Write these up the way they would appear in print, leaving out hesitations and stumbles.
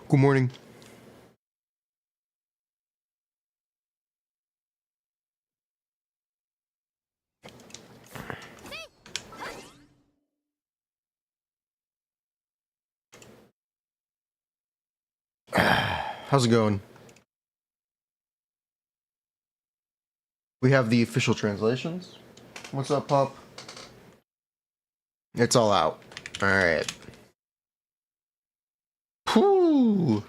Good morning. How's it going? We have the official translations. What's up, pup? It's all out. All right. Whew.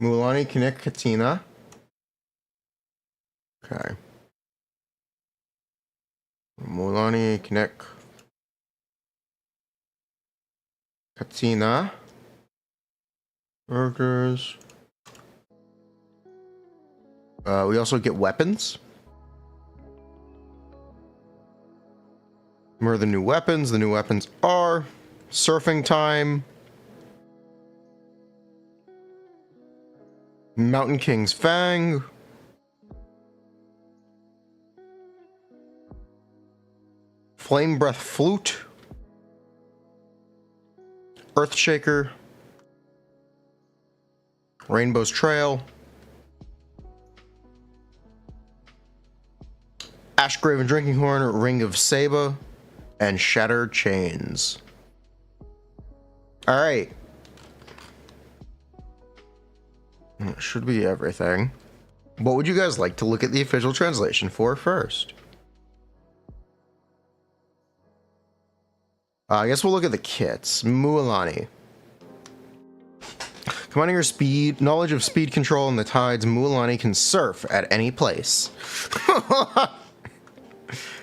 Mualani, Kinich, Kachina. Okay. Mualani, Kinich, Kachina. Burgers. We also get weapons. Where are the new weapons? The new weapons are Surfing Time, Mountain King's Fang, Flame Breath Flute, Earthshaker, Rainbow's Trail, Ashgraven Drinking Horn, Ring of Saba, and Shattered Chains. Alright. That should be everything. What would you guys like to look at the official translation for first? I guess we'll look at the kits. Mualani. Combining her speed, knowledge of speed control and the tides, Mualani can surf at any place.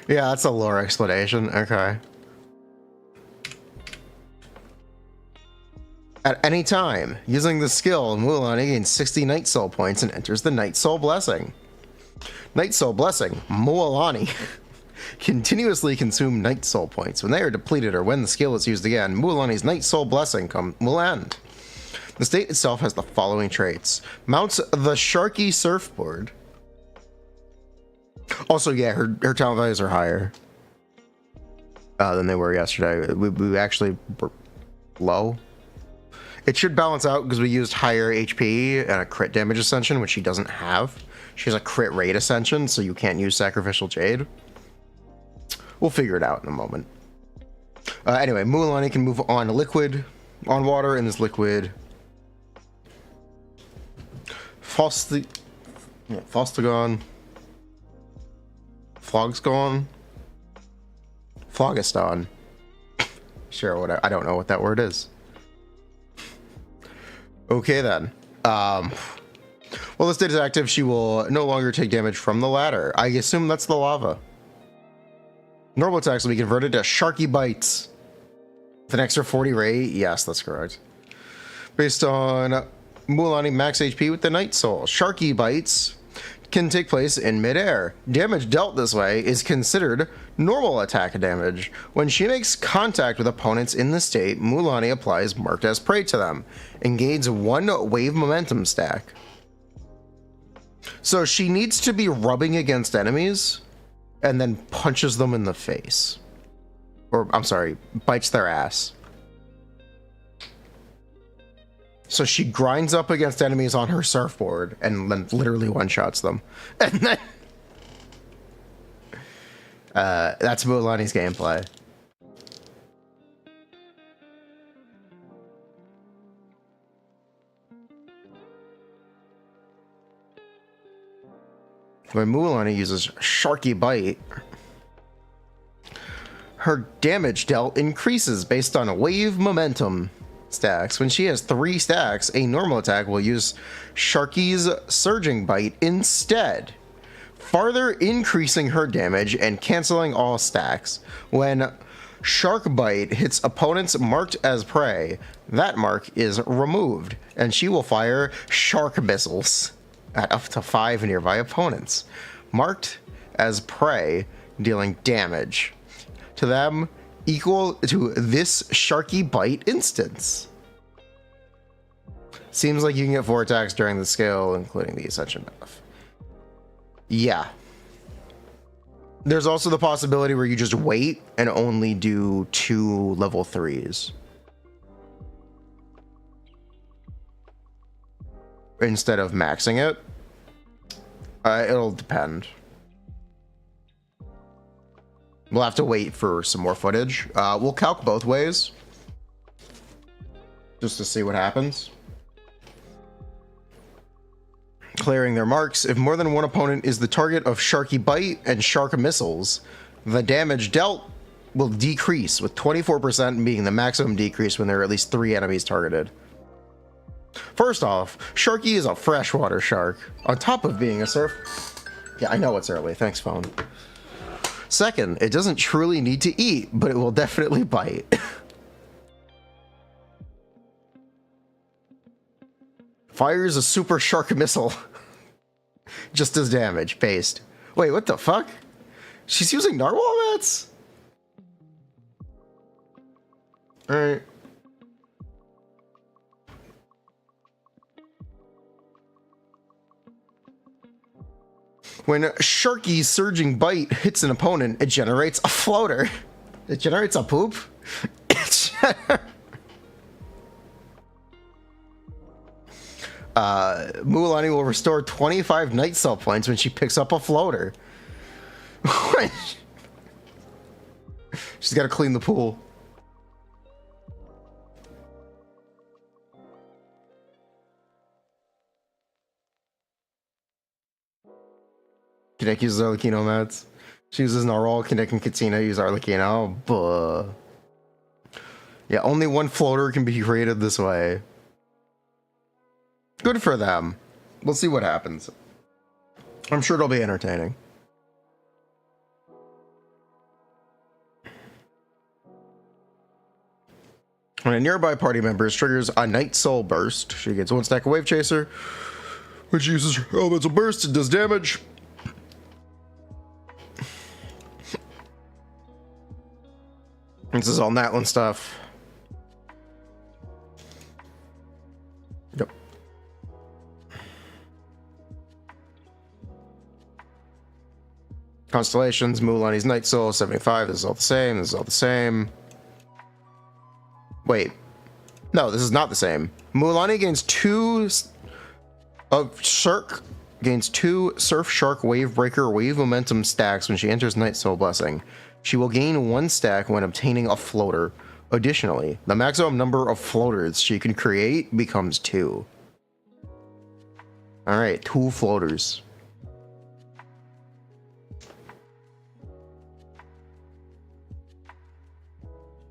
Yeah, that's a lore explanation. Okay. At any time, using the skill, Mualani gains 60 Night Soul points and enters the Night Soul Blessing. Night Soul Blessing, Mualani. Continuously consume Night Soul points. When they are depleted or when the skill is used again, Mualani's Night Soul Blessing will end. The state itself has the following traits. Mounts the Sharky Surfboard. Also, yeah, her talent values are higher than they were yesterday. We actually were low. It should balance out because we used higher HP and a crit damage ascension, which she doesn't have. She has a crit rate ascension, so you can't use Sacrificial Jade. We'll figure it out in a moment. Anyway, Mualani can move on liquid, on water in this liquid. Fostagon. Flogsgon. Phlogiston. Sure, what I don't know what that word is. Okay then. While the state is active, she will no longer take damage from the ladder. I assume that's the lava. Normal attacks will be converted to Sharky Bites. With an extra 40 rate? Yes, that's correct. Based on Mualani max HP with the Night Soul. Sharky Bites can take place in midair. Damage dealt this way is considered normal attack damage. When she makes contact with opponents in the state, Mualani applies Marked as Prey to them and gains 1 wave momentum stack. So she needs to be rubbing against enemies and then punches them in the face. Or, I'm sorry, bites their ass. So she grinds up against enemies on her surfboard and then literally one-shots them. And then... that's Mualani's gameplay. When Mualani uses Sharky Bite, her damage dealt increases based on wave momentum stacks. When she has 3 stacks, a normal attack will use Sharky's Surging Bite instead, farther increasing her damage and canceling all stacks. When Shark Bite hits opponents marked as prey, that mark is removed, and she will fire Shark Missiles at up to 5 nearby opponents, marked as prey, dealing damage to them equal to this Sharky Bite instance. Seems like you can get 4 attacks during the skill, including the Ascension buff. Yeah. There's also the possibility where you just wait and only do 2 level 3s. instead of maxing it. It'll depend. We'll have to wait for some more footage. We'll calc both ways just to see what happens. Clearing their marks. If more than one opponent is the target of Sharky Bite and Shark Missiles, the damage dealt will decrease, with 24% being the maximum decrease when there are at least 3 enemies targeted. First off, Sharky is a freshwater shark, on top of being a surf... Yeah, I know it's early. Thanks, phone. Second, it doesn't truly need to eat, but it will definitely bite. Fires a super shark missile. Just does damage. Paste. Wait, what the fuck? She's using narwhal mats? Alright. When Sharky's surging bite hits an opponent, it generates a floater. It generates a poop? Mualani will restore 25 night cell points when she picks up a floater. She's got to clean the pool. Kinich uses Arlecchino mats. She uses Narwhal, Kinich, and Kachina use Arlecchino. Buh. Yeah, only one floater can be created this way. Good for them. We'll see what happens. I'm sure it'll be entertaining. When a nearby party member triggers a Night Soul Burst, she gets 1 stack of Wave Chaser, which uses her elemental burst and does damage. This is all Natlin stuff. Yep. Constellations, Mualani's Night Soul, 75. This is all the same. This is all the same. Wait. No, this is not the same. Mualani gains 2 of Shark. Gains 2 Surf Shark Wave Breaker Wave Momentum stacks when she enters Night Soul Blessing. She will gain 1 stack when obtaining a floater. Additionally, the maximum number of floaters she can create becomes 2. Alright, 2 floaters.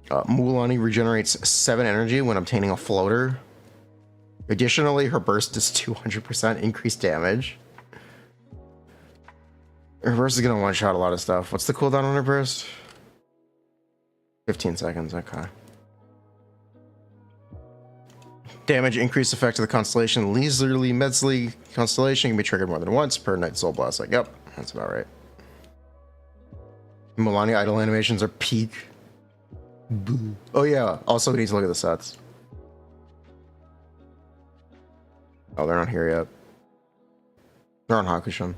Mualani regenerates 7 energy when obtaining a floater. Additionally, her burst does 200% increased damage. Her burst is going to one-shot a lot of stuff. What's the cooldown on her burst? 15 seconds, okay. Damage increase effect of the constellation. Leisurely Medsley constellation can be triggered more than once per Night Soul Blessing. Yep, that's about right. Mualani idle animations are peak. Boo. Oh yeah, also we need to look at the sets. Oh, they're not here yet. They're on Hakushin.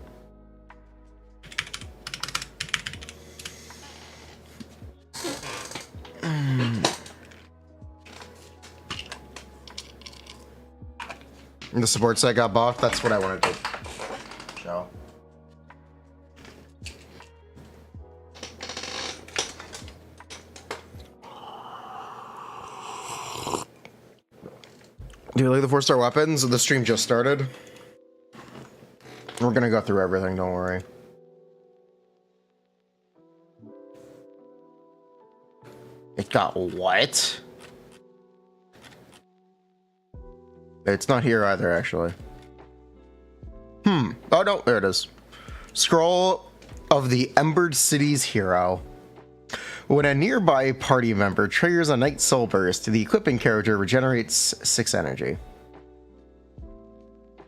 The support set got buffed. That's what I wanted to show. Do you like the 4-star weapons? The stream just started. We're gonna go through everything, don't worry. It got what? It's not here either, actually. Oh no, there it is. Scroll of the Embered City's Hero. When a nearby party member triggers a Night Soul Burst, the equipping character regenerates 6 energy.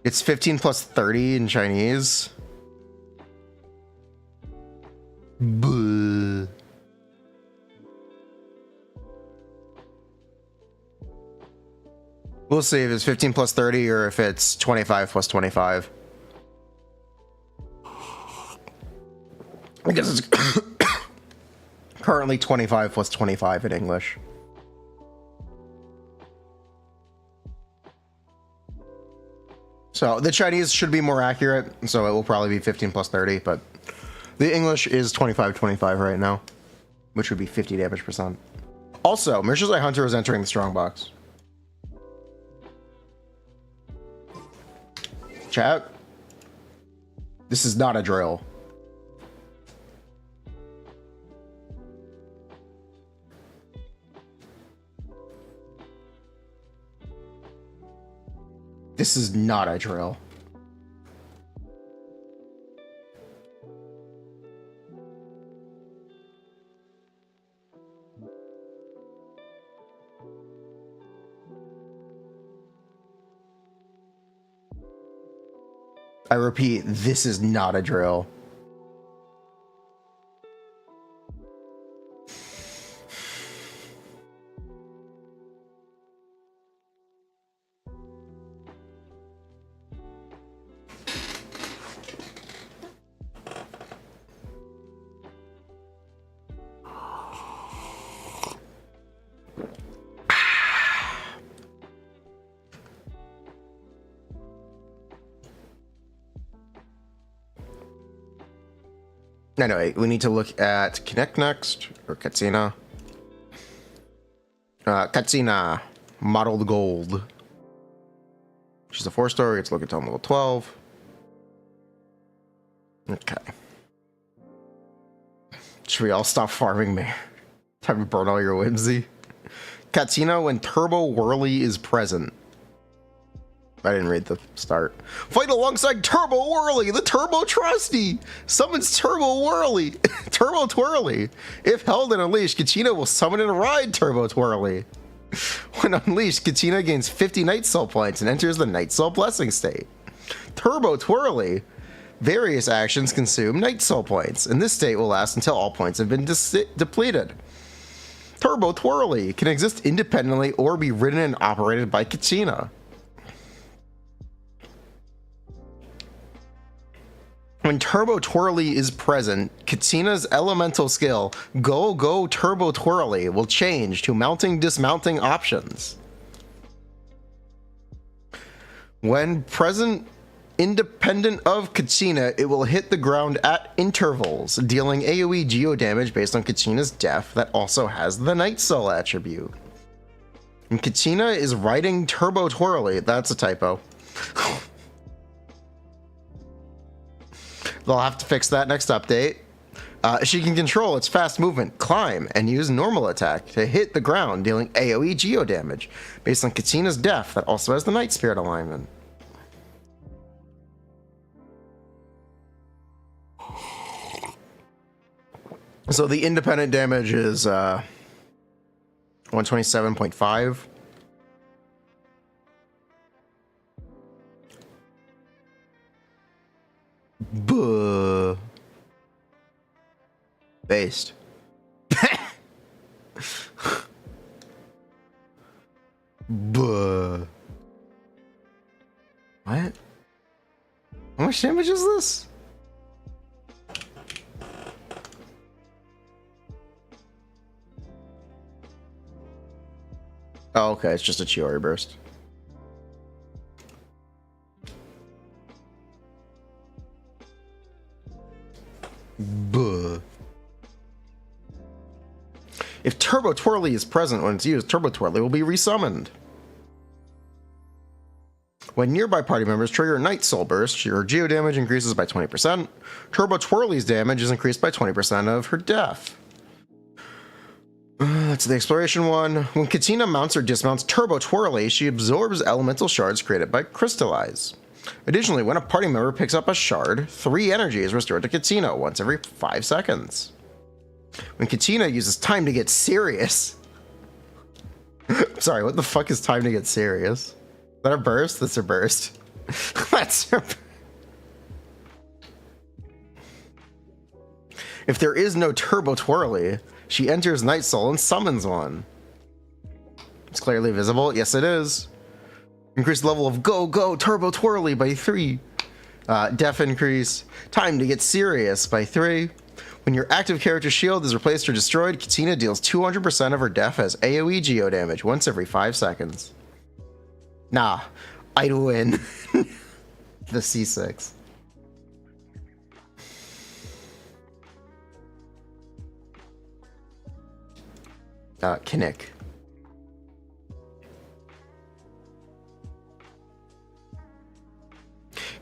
It's 15 plus 30 in Chinese. Buh. We'll see if it's 15 plus 30 or if it's 25 plus 25. I guess it's currently 25 plus 25 in English. So the Chinese should be more accurate, so it will probably be 15 plus 30, but the English is 25-25 right now, which would be 50 damage percent. Also, Mirish's Eye Hunter is entering the strongbox. Chat, this is not a drill. This is not a drill. I repeat, this is not a drill. Anyway, we need to look at Kinich next, or Kachina. Kachina, modeled gold. She's a 4-star. It's look at level 12. Okay. Should we all stop farming me? Time to burn all your whimsy. Kachina, when Turbo Whirly is present. I didn't read the start. Fight alongside Turbo Whirly, the Turbo Trusty. Summons Turbo Whirly. Turbo Twirly. If held and unleashed, Kachina will summon and ride Turbo Twirly. When unleashed, Kachina gains 50 Night Soul points and enters the Night Soul Blessing state. Turbo Twirly. Various actions consume Night Soul points, and this state will last until all points have been depleted. Turbo Twirly can exist independently or be ridden and operated by Kachina. When Turbo Twirly is present, Kachina's elemental skill, Go Turbo Twirly, will change to mounting-dismounting options. When present, independent of Kachina, it will hit the ground at intervals, dealing AoE geo damage based on Kachina's def that also has the Night Soul attribute. When Kachina is riding Turbo Twirly, that's a typo. They'll have to fix that next update. She can control its fast movement, climb, and use normal attack to hit the ground, dealing AoE geo damage based on Kachina's def that also has the Night Spirit alignment. So the independent damage is 127.5. Buh. Based. Buh. What? How much damage is this? Oh, okay, it's just a Chiori burst. Buh. If Turbo Twirly is present when it's used, Turbo Twirly will be resummoned. When nearby party members trigger Night Soul Burst, your geo damage increases by 20%. Turbo Twirly's damage is increased by 20% of her def. That's the exploration one. When Kachina mounts or dismounts Turbo Twirly, she absorbs elemental shards created by Crystallize. Additionally, when a party member picks up a shard, 3 energy is restored to Kachina once every 5 seconds. When Kachina uses Time to Get Serious... Sorry, what the fuck is Time to Get Serious? Is that a burst? That's a burst. That's a... If there is no Turbo Twirly, she enters Night Soul and summons one. It's clearly visible. Yes, it is. Increase the level of Go Turbo Twirly by 3. Def increase. Time to Get Serious by 3. When your active character shield is replaced or destroyed, Kachina deals 200% of her def as AoE geo damage once every 5 seconds. Nah, I'd win. the C6. Kinich.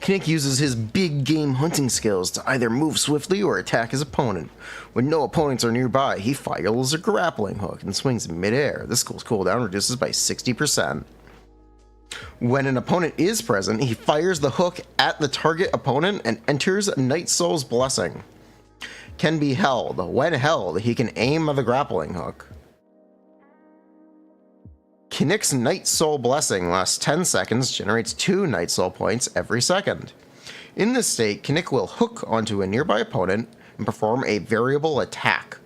Kinich uses his big game hunting skills to either move swiftly or attack his opponent. When no opponents are nearby, he fires a grappling hook and swings in midair. This skill's cooldown reduces by 60%. When an opponent is present, he fires the hook at the target opponent and enters Night Soul's Blessing. Can be held. When held, he can aim the grappling hook. Kinich's Night Soul Blessing lasts 10 seconds, generates 2 Night Soul points every second. In this state, Kinich will hook onto a nearby opponent and perform a variable attack.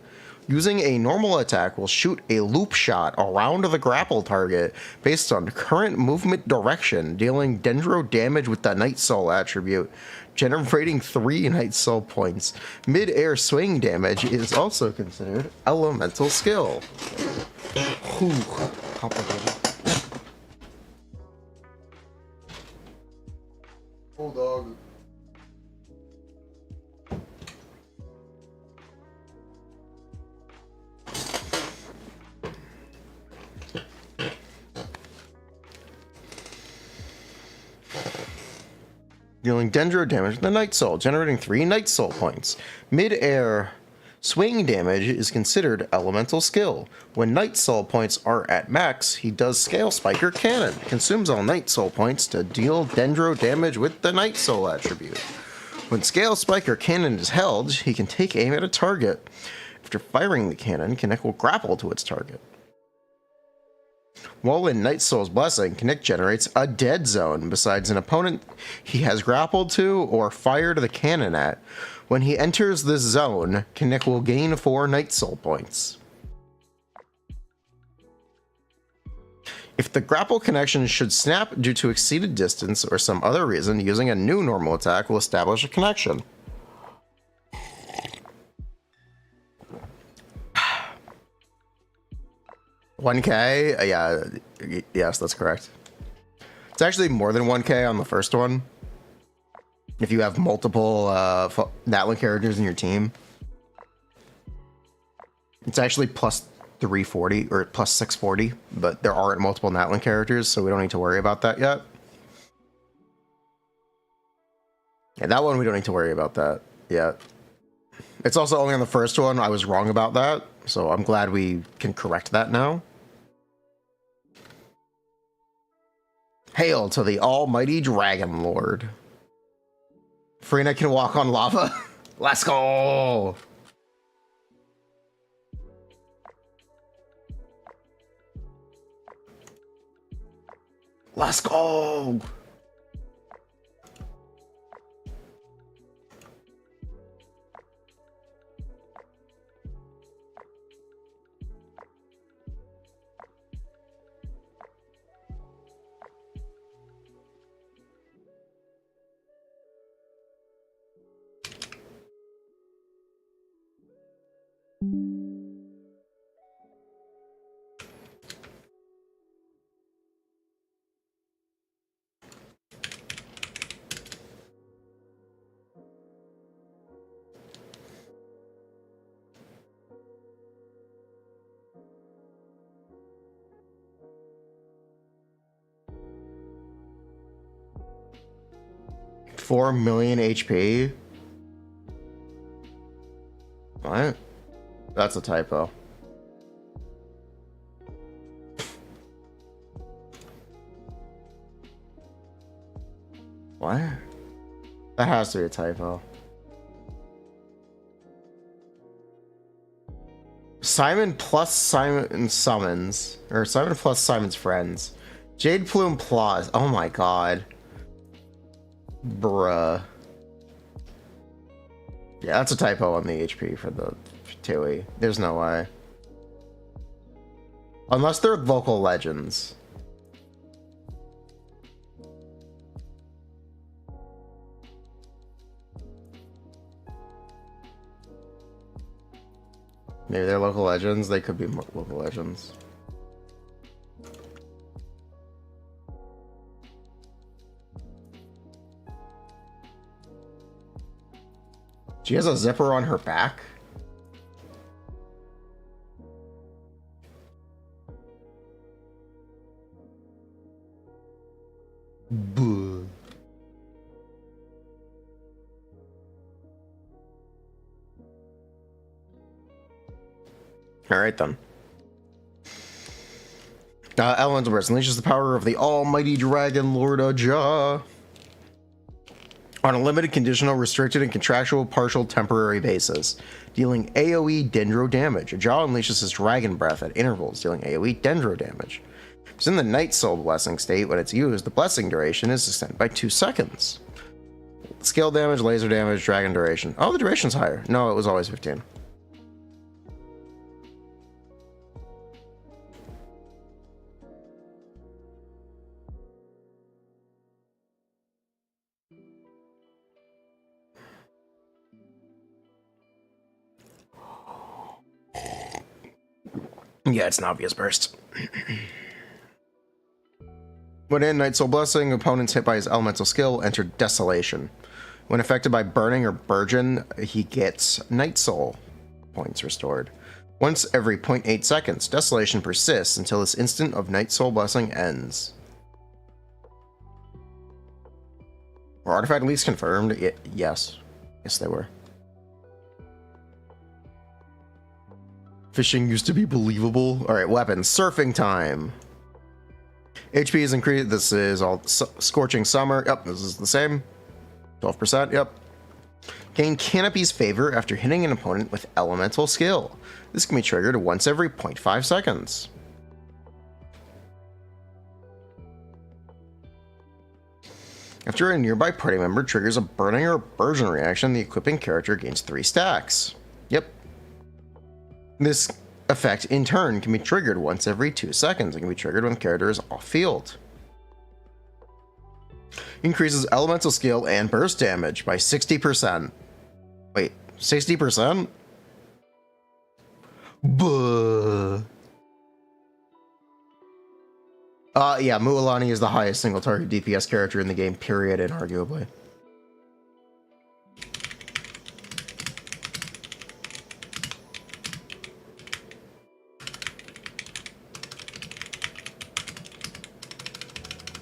Using a normal attack will shoot a loop shot around the grapple target based on current movement direction, dealing dendro damage with the Night Soul attribute, generating 3 Night Soul points. Mid-air swing damage is also considered elemental skill. Whew, complicated. Bulldog. Dealing dendro damage with the Night Soul, generating 3 Night Soul points. Mid-air swing damage is considered elemental skill. When Night Soul points are at max, he does Scale Spiker Cannon. Consumes all Night Soul points to deal dendro damage with the Night Soul attribute. When Scale Spiker Cannon is held, he can take aim at a target. After firing the cannon, Kinich will grapple to its target. While in Night Soul's Blessing, Kinich generates a dead zone besides an opponent he has grappled to or fired the cannon at. When he enters this zone, Kinich will gain 4 Night Soul points. If the grapple connection should snap due to exceeded distance or some other reason, using a new normal attack will establish a connection. $1K? Yeah, yes, that's correct. It's actually more than 1K on the first one. If you have multiple Natlan characters in your team. It's actually plus 340 or plus 640, but there aren't multiple Natlan characters, so we don't need to worry about that yet. Yeah, that one we don't need to worry about that yet. It's also only on the first one. I was wrong about that, so I'm glad we can correct that now. Hail to the almighty Dragon Lord. Furina can walk on lava. Let's go! Let's go! $4 million HP? What? That's a typo. What? That has to be a typo. Simon plus Simon summons. Or Simon plus Simon's friends. Jade Plume plus. Oh my god. Bruh. Yeah, that's a typo on the HP for the Tui. There's no way. Unless they're local legends. Maybe they're local legends. They could be local legends. She has a zipper on her back. Buh. All right then. Elemental Burst unleashes the power of the almighty Dragon Lord Aja on a limited, conditional, restricted, and contractual partial temporary basis, dealing AoE Dendro damage. Aja unleashes his Dragon Breath at intervals, dealing AoE Dendro damage. It's in the Night Soul Blessing state. When it's used, the blessing duration is extended by 2 seconds. Skill damage, laser damage, dragon duration. Oh, the duration's higher. No, it was always 15. Yeah, it's an obvious burst. When in Night Soul Blessing, opponents hit by his elemental skill enter Desolation. When affected by Burning or Burgeon, he gets Night Soul points restored. Once every 0.8 seconds, Desolation persists until this instant of Night Soul Blessing ends. Were artifact leaks confirmed? Yes. Yes, they were. Fishing used to be believable. Alright, weapons. Surfing time. HP is increased. This is all Scorching Summer. Yep, this is the same. 12%, yep. Gain Canopy's favor after hitting an opponent with elemental skill. This can be triggered once every 0.5 seconds. After a nearby party member triggers a burning or burgeon reaction, the equipping character gains 3 stacks. Yep. This effect, in turn, can be triggered once every 2 seconds. It can be triggered when the character is off-field. Increases elemental skill and burst damage by 60%. Wait, 60%? Buh. Yeah, Mualani is the highest single target DPS character in the game, period, inarguably.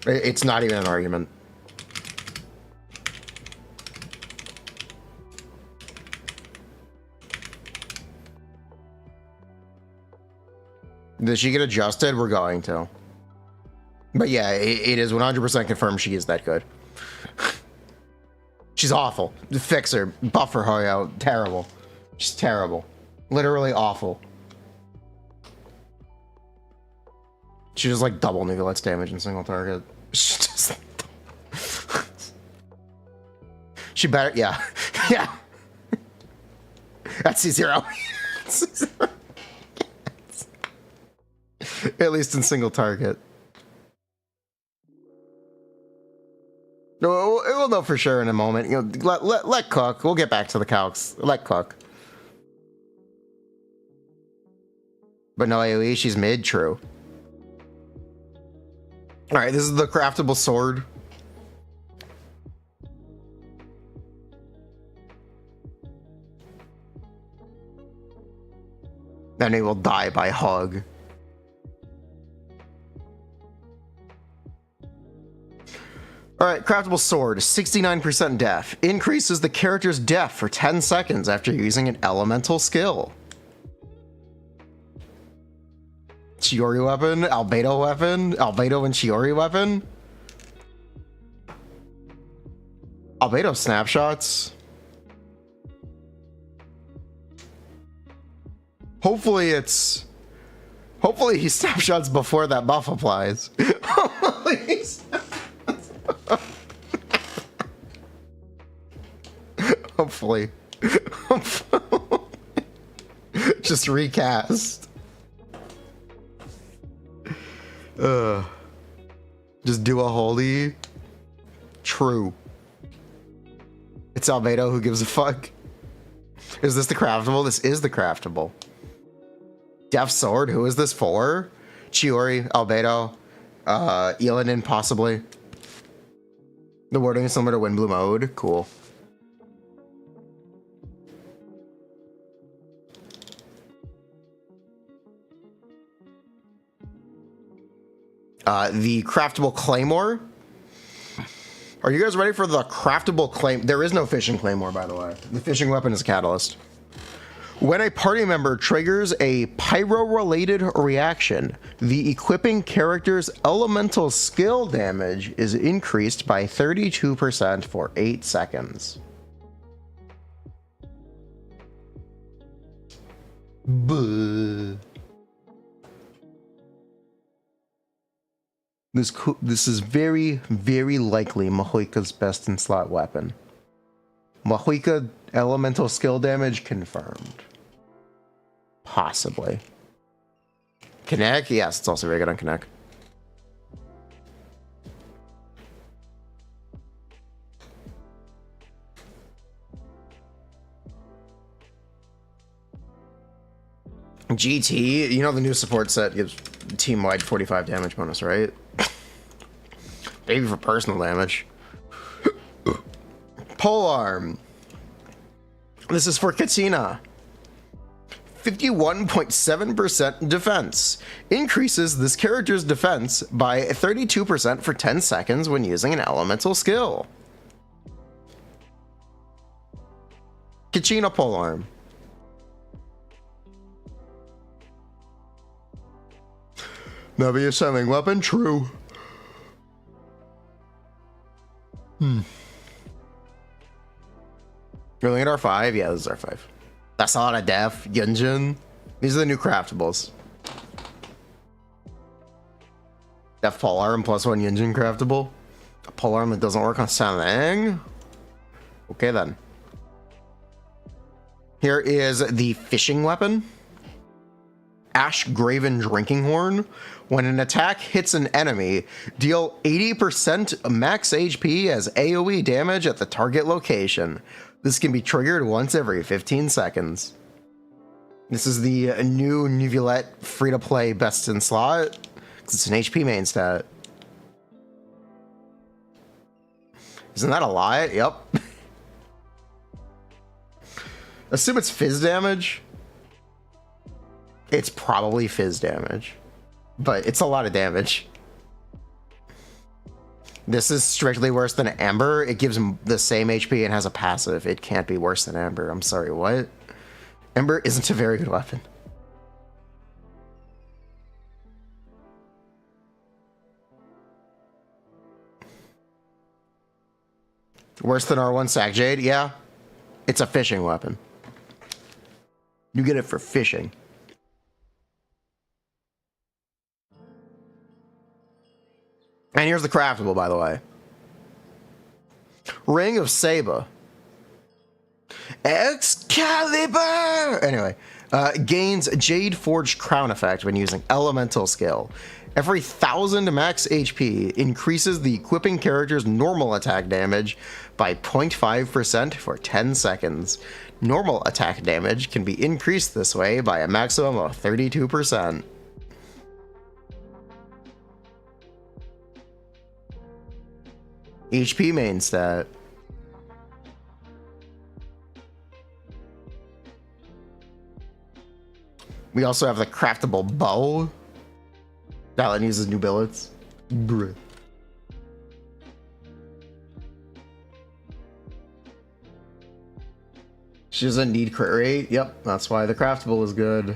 It's not even an argument. Does she get adjusted? We're going to. But yeah, it is 100% confirmed she is that good. She's awful. Fix her. Buff her, Hoyo. Terrible. She's terrible. Literally awful. She does like double Nicolette's damage in single target. She just... She better... Yeah. Yeah. That's C0. At least in single target. No, we'll know for sure in a moment. You know, let cook. We'll get back to the calcs. Let cook. But no AoE, she's mid, true. Alright, this is the craftable sword. Then he will die by hug. Alright, craftable sword, 69% def. Increases the character's def for 10 seconds after using an elemental skill. Chiori weapon, Albedo weapon, Albedo and Chiori weapon. Albedo snapshots. Hopefully he snapshots before that buff applies. Hopefully. Just recast. Just do a holy. True. It's Albedo, who gives a fuck? Is this the craftable? This is the craftable. Def sword, who is this for? Chiori, Albedo, Elandin possibly. The wording is similar to Windblue mode. Cool. The craftable claymore. Are you guys ready for the craftable claim? There is no fishing claymore, by the way. The fishing weapon is a catalyst. When a party member triggers a pyro-related reaction, the equipping character's elemental skill damage is increased by 32% for 8 seconds. Buh. This is very, very likely Mahuika's best in slot weapon. Mahuika elemental skill damage confirmed. Possibly. Kinech? Yes, it's also very good on Kinech. GT, you know the new support set gives team-wide 45 damage bonus, right? Maybe for personal damage. Polearm. This is for Kachina. 51.7% defense. Increases this character's defense by 32% for 10 seconds when using an elemental skill. Kachina Polearm. Now be a sending weapon, true. You're looking at R5? Yeah, this is R5. That's a lot of def. Genshin. These are the new craftables. Def polearm plus 1 Genshin craftable. A polearm that doesn't work on sending. Okay then. Here is the fishing weapon. Ash Graven Drinking Horn. When an attack hits an enemy, deal 80% max HP as AoE damage at the target location. This can be triggered once every 15 seconds. This is the new Nuvulette free-to-play best in slot. It's an HP main stat. Isn't that a lot? Yep. Assume it's fizz damage. It's probably fizz damage, but it's a lot of damage. This is strictly worse than Amber. It gives him the same HP and has a passive. It can't be worse than Amber. I'm sorry, what? Amber isn't a very good weapon. Worse than R1 Sack Jade? Yeah. It's a fishing weapon. You get it for fishing. And here's the craftable, by the way. Ring of Saba. Excalibur! Anyway, gains Jade Forged Crown effect when using elemental skill. Every 1000 max HP increases the equipping character's normal attack damage by 0.5% for 10 seconds. Normal attack damage can be increased this way by a maximum of 32%. HP main stat. We also have the craftable bow. Dallin uses new billets. Bruh. She doesn't need crit rate. Yep, that's why the craftable is good.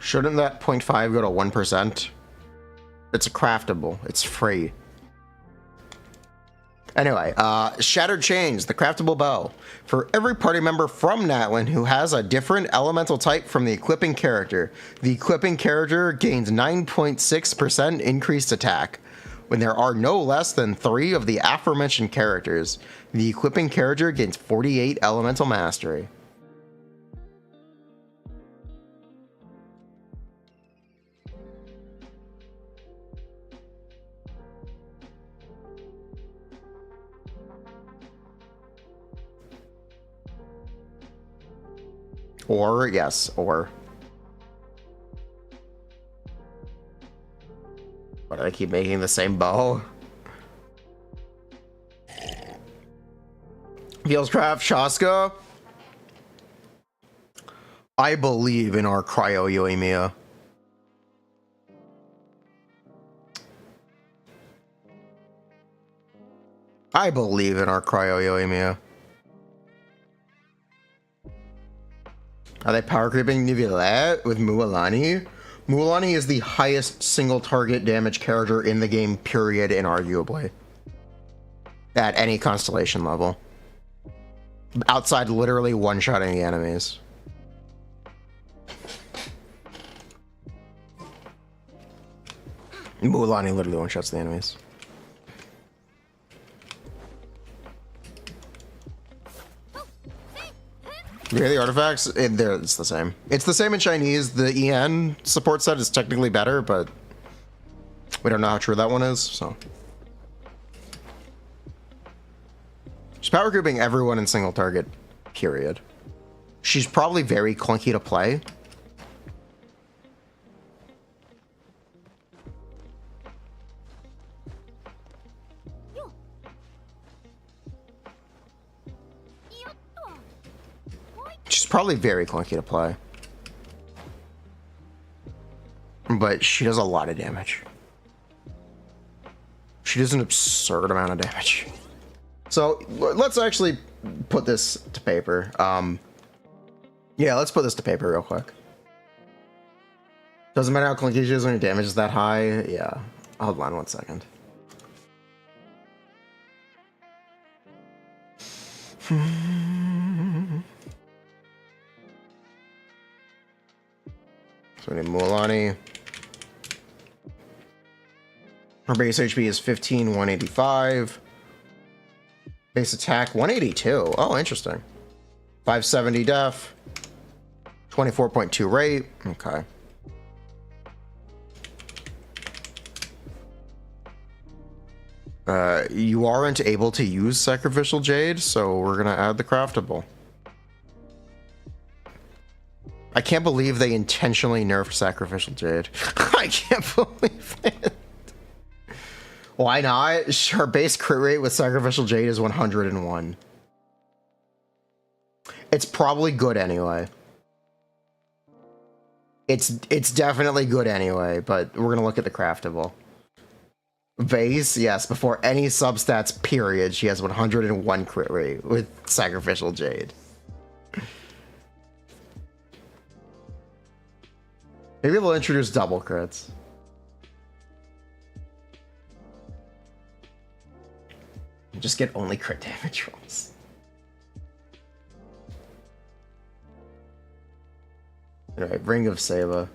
Shouldn't that 0.5 go to 1%? It's a craftable. It's free. Anyway, Shattered Chains, the craftable bow. For every party member from Natlin who has a different elemental type from the equipping character, the equipping character gains 9.6% increased attack. When there are no less than 3 of the aforementioned characters, the equipping character gains 48 elemental mastery. Or, yes, or. Why do I keep making the same bow? Fieldscraft, Shaska. I believe in our cryo Yoimiya. I believe in our cryo Yoimiya. Are they power creeping Nivillette with Mualani? Mualani is the highest single target damage character in the game, period, inarguably. At any constellation level. Outside literally one-shotting the enemies. Mualani literally one-shots the enemies. You hear the artifacts? It's the same. It's the same in Chinese. The EN support set is technically better, but we don't know how true that one is, so. She's power grouping everyone in single target, period. She's probably very clunky to play. She's probably very clunky to play. But she does a lot of damage. She does an absurd amount of damage. So let's actually put this to paper. Yeah, let's put this to paper real quick. Doesn't matter how clunky she is when your damage is that high. Yeah, hold on 1 second. So we need Mualani. Her base HP is 15,185. Base attack 182. Oh, interesting. 570 def. 24.2 rate. Okay. You aren't able to use Sacrificial Jade, so we're gonna add the craftable. I can't believe they intentionally nerfed Sacrificial Jade. I can't believe it. Why not? Her base crit rate with Sacrificial Jade is 101. It's probably good anyway. It's definitely good anyway, but we're gonna look at the craftable. Base, yes, before any substats, period, she has 101 crit rate with Sacrificial Jade. Maybe they'll introduce double crits. Just get only crit damage rolls. Alright, Ring of Saba.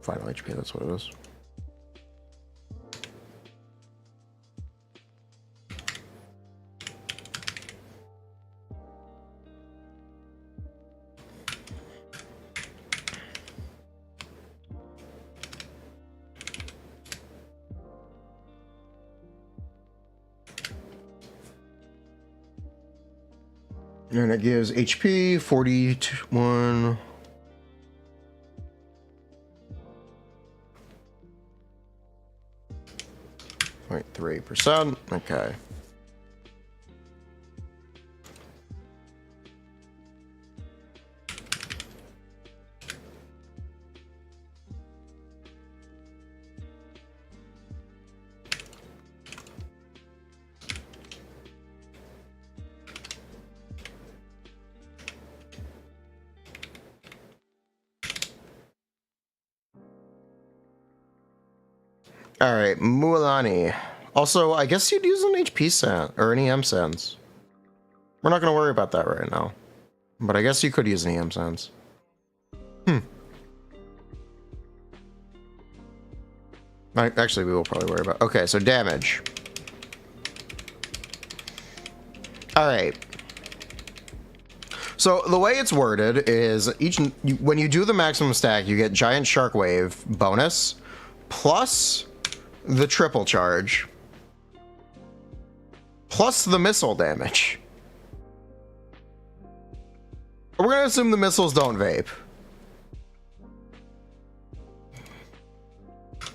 Final HP, that's what it is. And it gives HP 41. 0.3%. Okay. All right, Mualani. Also, I guess you'd use an HP sand or an EM sands. We're not going to worry about that right now. But I guess you could use an EM sense. Actually, we will probably worry about. Okay, so damage. All right. So the way it's worded is when you do the maximum stack, you get giant shark wave bonus plus the triple charge plus the missile damage. We're gonna assume the missiles don't vape.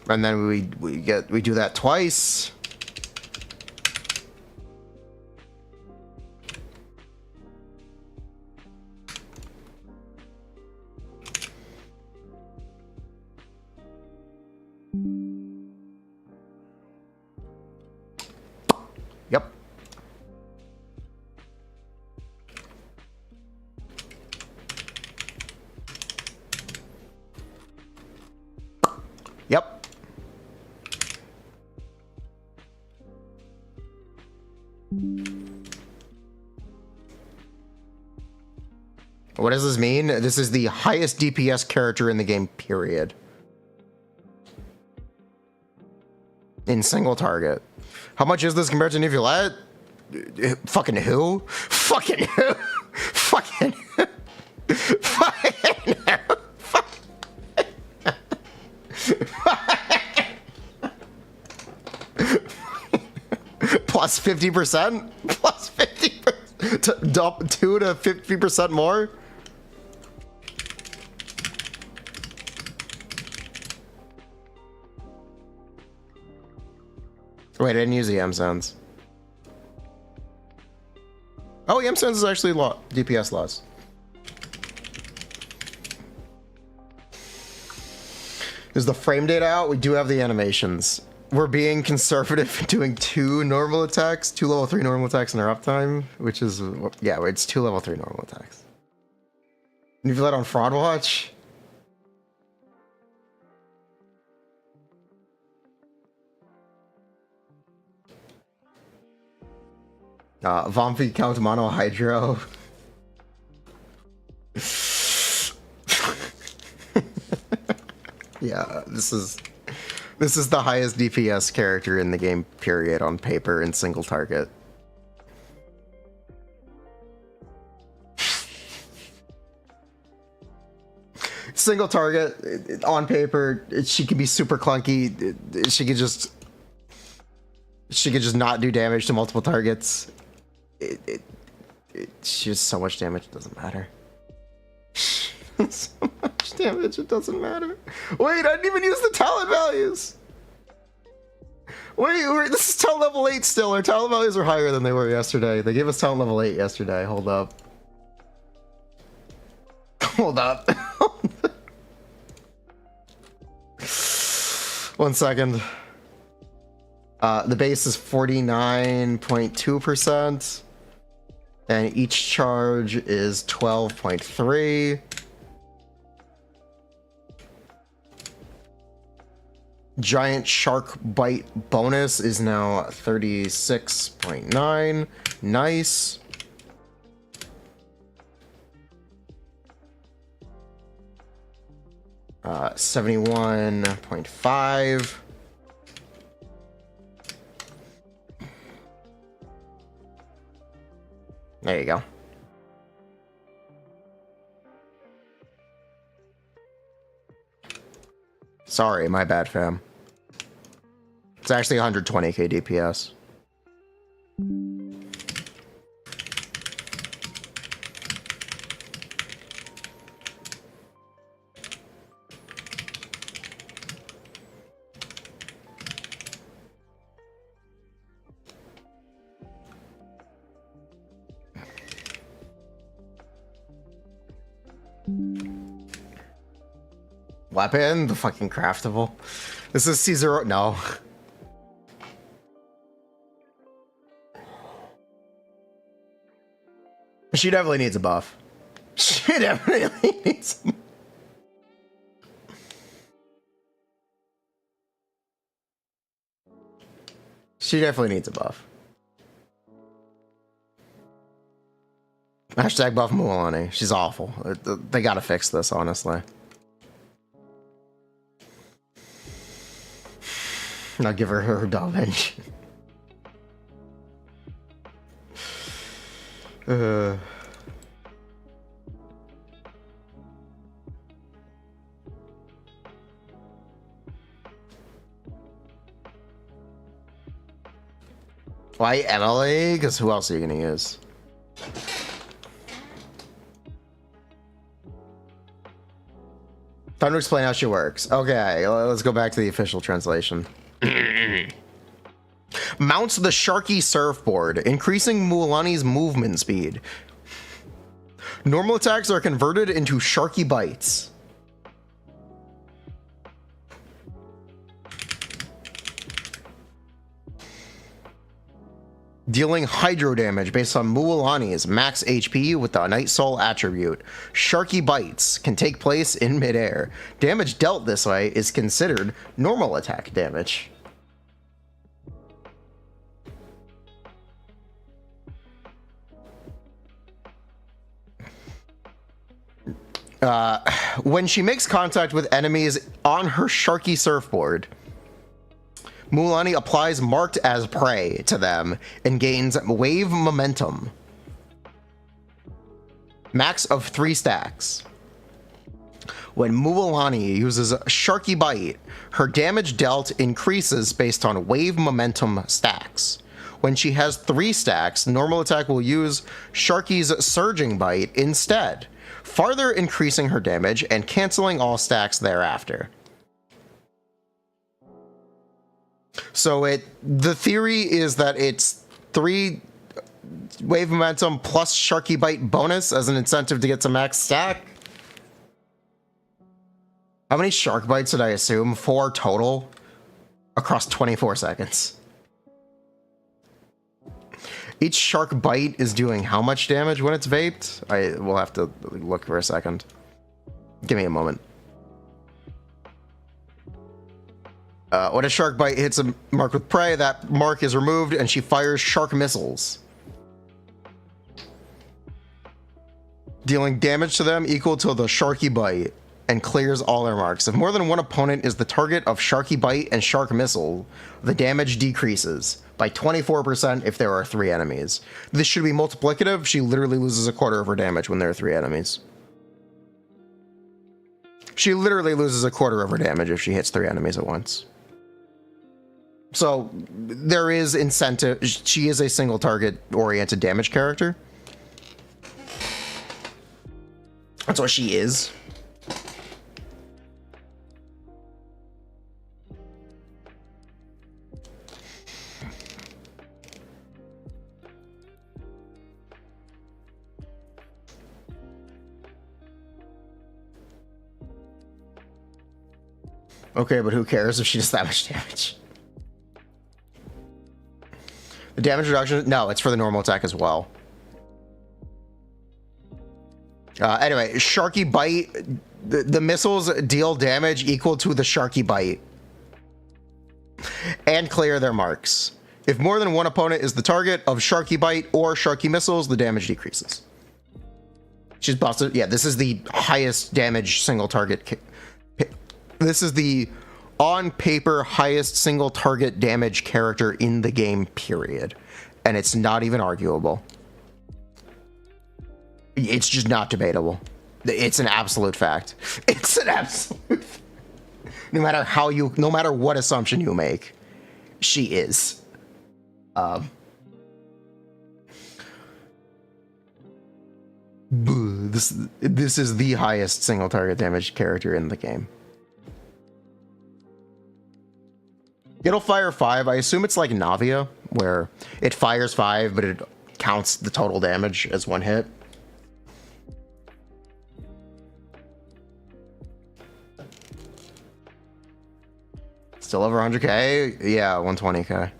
And then we do that twice. Yep. Yep. What does this mean? This is the highest DPS character in the game, period. In single target. How much is this compared to Nivolette? Fucking who? Fucking who? Fucking who? Fucking who? Plus 50%? Plus 50%? To dump 2 to 50% more? Wait, I didn't use the M-Sense. Oh, the M-Sense is actually DPS loss. Is the frame data out? We do have the animations. We're being conservative doing 2 normal attacks, 2 level 3 normal attacks in our uptime, which is, yeah, it's 2 level 3 normal attacks. And if you let on Fraud Watch? Vompi Count Mono Hydro. Yeah, this is the highest DPS character in the game, period, on paper in single target. Single target on paper, she can be super clunky. She could just not do damage to multiple targets. She has so much damage, it doesn't matter. So much damage, it doesn't matter. Wait, I didn't even use the talent values. Wait, this is talent level 8 still. Our talent values are higher than they were yesterday. They gave us talent level 8 yesterday. Hold up. Hold up. 1 second. The base is 49.2%. And each charge is 12.3. Giant shark bite bonus is now 36.9. Nice. Uh, 71.5. There you go. Sorry, my bad, fam. It's actually 120k DPS. Weapon? The fucking craftable. This is C0. No. She definitely needs a buff. She definitely needs a... She definitely needs a buff. Hashtag buff Mualani. She's awful. They gotta fix this, honestly. I'll give her damage. Why Emily? Because who else are you gonna use? Time to explain how she works. Okay, let's go back to the official translation. Mounts the Sharky surfboard, increasing Mualani's movement speed. Normal attacks are converted into Sharky bites. Dealing hydro damage based on Mualani's max HP with the Night Soul attribute. Sharky bites can take place in midair. Damage dealt this way is considered normal attack damage. When she makes contact with enemies on her Sharky surfboard, Mualani applies marked as prey to them and gains wave momentum. Max of 3 stacks. When Mualani uses Sharky Bite, her damage dealt increases based on wave momentum stacks. When she has 3 stacks, normal attack will use Sharky's Surging Bite instead, farther increasing her damage and canceling all stacks thereafter. So the theory is that it's 3 wave momentum plus Sharky Bite bonus as an incentive to get to max stack. How many shark bites did I assume? 4 total across 24 seconds. Each shark bite is doing how much damage when it's vaped? I will have to look for a second. Give me a moment. When a shark bite hits a mark with prey, that mark is removed and she fires shark missiles, dealing damage to them equal to the Sharky Bite, and clears all their marks. If more than one opponent is the target of Sharky Bite and Shark Missile, the damage decreases by 24% if there are 3 enemies. This should be multiplicative. She literally loses a quarter of her damage when there are 3 enemies. She literally loses a quarter of her damage if she hits 3 enemies at once. So there is incentive. She is a single target oriented damage character. That's what she is. Okay, but who cares if she does that much damage? The damage reduction? No, it's for the normal attack as well. Anyway, Sharky Bite. The missiles deal damage equal to the Sharky Bite and clear their marks. If more than one opponent is the target of Sharky Bite or Sharky Missiles, the damage decreases. She's busted. Yeah, this is the highest damage single target. This is the on paper highest single target damage character in the game, period. And it's not even arguable. It's just not debatable. It's an absolute fact. It's an absolute. No matter what assumption you make, she is. This is the highest single target damage character in the game. It'll fire 5. I assume it's like Navia, where it fires 5, but it counts the total damage as 1 hit. Still over 100k? Yeah, 120k.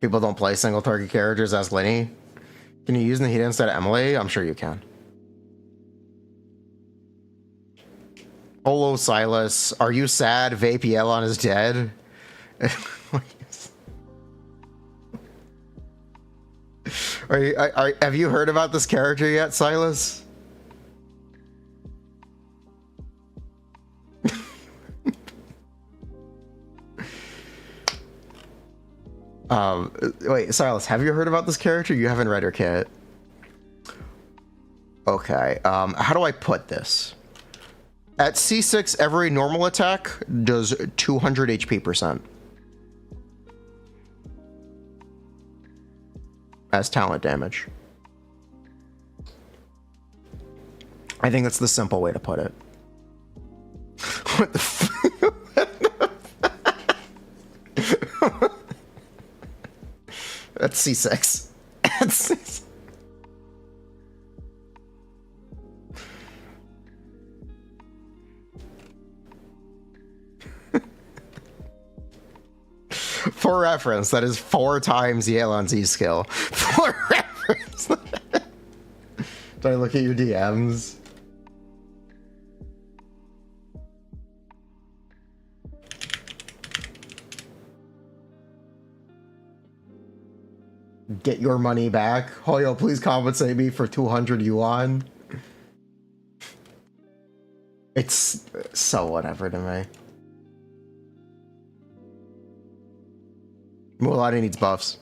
People don't play single target characters as Lenny. Can you use Nahida instead of Emily? I'm sure you can. Hello, Silas. Are you sad Vape Yelon is dead? Have you heard about this character yet, Silas? Wait, Silas, have you heard about this character? You haven't read her kit. Okay, how do I put this? At C6, every normal attack does 200 HP percent. As talent damage. I think that's the simple way to put it. What the f- That's C6. That's C6. For reference, that is 4 times Yelan's E skill. For reference. Do I look at your DMs? Get your money back. Hoyo, please compensate me for 200 yuan. It's so whatever to me. Mualani needs buffs.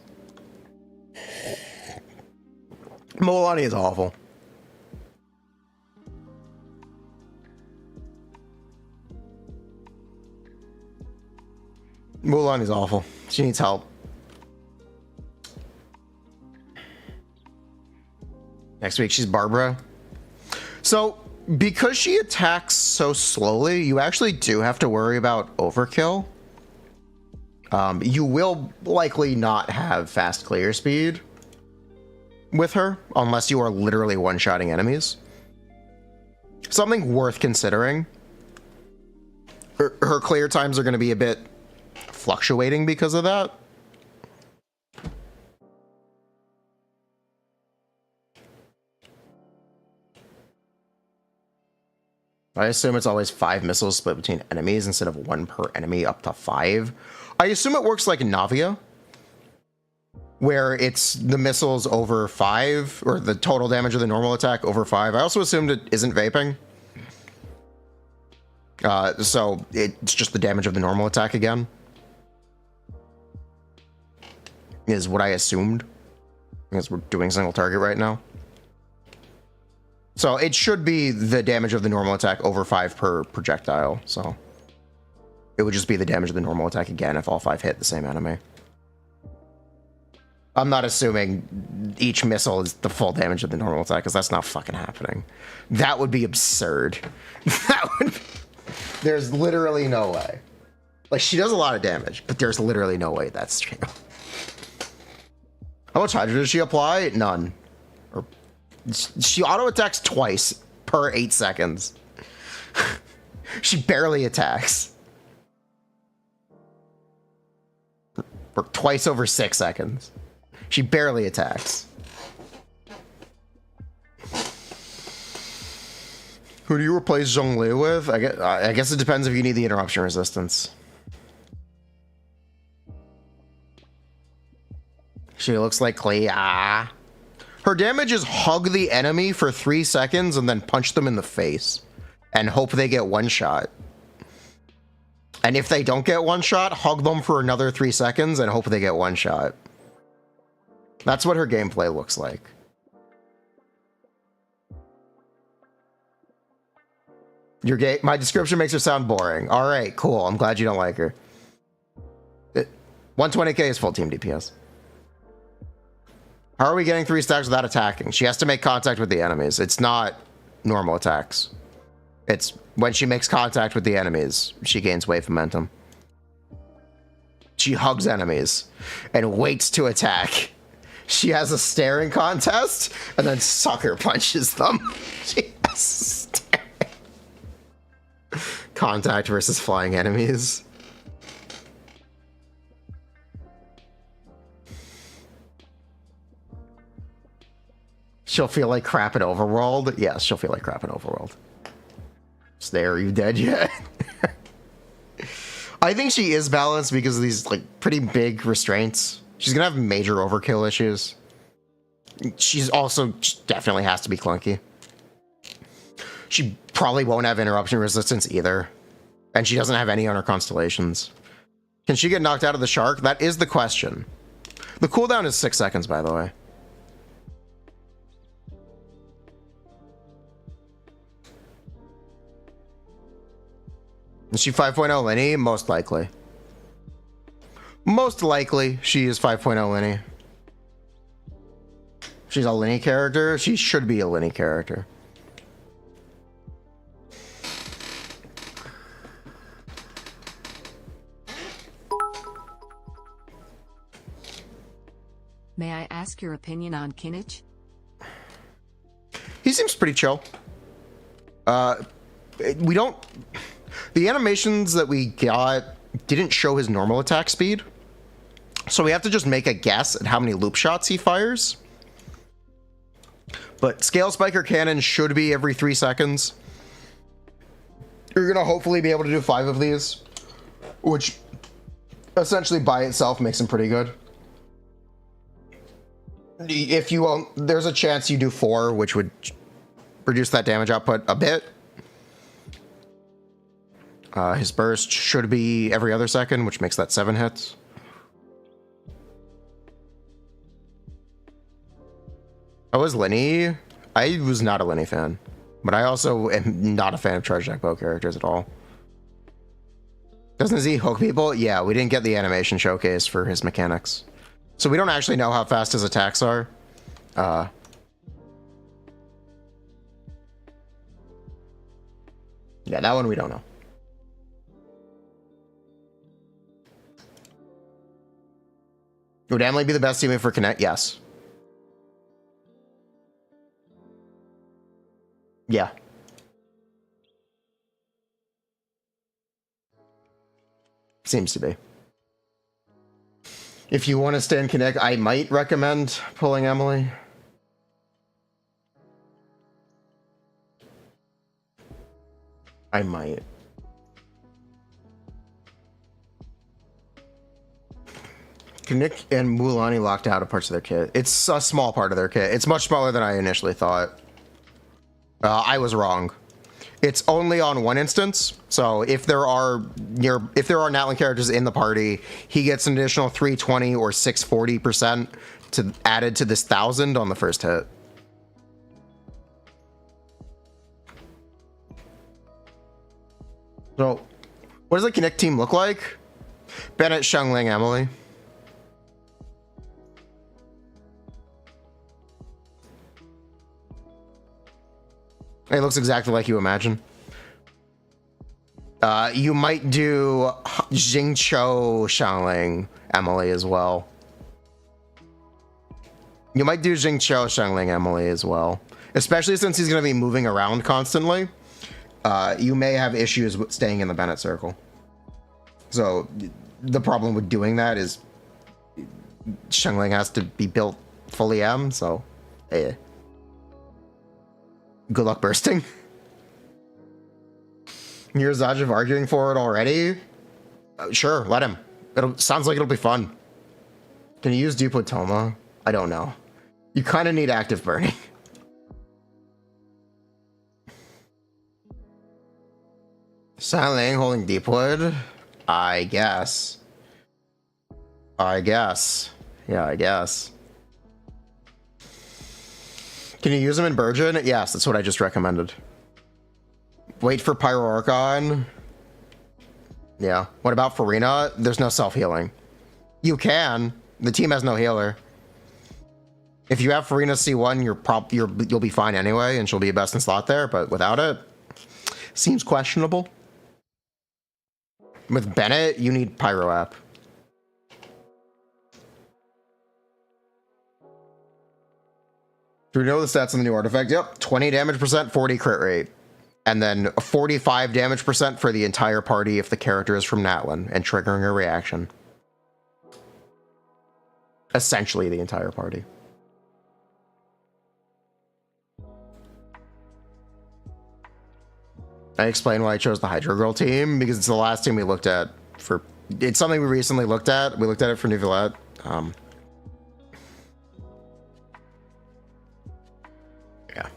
Mualani is awful. Mualani is awful. She needs help. Next week, she's Barbara. So, because she attacks so slowly, you actually do have to worry about overkill. You will likely not have fast clear speed with her, unless you are literally one-shotting enemies. Something worth considering. Her clear times are going to be a bit fluctuating because of that. I assume it's always 5 missiles split between enemies instead of 1 per enemy up to 5. I assume it works like Navia, where it's the missiles over 5, or the total damage of the normal attack over 5. I also assumed it isn't vaping. So it's just the damage of the normal attack again. Is what I assumed. Because we're doing single target right now. So it should be the damage of the normal attack over 5 per projectile, so it would just be the damage of the normal attack again if all 5 hit the same enemy. I'm not assuming each missile is the full damage of the normal attack, because that's not fucking happening. That would be absurd. There's literally no way. Like, she does a lot of damage, but there's literally no way that's true. How much Hydra does she apply? None. She auto attacks twice per 8 seconds. She barely attacks. Or twice over 6 seconds. She barely attacks. Who do you replace Zhongli with? I guess it depends if you need the interruption resistance. She looks like Clea. Her damage is hug the enemy for 3 seconds and then punch them in the face and hope they get one shot. And if they don't get one shot, hug them for another 3 seconds and hope they get one shot. That's what her gameplay looks like. My description makes her sound boring. All right, cool. I'm glad you don't like her. 120k is full team DPS. How are we getting 3 stacks without attacking? She has to make contact with the enemies. It's not normal attacks. It's when she makes contact with the enemies, she gains wave momentum. She hugs enemies and waits to attack. She has a staring contest and then sucker punches them. She has staring. Contact versus flying enemies. She'll feel like crap in Overworld. Yes, she'll feel like crap in Overworld. There, you dead yet? I think she is balanced because of these like pretty big restraints. She's gonna have major overkill issues. She's also definitely has to be clunky. She probably won't have interruption resistance either. And she doesn't have any on her constellations. Can she get knocked out of the shark? That is the question. The cooldown is 6 seconds, by the way. Is she 5.0 Linny? Most likely. Most likely she is 5.0 Linny. She's a Linny character. She should be a Linny character. May I ask your opinion on Kinich? He seems pretty chill. We don't... The animations that we got didn't show his normal attack speed. So we have to just make a guess at how many loop shots he fires. But Scale Spiker Cannon should be every 3 seconds. You're going to hopefully be able to do 5 of these, which essentially by itself makes him pretty good. If you won't, there's a chance you do 4, which would reduce that damage output a bit. His burst should be every other second, which makes that 7 hits. I was Linny. I was not a Linny fan, but I also am not a fan of Charge Deck Bow characters at all. Doesn't Z hook people? Yeah, we didn't get the animation showcase for his mechanics. So we don't actually know how fast his attacks are. Yeah, that one we don't know. Would Emily be the best teammate for Connect? Yes. Yeah. Seems to be. If you want to stay in Connect, I might recommend pulling Emily. I might. Kinich and Mualani locked out of parts of their kit. It's a small part of their kit. It's much smaller than I initially thought. I was wrong. It's only on one instance. So if there are Natlan characters in the party, he gets an additional 320 or 640% to added to this 1,000 on the first hit. So, what does the Kinect team look like? Bennett, Xiangling, Emily. It looks exactly like you imagine. You might do Jingcho, Xiangling, Emily as well. You might do Jingcho, Xiangling, Emily as well. Especially since he's going to be moving around constantly. You may have issues with staying in the Bennett circle. So the problem with doing that is Xiangling has to be built fully M, so good luck bursting. You're Zajiv arguing for it already? Sure, let him. Sounds like it'll be fun. Can you use Dupotoma? I don't know. You kind of need active burning. Xiangling holding Deepwood? I guess. Yeah, I guess. Can you use them in Burgeon? Yes, that's what I just recommended. Wait for Pyro Archon. Yeah. What about Furina? There's no self-healing. You can. The team has no healer. If you have Furina C1, you'll be fine anyway, and she'll be best in slot there, but without it, seems questionable. With Bennett, you need Pyro App. Do we know the stats on the new artifact? Yep, 20 damage percent, 40 crit rate. And then 45 damage percent for the entire party if the character is from Natlan and triggering a reaction. Essentially the entire party. I explained why I chose the Hydro Girl team, because it's the last team we looked at for... It's something we recently looked at. We looked at it for Neuvillette. Yeah.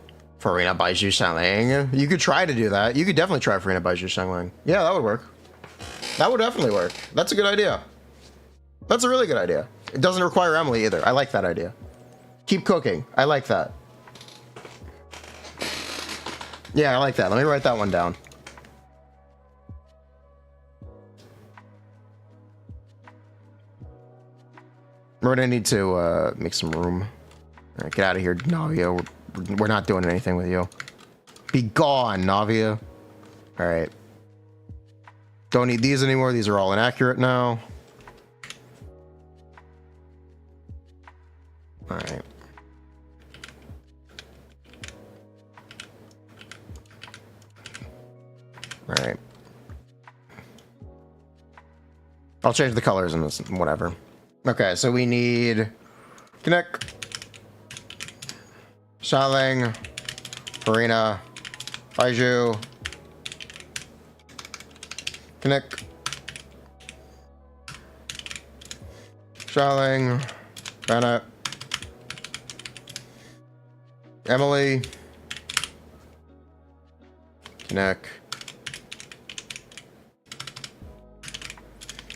Furina, Baiju, Xiangling. You could try to do that. You could definitely try Furina, Baiju, Xiangling. Yeah, that would work. That would definitely work. That's a good idea. That's a really good idea. It doesn't require Emily either. I like that idea. Keep cooking. I like that. Yeah, I like that. Let me write that one down. We're gonna need to make some room. All right, get out of here, Navia. We're not doing anything with you. Be gone, Navia. All right. Don't need these anymore. These are all inaccurate now. All right. All right. I'll change the colors in this, whatever. Okay, so we need Kinich, Xiangling, Furina, Baiju, Kinich, Xiangling, Bennett, Emily, Kinich,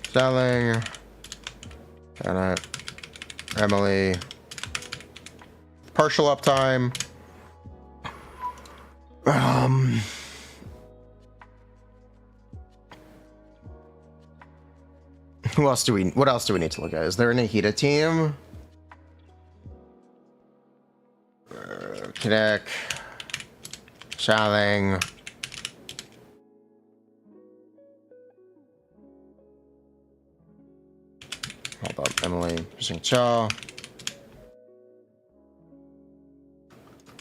Xiangling, Bennett, Emily, partial uptime. Who else do we? What else do we need to look at? Is there an Ahita team? Kinich, Xiangling. Hold up, Emily, Xingqiu,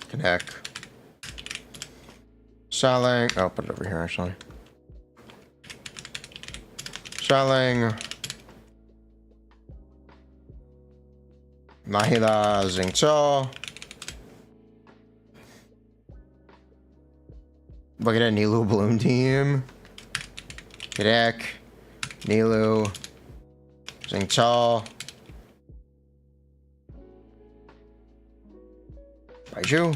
Kinich, Xiangling. Oh, put it over here actually. Xiangling, Nahida, Xingqiu. Look at a Nilou Bloom team. Kinich, Nilou, Xingqiu, Baiju,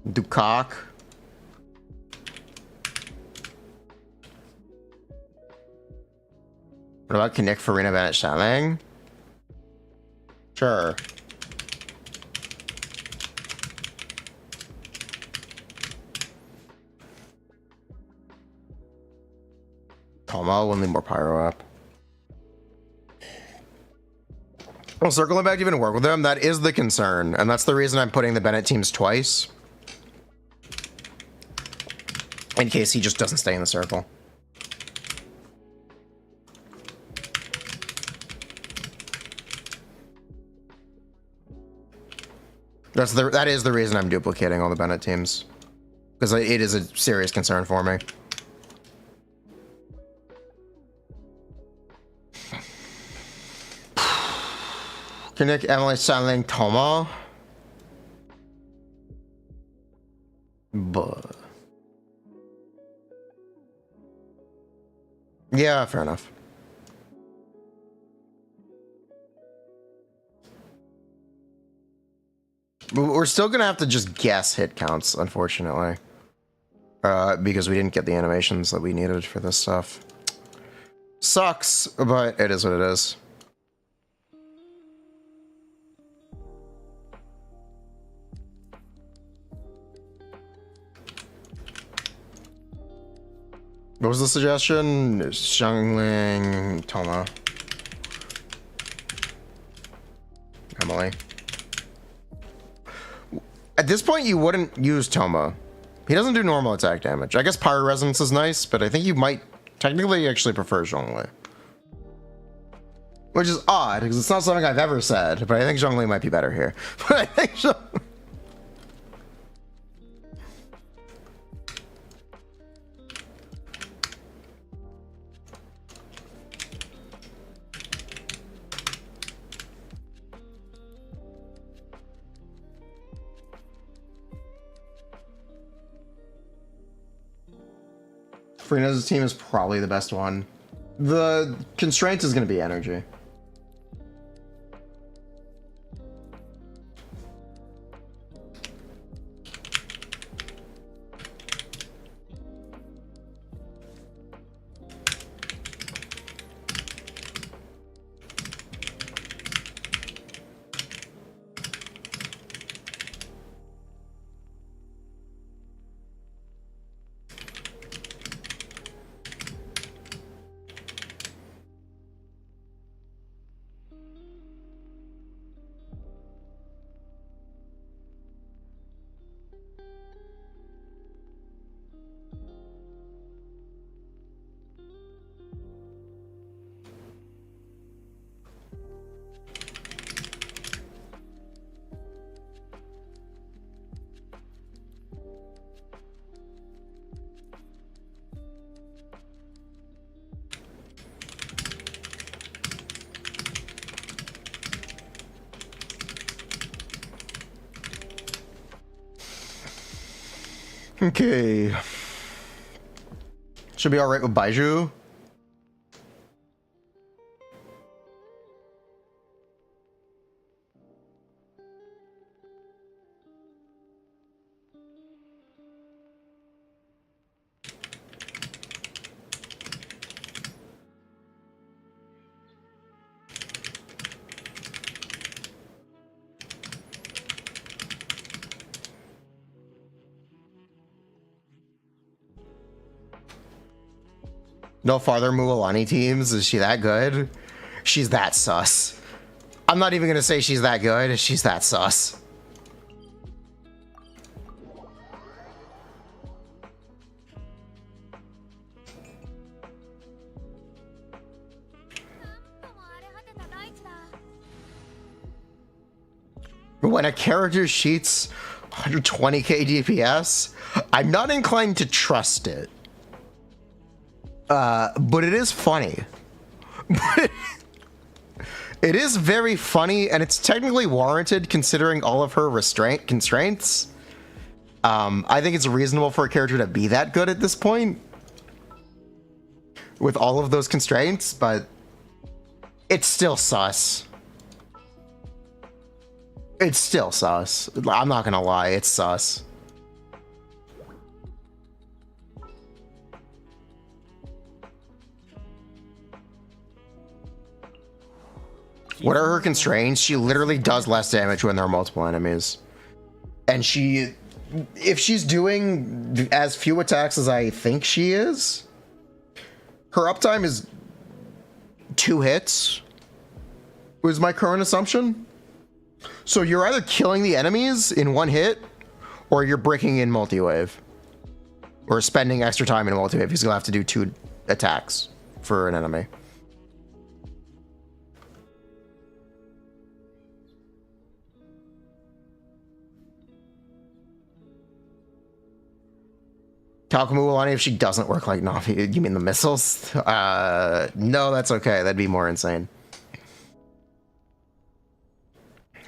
Dukak, what about Kinich, Furina, Bennett, Xiangling? Sure. Toma, we'll need more pyro up. Well, circling back to even work with them, that is the concern. And that's the reason I'm putting the Bennett teams twice. In case he just doesn't stay in the circle. That is the reason I'm duplicating all the Bennett teams. Because it is a serious concern for me. Kinich, Emily, Xiangling, Toma. But yeah, fair enough. We're still gonna have to just guess hit counts, unfortunately. Because we didn't get the animations that we needed for this stuff. Sucks, but it is what it is. What was the suggestion? Xiangling, Toma, Emily. At this point, you wouldn't use Toma. He doesn't do normal attack damage. I guess Pyro Resonance is nice, but I think you might technically actually prefer Zhongli. Which is odd, because it's not something I've ever said, but I think Zhongli might be better here. But I think Furina's team is probably the best one. The constraint is going to be energy. Okay. Should be alright with Baiju. No farther Mualani teams. Is she that good? She's that sus. I'm not even gonna say she's that good. She's that sus. When a character cheats 120k DPS, I'm not inclined to trust it. But it is funny. It is very funny, and it's technically warranted considering all of her constraints. I think it's reasonable for a character to be that good at this point with all of those constraints, but it's still sus. It's still sus. I'm not gonna lie, it's sus. What are her constraints? She literally does less damage when there are multiple enemies. And if she's doing as few attacks as I think she is, her uptime is 2 hits, was my current assumption. So you're either killing the enemies in 1 hit, or you're breaking in multi-wave. Or spending extra time in a multi-wave. He's gonna have to do 2 attacks for an enemy. Mualani, if she doesn't work like Navi, you mean the missiles? No, that's okay. That'd be more insane.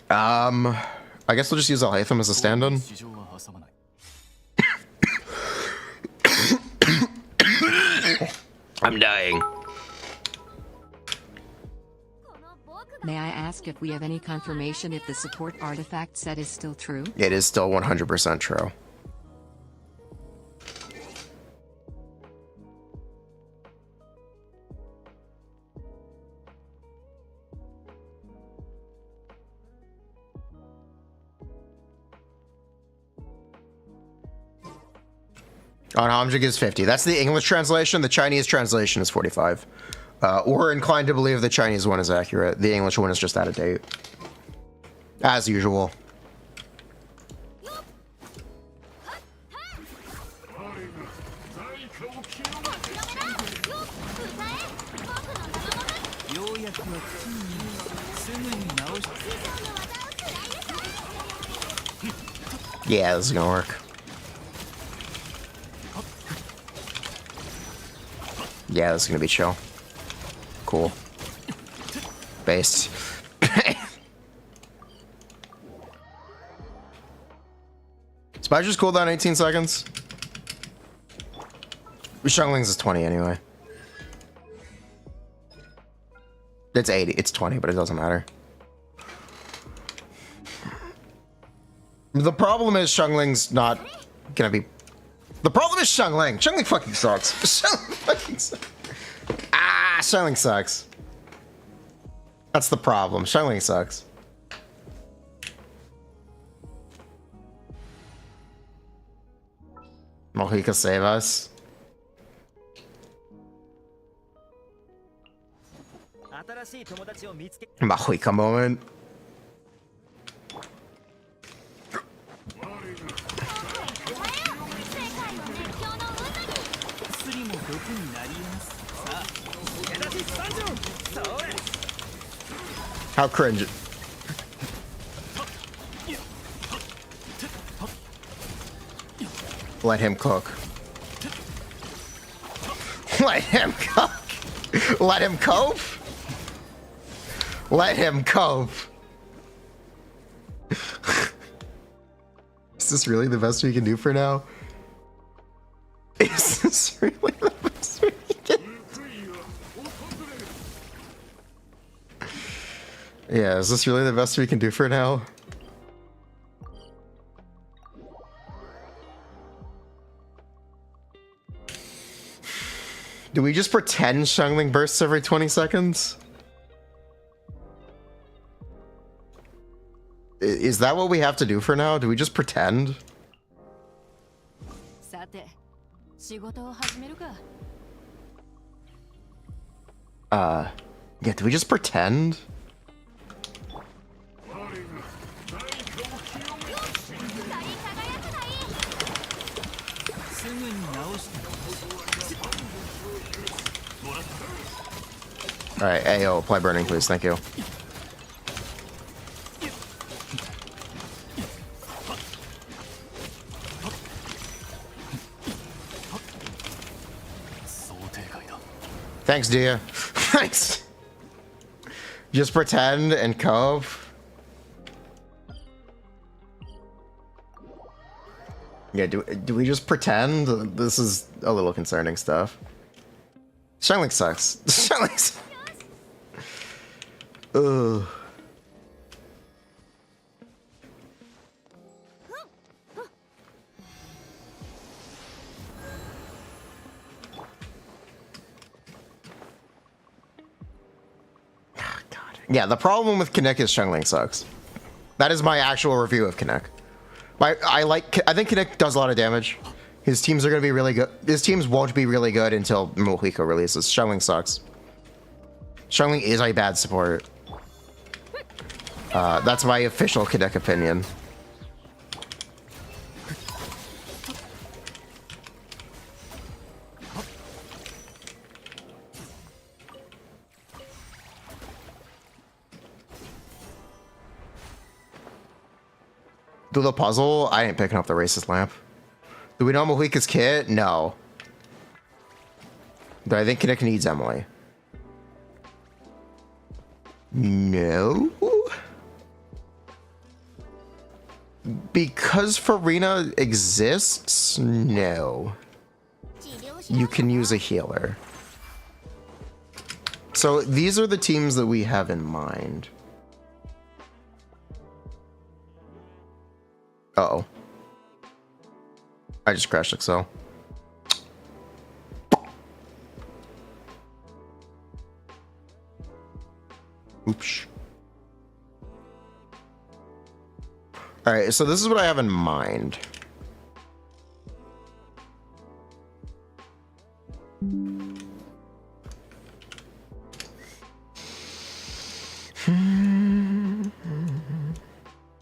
I guess we'll just use Alhaitham as a stand-in. I'm dying. May I ask if we have any confirmation if the support artifact set is still true? It is still 100% true. On Hamja gives 50. That's the English translation. The Chinese translation is 45. We're inclined to believe the Chinese one is accurate. The English one is just out of date. As usual. Yeah, this is gonna work. Yeah, this is gonna be chill. Cool. Based. Spider's cooldown 18 seconds. Xiangling's is 20 anyway. It's 80. It's 20, but it doesn't matter. The problem is Xiangling's not gonna be... The problem is Xiangling. Xiangling fucking sucks. Xiangling fucking sucks. Ah, Xiangling sucks. That's the problem. Xiangling sucks. Mohika save us. Mohika moment. How cringe. Let him cook. Let him cook. Let him cope. Let him cope. Is this really the best we can do for now? Is this really the best we can do? Yeah, is this really the best we can do for now? Do we just pretend Xiangling bursts every 20 seconds? Is that what we have to do for now? Do we just pretend? Yeah, do we just pretend? Alright, AO, apply burning, please. Thank you. Thanks, Dia. Thanks. Just pretend and cope. Yeah, do we just pretend? This is a little concerning stuff. Xiangling sucks. Xiangling sucks. Ugh. Yeah, the problem with Kinich is Xiangling sucks. That is my actual review of Kinich. I think Kinich does a lot of damage. His teams are going to be really good. His teams won't be really good until Mohika releases. Xiangling sucks. Xiangling is a bad support. That's my official Kinich opinion. Do the puzzle? I ain't picking up the racist lamp. Do we know Mohika's kit? No. Do I think Kinich needs Emily? No. Because Furina exists? No. You can use a healer. So these are the teams that we have in mind. Uh-oh. I just crashed Excel. Oops. Alright, so this is what I have in mind.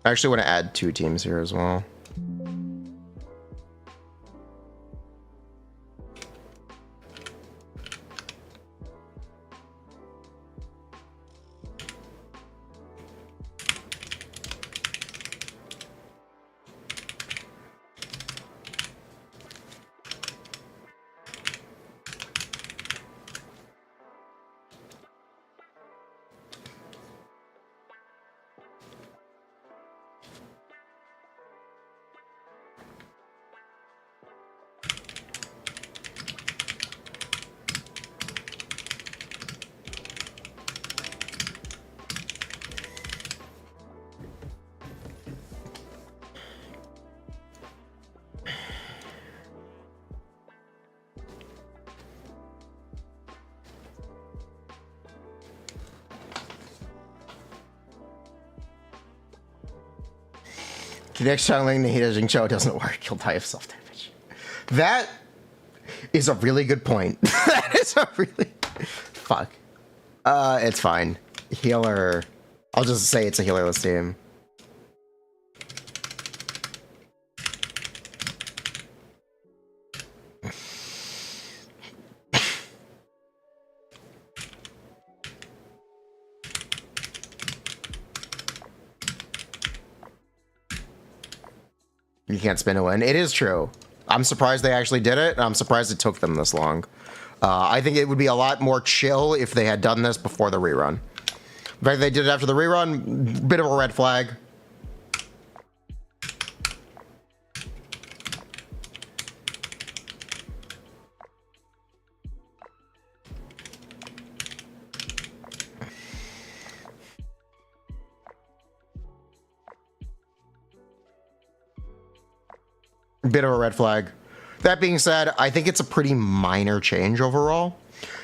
I actually want to add 2 teams here as well. Kinich channeling Nihida Jingcho doesn't work. He'll die of self-damage. That is a really good point. That is a really... Fuck. It's fine. Healer... I'll just say it's a healerless team. You can't spin a win. It is true. I'm surprised they actually did it, and I'm surprised it took them this long. I think it would be a lot more chill if they had done this before the rerun. In fact, they did it after the rerun. Bit of a red flag. Bit of a red flag. That being said, I think it's a pretty minor change overall,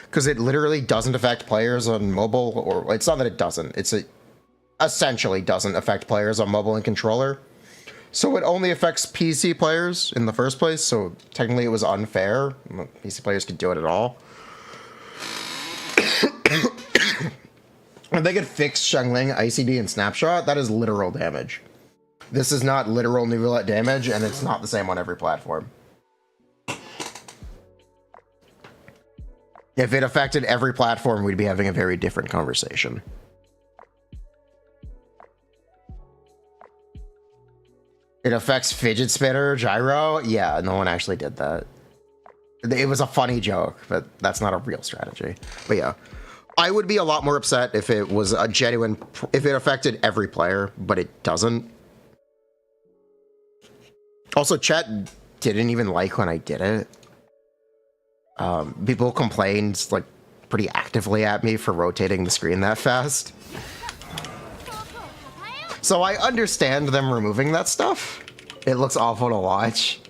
because it literally doesn't affect players on mobile, or it's not that it doesn't. Essentially doesn't affect players on mobile and controller. So it only affects PC players in the first place. So technically, it was unfair. PC players could do it at all. If they could fix Xiangling, ICD, and Snapshot, that is literal damage. This is not literal Neuvillette damage, and it's not the same on every platform. If it affected every platform, we'd be having a very different conversation. It affects fidget spinner, gyro. Yeah, no one actually did that. It was a funny joke, but that's not a real strategy. But yeah, I would be a lot more upset if it was a genuine, if it affected every player, but it doesn't. Also, chat didn't even like when I did it. People complained like pretty actively at me for rotating the screen that fast. So I understand them removing that stuff. It looks awful to watch.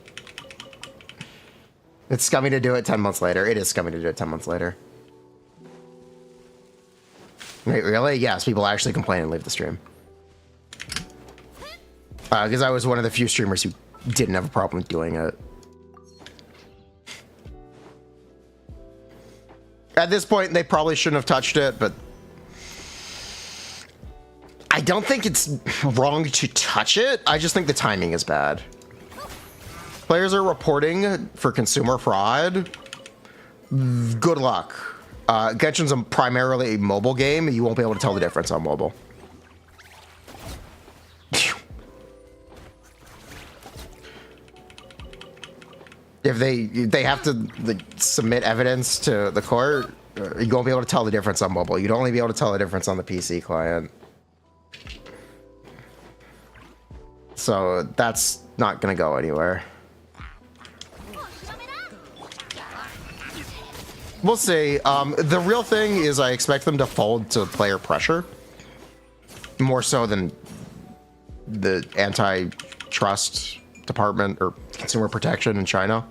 It's scummy to do it 10 months later. It is scummy to do it 10 months later. Wait, really? Yes, people actually complain and leave the stream. Because I was one of the few streamers who didn't have a problem doing it. At this point, they probably shouldn't have touched it, but I don't think it's wrong to touch it. I just think the timing is bad. Players are reporting for consumer fraud. Good luck. Genshin's primarily a mobile game. You won't be able to tell the difference on mobile. If they have to submit evidence to the court, you won't be able to tell the difference on mobile. You'd only be able to tell the difference on the PC client. So that's not going to go anywhere. We'll see. The real thing is I expect them to fold to player pressure. More so than the antitrust department or consumer protection in China.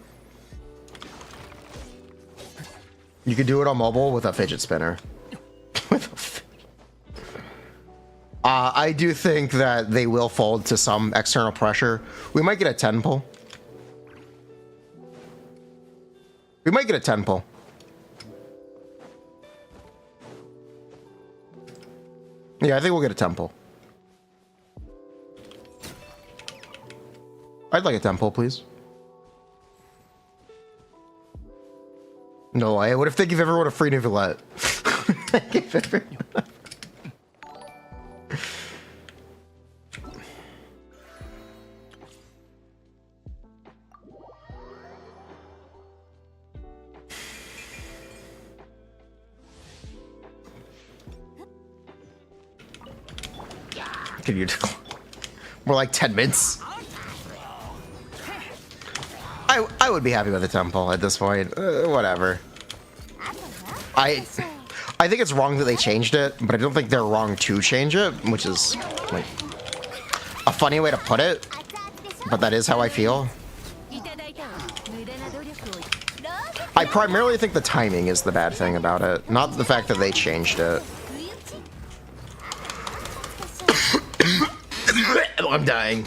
You could do it on mobile with a fidget spinner. I do think that they will fold to some external pressure. We might get a 10 pull. We might get a 10 pull. Yeah, I think we'll get a 10 pull. I'd like a 10 pull, please. No way. What if they give everyone a free Neuvillette? Give everyone a... Can you more like 10 minutes? I would be happy with a temple at this point. Whatever. I think it's wrong that they changed it, but I don't think they're wrong to change it, which is like a funny way to put it, but that is how I feel. I primarily think the timing is the bad thing about it, not the fact that they changed it. I'm dying.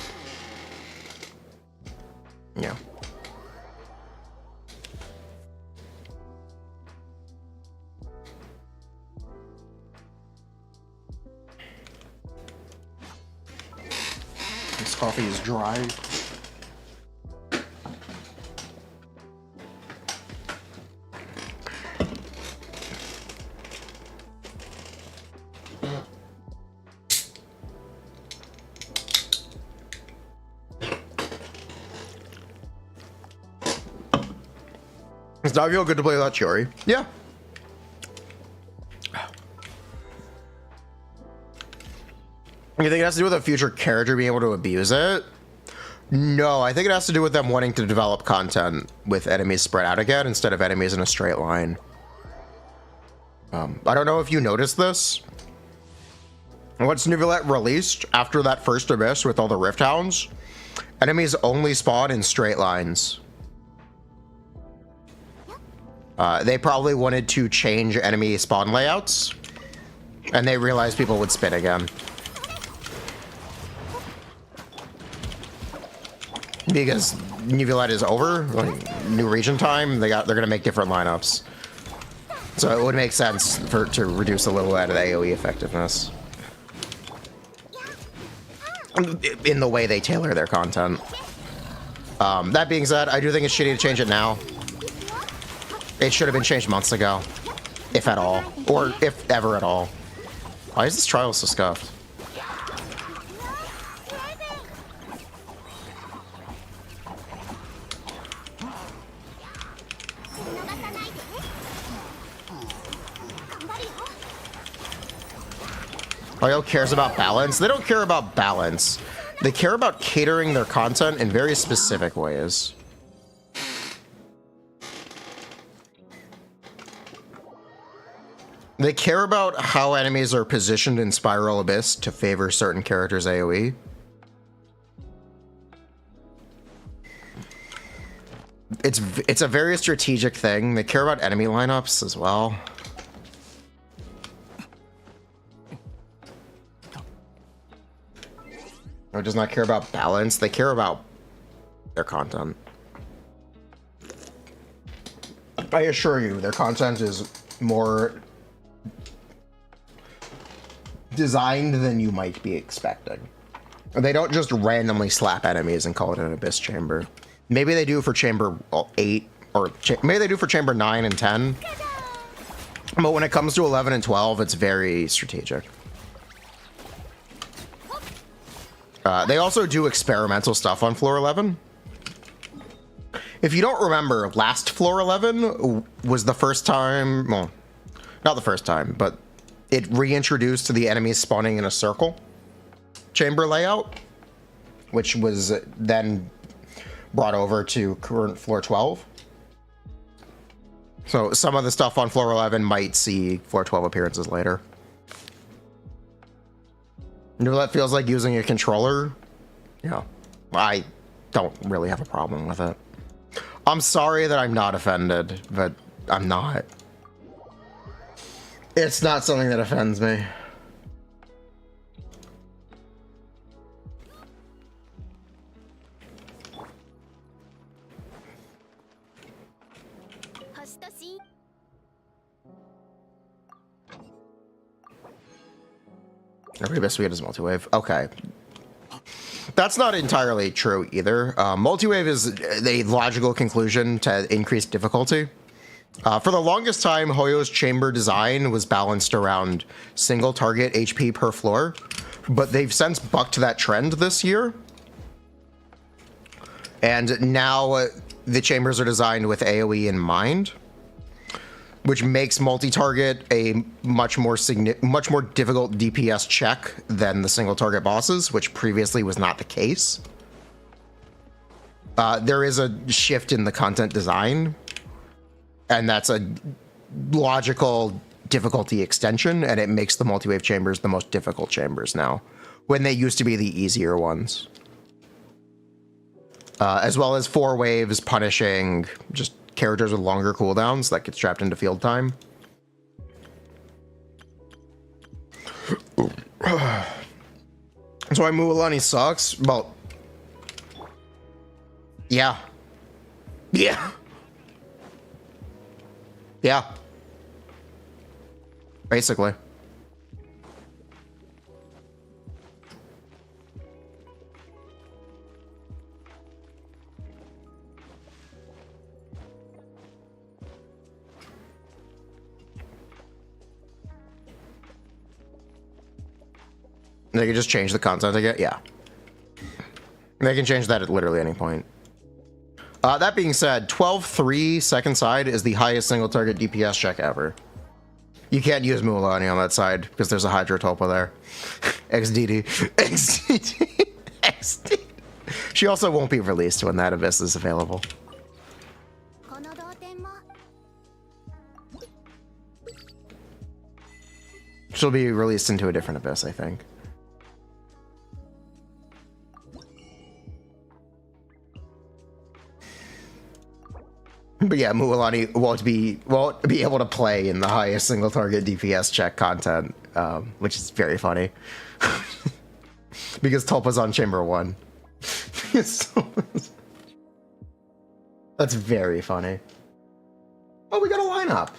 Yeah. This coffee is dry. Does that feel good to play that Chiori? Yeah. You think it has to do with a future character being able to abuse it? No, I think it has to do with them wanting to develop content with enemies spread out again instead of enemies in a straight line. I don't know if you noticed this. Once Neuvillette released, after that first abyss with all the Rift Hounds, enemies only spawn in straight lines. They probably wanted to change enemy spawn layouts, and they realized people would spin again. Because Neuvillette is over, like, new region time, they're gonna make different lineups. So it would make sense to reduce a little bit of the AoE effectiveness in the way they tailor their content. That being said, I do think it's shitty to change it now. It should have been changed months ago, if at all, or if ever at all. Why is this trial so scuffed? Oyo cares about balance? They don't care about balance. They care about catering their content in very specific ways. They care about how enemies are positioned in Spiral Abyss to favor certain characters' AoE. It's a very strategic thing. They care about enemy lineups as well. It does not care about balance. They care about their content. I assure you, their content is more designed than you might be expecting. They don't just randomly slap enemies and call it an Abyss Chamber. Maybe they do for Chamber 8, or maybe they do for Chamber 9 and 10. But when it comes to 11 and 12, it's very strategic. They also do experimental stuff on floor 11. If you don't remember, last floor 11 was the first time, well, not the first time, but it reintroduced the enemies spawning in a circle chamber layout, which was then brought over to current floor 12. So some of the stuff on floor 11 might see floor 12 appearances later. That feels like using a controller. Yeah, I don't really have a problem with it. I'm sorry that I'm not offended, but I'm not. It's not something that offends me. Every best we get is multi-wave. Okay. That's not entirely true either. Multi-wave is a logical conclusion to increased difficulty. For the longest time, Hoyo's chamber design was balanced around single target HP per floor, but they've since bucked that trend this year. And now the chambers are designed with AoE in mind, which makes multi-target a much more difficult DPS check than the single target bosses, which previously was not the case. There is a shift in the content design, and that's a logical difficulty extension, and it makes the multi-wave chambers the most difficult chambers now, when they used to be the easier ones. As well as 4 waves punishing just characters with longer cooldowns that get trapped into field time. So why Mualani sucks? Well, Yeah. Yeah. Yeah. Basically. They can just change the content again? Yeah. They can change that at literally any point. That being said, 12-3 second side is the highest single target DPS check ever. You can't use Mualani on that side because there's a Hydro Tulpa there. XDD. XDD. XDD. She also won't be released when that abyss is available. She'll be released into a different abyss, I think. But yeah, Mualani won't be able to play in the highest single target DPS check content, which is very funny. Because Tulpa's on Chamber 1. That's very funny. Oh, we got a lineup.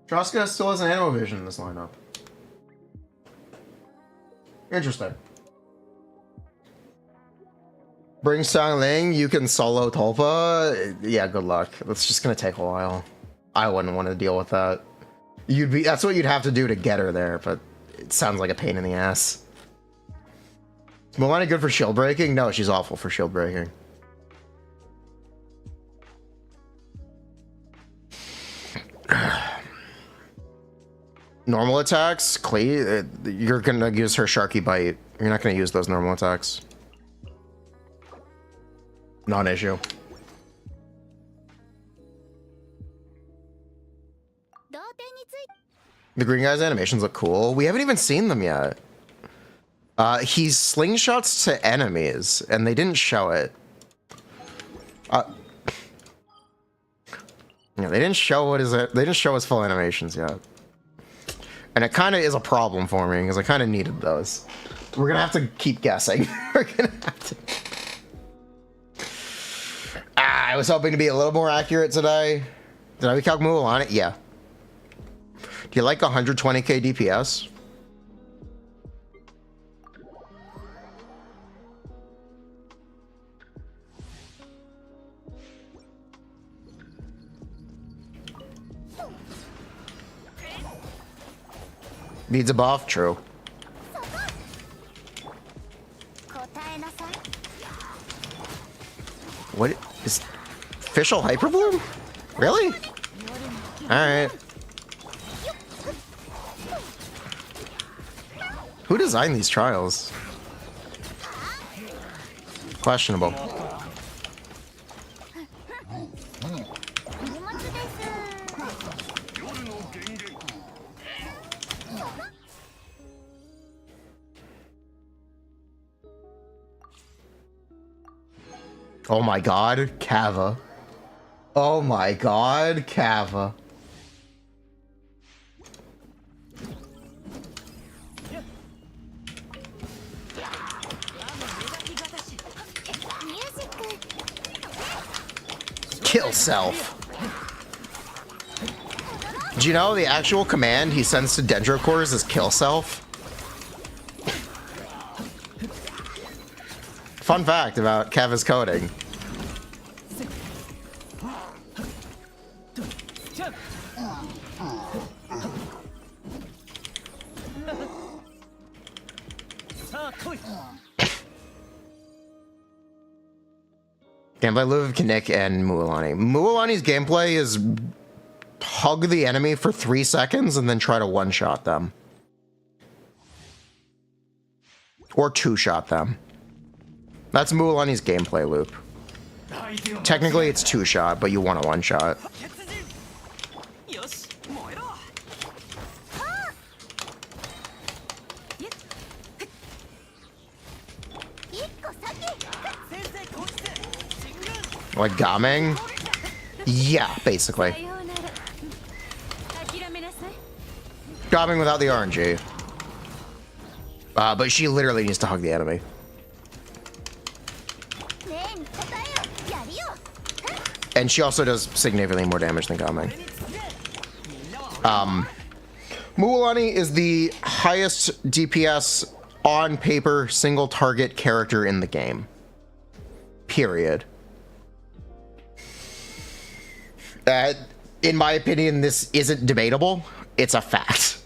Troska still has an Animo Vision in this lineup. Interesting. Bring Xiangling, you can solo Tulpa. Yeah, good luck. That's just gonna take a while. I wouldn't want to deal with that. That's what you'd have to do to get her there, but it sounds like a pain in the ass. Is Mualani good for shield breaking? No, she's awful for shield breaking. Normal attacks, Klee, you're gonna use her Sharky Bite. You're not gonna use those normal attacks. Non-issue. The green guy's animations look cool. We haven't even seen them yet. He slingshots to enemies, and they didn't show it. Yeah, they didn't show what is it. They didn't show his full animations yet, and it kind of is a problem for me because I kind of needed those. We're gonna have to keep guessing. We're gonna have to. I was hoping to be a little more accurate today. Did I recalc Mualani? Yeah. Do you like 120k DPS? Needs a buff? True. What is official Hyperbloom? Really? Alright. Who designed these trials? Questionable. Oh my god, Kava. Oh my god, Kava. Kill self. Do you know the actual command he sends to Dendro cores is kill self? Fun fact about Kava's coding. Gameplay loop of Kinich and Mualani. Mualani's gameplay is hug the enemy for 3 seconds and then try to one-shot them. Or two-shot them. That's Mualani's gameplay loop. Technically it's two-shot, but you want a one-shot. Like Gaming? Yeah, basically. Gaming without the RNG. But she literally needs to hug the enemy. And she also does significantly more damage than Kame. Mualani is the highest DPS on paper single target character in the game. Period. In my opinion, this isn't debatable. It's a fact.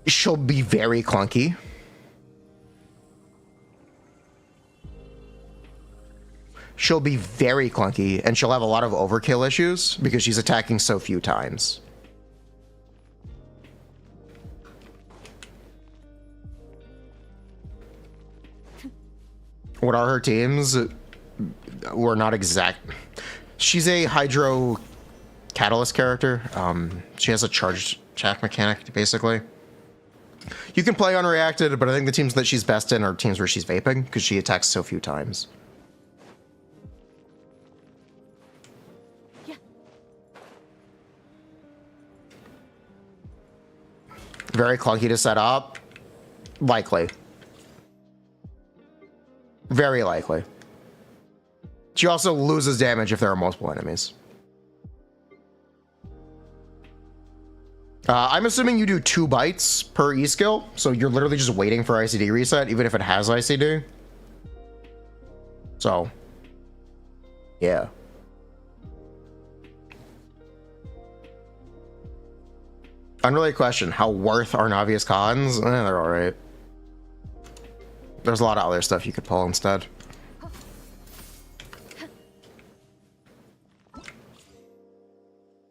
She'll be very clunky. She'll be very clunky, and she'll have a lot of overkill issues because she's attacking so few times. What are her teams? We're not exact. She's a Hydro Catalyst character. She has a charged attack mechanic, basically. You can play unreacted, but I think the teams that she's best in are teams where she's vaping, because she attacks so few times. Yeah. Very clunky to set up. Likely. Very likely. She also loses damage if there are multiple enemies. I'm assuming you do 2 bites per E skill, so you're literally just waiting for ICD reset, even if it has ICD. So, yeah. Unrelated question, how worth are Navia's cons? They're alright. There's a lot of other stuff you could pull instead.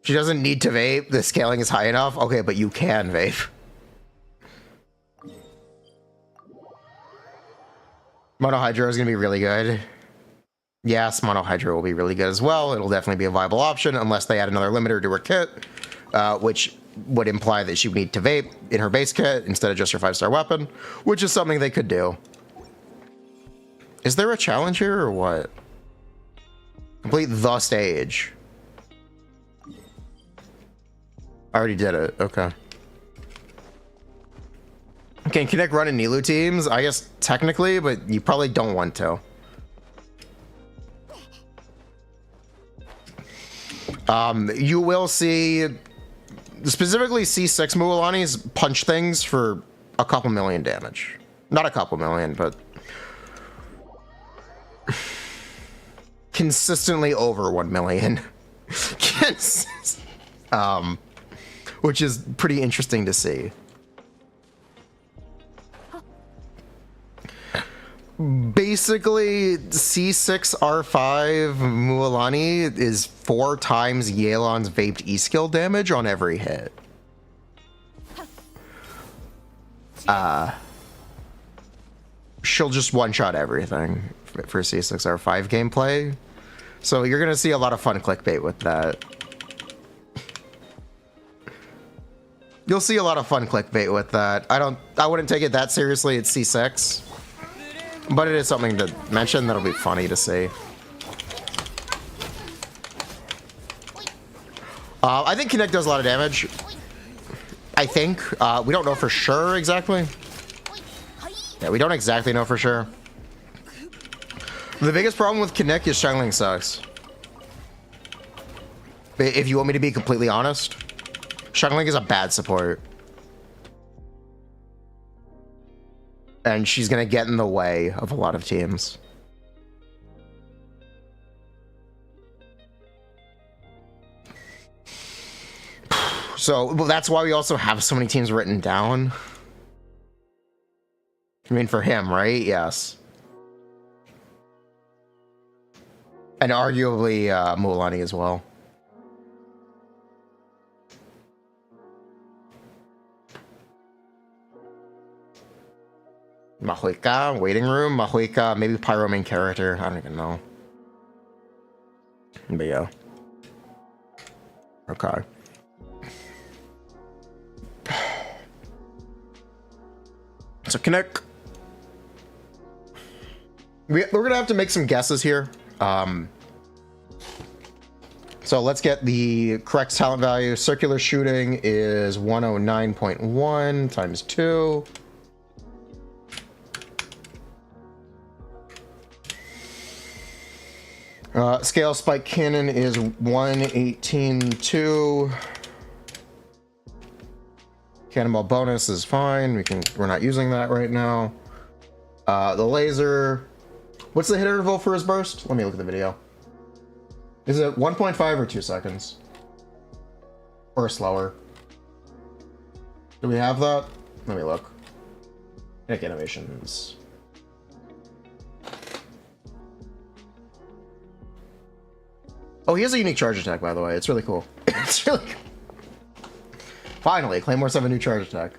She doesn't need to vape. The scaling is high enough. Okay, but you can vape. Monohydro is going to be really good. Yes, Monohydro will be really good as well. It'll definitely be a viable option unless they add another limiter to her kit, which would imply that she would need to vape in her base kit instead of just her 5-star weapon, which is something they could do. Is there a challenge here or what? Complete the stage. I already did it. Okay. Can Kinich run in Nilu teams? I guess technically, but you probably don't want to. You will see, specifically C6 Mualanis punch things for a couple million damage. Not a couple million, but consistently over 1 million. Which is pretty interesting to see. Basically, C6 R5 Mualani is 4 times Yelan's vaped E skill damage on every hit. She'll just one-shot everything for C6 R5 gameplay. So you're gonna see a lot of fun clickbait with that. You'll see a lot of fun clickbait with that. I wouldn't take it that seriously at C6. But it is something to mention that'll be funny to see. I think Kinich does a lot of damage. I think. We don't know for sure exactly. Yeah, we don't exactly know for sure. The biggest problem with Kinich is Shangling sucks. If you want me to be completely honest, Shangling is a bad support. And she's going to get in the way of a lot of teams. So, well, that's why we also have so many teams written down. I mean, for him, right? Yes. And arguably Mualani as well. Mahuika, waiting room, Mahuika, maybe Pyro main character. I don't even know. But yeah. Okay. So Kinich. We're gonna have to make some guesses here. So let's get the correct talent value. Circular shooting is 109.1 times 2. Scale spike cannon is 118.2. Cannonball bonus is fine. We're not using that right now. The laser. What's the hit interval for his burst? Let me look at the video. Is it 1.5 or 2 seconds? Or slower? Do we have that? Let me look. Kinetic animations. Oh, he has a unique charge attack, by the way. It's really cool. It's really cool. Finally, Claymores have a new charge attack.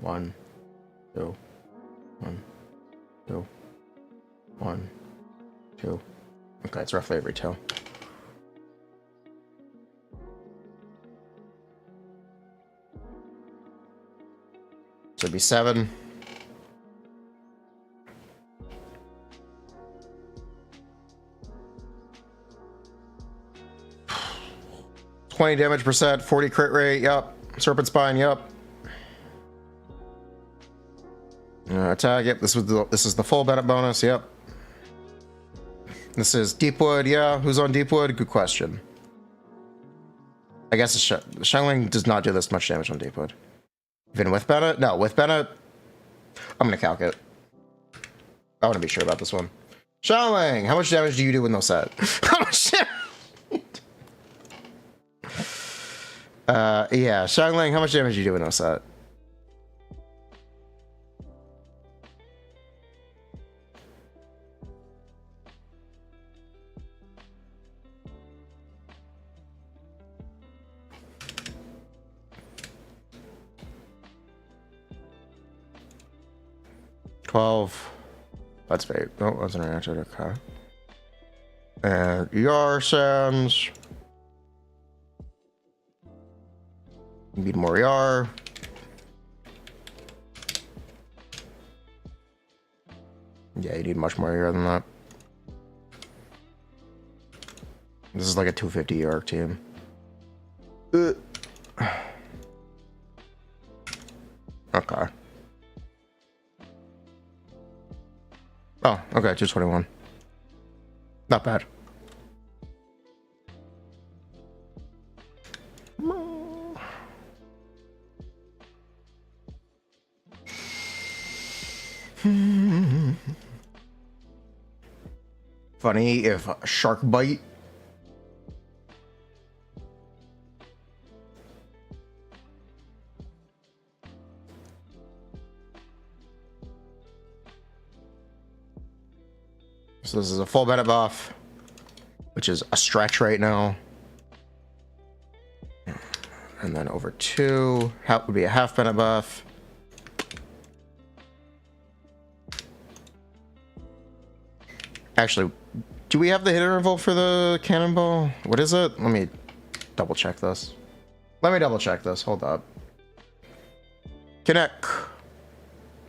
One, two, one, two, one, two. Okay, it's roughly every two. So it'd be 7. $20 damage percent, 40 crit rate, yep. Serpent Spine, yep. Attack, yep. This is the full Bennett bonus, yep. This is Deepwood, yeah. Who's on Deepwood? Good question. I guess Xiangling does not do this much damage on Deepwood. Even with Bennett? No, with Bennett, I'm gonna calc it. I want to be sure about this one. Xiangling, how much damage do you do with no set? How much damage? Yeah, Xiangling, how much damage do you do with no set? That's bait. Oh, that's an answer. Okay. And ER sends. Need more ER. Yeah, you need much more ER than that. This is like a 250 ER team. Okay. Oh, okay, 221. Not bad. Funny if shark bite. So this is a full Bennett buff, which is a stretch right now. And then over 2, would be a half Bennett buff. Actually, do we have the hit interval for the cannonball? What is it? Let me double check this. Hold up. Kinich.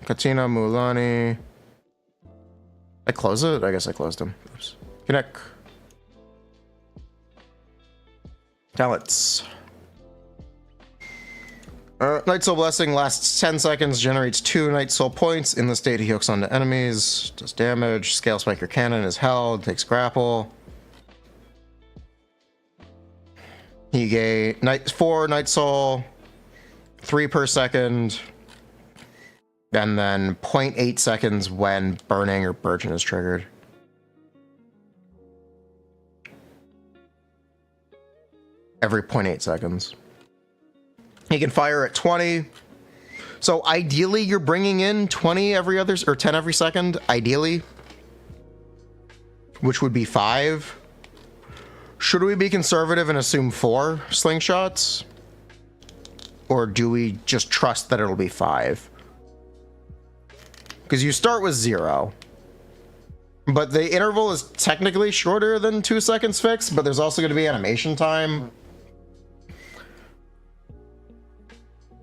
Kachina, Mualani. I close it? I guess I closed him. Oops. Kinich. Talents. Night Soul Blessing lasts 10 seconds, generates 2 Night Soul points. In the state, he hooks onto enemies, does damage. Scale Spiker Cannon is held, takes grapple. He gains 4 Night Soul, 3 per second, and then 0.8 seconds when Burning or Burgeon is triggered. Every 0.8 seconds. He can fire at 20. So ideally, you're bringing in 20 every other, or 10 every second, ideally, which would be 5. Should we be conservative and assume 4 slingshots? Or do we just trust that it'll be 5? Because you start with 0. But the interval is technically shorter than 2 seconds fixed, but there's also going to be animation time.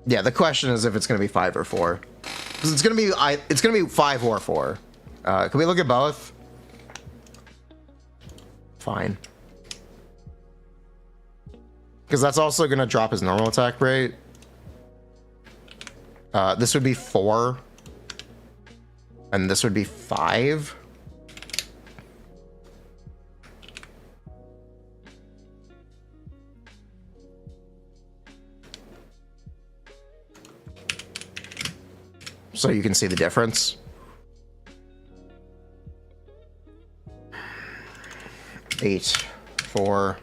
Yeah, the question is if it's going to be 5 or 4. Because it's going to be 5 or 4. Can we look at both? Fine. Because that's also going to drop his normal attack rate. This would be 4. And this would be 5. So you can see the difference. 8, 4,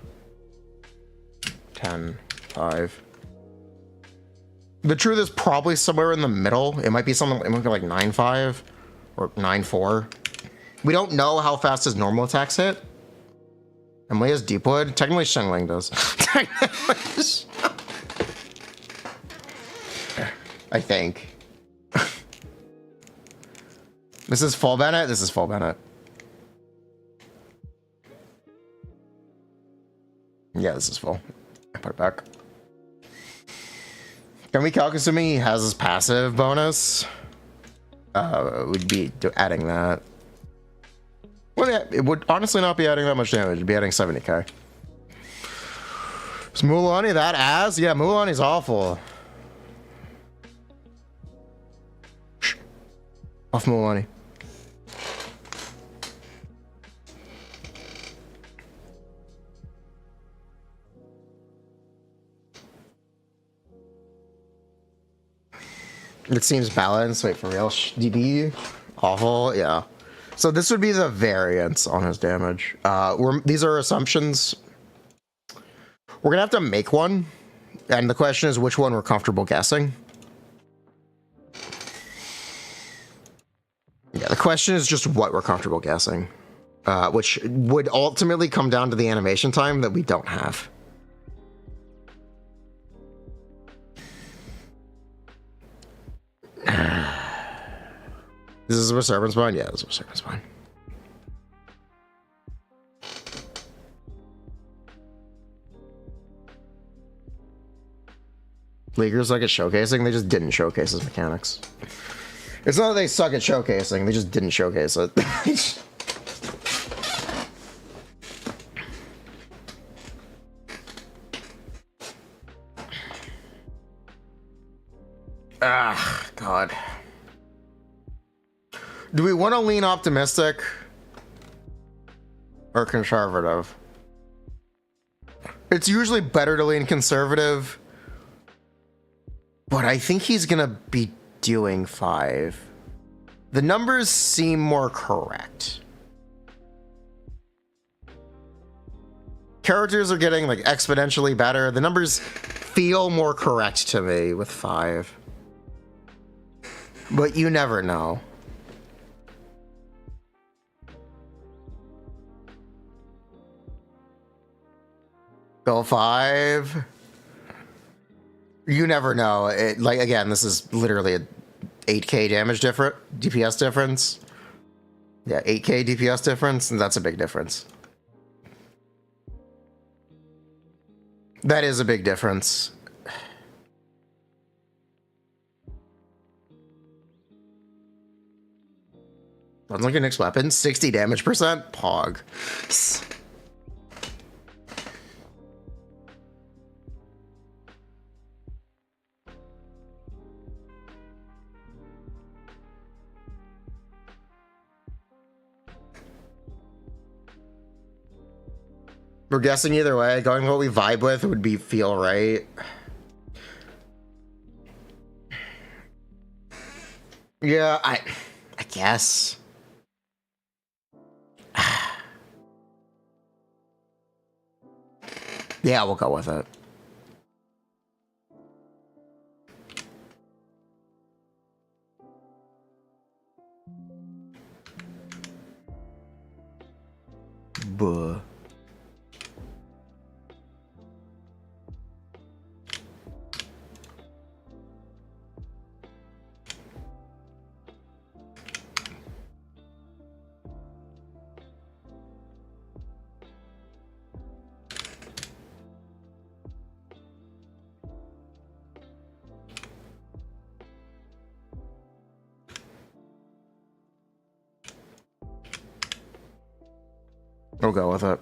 10, 5. The truth is probably somewhere in the middle. It might be something. It might be like 9.5 or 9.4. We don't know how fast his normal attacks hit. Emily has Deepwood. Technically, Shengling does. I think. This is full Bennett. This is full Bennett. Yeah, this is full. I put it back. Can we calc assuming he has his passive bonus? We'd be adding that. Well, it would honestly not be adding that much damage. It'd be adding 70k. Is Mualani that ass? Yeah, Mualani's awful. Shh. Off Mualani. It seems balanced. Wait, for real? DB? Awful? Yeah. So this would be the variance on his damage. These are assumptions. We're gonna have to make one. And the question is which one we're comfortable guessing. Yeah, the question is just what we're comfortable guessing. Which would ultimately come down to the animation time that we don't have. This is a serpent spine? Yeah, this is a serpent spine. Leaguers suck at showcasing? They just didn't showcase his mechanics. It's not that they suck at showcasing, they just didn't showcase it. Ah, God. Do we want to lean optimistic or conservative? It's usually better to lean conservative, but I think he's going to be doing 5. The numbers seem more correct. Characters are getting like exponentially better. The numbers feel more correct to me with 5. But you never know. Go 5. You never know. It, like, again, this is literally a 8k damage DPS difference. Yeah, 8k DPS difference, and that's a big difference. That is a big difference. Sounds like your next weapon. 60 damage percent? Pog. We're guessing either way. Going what we vibe with would be feel right. Yeah, I guess. Yeah, we'll go with it. Buh. We'll go with it.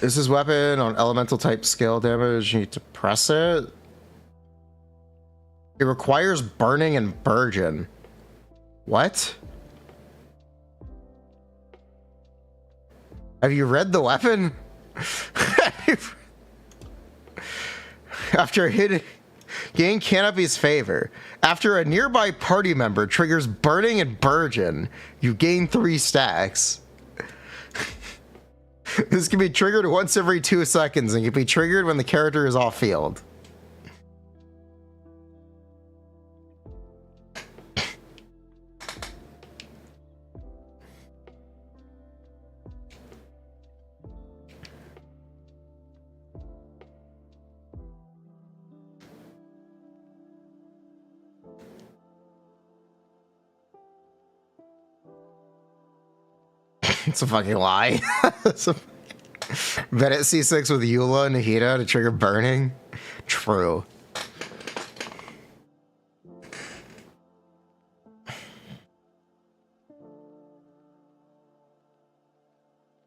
Is this weapon on elemental type scale damage? You need to press it. It requires burning and burgeon. What? Have you read the weapon? After hitting, gain Canopy's favor. After a nearby party member triggers burning and burgeon, you gain 3 stacks. This can be triggered once every 2 seconds and can be triggered when the character is off field. It's a fucking lie. Bet at C6 with Eula and Nahida to trigger burning. True.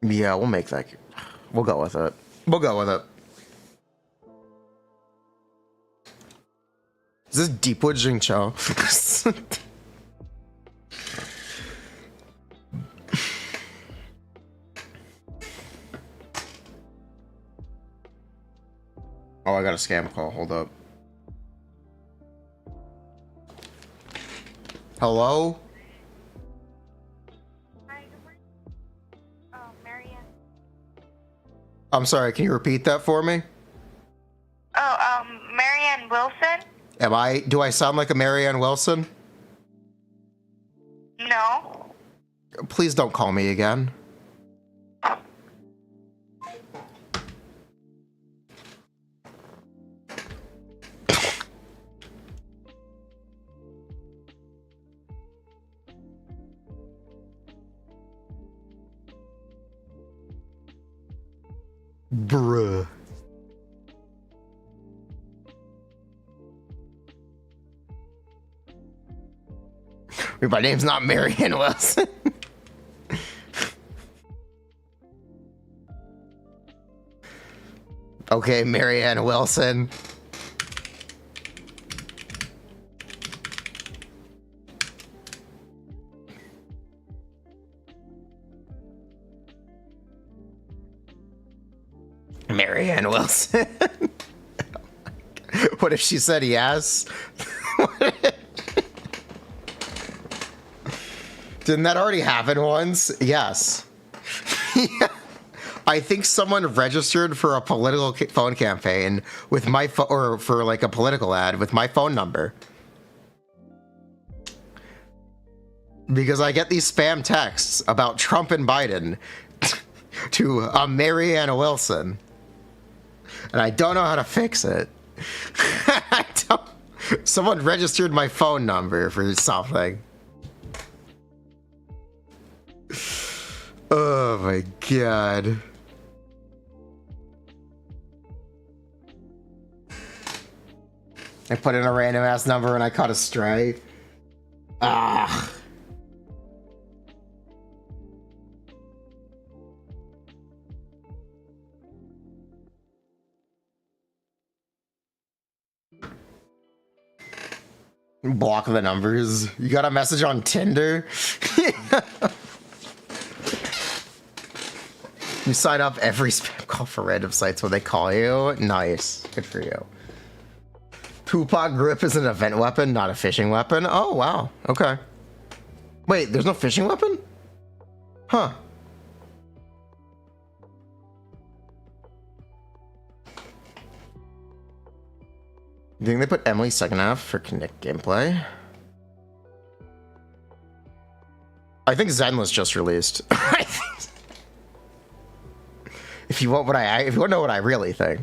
Yeah, we'll make that. We'll go with it. We'll go with it. Is this Deepwood Jingqiu? Oh, I got a scam call. Hold up. Hello? Hi, good morning. Oh, Marianne. I'm sorry, can you repeat that for me? Oh, Marianne Wilson? Do I sound like a Marianne Wilson? No. Please don't call me again. Bruh. My name's not Marianne Wilson. Okay, Marianne Wilson. Marianne Wilson. What if she said yes? Didn't that already happen once? Yes. Yeah. I think someone registered for a political phone campaign with my or for like a political ad with my phone number. Because I get these spam texts about Trump and Biden to Marianne Wilson. And I don't know how to fix it. Someone registered my phone number for something. Oh my god. I put in a random ass number and I caught a stray. Ah. Block the numbers. You got a message on Tinder? You sign up every spam call for random sites when they call you. Nice. Good for you. Tupac grip is an event weapon, not a fishing weapon. Oh, wow. Okay. Wait, there's no fishing weapon? Huh. Do you think they put Emily's second half for Connect gameplay? I think Zenless just released. If you want to know what I really think.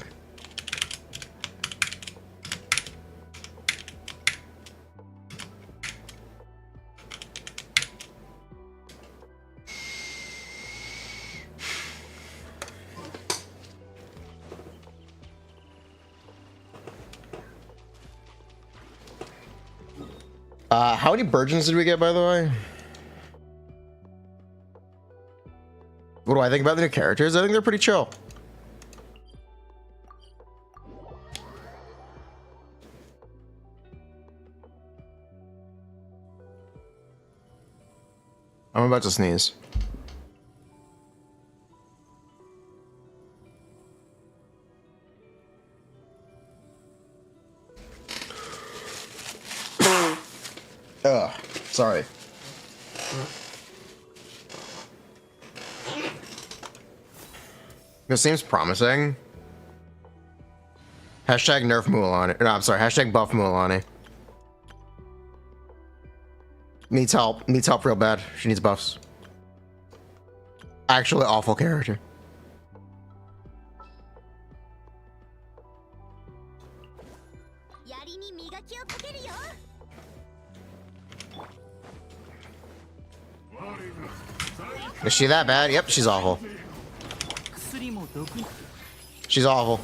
How many burgeons did we get, by the way? What do I think about the new characters. I think they're pretty chill. I'm about to sneeze. Ugh, sorry. This seems promising. Hashtag nerf Mualani. No, I'm sorry. Hashtag buff Mualani. Needs help. Needs help real bad. She needs buffs. Actually awful character. Is she that bad? Yep, she's awful. She's awful.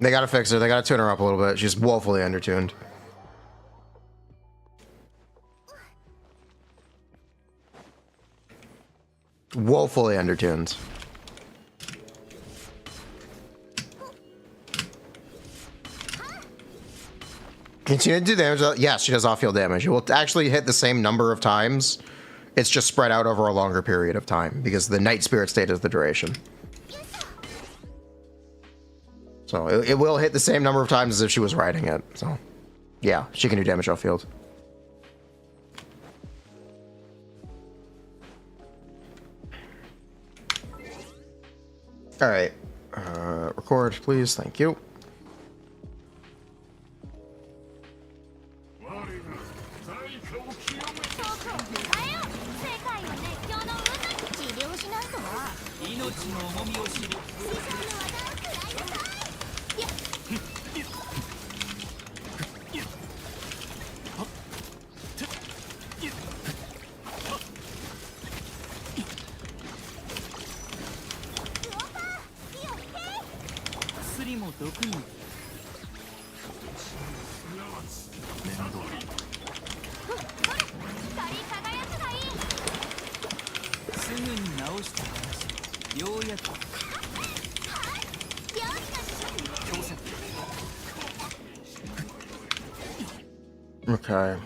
They gotta fix her. They gotta tune her up a little bit. She's woefully undertuned. Woefully undertuned. Continue to do damage. Yes, she does off-field damage. It will actually hit the same number of times. It's just spread out over a longer period of time because the night spirit state is the duration. So it will hit the same number of times as if she was riding it. So yeah, she can do damage off-field. All right, record, please. Thank you. Okay.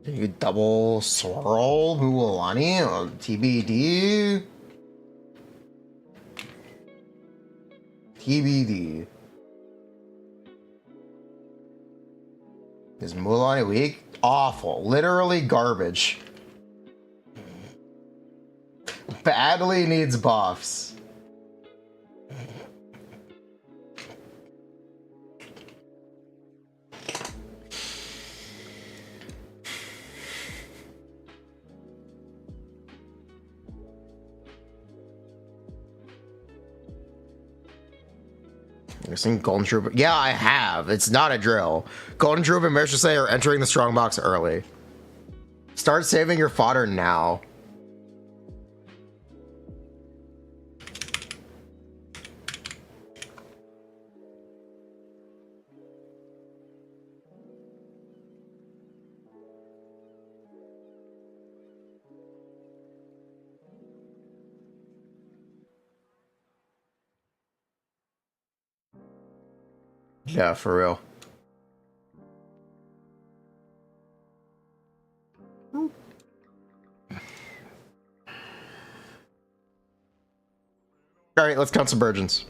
You double swirl Mualani on TBD. TBD. Is Mualani weak? Awful. Literally garbage. Badly needs buffs. I've seen Golden Troop. Yeah, I have. It's not a drill. Golden Troop and Merchant are entering the strongbox early. Start saving your fodder now. Yeah, for real. All right, let's count some virgins.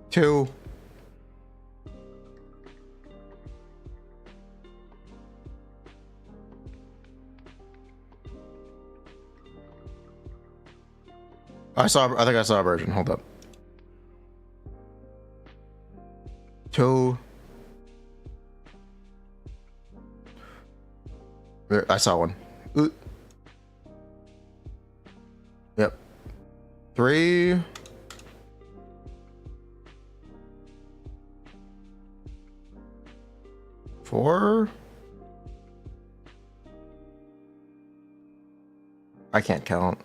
Two. I think I saw a virgin. Hold up. Two. I saw one. Ooh. Yep. Three. Four. I can't count.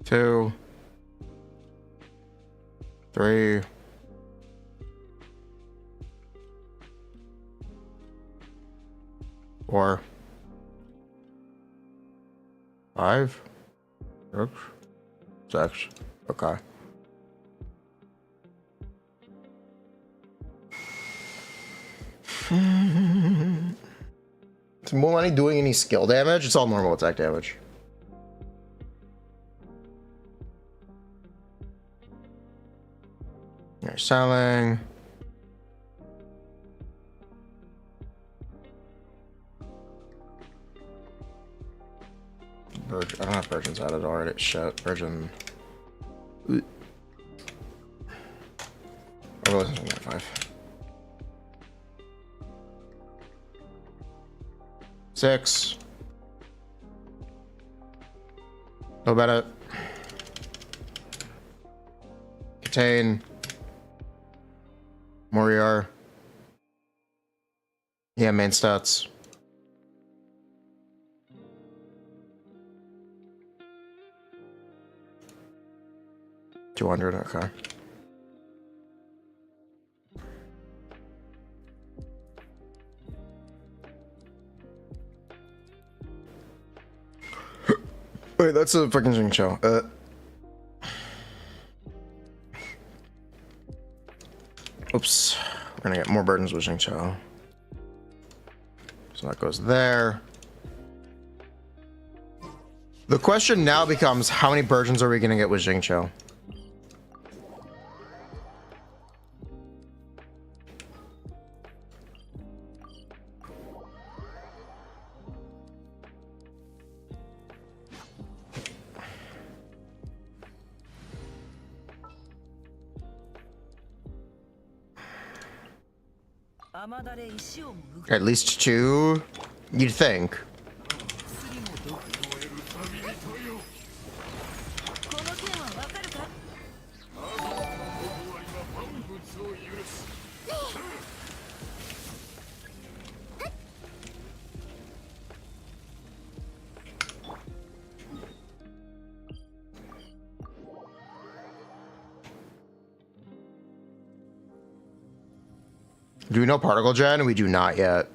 2, 3, 4, 5, 6, 6. Okay. Is Mualani doing any skill damage? It's all normal attack damage. You're selling. I don't have virgins added already. Shit, virgin. Oh, 5. 6. No better. Contain. Moriar. Yeah, main stats. $200, okay. Wait, that's a fucking Jing Cho. Oops. We're gonna get more burdens with Jing Cho. So that goes there. The question now becomes, how many burdens are we gonna get with Jing Cho? At least 2, you'd think. Do we know particle gen? We do not yet.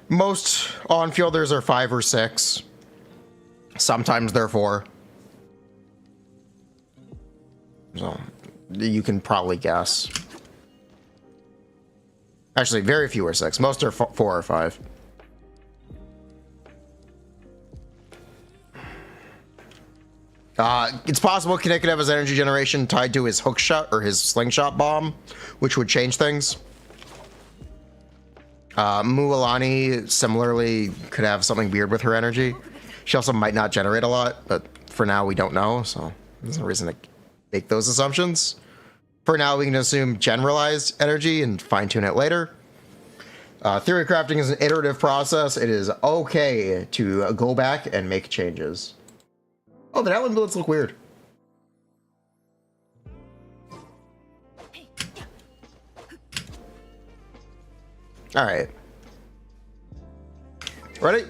Most on-fielders are 5 or 6. Sometimes they're 4. So you can probably guess. Actually, very few are 6. Most are 4 or 5. It's possible Kinich could have his energy generation tied to his hook shot or his slingshot bomb, which would change things. Mualani similarly could have something weird with her energy. She also might not generate a lot, but for now we don't know, so there's no reason to make those assumptions. For now, we can assume generalized energy and fine-tune it later. Theory crafting is an iterative process. It is okay to go back and make changes. Oh, the Atlan bullets look weird. All right. Ready?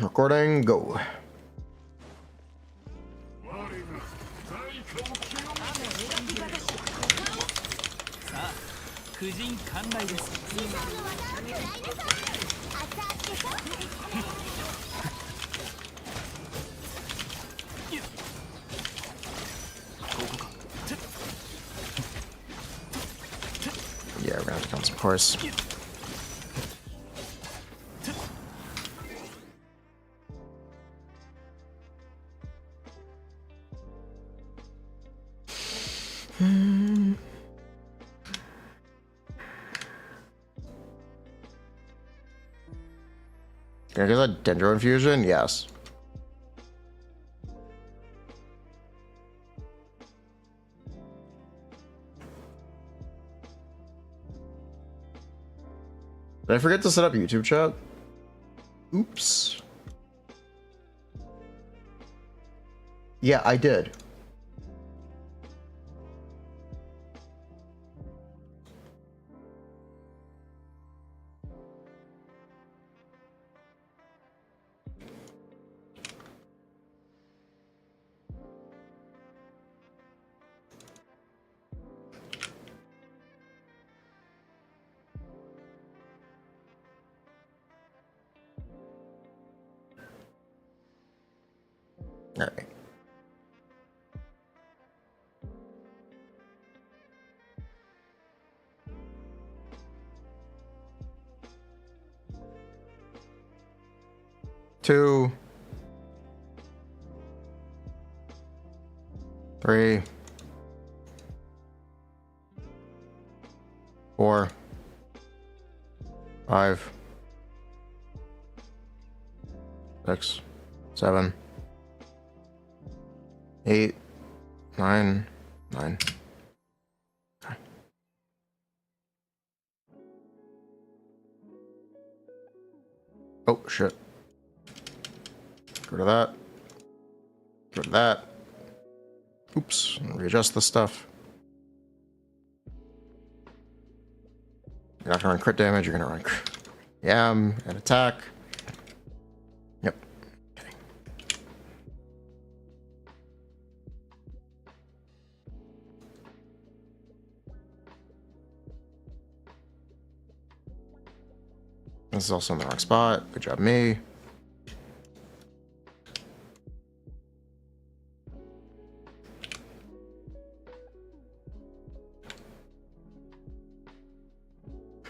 Recording, go. Yeah, we're gonna have to count some course. Can I get a Dendro infusion? Yes. Did I forget to set up YouTube chat? Oops. Yeah, I did. Alright. Two. 3. 4. 5. 6. 7. 8. 9. 9. Okay. Oh, shit. Get rid of that. Get rid of that. Oops. Readjust the stuff. You're not gonna run crit damage, you're gonna run yam and attack. Yep. Okay. This is also in the wrong spot. Good job, me.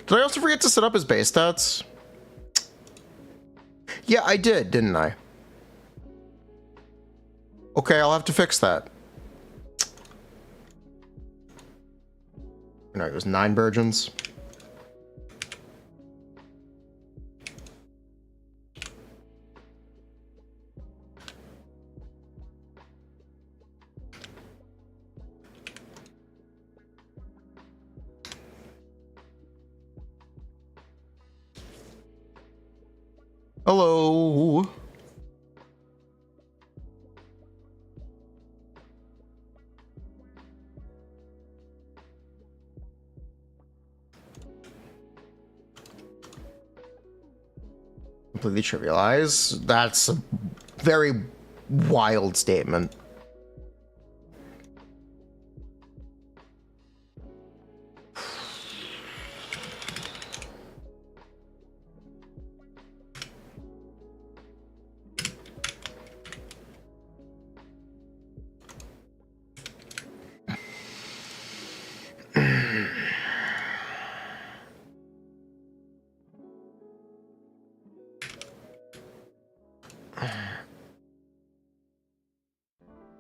Did I also forget to set up his base stats? Yeah, I did, didn't I? Okay, I'll have to fix that. No, it was 9 virgins. Hello. Completely trivialize. That's a very wild statement.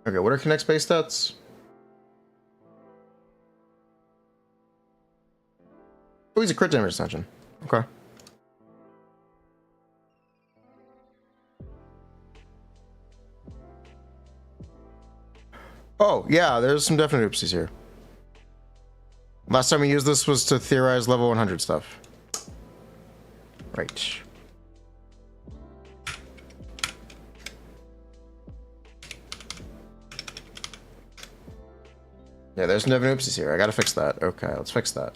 Okay, what are Kinect's base stats? Oh, he's a crit damage extension. Okay. Oh, yeah, there's some definite oopsies here. Last time we used this was to theorize level 100 stuff. Right. Yeah, there's no oopsies here. I gotta fix that. Okay, let's fix that.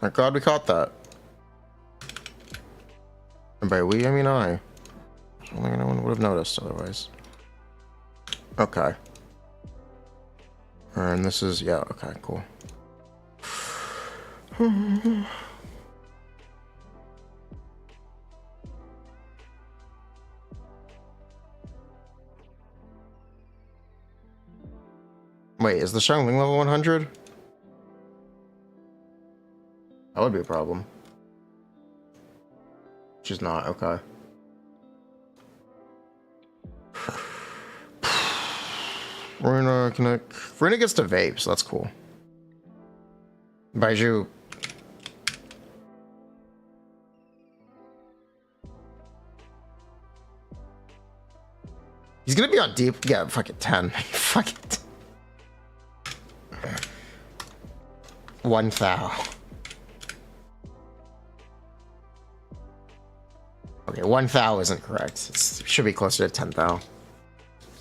Thank God we caught that. And by we, I mean I. I don't think anyone would have noticed otherwise. Okay. And this is, yeah, okay, cool. Wait, is the Xiangling level 100? That would be a problem. Which is not, okay. Furina, Kinich. Furina gets to vape, so that's cool. Baiju. He's gonna be on deep. Yeah, fuck it, 10. Fuck it. 1 thou. Okay, 1 thou isn't correct. It should be closer to 10 thou.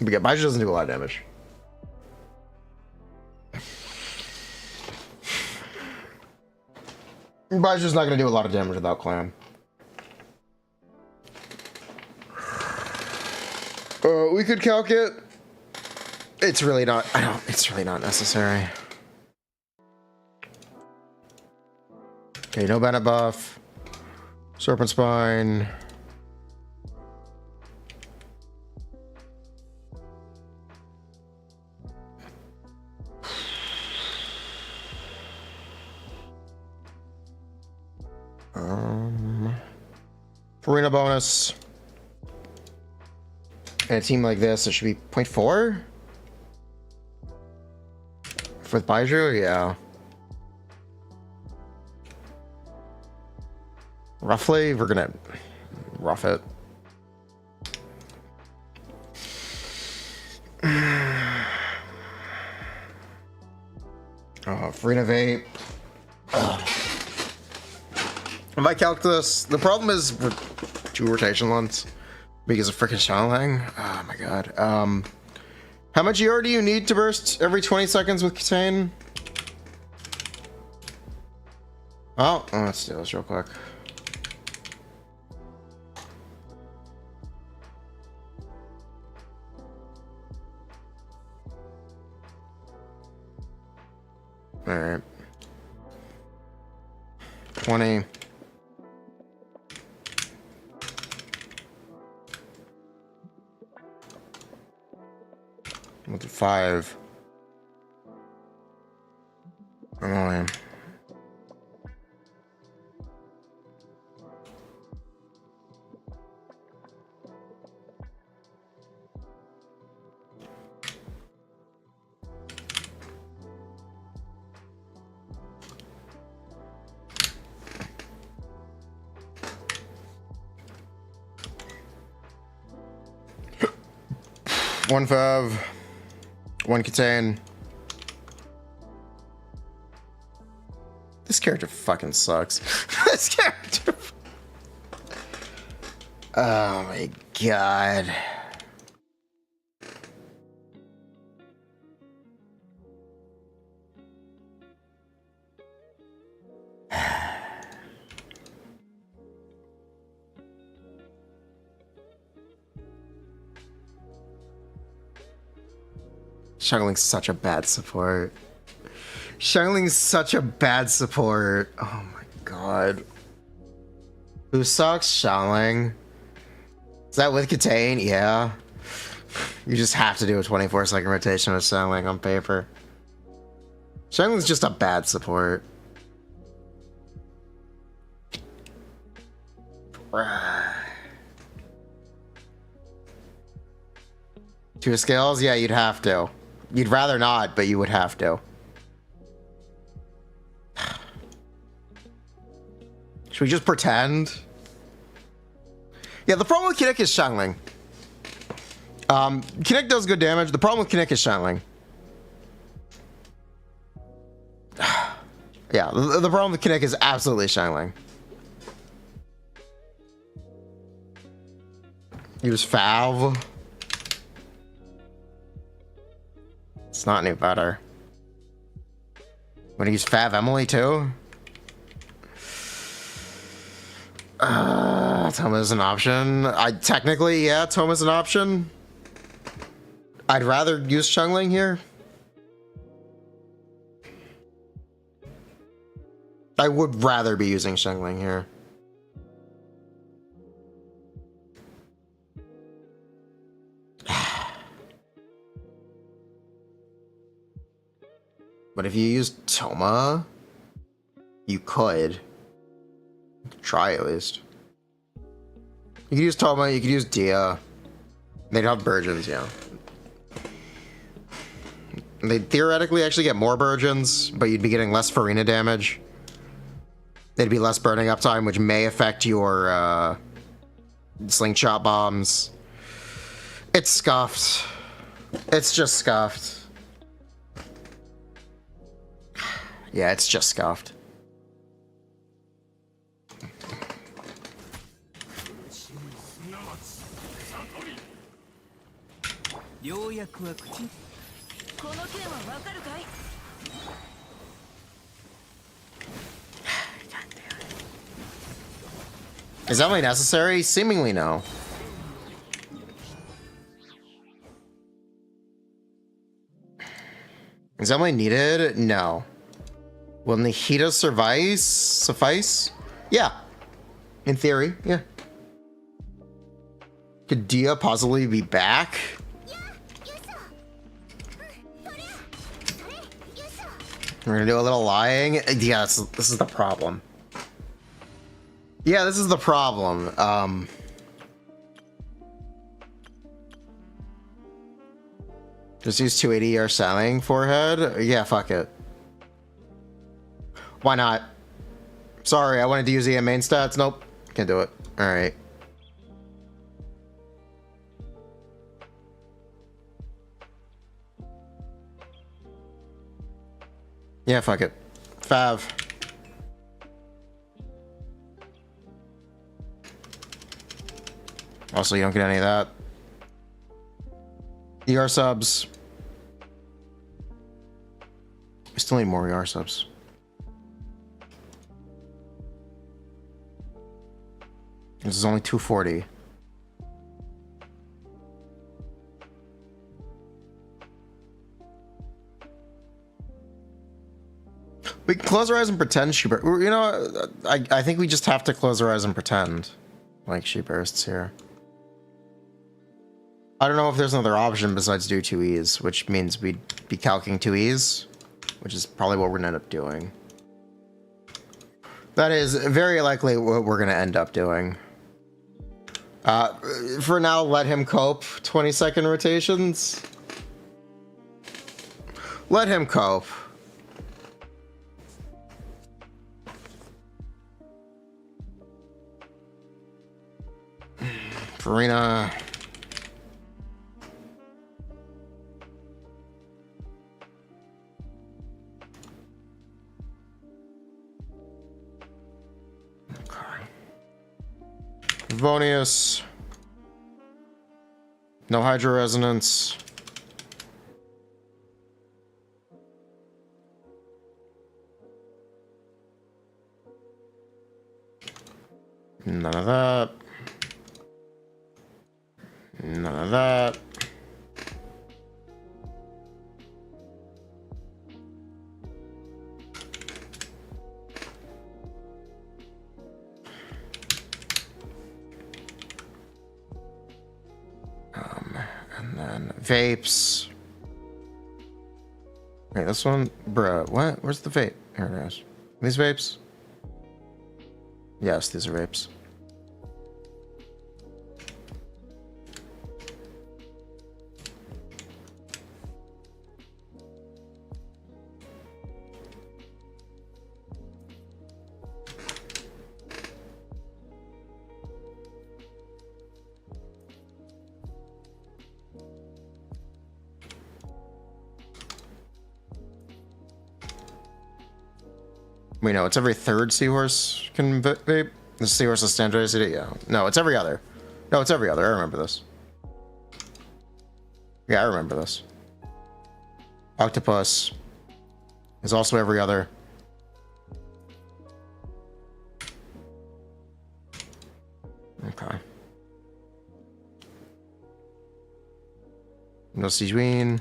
But yeah, Baiju doesn't do a lot of damage. Baiju's not gonna do a lot of damage without clan. We could calc it. It's really not. It's really not necessary. Okay, no Bennett buff. Serpent Spine. Furina bonus. And a team like this, it should be 0.4? With Baiju, yeah. Roughly, we're gonna rough it. Furina vape. If I calc this, the problem is with 2 rotation lengths because of freaking Xiangling. Oh my god. How much ER do you need to burst every 20 seconds with Contain? Oh, let's do this real quick. All right. 20. We'll do 5. Annoying. One Fav, 1 Contain. This character fucking sucks. This character. Oh my god. Xiangling's such a bad support. Xiangling's such a bad support. Oh my god. Who sucks? Xiangling. Is that with Contain? Yeah. You just have to do a 24-second rotation with Xiangling on paper. Xiangling's just a bad support. Two scales? Yeah, you'd have to. You'd rather not, but you would have to. Should we just pretend? Yeah, the problem with Kinich is Xiangling. Kinich does good damage. The problem with Kinich is Xiangling. Yeah, the problem with Kinich is absolutely Xiangling. Use Fav. It's not any better. Want to use Fav Emily too? Toma's an option. Technically, yeah, Toma's an option. I'd rather use Xiangling here. I would rather be using Xiangling here. But if you use Toma, you could. Try at least. You could use Toma, you could use Dia. They'd have Burgeons, yeah. They'd theoretically actually get more Burgeons, but you'd be getting less Furina damage. There'd be less burning up time, which may affect your slingshot bombs. It's scuffed. It's just scuffed. Yeah, it's just scuffed. Is that really necessary? Seemingly no. Is that really needed? No. Will Nihita suffice? Yeah. In theory, yeah. Could Dia possibly be back? We're gonna do a little lying. Yeah, this is the problem. Yeah, this is the problem. Just use 280 or selling forehead? Yeah, fuck it. Why not? Sorry, I wanted to use the main stats. Nope, can't do it. Alright. Yeah, fuck it. Fav. Also, you don't get any of that. ER subs. We still need more ER subs. This is only 240. We can close our eyes and pretend she bursts. You know, I think we just have to close our eyes and pretend like she bursts here. I don't know if there's another option besides do 2Es, which means we'd be calcing 2Es, which is probably what we're gonna end up doing. That is very likely what we're gonna end up doing. For now, let him cope. 20-second rotations. Let him cope. Furina. Vonius. No hydro resonance. None of that. None of that. And then vapes. Wait, this one, bruh, what? Where's the vape? Here it is. These vapes? Yes, these are vapes. We know it's every third seahorse can vape. The seahorse is standardized. Yeah. No, it's every other. No, it's every other. I remember this. Yeah, I remember this. Octopus is also every other. Okay. No Sijuin.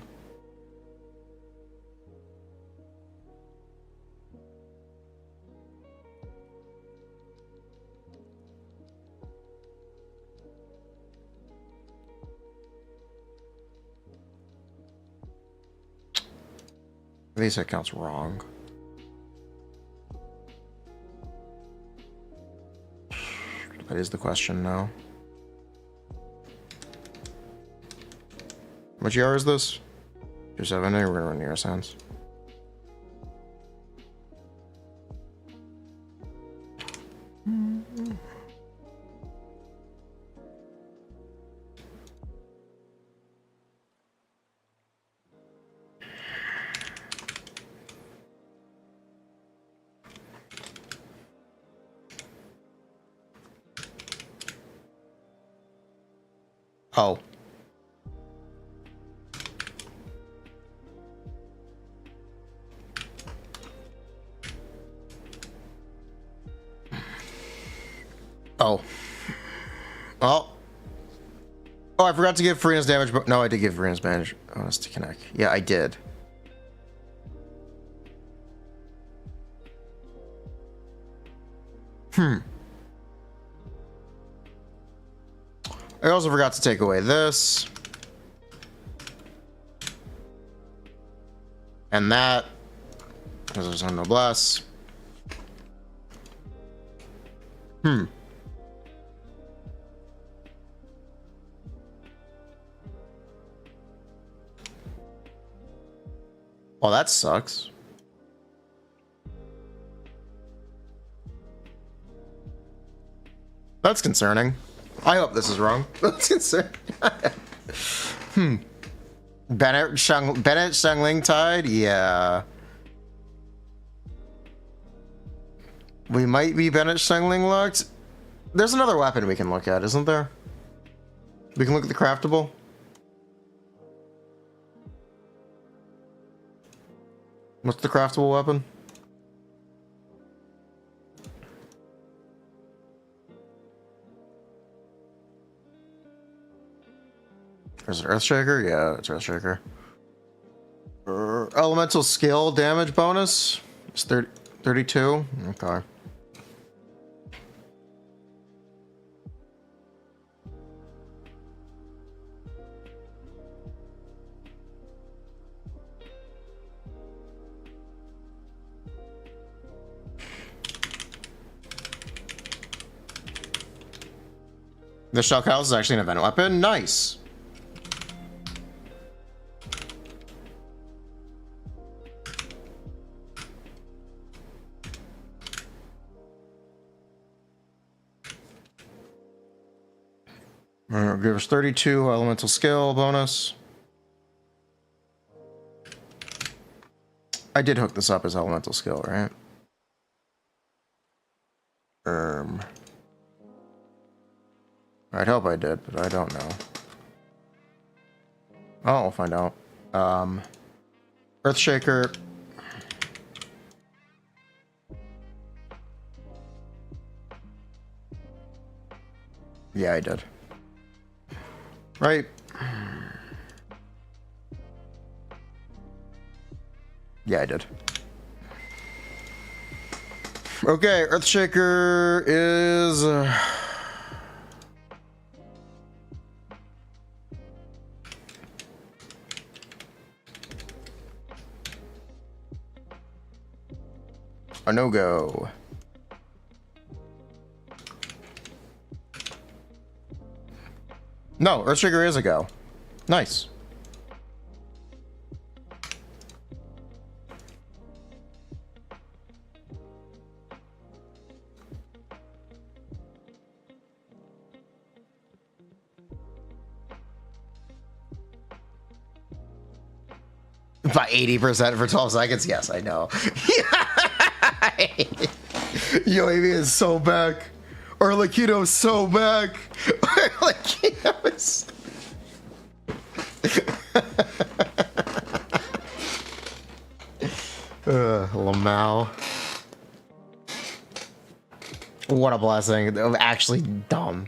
These accounts wrong. That is the question now. Which ER is this? 270, we're gonna run ER sounds. Oh. Oh. Oh. Oh, I forgot to give Furina's damage, but no, I did give Furina's damage bonus to Kinich. Yeah, I did. I also forgot to take away this. And that. Because there's no noblesse. Well, that sucks. That's concerning. I hope this is wrong. That's concerning. Bennett Shangling Tide? Yeah. We might be Bennett Shangling locked. There's another weapon we can look at, isn't there? We can look at the craftable. What's the craftable weapon? Is it Earthshaker? Yeah, it's Earthshaker. Elemental skill damage bonus. It's 32. Okay. The Shell Cows is actually an event weapon. Nice. Give us 32 elemental skill bonus. I did hook this up as elemental skill, right? I'd hope I did, but I don't know. Oh, I'll find out. Earthshaker. Yeah, I did. Right. Yeah, I did. Okay, Earthshaker is... a no-go. No, Earthshaker is a go. Nice. By 80% for 12 seconds? Yes, I know. Yo, Amy is so back. Arlecchino's so back. Arlecchino is... Lamau. What a blessing. Actually dumb.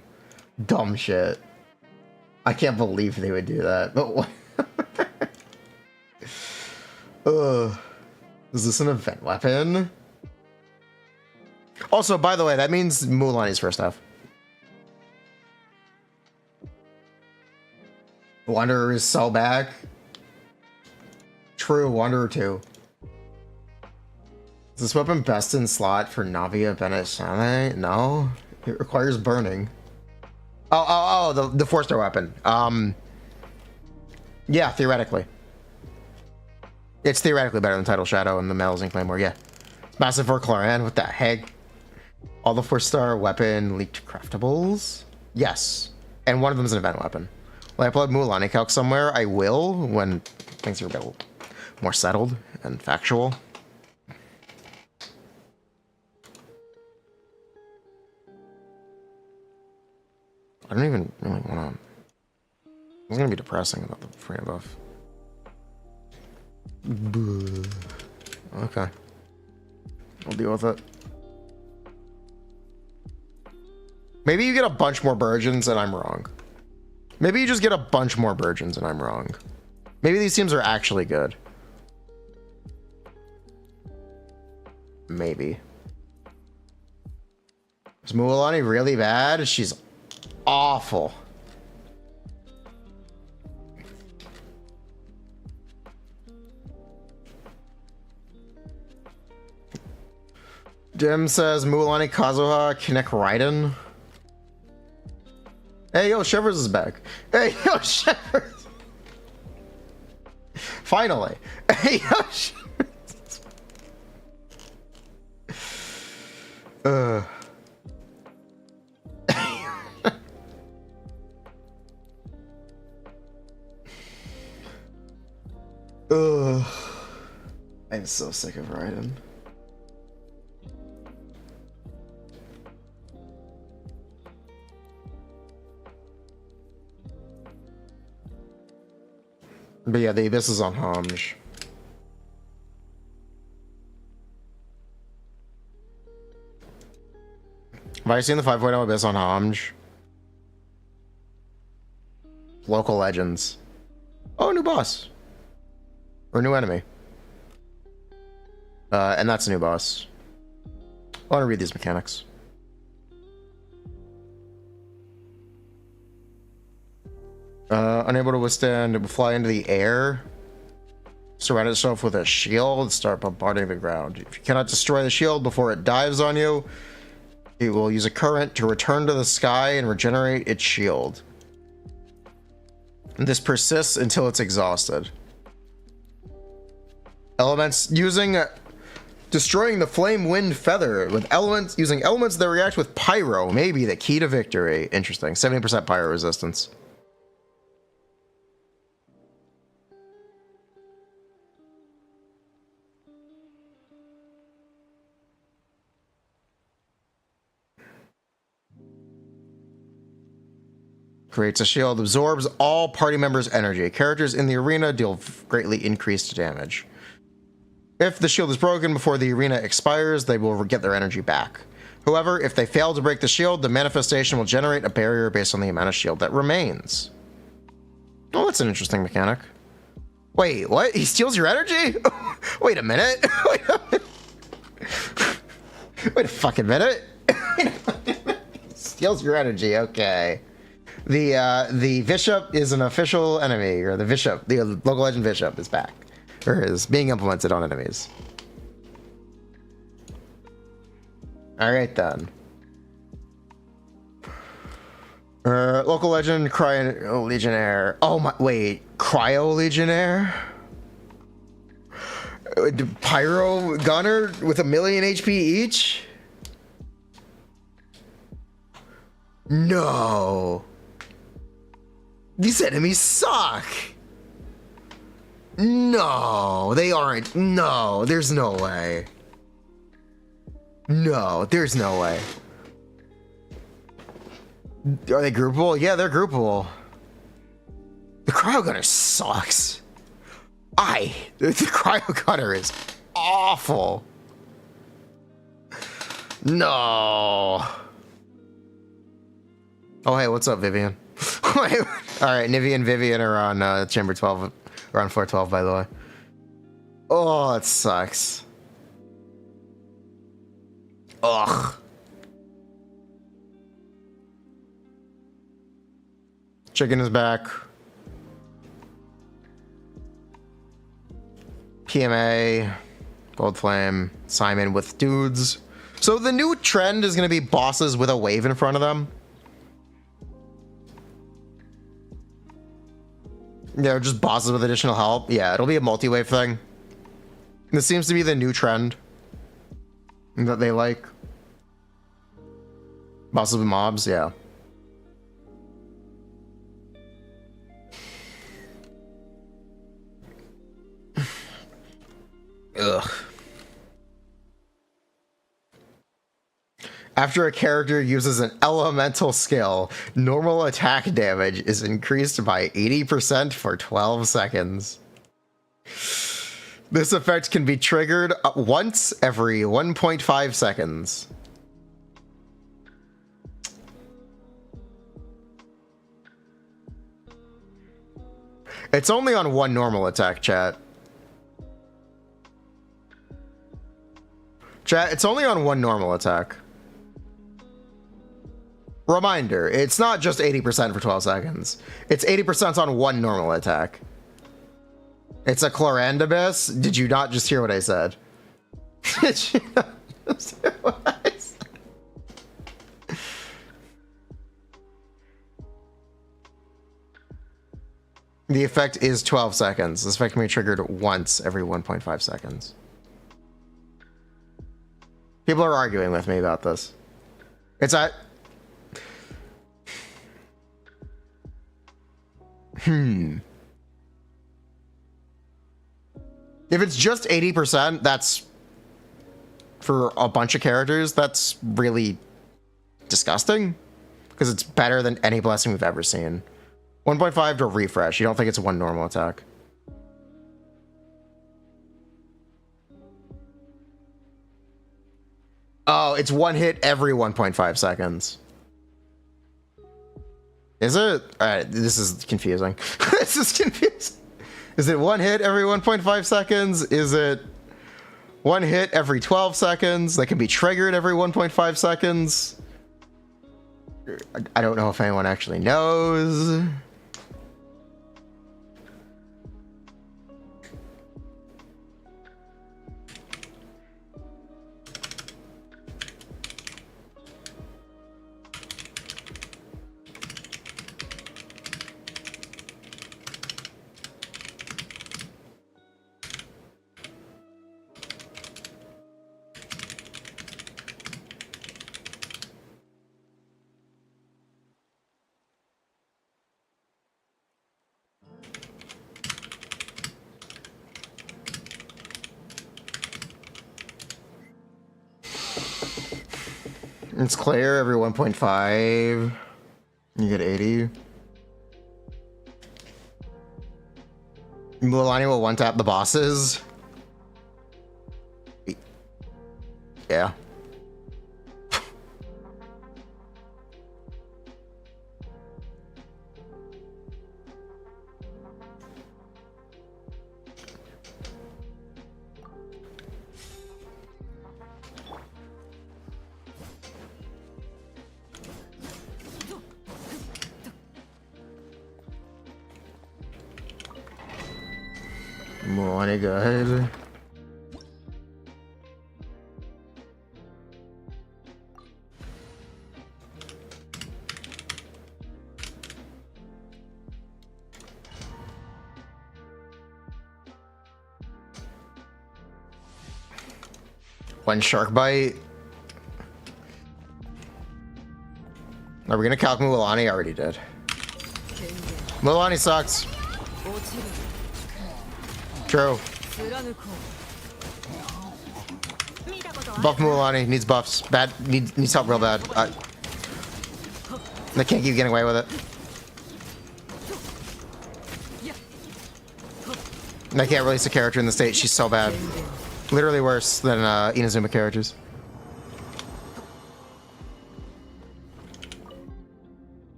Dumb shit. I can't believe they would do that. But what? Is this an event weapon? Also, by the way, that means Mualani's first F. Wanderer is so back. True, Wanderer 2. Is this weapon best in slot for Navia Beneshane? No. It requires burning. Oh, the 4-star weapon. Yeah, theoretically. It's theoretically better than Tidal Shadow and the Metal Claymore, yeah. It's massive for Cloran, what the heck? All the 4-star weapon leaked craftables? Yes. And one of them is an event weapon. Will I upload Mualani calc somewhere? I will, when things are a bit more settled and factual. I don't even really want to... It's going to be depressing about the Furina buff. Okay. I'll deal with it. Maybe you get a bunch more Burgeons and I'm wrong. Maybe you just get a bunch more Burgeons and I'm wrong. Maybe these teams are actually good. Maybe. Is Mualani really bad? She's awful. Dim says Mualani, Kazuha, Kinich, Raiden. Hey, yo, Shivers is back. Hey, yo, Shivers. Finally. Hey, yo, Shivers. I'm so sick of Raiden. But yeah, the Abyss is on Homage. Have I seen the 5.0 Abyss on Homage? Local Legends. Oh, new boss. Or new enemy. And that's a new boss. I want to read these mechanics. Unable to withstand, it will fly into the air. Surround itself with a shield. Start bombarding the ground. If you cannot destroy the shield before it dives on you, it will use a current to return to the sky and regenerate its shield. And this persists until it's exhausted. Elements using destroying the flame wind feather with elements using elements that react with pyro may be the key to victory. Interesting. 70% pyro resistance. Creates a shield, absorbs all party members' energy. Characters in the arena deal greatly increased damage. If the shield is broken before the arena expires, they will get their energy back. However, if they fail to break the shield, the manifestation will generate a barrier based on the amount of shield that remains. Oh, that's an interesting mechanic. Wait, what? He steals your energy? Wait a minute. Wait a minute. Wait a fucking minute. Steals your energy, okay. The Bishop is an official enemy, or the Bishop, the local legend Bishop is back, or is being implemented on enemies. All right then. Local legend Cryo Legionnaire. Oh my, wait, Cryo Legionnaire? Pyro Gunner with 1,000,000 HP each? No. These enemies suck. No, they aren't. No, there's no way. No, there's no way. Are they groupable? Yeah, they're groupable. The Cryo Gunner sucks. The Cryo Gunner is awful. No. Oh, hey, what's up, Vivian? All right, Nivea and Vivian are on chamber 12, or on floor 12, by the way. Oh, it sucks. Ugh. Chicken is back. PMA, Gold Flame, Simon with dudes. So the new trend is going to be bosses with a wave in front of them. Yeah, just bosses with additional help. Yeah, it'll be a multi-wave thing. This seems to be the new trend that they like. Bosses with mobs, yeah. Ugh. After a character uses an elemental skill, normal attack damage is increased by 80% for 12 seconds. This effect can be triggered once every 1.5 seconds. It's only on one normal attack, chat. Chat, it's only on one normal attack. Reminder, it's not just 80% for 12 seconds. It's 80% on one normal attack. It's a Chlorandibus. Did you not just hear what I said? Did you not just hear what I said? The effect is 12 seconds. This effect can be triggered once every 1.5 seconds. People are arguing with me about this. It's at... If it's just 80%, that's... For a bunch of characters, that's really disgusting. Because it's better than any blessing we've ever seen. 1.5 to refresh. You don't think it's one normal attack? Oh, it's one hit every 1.5 seconds. Is it? Alright, this is confusing. This is confusing. Is it one hit every 1.5 seconds? Is it one hit every 12 seconds that can be triggered every 1.5 seconds? I don't know if anyone actually knows. It's clear every 1.5. You get 80. Mualani will one-tap the bosses. Yeah. Mualani, go ahead. One shark bite. Are we gonna calc Mualani? I already did. Mualani sucks. True. Buff Mualani needs buffs. Bad needs help real bad. They can't keep getting away with it. And I can't release a character in the state. She's so bad. Literally worse than Inazuma characters.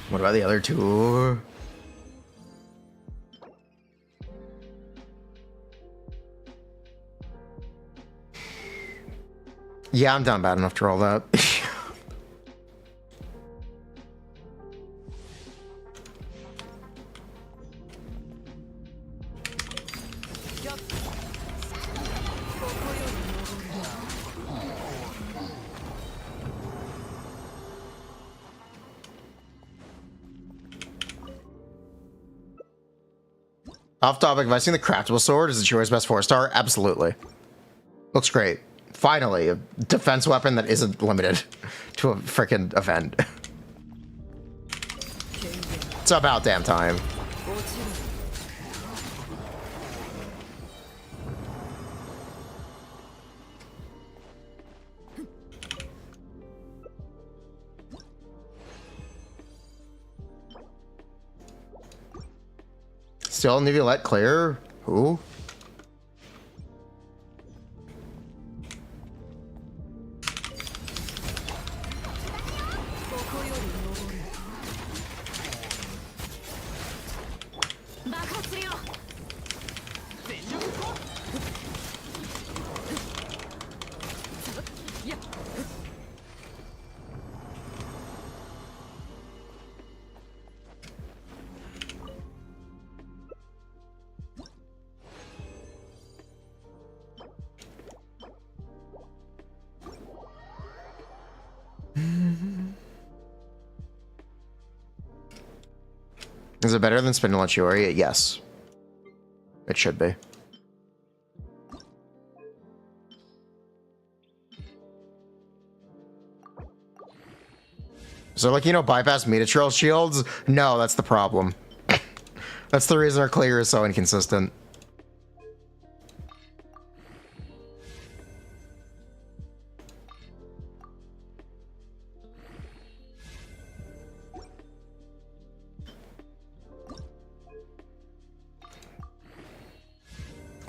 What about the other two? Yeah, I'm down bad enough to roll that. Off topic, have I seen the craftable sword? Is it Chiyo's best 4-star? Absolutely. Looks great. Finally, a defense weapon that isn't limited to a freaking event. It's about damn time. Still Nivelette clear? Who? Is it better than Spindle and Shiori? Yes. It should be. So, like, you know, bypass Meta Trail shields? No, that's the problem. That's the reason our clear is so inconsistent.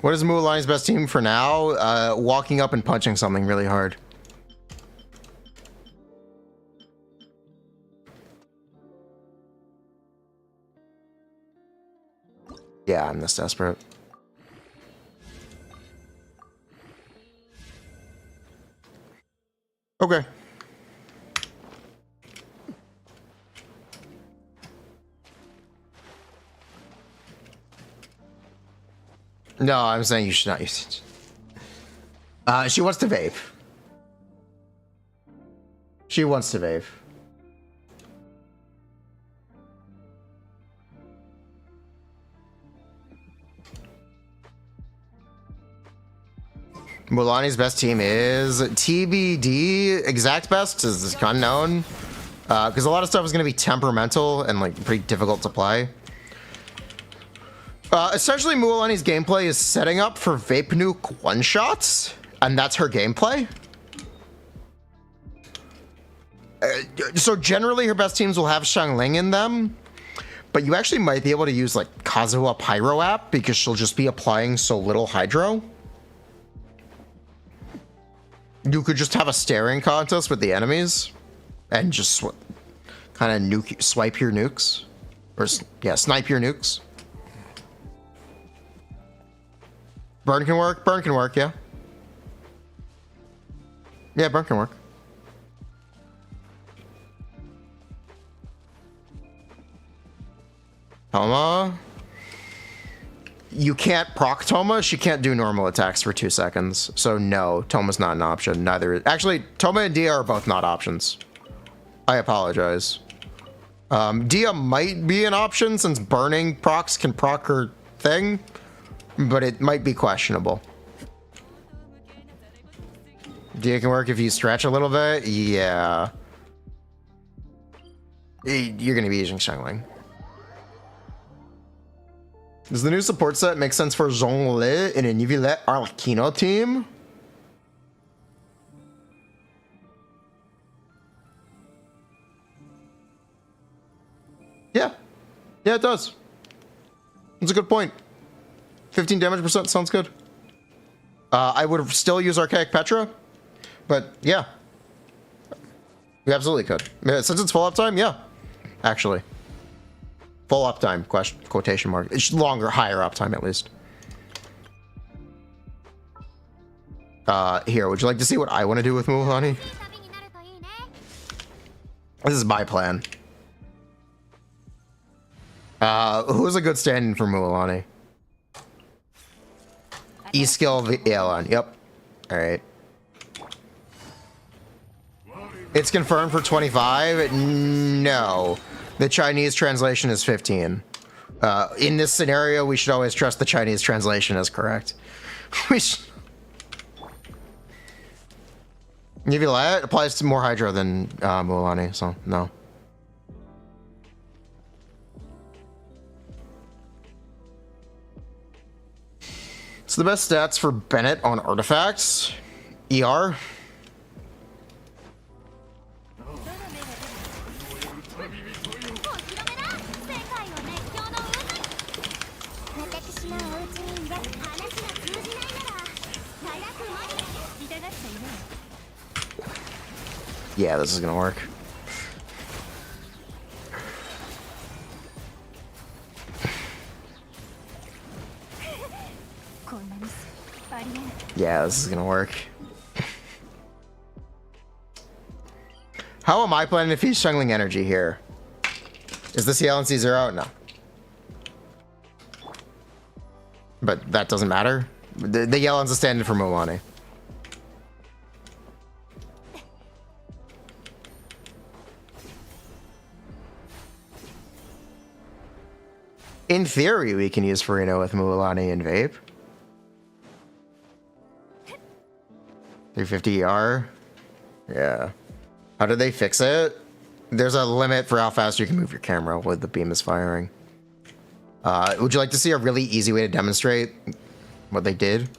What is Mualani's best team for now? Walking up and punching something really hard. Yeah, I'm this desperate. Okay. No, I'm saying you should not use it. She wants to vape. She wants to vape. Mualani's best team is TBD. Exact best is unknown. Because a lot of stuff is going to be temperamental and like pretty difficult to play. Essentially, Mualani's gameplay is setting up for Vape Nuke one-shots, and that's her gameplay. So generally, her best teams will have Xiangling in them, but you actually might be able to use like Kazuha Pyro app because she'll just be applying so little Hydro. You could just have a staring contest with the enemies and just kind of swipe your nukes. Or, yeah, snipe your nukes. Burn can work. Burn can work, yeah. Yeah, burn can work. Toma. You can't proc Toma. She can't do normal attacks for 2 seconds. So no, Toma's not an option. Neither. Actually, Toma and Dia are both not options. I apologize. Dia might be an option since burning procs can proc her thing, but it might be questionable. Dia can work if you stretch a little bit. Yeah. You're going to be using Xiangling. Does the new support set make sense for Zhongli in a Nivillette Arlecchino team? Yeah. Yeah, it does. That's a good point. 15 damage percent sounds good. I would still use Archaic Petra, but yeah. We absolutely could. Since it's full uptime, yeah. Actually. Full uptime, quotation mark. It's longer, higher uptime at least. Here, would you like to see what I want to do with Mualani? This is my plan. Who's a good stand-in for Mualani? E-skill Aeon, yep. Alright. It's confirmed for 25? No. The Chinese translation is 15. In this scenario, we should always trust the Chinese translation as correct. Nivillette applies to more Hydro than Mualani, so no. So the best stats for Bennett on artifacts, ER. Yeah, this is gonna work. Yeah, this is gonna work. How am I planning to feed Xiangling energy here? Is this the LNC 0? No. But that doesn't matter. The Yelen's a stand-in for Mualani. In theory, we can use Furina with Mualani and Vape. 350 ER. Yeah. How did they fix it? There's a limit for how fast you can move your camera when the beam is firing. Would you like to see a really easy way to demonstrate what they did?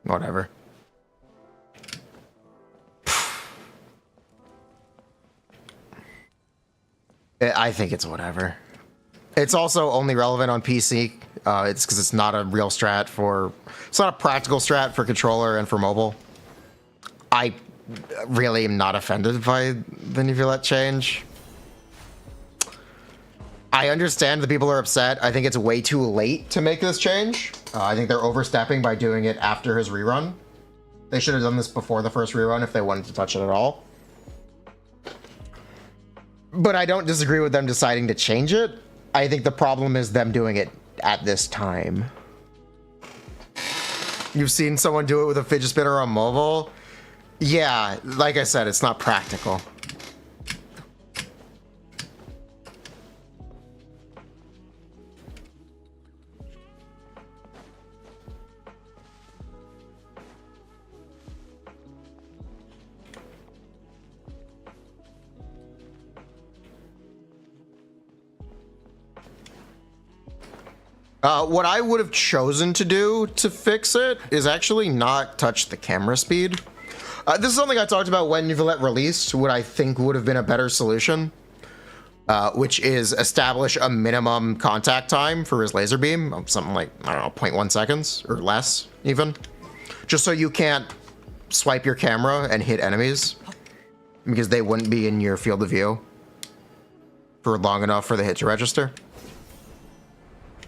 Whatever. I think it's whatever. It's also only relevant on PC. It's because it's not a real strat for... It's not a practical strat for controller and for mobile. I really am not offended by the Nivelette change. I understand that people are upset. I think it's way too late to make this change. I think they're overstepping by doing it after his rerun. They should have done this before the first rerun if they wanted to touch it at all. But I don't disagree with them deciding to change it. I think the problem is them doing it at this time. You've seen someone do it with a fidget spinner on mobile? Yeah, like I said, it's not practical. What I would have chosen to do to fix it is actually not touch the camera speed. This is something I talked about when Nivelette released, what I think would have been a better solution, which is establish a minimum contact time for his laser beam, something like, I don't know, 0.1 seconds or less even, just so you can't swipe your camera and hit enemies because they wouldn't be in your field of view for long enough for the hit to register.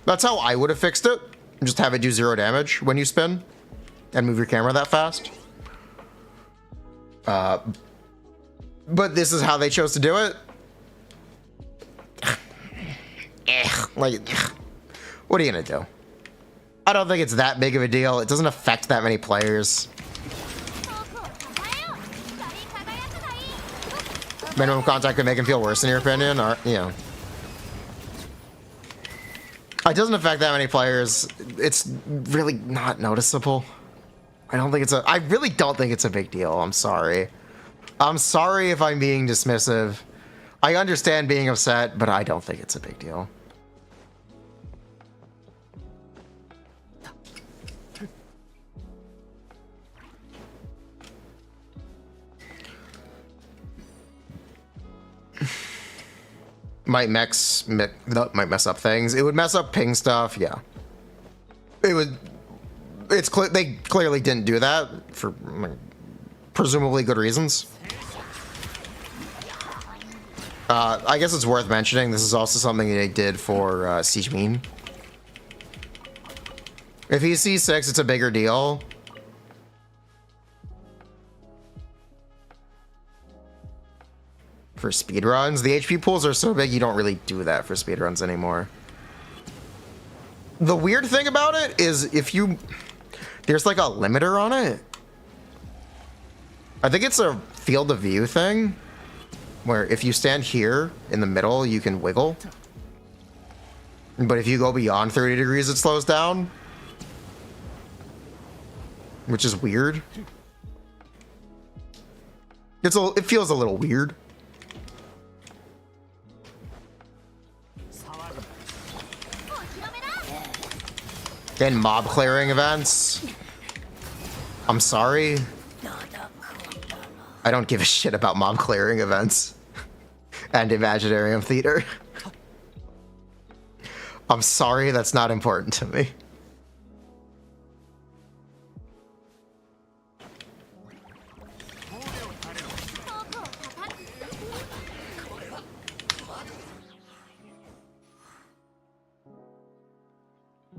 That's how I would have fixed it. Just have it do 0 damage when you spin and move your camera that fast. But this is how they chose to do it. Like, what are you gonna do? I don't think it's that big of a deal. It doesn't affect that many players. Minimum contact could make him feel worse in your opinion, or, you know. It doesn't affect that many players. It's really not noticeable. I really don't think it's a big deal. I'm sorry. I'm sorry if I'm being dismissive. I understand being upset, but I don't think it's a big deal. Might mess up things. It would mess up ping stuff, yeah. They clearly didn't do that for presumably good reasons. I guess it's worth mentioning, this is also something they did for Siege Mean. If he's C6, it's a bigger deal. For speedruns, the HP pools are so big you don't really do that for speedruns anymore. The weird thing about it is there's like a limiter on it. I think it's a field of view thing where if you stand here in the middle, you can wiggle. But if you go beyond 30 degrees, it slows down. Which is weird. It feels a little weird. In mob clearing events, I'm sorry. I don't give a shit about mob clearing events and Imaginarium Theater. I'm sorry, that's not important to me.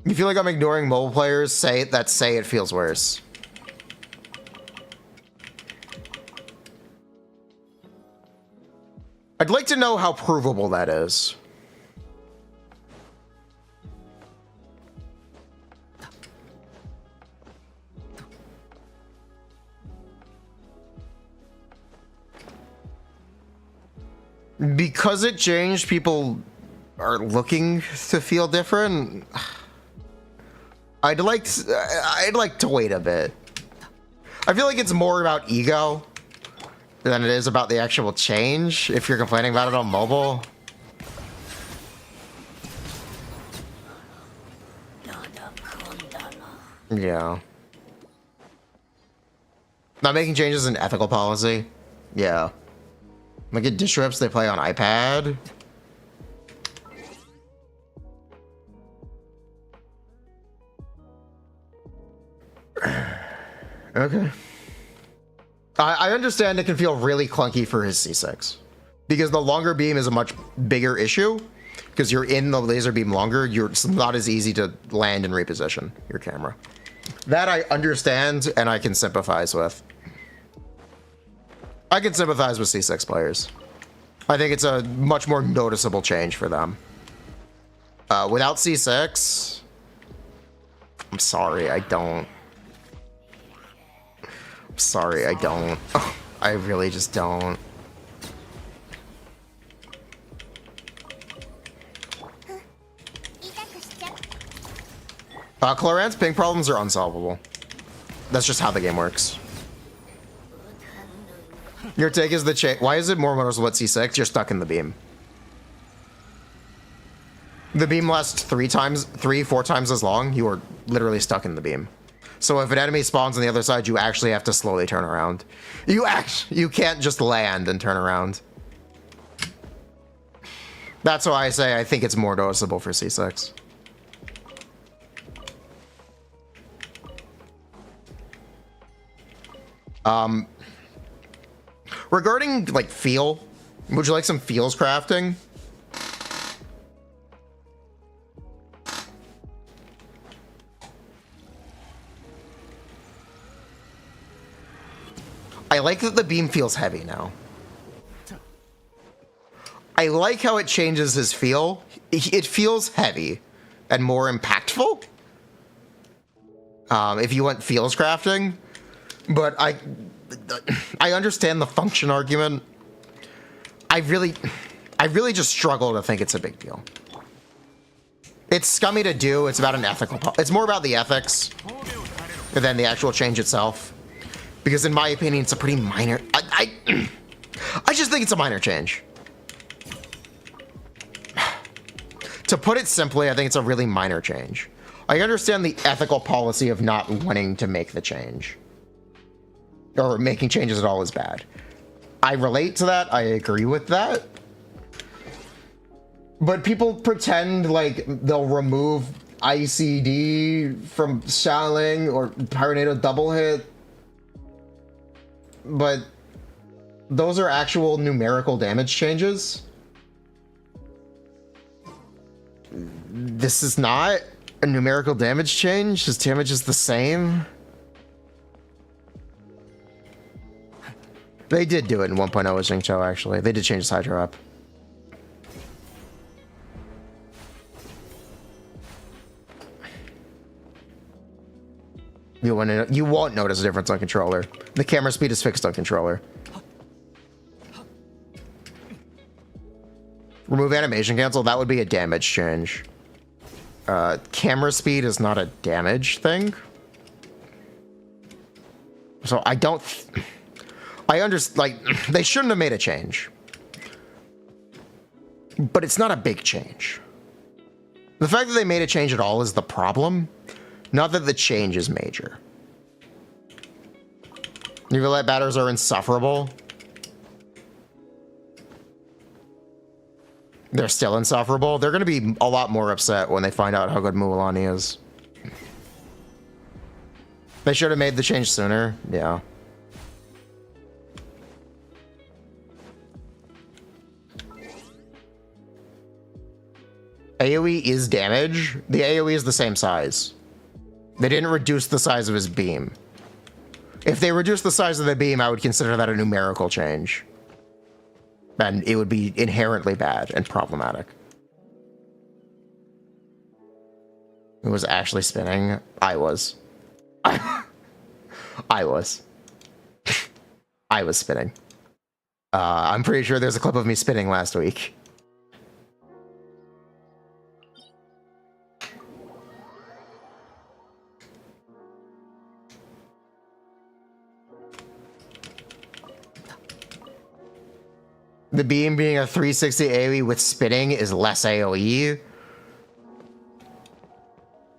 You feel like I'm ignoring mobile players say it feels worse. I'd like to know how provable that is. Because it changed, people are looking to feel different. I'd like to wait a bit. I feel like it's more about ego than it is about the actual change, if you're complaining about it on mobile. Yeah. Not making changes is an ethical policy. Yeah. Like at dish rips they play on iPad. Okay. I understand it can feel really clunky for his C6 because the longer beam is a much bigger issue because you're in the laser beam longer. It's not as easy to land and reposition your camera. That I understand and I can sympathize with. I can sympathize with C6 players. I think it's a much more noticeable change for them. Without C6, I'm sorry, I don't. I'm sorry, I don't. I really just don't. Cloran's ping problems are unsolvable. That's just how the game works. Your take is the change. Why is it more noticeable at C6? You're stuck in the beam. The beam lasts 3, 4 times as long. You are literally stuck in the beam. So if an enemy spawns on the other side, you actually have to slowly turn around. You can't just land and turn around. That's why I say I think it's more noticeable for C6. Regarding like feel, would you like some feels crafting? I like that the beam feels heavy now. I like how it changes his feel. It feels heavy and more impactful. If you want feels crafting, but I understand the function argument. I really just struggle to think it's a big deal. It's scummy to do. It's about an ethical. It's more about the ethics than the actual change itself. Because in my opinion, it's a pretty minor. I just think it's a minor change. To put it simply, I think it's a really minor change. I understand the ethical policy of not wanting to make the change. Or making changes at all is bad. I relate to that. I agree with that. But people pretend like they'll remove ICD from Shaling or Pyronado double hit. But those are actual numerical damage changes. This is not a numerical damage change. His damage is the same. They did do it in 1.0 with Xingqiu, actually. They did change his Hydra up. You won't notice a difference on controller. The camera speed is fixed on controller. Remove animation cancel, that would be a damage change. Camera speed is not a damage thing. So I don't... I understand, like, they shouldn't have made a change. But it's not a big change. The fact that they made a change at all is the problem. Not that the change is major. Uvalette batters are insufferable. They're still insufferable. They're going to be a lot more upset when they find out how good Mualani is. They should have made the change sooner. Yeah. AoE is damage. The AoE is the same size. They didn't reduce the size of his beam. If they reduced the size of the beam, I would consider that a numerical change. And it would be inherently bad and problematic. Who was actually spinning? I was. I was. I was spinning. I'm pretty sure there's a clip of me spinning last week. The beam being a 360 AoE with spinning is less AoE.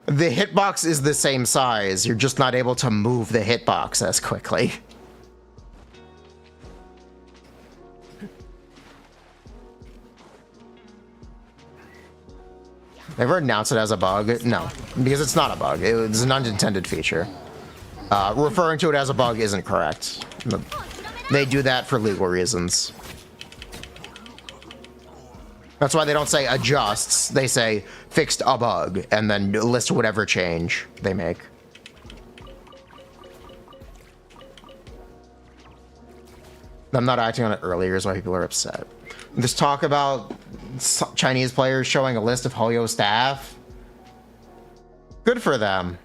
The hitbox is the same size, you're just not able to move the hitbox as quickly. Ever announce it as a bug? No, because it's not a bug. It's an unintended feature. Referring to it as a bug isn't correct. They do that for legal reasons. That's why they don't say adjusts, they say fixed a bug, and then list whatever change they make. I'm not acting on it earlier is why people are upset. This talk about Chinese players showing a list of Hoyo staff. Good for them.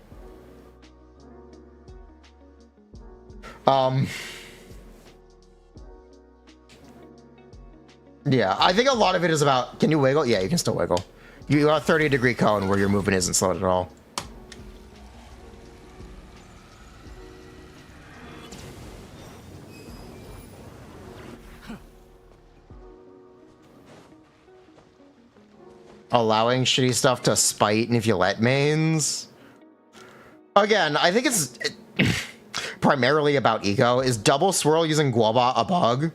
Yeah, I think a lot of it is about, can you wiggle? Yeah, you can still wiggle. You got a 30-degree cone where your movement isn't slowed at all. Allowing shitty stuff to spite and if you let mains. Again, I think it's primarily about ego. Is double swirl using Guoba a bug?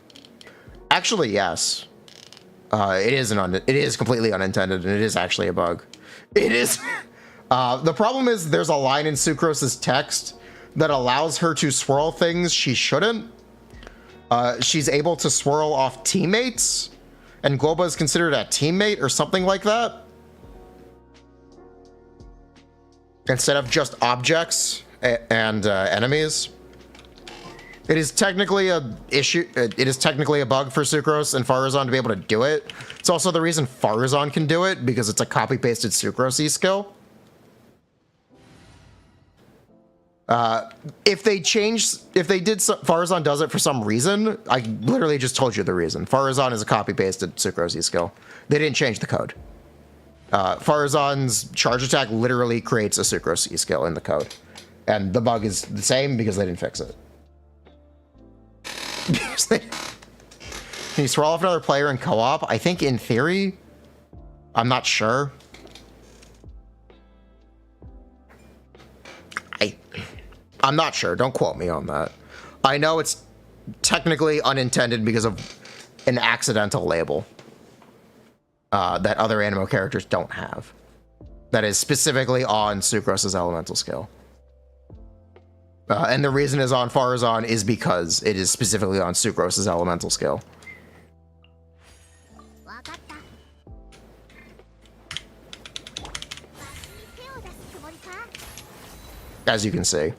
Actually, yes. It is completely unintended, and it is actually a bug. It is. The problem is there's a line in Sucrose's text that allows her to swirl things she shouldn't. She's able to swirl off teammates, and Guoba is considered a teammate or something like that. Instead of just objects and enemies. It is technically a issue. It is technically a bug for Sucrose and Farazan to be able to do it. It's also the reason Farazan can do it, because it's a copy-pasted Sucrose skill. If they did, Farazan does it for some reason. I literally just told you the reason. Farazan is a copy-pasted Sucrose skill. They didn't change the code. Farazan's charge attack literally creates a Sucrose skill in the code, and the bug is the same because they didn't fix it. Can you swirl off another player in co-op? I think in theory. I'm not sure. I'm not sure. Don't quote me on that. I know it's technically unintended because of an accidental label that other Animo characters don't have. That is specifically on Sucrose's elemental skill. And the reason is on Farazan is because it is specifically on Sucrose's elemental skill. As you can see.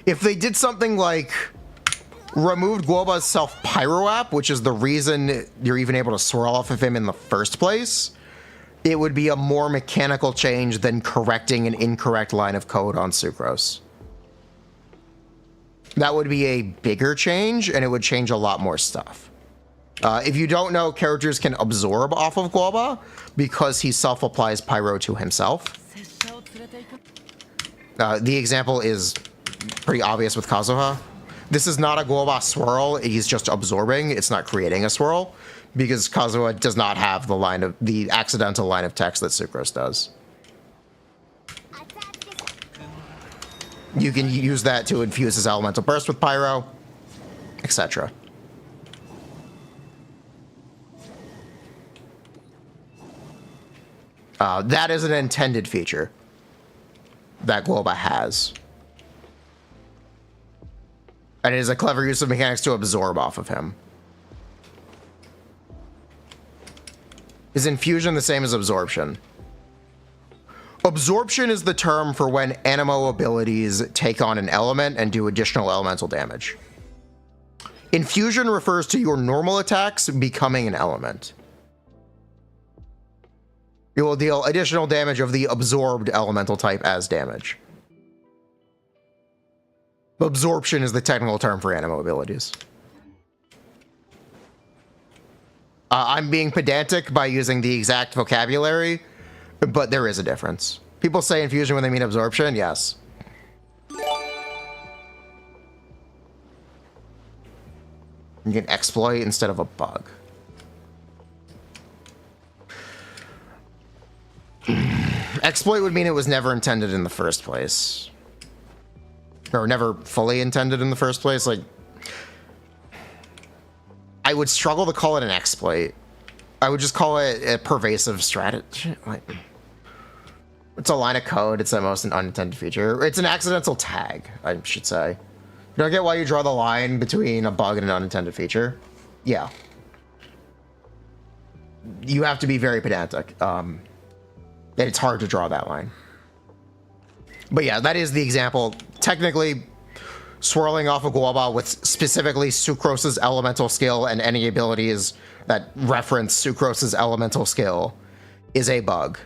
If they did something like removed Guoba's self-pyro app, which is the reason you're even able to swirl off of him in the first place, it would be a more mechanical change than correcting an incorrect line of code on Sucrose. That would be a bigger change, and it would change a lot more stuff. If you don't know, characters can absorb off of Guoba because he self-applies pyro to himself. The example is pretty obvious with Kazuha. This is not a Guoba swirl, he's just absorbing, it's not creating a swirl, because Kazuha does not have the accidental line of text that Sucrose does. You can use that to infuse his elemental burst with pyro, etc. That is an intended feature that Guoba has. And it is a clever use of mechanics to absorb off of him. Is infusion the same as absorption? Absorption is the term for when animo abilities take on an element and do additional elemental damage. Infusion refers to your normal attacks becoming an element. You will deal additional damage of the absorbed elemental type as damage. Absorption is the technical term for animo abilities. I'm being pedantic by using the exact vocabulary, but there is a difference. People say infusion when they mean absorption, yes. You can exploit instead of a bug. Exploit would mean it was never intended in the first place. Or never fully intended in the first place. Like, I would struggle to call it an exploit. I would just call it a pervasive strategy. Like, it's a line of code. It's at most an unintended feature. It's an accidental tag, I should say. You don't get why you draw the line between a bug and an unintended feature? Yeah. You have to be very pedantic. It's hard to draw that line. But yeah, that is the example. Technically, swirling off a Guoba with specifically Sucrose's elemental skill and any abilities that reference Sucrose's elemental skill is a bug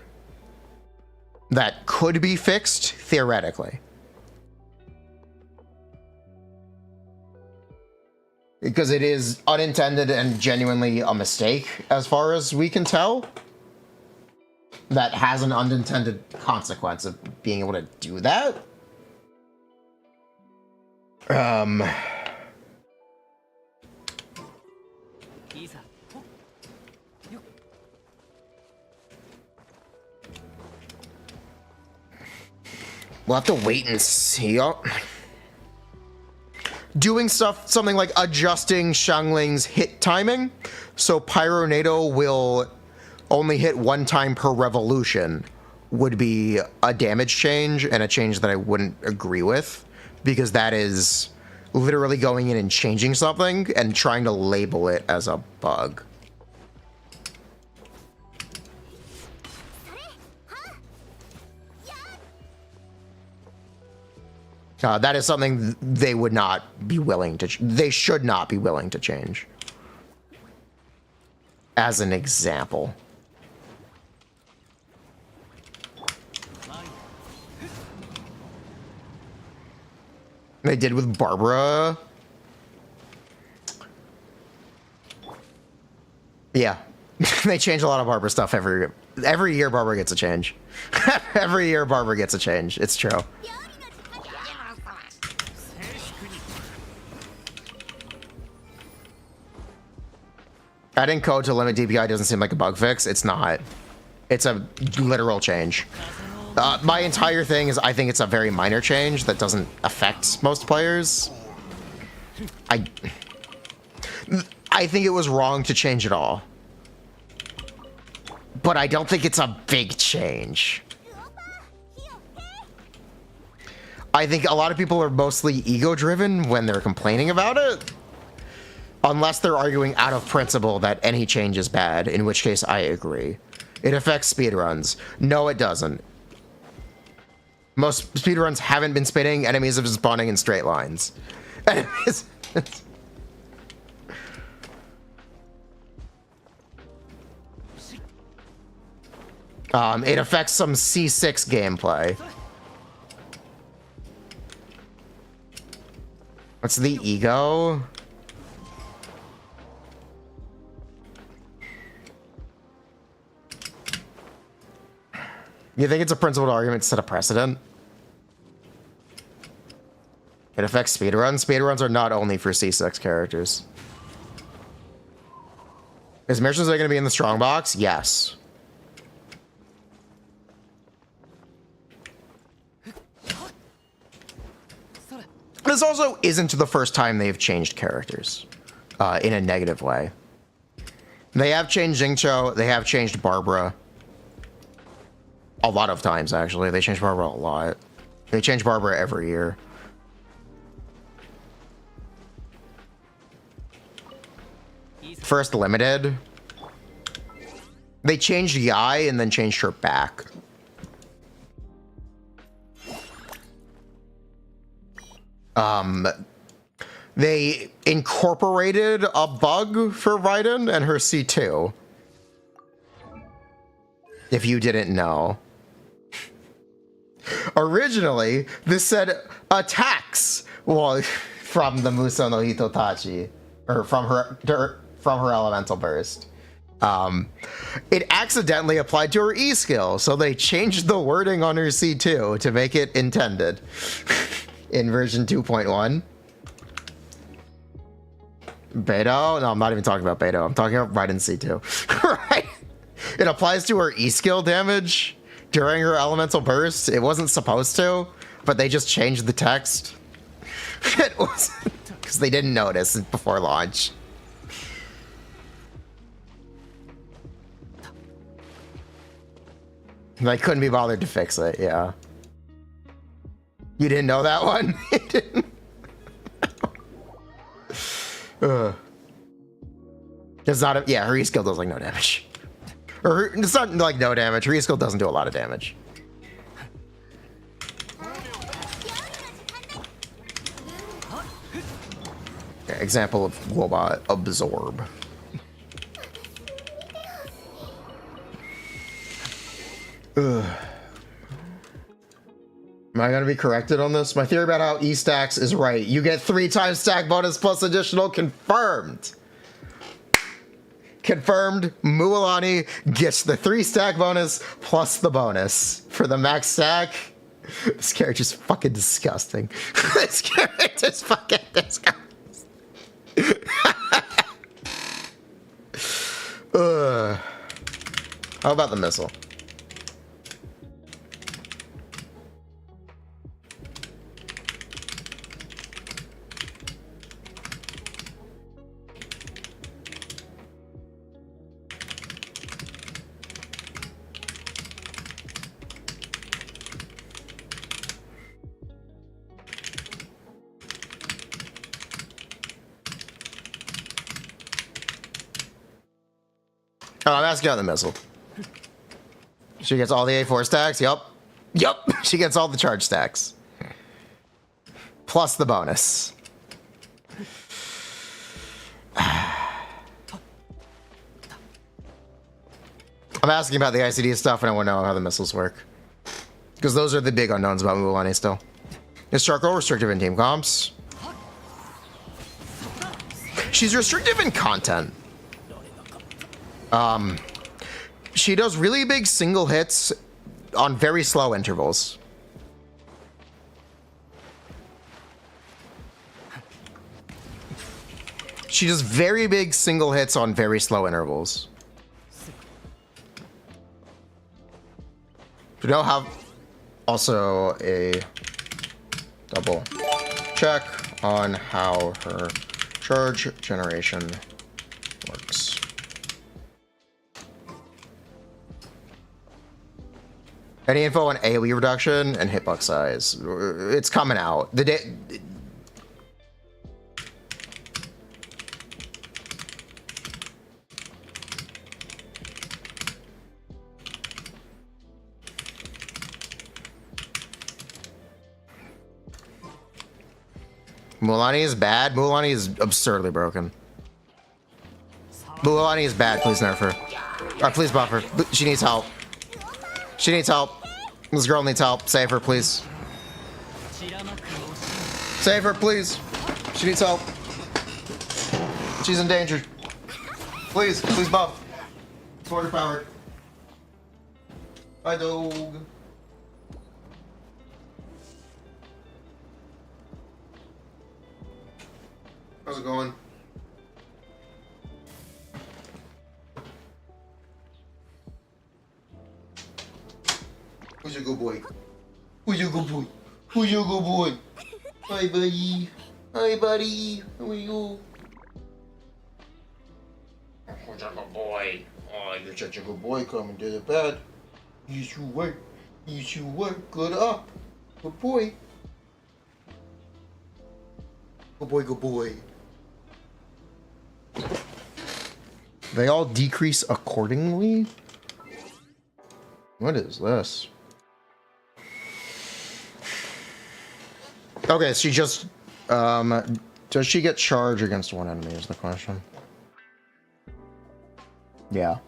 that could be fixed theoretically. Because it is unintended and genuinely a mistake, as far as we can tell. That has an unintended consequence of being able to do that. We'll have to wait and see. Doing something like adjusting Xiangling's hit timing, so Pyronado will only hit one time per revolution, would be a damage change, and a change that I wouldn't agree with, because that is literally going in and changing something and trying to label it as a bug. That is something they would not be willing to, they should not be willing to change. As an example. They did with Barbara. Yeah. They change a lot of Barbara stuff every year. Barbara gets a change. Every year Barbara gets a change. It's true. Adding code to limit DPI doesn't seem like a bug fix. It's not. It's a literal change. My entire thing is I think it's a very minor change that doesn't affect most players. I think it was wrong to change it all. But I don't think it's a big change. I think a lot of people are mostly ego-driven when they're complaining about it. Unless they're arguing out of principle that any change is bad, in which case I agree. It affects speedruns. No, it doesn't. Most speedruns haven't been spinning, enemies have been spawning in straight lines. It affects some C6 gameplay. What's the ego? You think it's a principled argument to set a precedent? It affects speedruns. Speedruns are not only for C6 characters. Is missions going to be in the strongbox? Yes. This also isn't the first time they've changed characters in a negative way. They have changed Xingqiu. They have changed Barbara. A lot of times, actually. They change Barbara a lot. They change Barbara every year. first limited, they changed Yai and then changed her back. They incorporated a bug for Raiden and her C2. If you didn't know. Originally, this said attacks, well, from the Muso no Hitotachi, or from her elemental burst. It accidentally applied to her E skill, so they changed the wording on her C2 to make it intended in version 2.1. Beto? No, I'm not even talking about Beto. I'm talking about Raiden C2. Right? It applies to her E skill damage during her elemental burst. It wasn't supposed to, but they just changed the text. It was because they didn't notice before launch. They couldn't be bothered to fix it, yeah. You didn't know that one? You didn't? It's not a, yeah, her E skill does like no damage. Or it's not like no damage, her E skill doesn't do a lot of damage. Okay, example of Wobot absorb. Ugh. Am I gonna be corrected on this? My theory about how E stacks is right. You get 3 times stack bonus plus additional. Confirmed. Confirmed. Mualani gets the 3 stack bonus plus the bonus for the max stack. This character's fucking disgusting. This character's fucking disgusting. How about the missile? Oh, I'm asking on the missile. She gets all the A4 stacks? Yup. Yup. She gets all the charge stacks. Plus the bonus. I'm asking about the ICD stuff and I want to know how the missiles work. Because those are the big unknowns about Mualani still. Is Charcoal restrictive in team comps? She's restrictive in content. She does really big single hits on very slow intervals. She does very big single hits on very slow intervals. We don't have also a double check on how her charge generation works. Any info on AoE reduction and hitbox size? It's coming out. The day. Mualani is bad. Mualani is absurdly broken. Mualani is bad. Please nerf her. Or please buff her. She needs help. She needs help. This girl needs help. Save her, please. Save her, please. She needs help. She's in danger. Please, please buff. Quarter powered. Bye, dog. How's it going? Who's your good boy? Who's your good boy? Who's your good boy? Hi, buddy. Hi, buddy. How are you? Who's your good boy? Oh, you're such a good boy coming to the bed. Yes, you were. Yes, you were. Good up. Good boy. Good boy, good boy. They all decrease accordingly? What is this? Okay, she just, does she get charge against one enemy is the question. Yeah.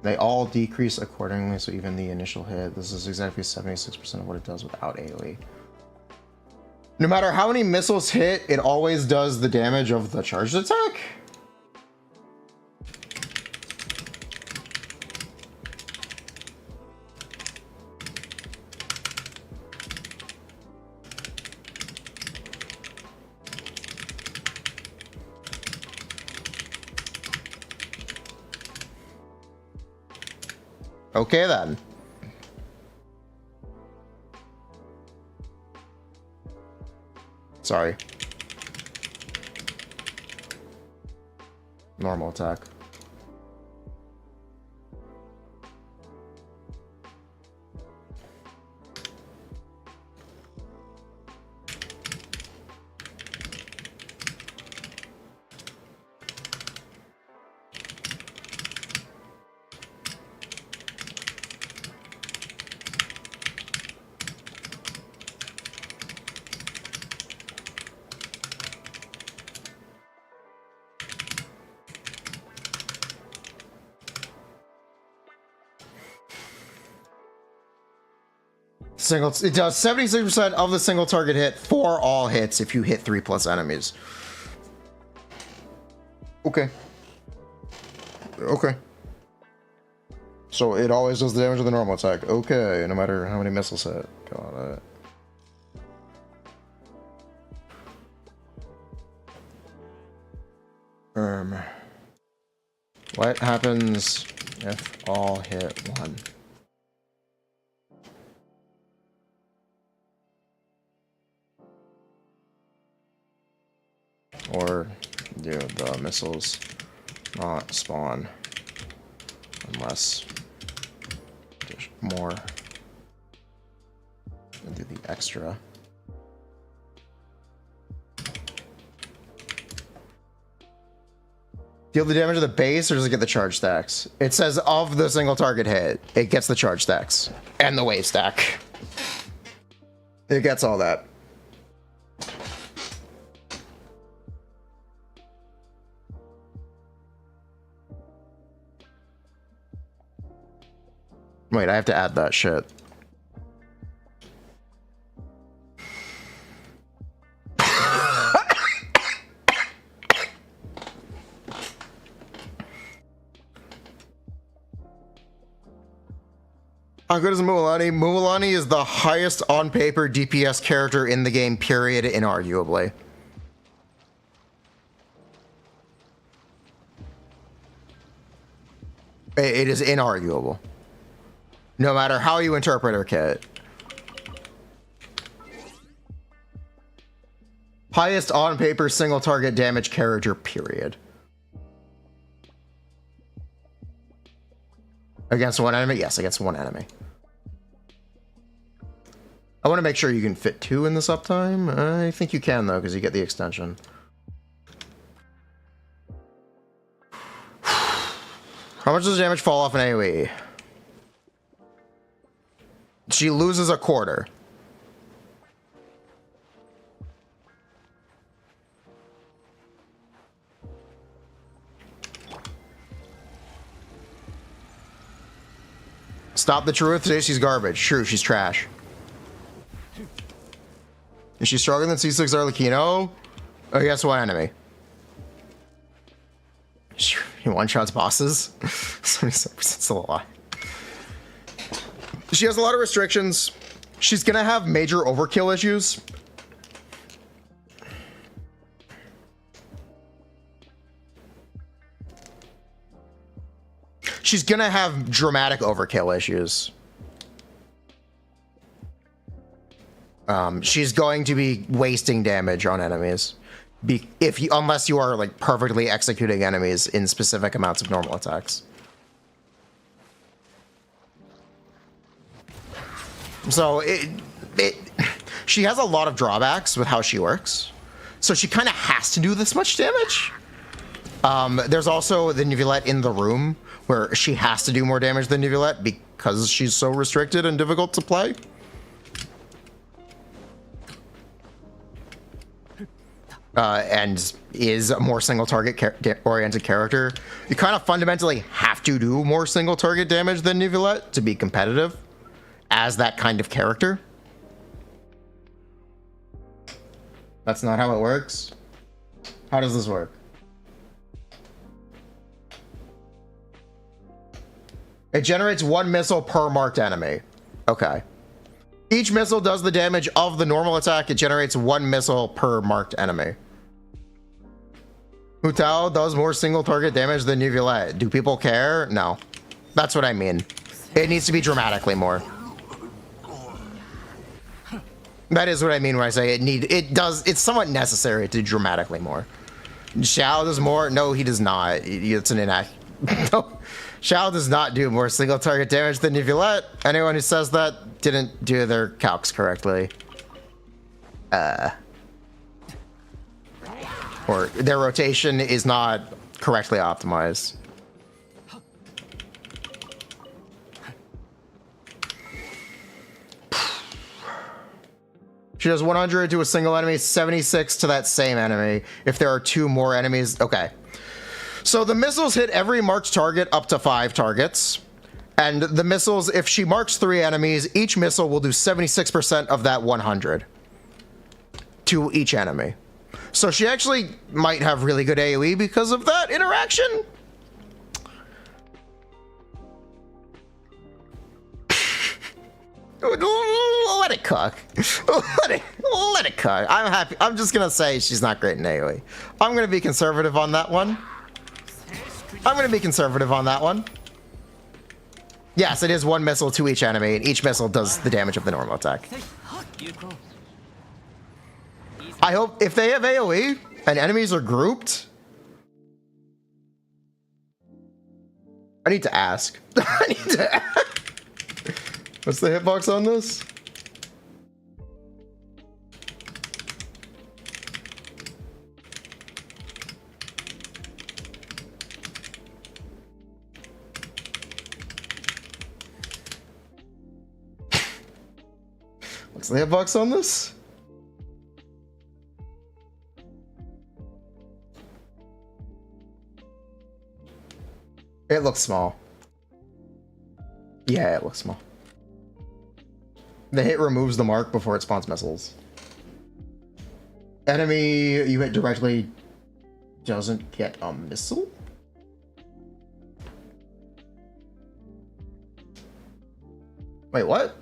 They all decrease accordingly, so even the initial hit, this is exactly 76% of what it does without AoE. No matter how many missiles hit, it always does the damage of the charged attack? Okay then. Sorry. Normal attack. It does 76% of the single target hit for all hits if you hit 3+ enemies. Okay. Okay. So it always does the damage of the normal attack. Okay, no matter how many missiles hit. Got it. What happens if all hit 1? Or do the missiles not spawn unless there's more and do the extra. Deal the damage of the base or does it get the charge stacks? It says of the single target hit, it gets the charge stacks and the wave stack. It gets all that. Wait, I have to add that shit. How good is Mualani? Mualani is the highest on paper DPS character in the game, period, inarguably. It is inarguable. No matter how you interpret her kit. Highest on paper single target damage character, period. Against one enemy? Yes, against one enemy. I want to make sure you can fit 2 in this uptime. I think you can though, because you get the extension. How much does damage fall off an AoE? She loses a quarter. Stop the truth. Today she's garbage. True, she's trash. Is she stronger than C6 Arlecchino? Against one enemy. He one-shots bosses? 77% still a lie. She has a lot of restrictions. She's gonna have major overkill issues. She's gonna have dramatic overkill issues. She's going to be wasting damage on enemies. Unless you are like perfectly executing enemies in specific amounts of normal attacks. So she has a lot of drawbacks with how she works. So she kind of has to do this much damage. There's also the Neuvillette in the room where she has to do more damage than Neuvillette because she's so restricted and difficult to play. And is a more single target oriented character. You kind of fundamentally have to do more single target damage than Neuvillette to be competitive as that kind of character. That's not how it works. How does this work? It generates 1 missile per marked enemy. Okay. Each missile does the damage of the normal attack. It generates 1 missile per marked enemy. Hu Tao does more single target damage than Neuvillette. Do people care? No. That's what I mean. It needs to be dramatically more. That is what I mean when I say it's somewhat necessary to do dramatically more. Xiao does more? No, he does not. It's an no. Xiao does not do more single target damage than Neuvillette. Anyone who says that didn't do their calcs correctly. Or their rotation is not correctly optimized. She does 100 to a single enemy, 76 to that same enemy. If there are 2 more enemies, okay. So the missiles hit every marked target up to 5 targets. And the missiles, if she marks 3 enemies, each missile will do 76% of that 100 to each enemy. So she actually might have really good AoE because of that interaction. Let it cook. Let it cook. I'm happy. I'm just gonna say she's not great in AoE. I'm gonna be conservative on that one. Yes, it is 1 missile to each enemy, and each missile does the damage of the normal attack. I hope if they have AoE and enemies are grouped, I need to ask. What's the hitbox on this? What's the hitbox on this? It looks small. Yeah, it looks small. The hit removes the mark before it spawns missiles. Enemy you hit directly doesn't get a missile? Wait, what?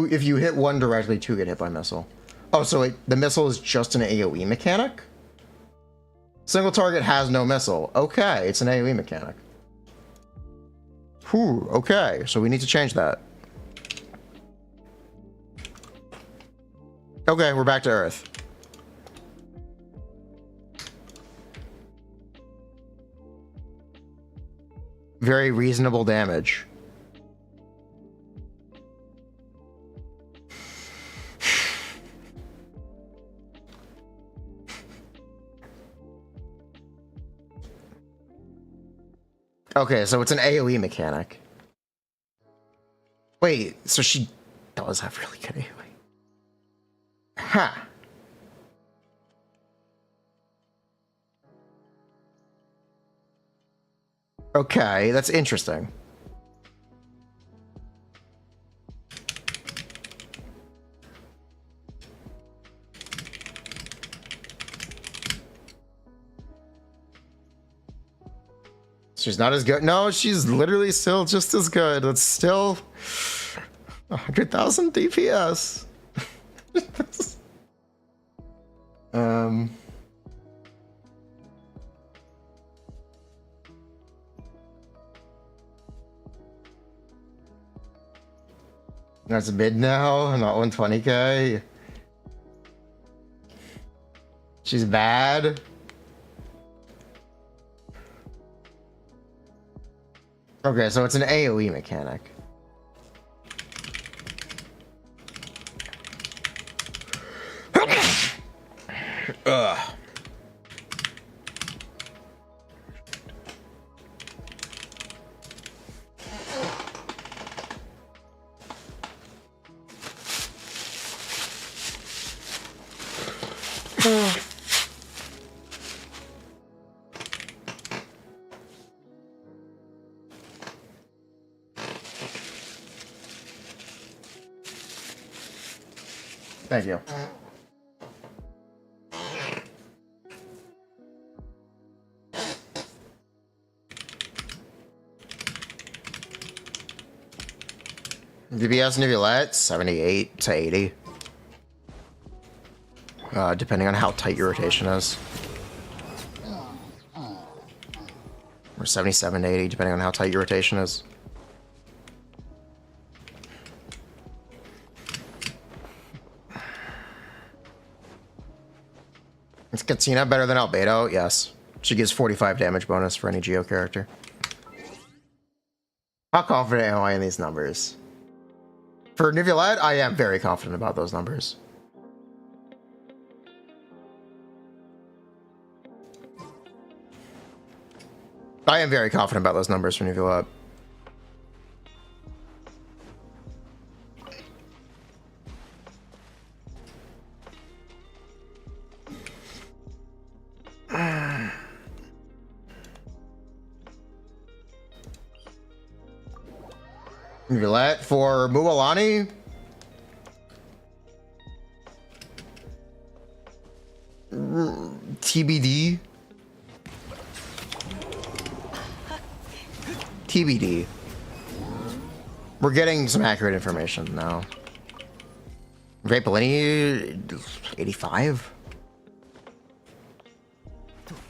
If you hit 1 directly, 2 get hit by missile. Oh, so the missile is just an AoE mechanic? Single target has no missile. Okay, it's an AoE mechanic. Whew, okay, so we need to change that. Okay, we're back to Earth. Very reasonable damage. Okay, so it's an AoE mechanic. Wait, so she does have really good AoE. Huh. Okay, that's interesting. She's not as good. No, she's literally still just as good. It's still 100,000 DPS. That's mid now, not 120k. She's bad. Okay, so it's an AoE mechanic. Ugh. Thank you. DPS Nivulette, 78 to 80. Depending on how tight your rotation is. Or 77 to 80, depending on how tight your rotation is. Is Kachina better than Albedo? Yes. She gives 45 damage bonus for any Geo character. How confident am I in these numbers? For Nivulette, I am very confident about those numbers. I am very confident about those numbers for Nivulette. Nivulette for Mualani. TBD. TBD. We're getting some accurate information now. Vapolini, 85?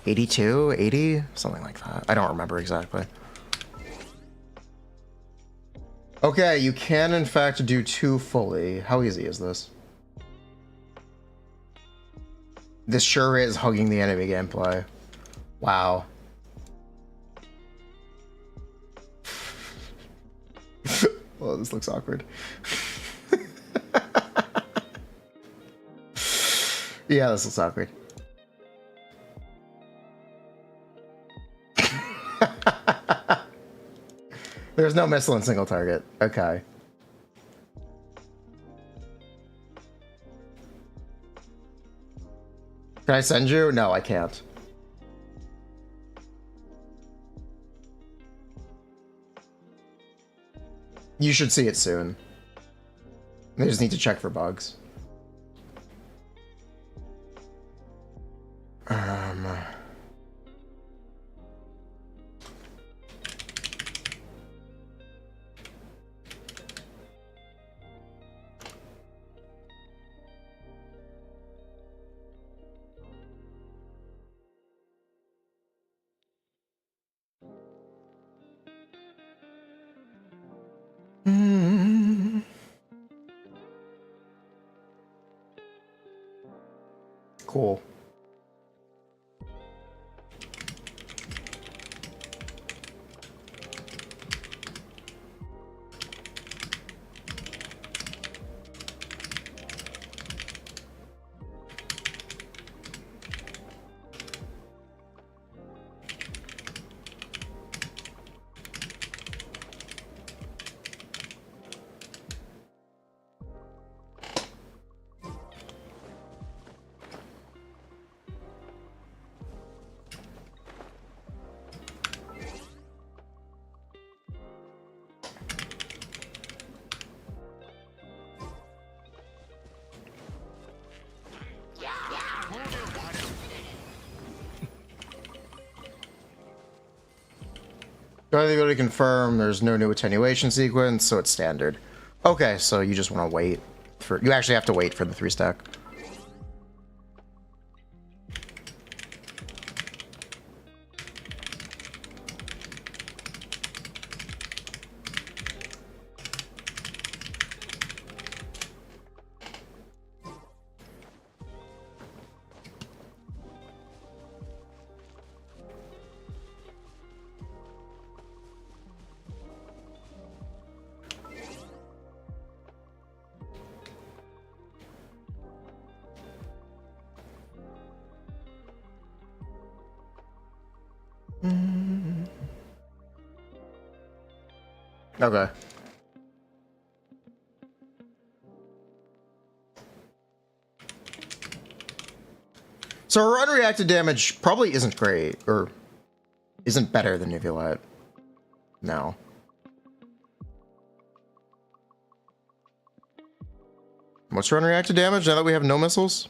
82? 80? Something like that. I don't remember exactly. Okay, you can in fact do 2 fully. How easy is this? This sure is hugging the enemy gameplay. Wow. Oh, this looks awkward. Yeah, this looks awkward. There's no missile in single target. Okay. Can I send you? No, I can't. You should see it soon. They just need to check for bugs. Cool. Do I think to confirm there's no new attenuation sequence, so it's standard. Okay, so you just want to wait for... You actually have to wait for the 3-stack. Okay. So her unreacted damage probably isn't great, or isn't better than Nuvolite. No. What's her unreacted damage now that we have no missiles?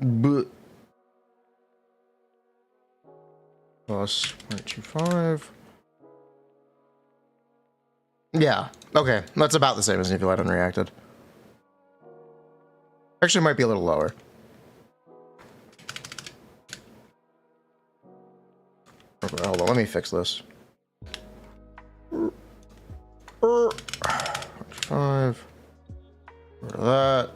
But plus 0.25. Yeah, okay. That's about the same as Nuvolite unreacted. Actually, might be a little lower. Okay, hold on, let me fix this. 5. Rid of that.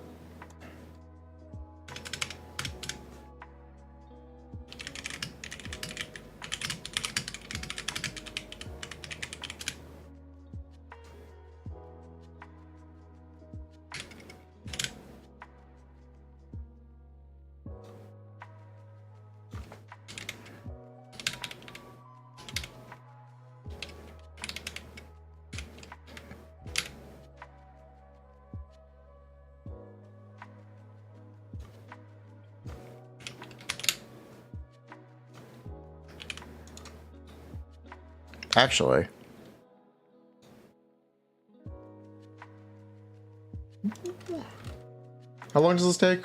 Actually. How long does this take?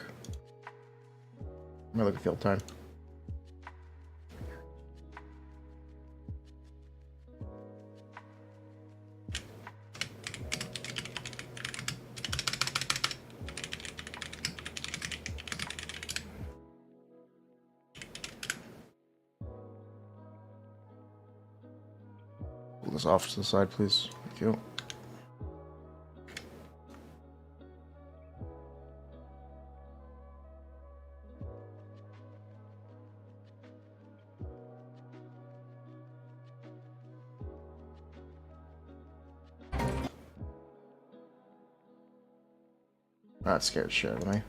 Let me look at field time. Pull this off to the side, please. Thank you. That scared shit out of me.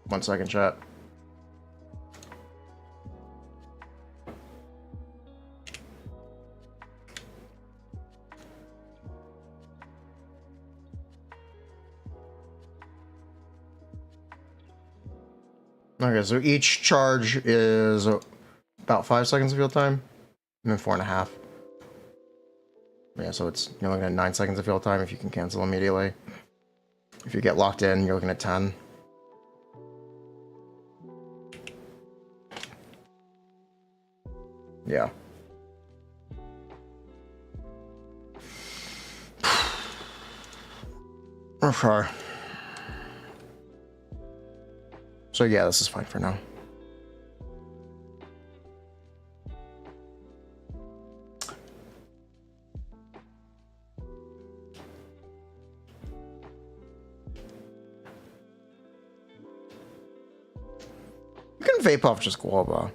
1 second, chat. Okay, so each charge is about 5 seconds of field time, and then 4.5. Yeah, so it's, you're looking at 9 seconds of field time if you can cancel immediately. If you get locked in, you're looking at 10. Yeah. Okay. So yeah, this is fine for now. You can vape off just Guoba.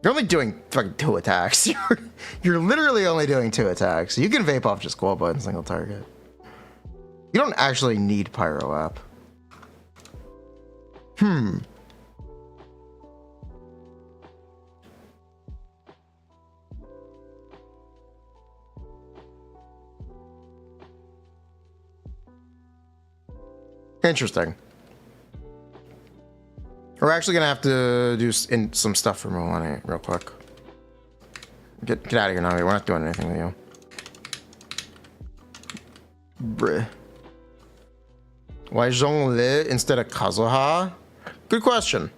You're only doing fucking 2 attacks. You're literally only doing 2 attacks. You can vape off just Guoba and single target. You don't actually need Pyro App. Interesting. We're actually gonna have to do some stuff for Mualani real quick. Get out of here, Nami. We're not doing anything with you. Bruh. Why Zhongli instead of Kazuha? Good question.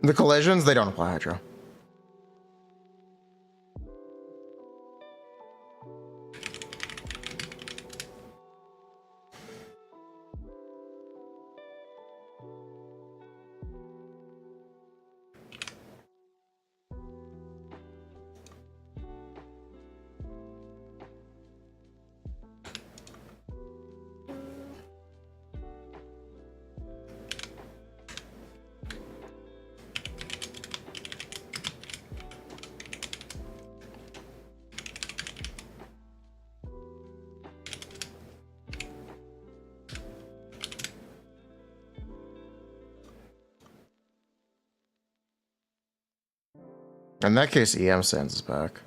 The collisions, they don't apply Hydro. In that case, EM Sands is back.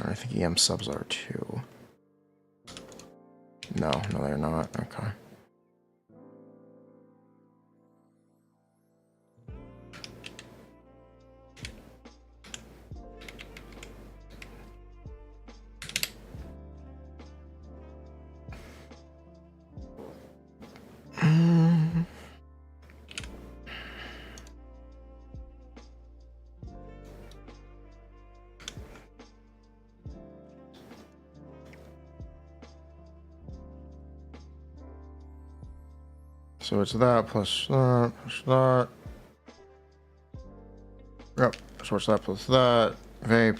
I think EM subs are too. No, they're not. Okay. So it's that plus that plus that. Yep. So it's that plus that. Vape.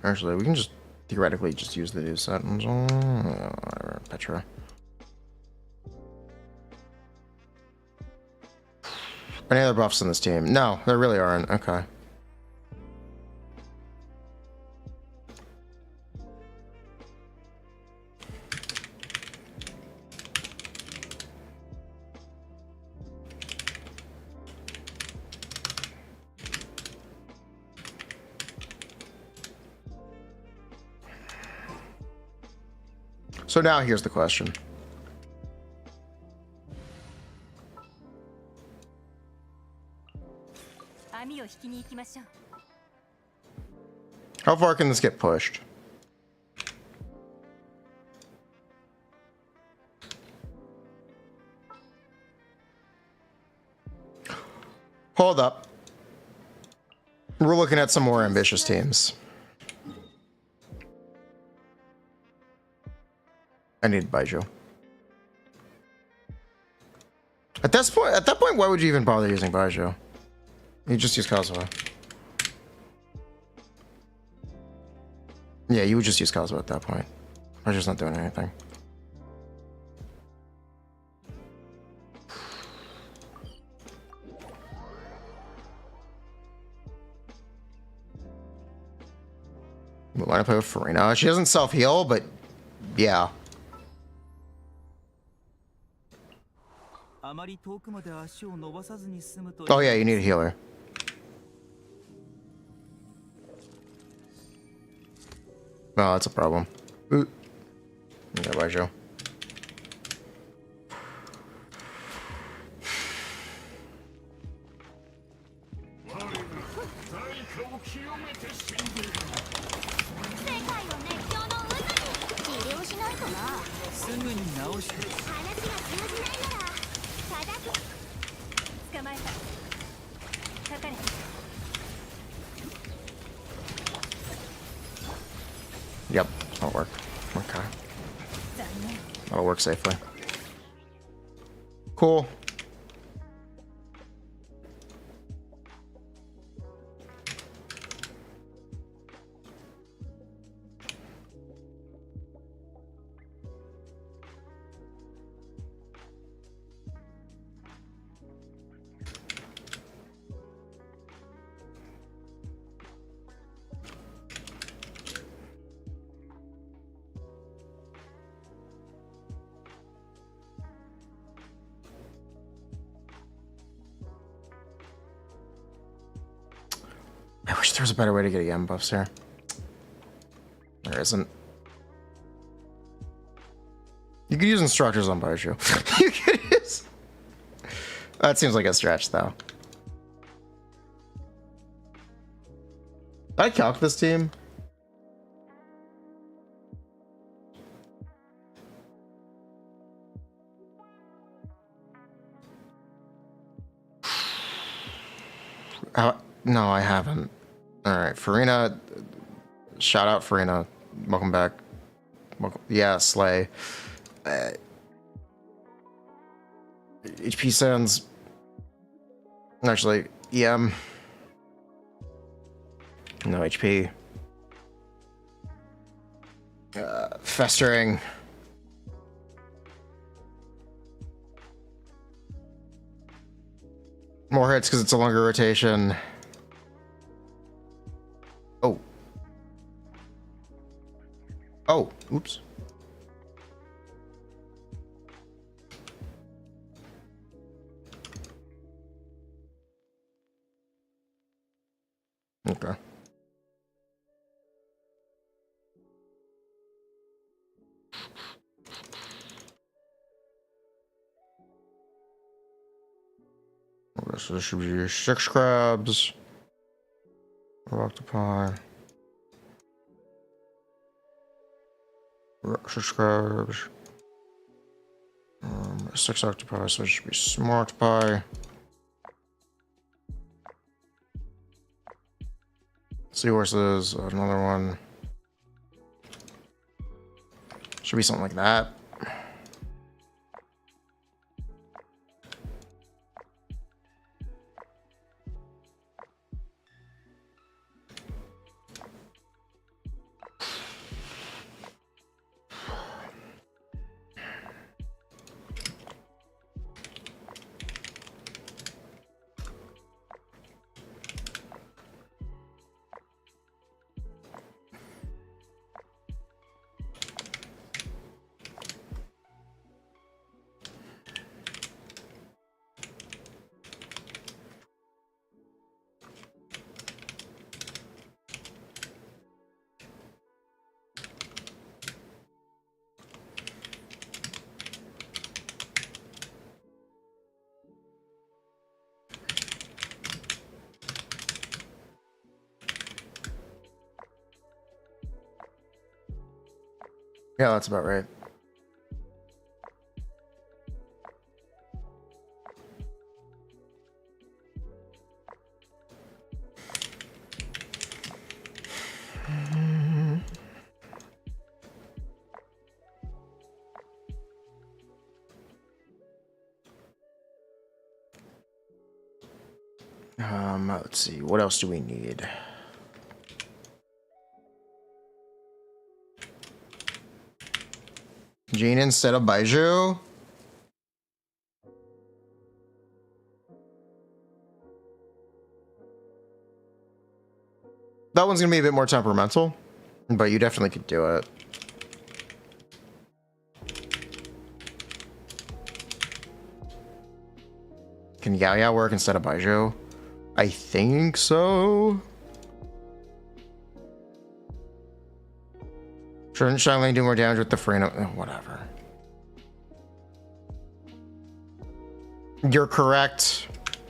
Actually, we can just theoretically just use the new sentence. Whatever. Petra. Any other buffs in this team? No, there really aren't. Okay. So now here's the question. How far can this get pushed? Hold up. We're looking at some more ambitious teams. I need Baijo. At that point, why would you even bother using Baijo? You just use Kazuha. Yeah, you would just use Kazuha at that point. Baijo's not doing anything. Why not play with Furina? She doesn't self-heal, but yeah. Oh yeah, you need a healer. Oh, that's a problem. Ooh. Okay, bye, Joe. Yep, that'll work. Okay. That'll work safely. Cool. I wish there was a better way to get EM buffs here. There isn't. You could use instructors on Baiju. You could use... That seems like a stretch, though. Did I calc this team? No, I haven't. Alright, Furina. Shout out Furina. Welcome back. Yeah, Slay. HP sounds... Actually, EM. No HP. Festering. More hits because it's a longer rotation. Oh. Oh, oops. Okay. So this should be 6 crabs. Octopi. 6 crabs. 6 octopi, so it should be small octopi. Seahorses, another one. Should be something like that. Yeah, that's about right. Let's see. What else do we need? Jean instead of Baiju? That one's gonna be a bit more temperamental, but you definitely could do it. Can Yao Yao work instead of Baiju? I think so. Shouldn't Xiangling do more damage with the Furina? Whatever. You're correct.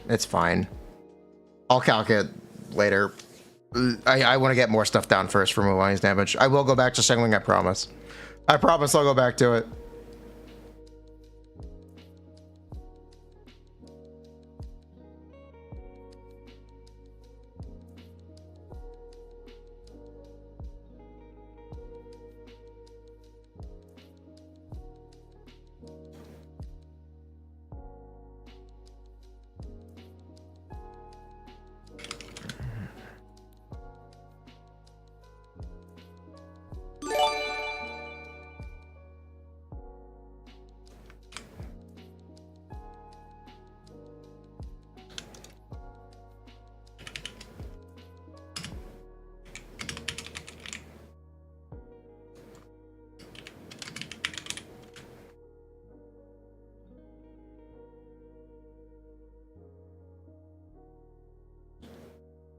It's fine. I'll calc it later. I want to get more stuff down first for Mualani's damage. I will go back to Xiangling, I promise. I promise I'll go back to it.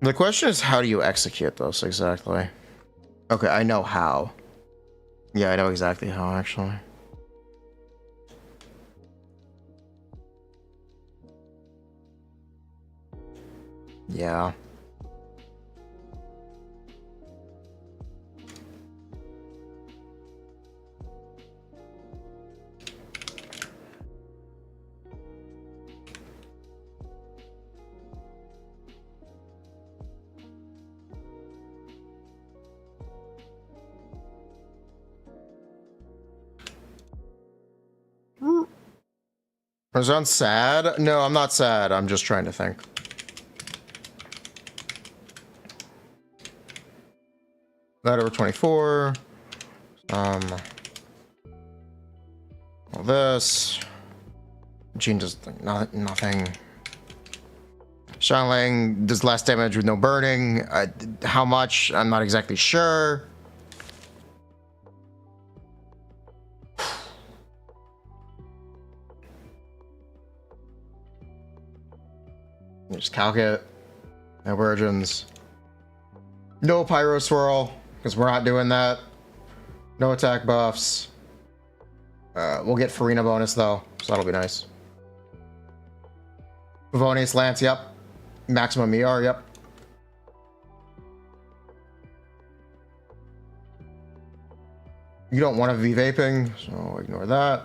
The question is, how do you execute this exactly? Okay, I know how. Yeah, I know exactly how, actually. Yeah. I sound sad? No, I'm not sad. I'm just trying to think. That over 24. All this. Jean does nothing. Xiangling does less damage with no burning. How much? I'm not exactly sure. Just calc it. No virgins. No pyro swirl, because we're not doing that. No attack buffs. We'll get Furina bonus though, so that'll be nice. Pavonius Lance, yep. Maximum ER, yep. You don't want to be vaping, so ignore that.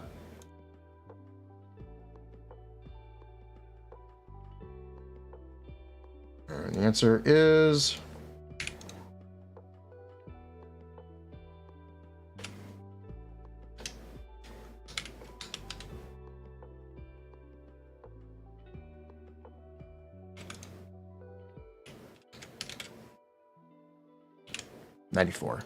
And the answer is... $94.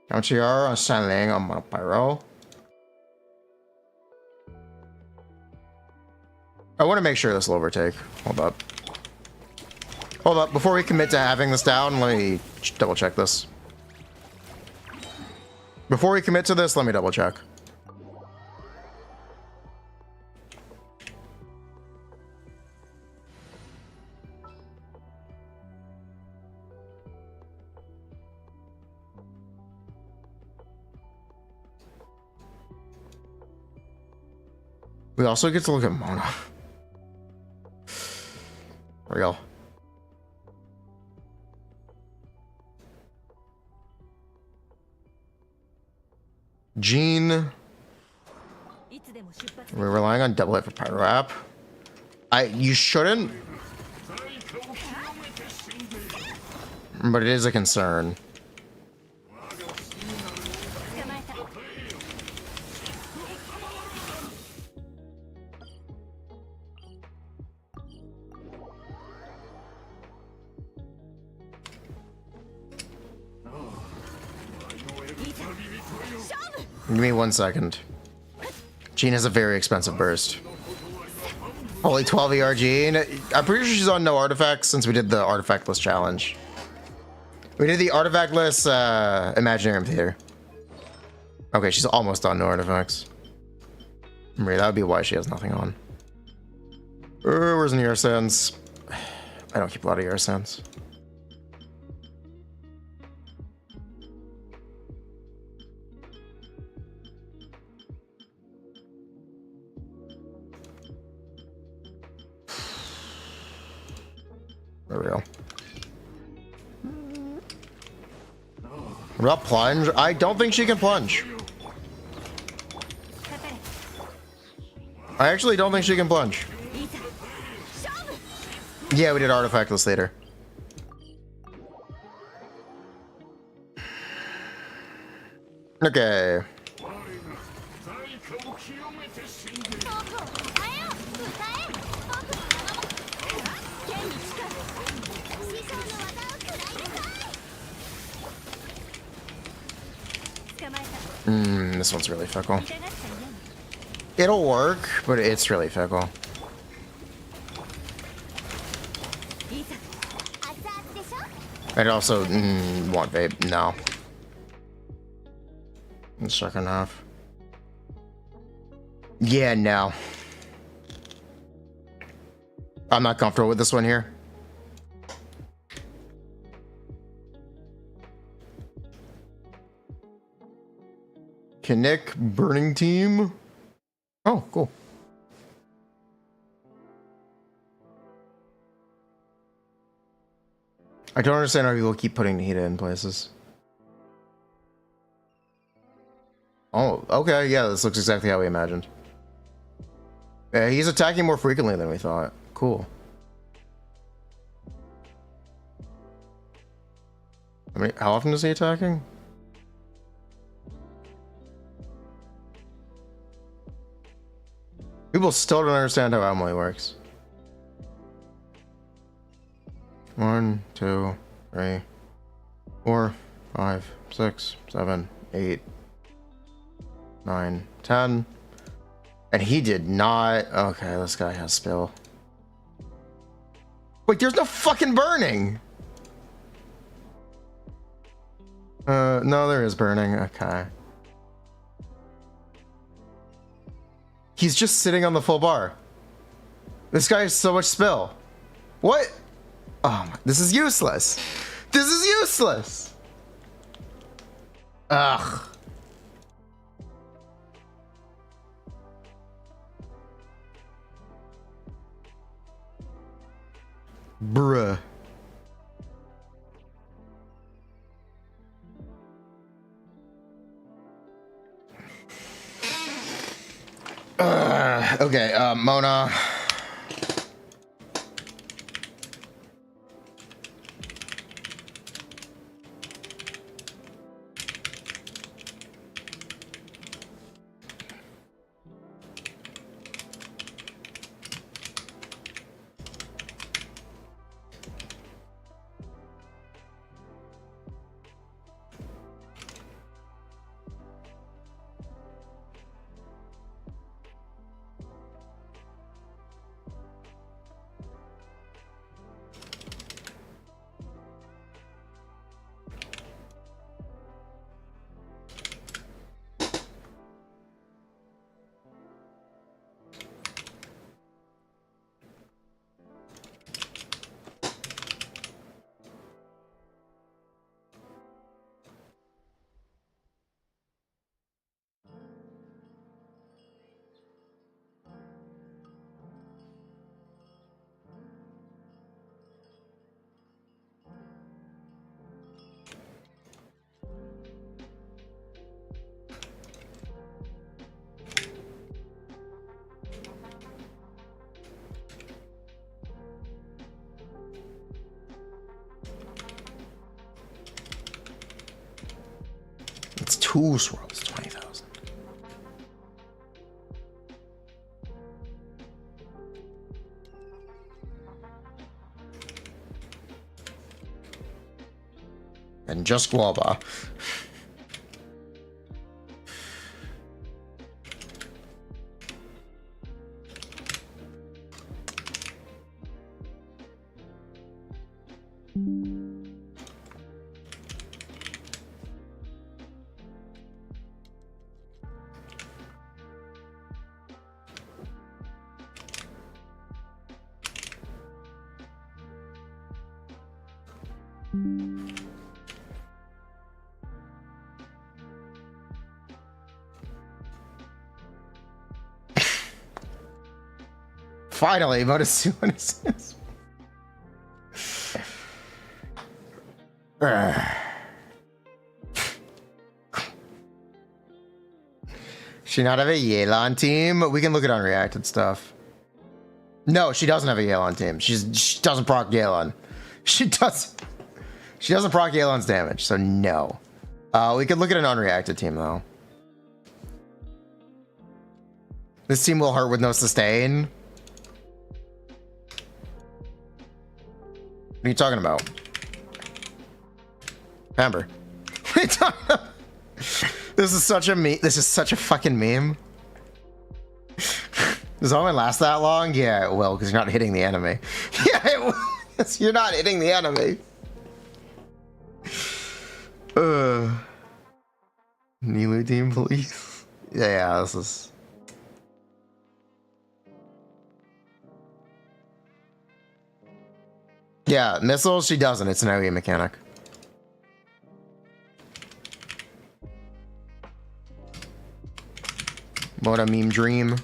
Count GR on Xiangling on Monopyro. I want to make sure this will overtake. Hold up. Hold up. Before we commit to having this down, let me double check this. Before we commit to this, let me double check. We also get to look at Mona. Real. Jean. We're relying on double hit for Pyro App. You shouldn't. But it is a concern. Give me 1 second. Jean has a very expensive burst. Only 12 ER Jean. I'm pretty sure she's on no artifacts since we did the artifactless challenge. We did the artifactless Imaginarium Theater. Okay, she's almost on no artifacts. Maria, that would be why she has nothing on. Where's an ER sense? I don't keep a lot of ER sense. There we go. What about plunge? I don't think she can plunge. I actually don't think she can plunge. Yeah, we did artifactless later. Okay. This one's really fickle. It'll work, but it's really fickle. I'd also want vape. No. In the second half. Yeah, no. I'm not comfortable with this one here. Kinich burning team. Oh, cool. I don't understand why people keep putting Nita in places. Oh, okay, yeah, this looks exactly how we imagined. Yeah, he's attacking more frequently than we thought. Cool. cool. I mean, how often is he attacking? People still don't understand how Emily works. 1, 2, 3, 4, 5, 6, 7, 8, 9, 10. And he did not. Okay, this guy has spill. Wait, there's no fucking burning. No, there is burning. Okay. He's just sitting on the full bar. This guy has so much spill. What? Oh, this is useless. This is useless. Ugh. Bruh. Okay, Mona. It's 2 swirls, 20,000. And just guava. Finally, Motosuan is. She not have a Yelan team? We can look at unreacted stuff. No, she doesn't have a Yelan team. She doesn't proc Yelan. She doesn't proc Yelan's damage, so no. We could look at an unreacted team though. This team will hurt with no sustain. What are you talking about? Amber. What are you talking about? This is such a meme. This is such a fucking meme. Does it only last that long? Yeah, it will, because you're not hitting the enemy. Yeah, it will. You're not hitting the enemy. Nilu team, please. Yeah, this is... Yeah, missiles, she doesn't. It's an AoE mechanic. What a meme dream.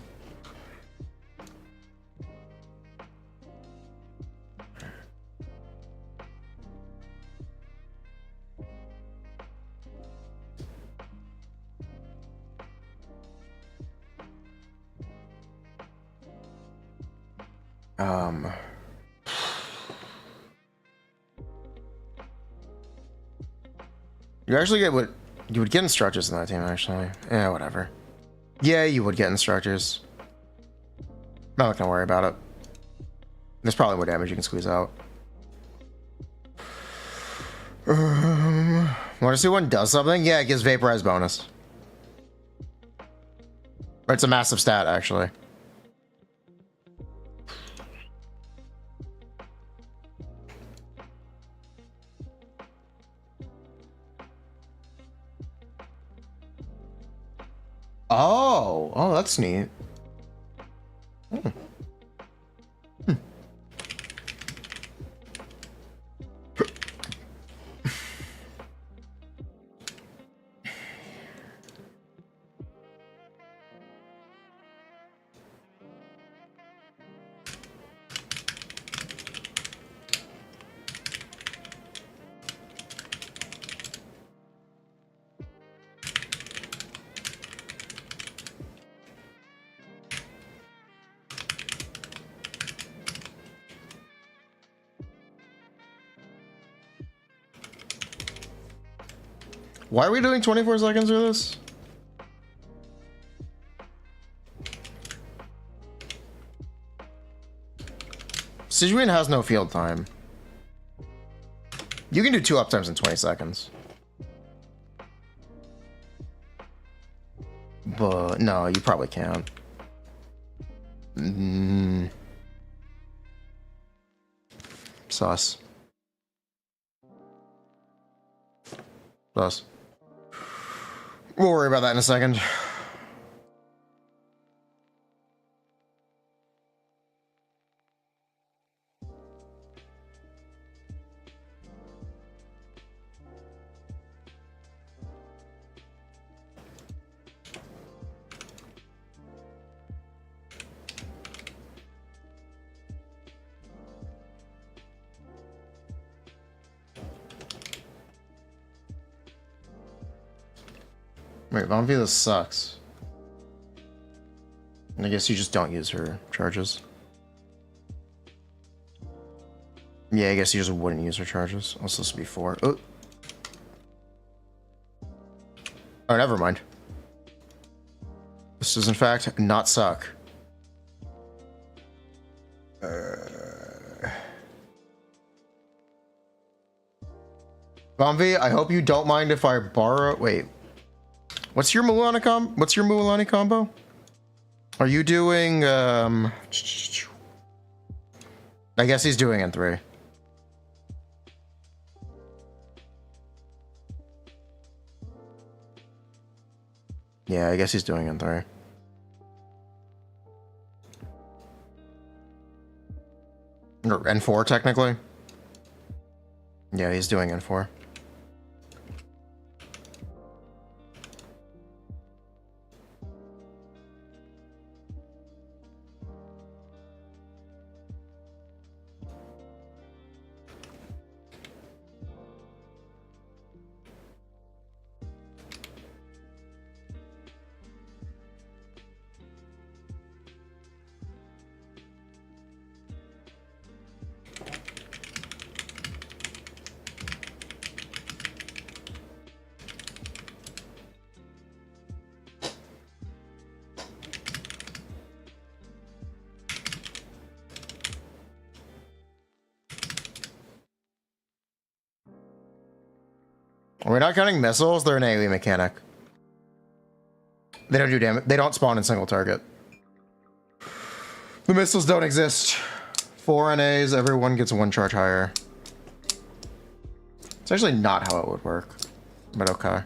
You actually get what you would get instructors in that team, actually. Yeah, whatever. Yeah, you would get instructors. I'm not gonna worry about it. There's probably more damage you can squeeze out. Want to see one does something? Yeah, it gives vaporize bonus. It's a massive stat, actually. Oh, that's neat. Hmm. Why are we doing 24 seconds for this? Sijuin has no field time. You can do 2 up times in 20 seconds. But no, you probably can't. Sus. Sus. We'll worry about that in a second. Wait, Bonvita sucks. I guess you just don't use her charges. Yeah, I guess you just wouldn't use her charges. Also, this would be 4. Oh, never mind. This does, in fact, not suck. Bonvi, I hope you don't mind if I borrow... Wait. What's your Mualani combo? Are you doing I guess he's doing N3. Yeah, I guess he's doing N3. Or N4 technically. Yeah, he's doing N4. Are we not counting missiles? They're an AoE mechanic. They don't do damage. They don't spawn in single target. The missiles don't exist. 4 NAs, everyone gets 1 charge higher. It's actually not how it would work, but okay.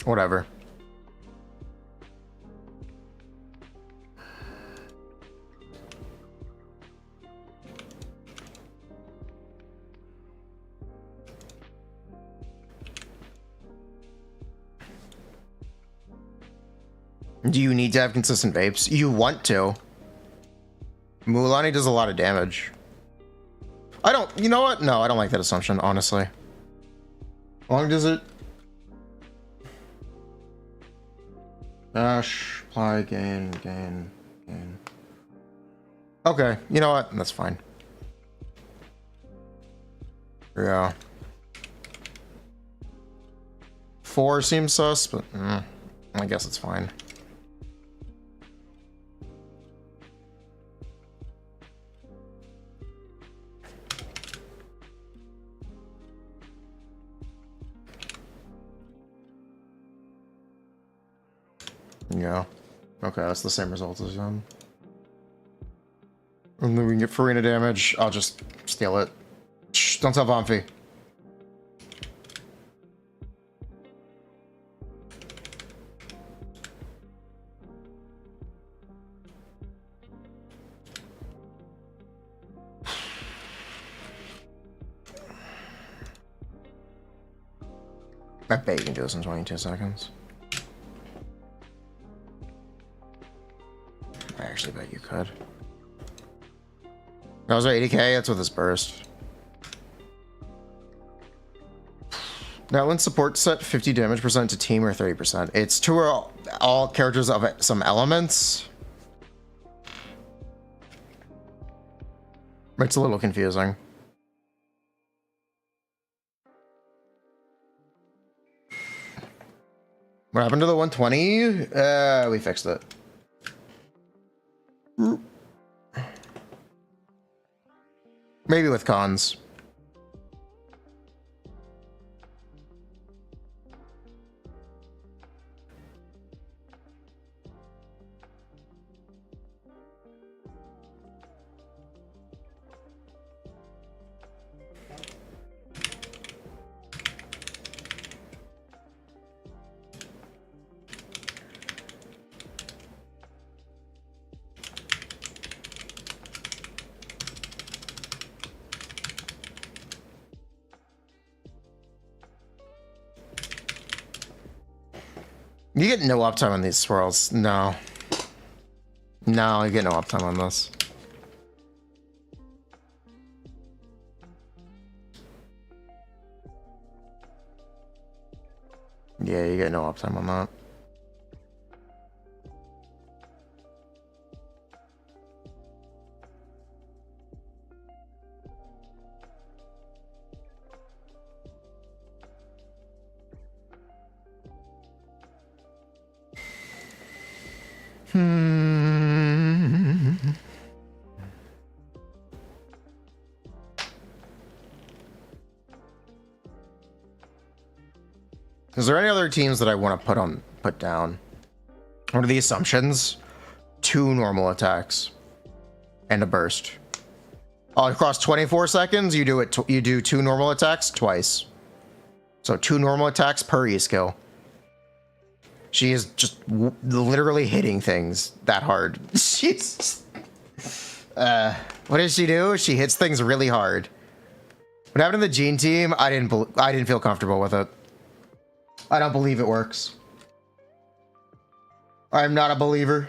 Whatever. Do you need to have consistent vapes? You want to. Mualani does a lot of damage. I don't, you know what? No, I don't like that assumption, honestly. How long does it? Dash, apply, gain. Okay, you know what? That's fine. Yeah. 4 seems sus, but I guess it's fine. Yeah. Okay, that's the same result as them. And then we can get Furina damage. I'll just steal it. Shh, don't tell Vamfi. I bet you can do this in 22 seconds. I actually bet you could. That was 80k, that's with this burst. Now when support set 50 damage percent to team or 30%. It's to all characters of some elements. It's a little confusing. What happened to the 120? We fixed it. Maybe with cons. You get no uptime on these swirls. No. No, you get no uptime on this. Yeah, you get no uptime on that. Is there any other teams that I want to put down? What are the assumptions? 2 normal attacks and a burst. Across 24 seconds, you do 2 normal attacks twice. So 2 normal attacks per E-skill. She is just literally hitting things that hard. She's what does she do? She hits things really hard. What happened to the Gene team? I didn't feel comfortable with it. I don't believe it works. I'm not a believer.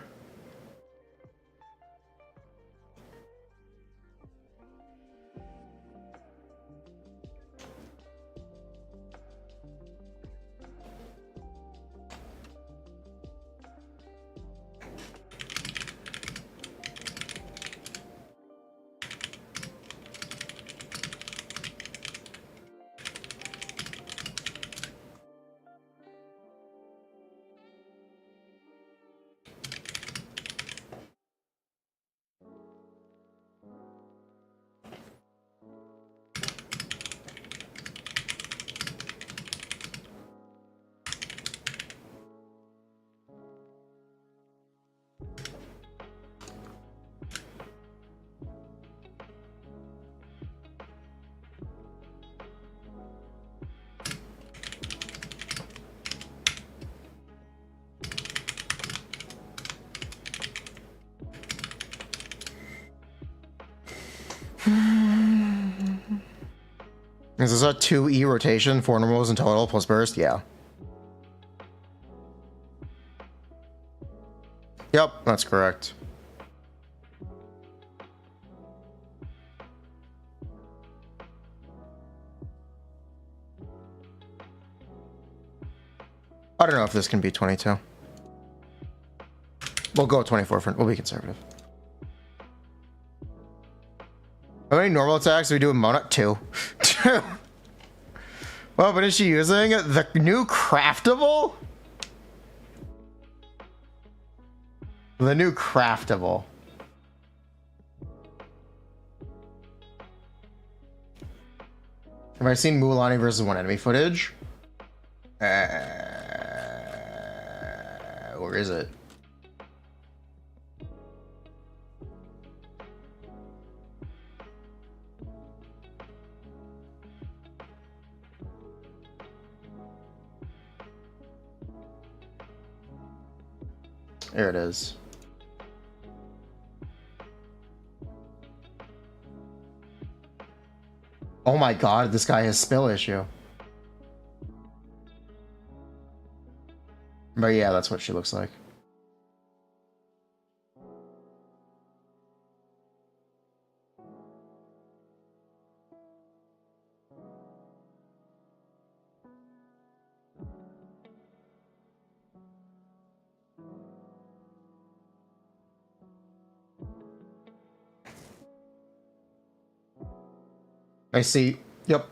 Is this a 2E rotation? 4 normals in total plus burst? Yeah. Yep, that's correct. if this can be 22. We'll go 24 for, we'll be conservative. How many normal attacks do we do with Mona? 2. Well, but is she using the new craftable? The new craftable. Have I seen Mualani versus one enemy footage? Where is it? There it is. Oh my god, this guy has spill issue. But yeah, that's what she looks like. I see. Yep.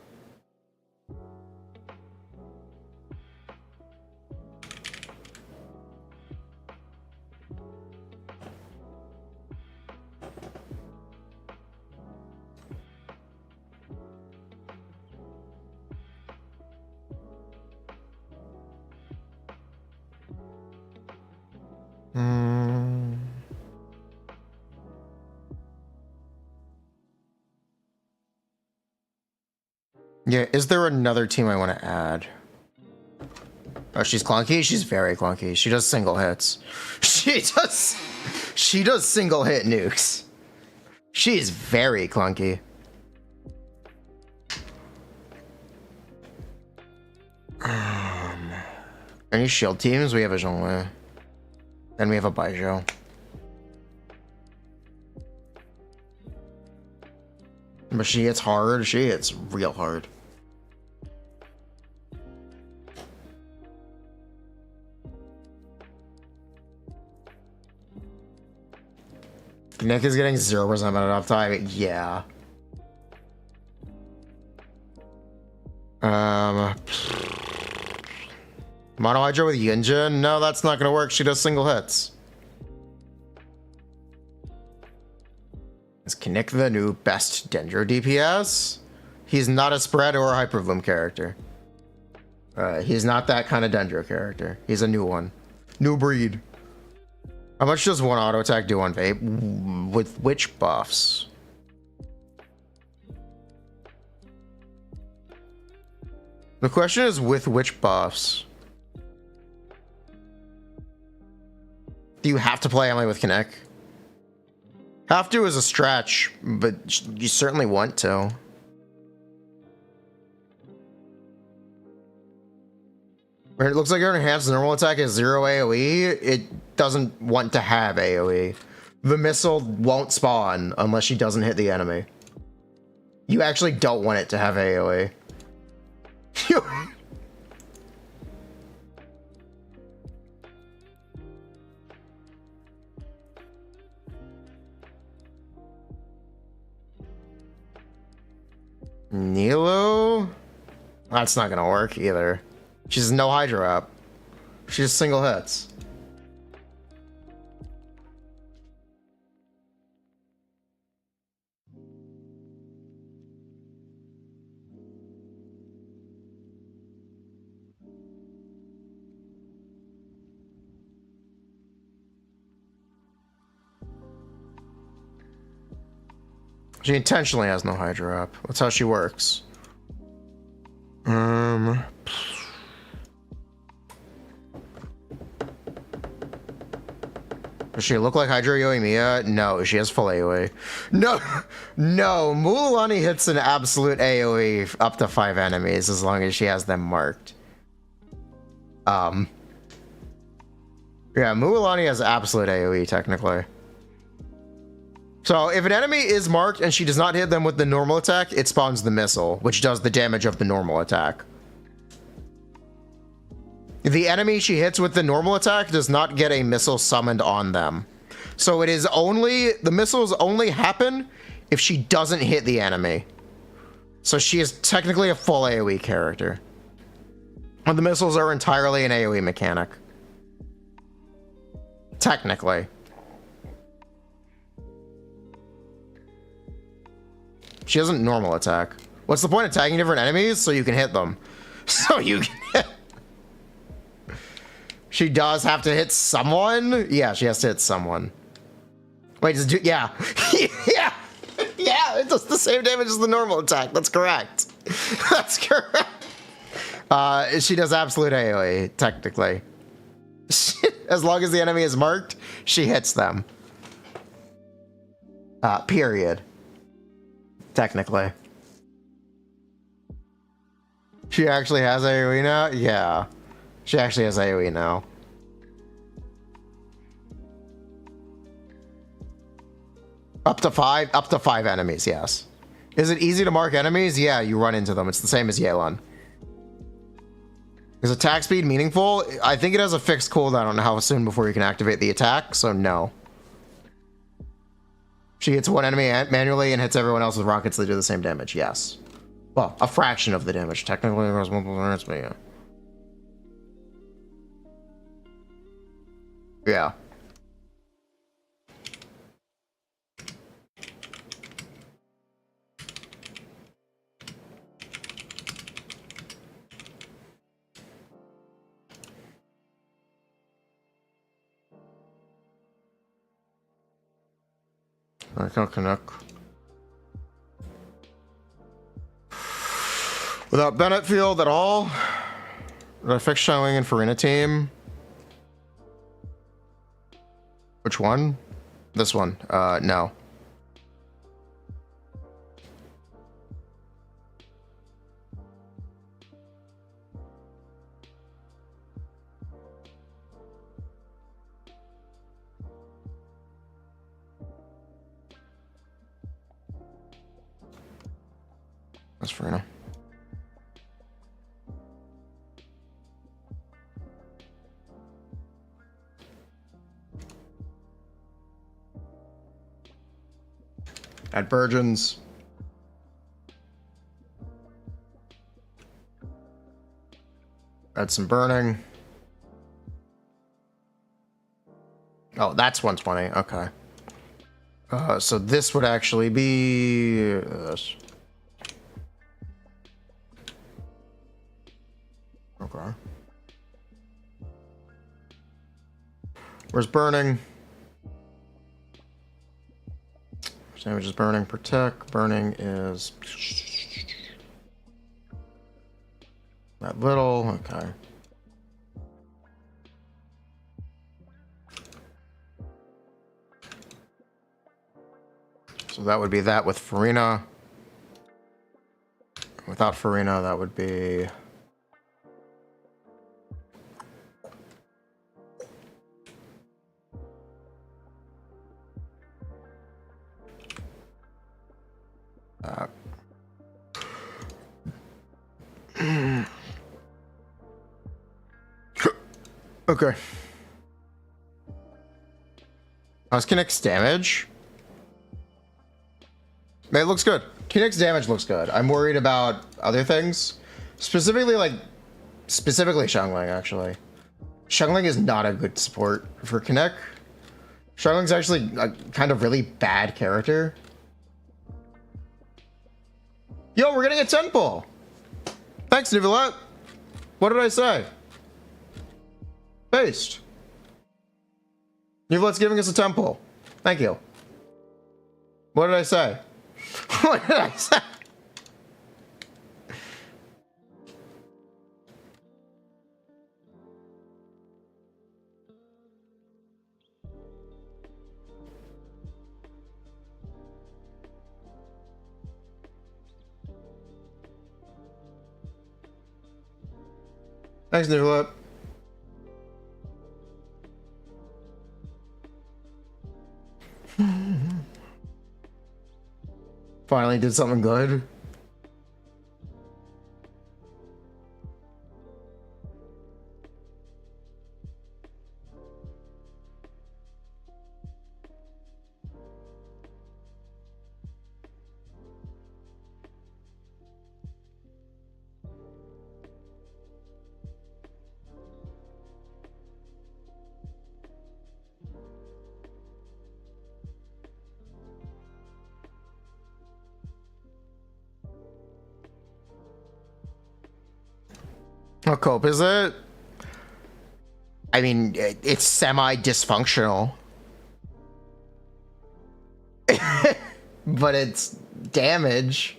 Yeah, is there another team I want to add? Oh, she's clunky? She's very clunky. She does single hits. She does single hit nukes. She is very clunky. Any shield teams? We have a Zhongli. Then we have a Baijiu. But she hits hard. She hits real hard. Nick is getting 0% enough time. Yeah. Mono Hydra with Yunjin? No, that's not gonna work. She does single hits. Is Kinich the new best Dendro DPS? He's not a spread or a Hypervloom character. He's not that kind of Dendro character. He's a new one. New breed. How much does one auto attack do on Vape? With which buffs? The question is with which buffs? Do you have to play Emily with Kinect? Have to is a stretch, but you certainly want to. It looks like your enhanced normal attack is 0 AoE. It doesn't want to have AoE. The missile won't spawn unless she doesn't hit the enemy. You actually don't want it to have AoE. Nilo? That's not gonna work either. She's no Hydra up. She just single hits. She intentionally has no Hydra up. That's how she works. Does she look like Hydra Yoimiya? No, she has full AoE. No, Mualani hits an absolute AoE up to 5 enemies as long as she has them marked. Yeah, Mualani has absolute AoE technically. So if an enemy is marked and she does not hit them with the normal attack, it spawns the missile, which does the damage of the normal attack. The enemy she hits with the normal attack does not get a missile summoned on them. So it is only, the missiles only happen if she doesn't hit the enemy. So she is technically a full AoE character. And the missiles are entirely an AoE mechanic. Technically. She doesn't normal attack. What's the point of tagging different enemies? So you can hit them. So you can hit. She does have to hit someone? Yeah, she has to hit someone. Wait, does it do, yeah. Yeah. Yeah, it does the same damage as the normal attack. That's correct. That's correct. She does absolute AoE, technically. As long as the enemy is marked, she hits them. Period. Technically. She actually has AoE now? Yeah. She actually has AoE now. Up to five enemies, yes. Is it easy to mark enemies? Yeah, you run into them. It's the same as Yelan. Is attack speed meaningful? I think it has a fixed cooldown on how soon before you can activate the attack, so no. She hits one enemy manually and hits everyone else with rockets that do the same damage, yes. Well, a fraction of the damage. Technically, across multiple turns, but yeah. Yeah. I can't connect. Without Bennett field at all? Did I fix Xiaoling and Furina team? Which one? This one. No. That's Furina. Add Burgeons. Add some burning. Oh, that's 120. Okay. So this would actually be this. Okay. Where's burning? Damage is burning, protect. Burning is that little. Okay. So that would be that with Furina. Without Furina, that would be okay. How's Kinech's damage? It looks good. Kinech's damage looks good. I'm worried about other things. Specifically Xiangling, actually. Xiangling is not a good support for Kinech. Xiangling's actually a kind of really bad character. Yo, we're getting a 10 pull. Thanks, Nivelette. What did I say? Paste. Nivelette's giving us a temple. Thank you. What did I say? What did I say? Thanks, Nivelette. Finally did something good. What cope is it? I mean, it's semi-dysfunctional. But it's damage.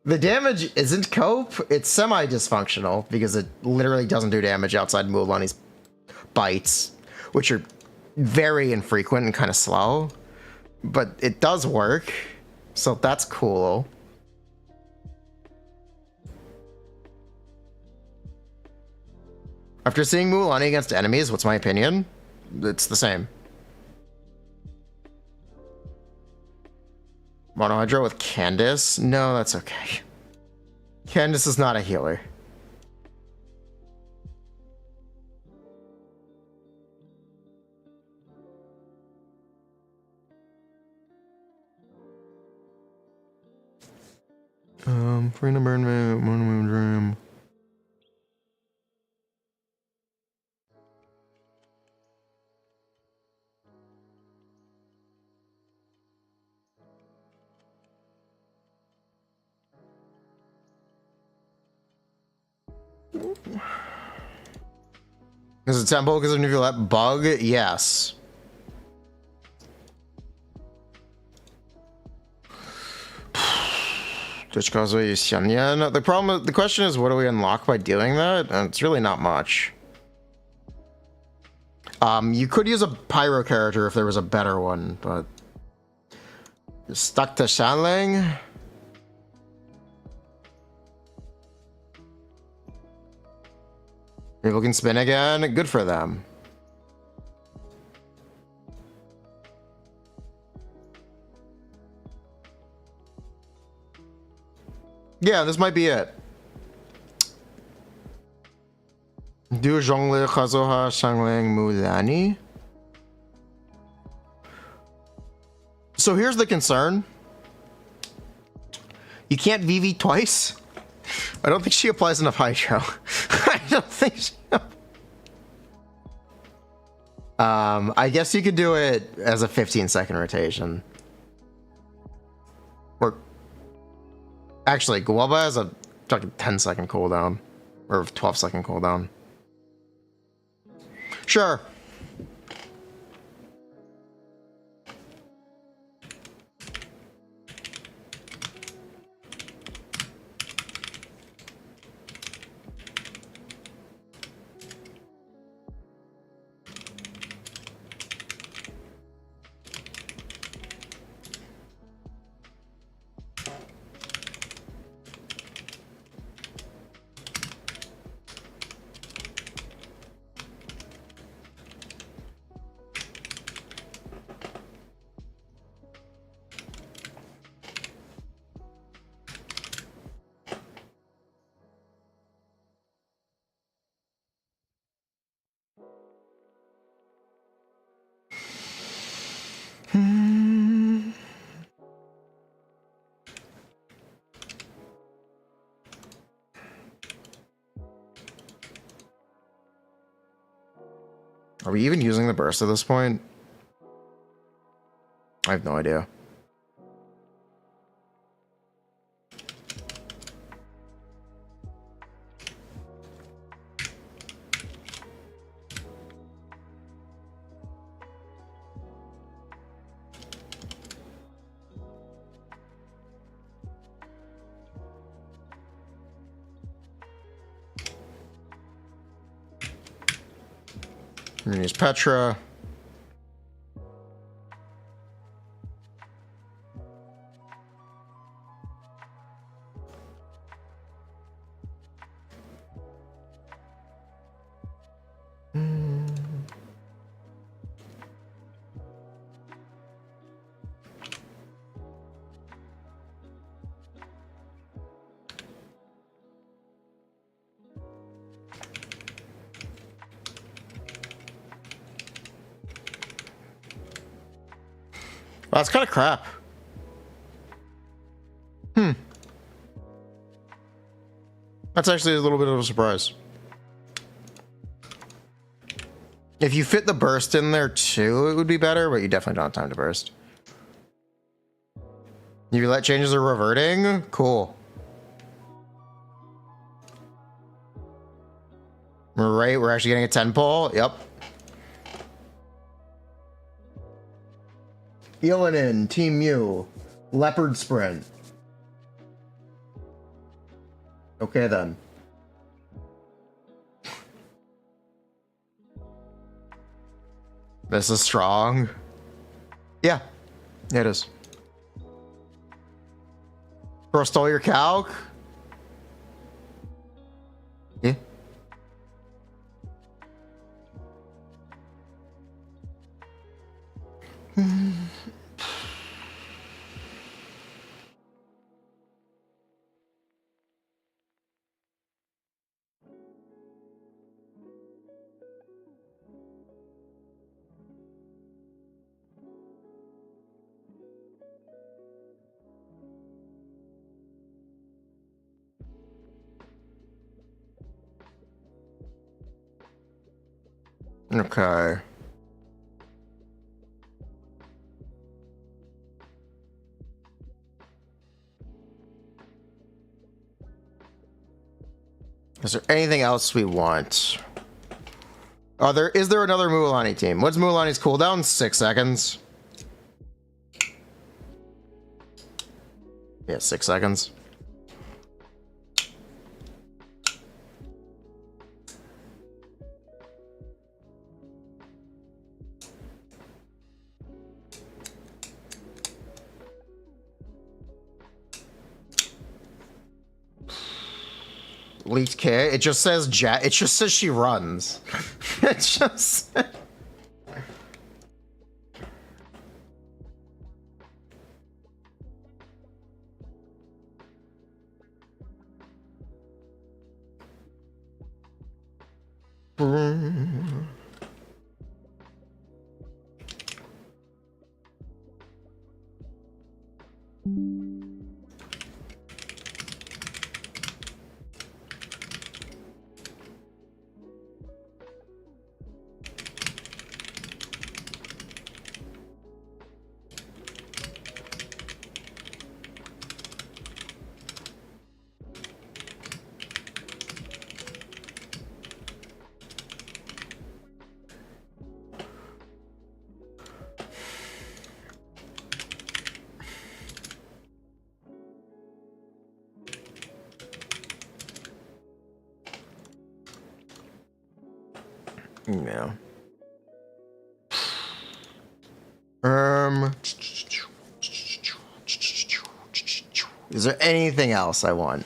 The damage isn't cope, it's semi-dysfunctional because it literally doesn't do damage outside Mualani's bites, which are very infrequent and kind of slow. But it does work, so that's cool. After seeing Mualani against enemies, what's my opinion? It's the same. Monohydro with Candace? No, that's okay. Candace is not a healer. Furina burn moon dream. Is it temple because of new that bug? Yes. Twitch causeway is Xianyan. The question is, what do we unlock by doing that? And it's really not much. You could use a pyro character if there was a better one, but you're stuck to Shanling. People can spin again. Good for them. Yeah, this might be it. Du Zhongli Kazuha Shangling Mualani. So here's the concern. You can't VV twice. I don't think she applies enough hydro. I don't think she... I guess you could do it as a 15-second rotation. Or... Actually, Guava has a 10-second cooldown. Or 12-second cooldown. Sure. Are we even using the burst at this point? I have no idea. We're gonna use Petra. Well, that's kind of crap. That's actually a little bit of a surprise. If you fit the burst in there too, it would be better, but you definitely don't have time to burst. You let changes are reverting? Cool. Right, we're actually getting a 10 pull. Yep. Ilanin, Team Mew, Leopard Sprint. Okay then. This is strong. Yeah, it is. Bro, stole your calc? Yeah. Okay. Is there anything else we want? Is there another Mualani team? What's Mualani's cooldown? 6 seconds. Yeah, 6 seconds. Leaked kit. It just says it just says she runs. It just. Yeah. Is there anything else I want?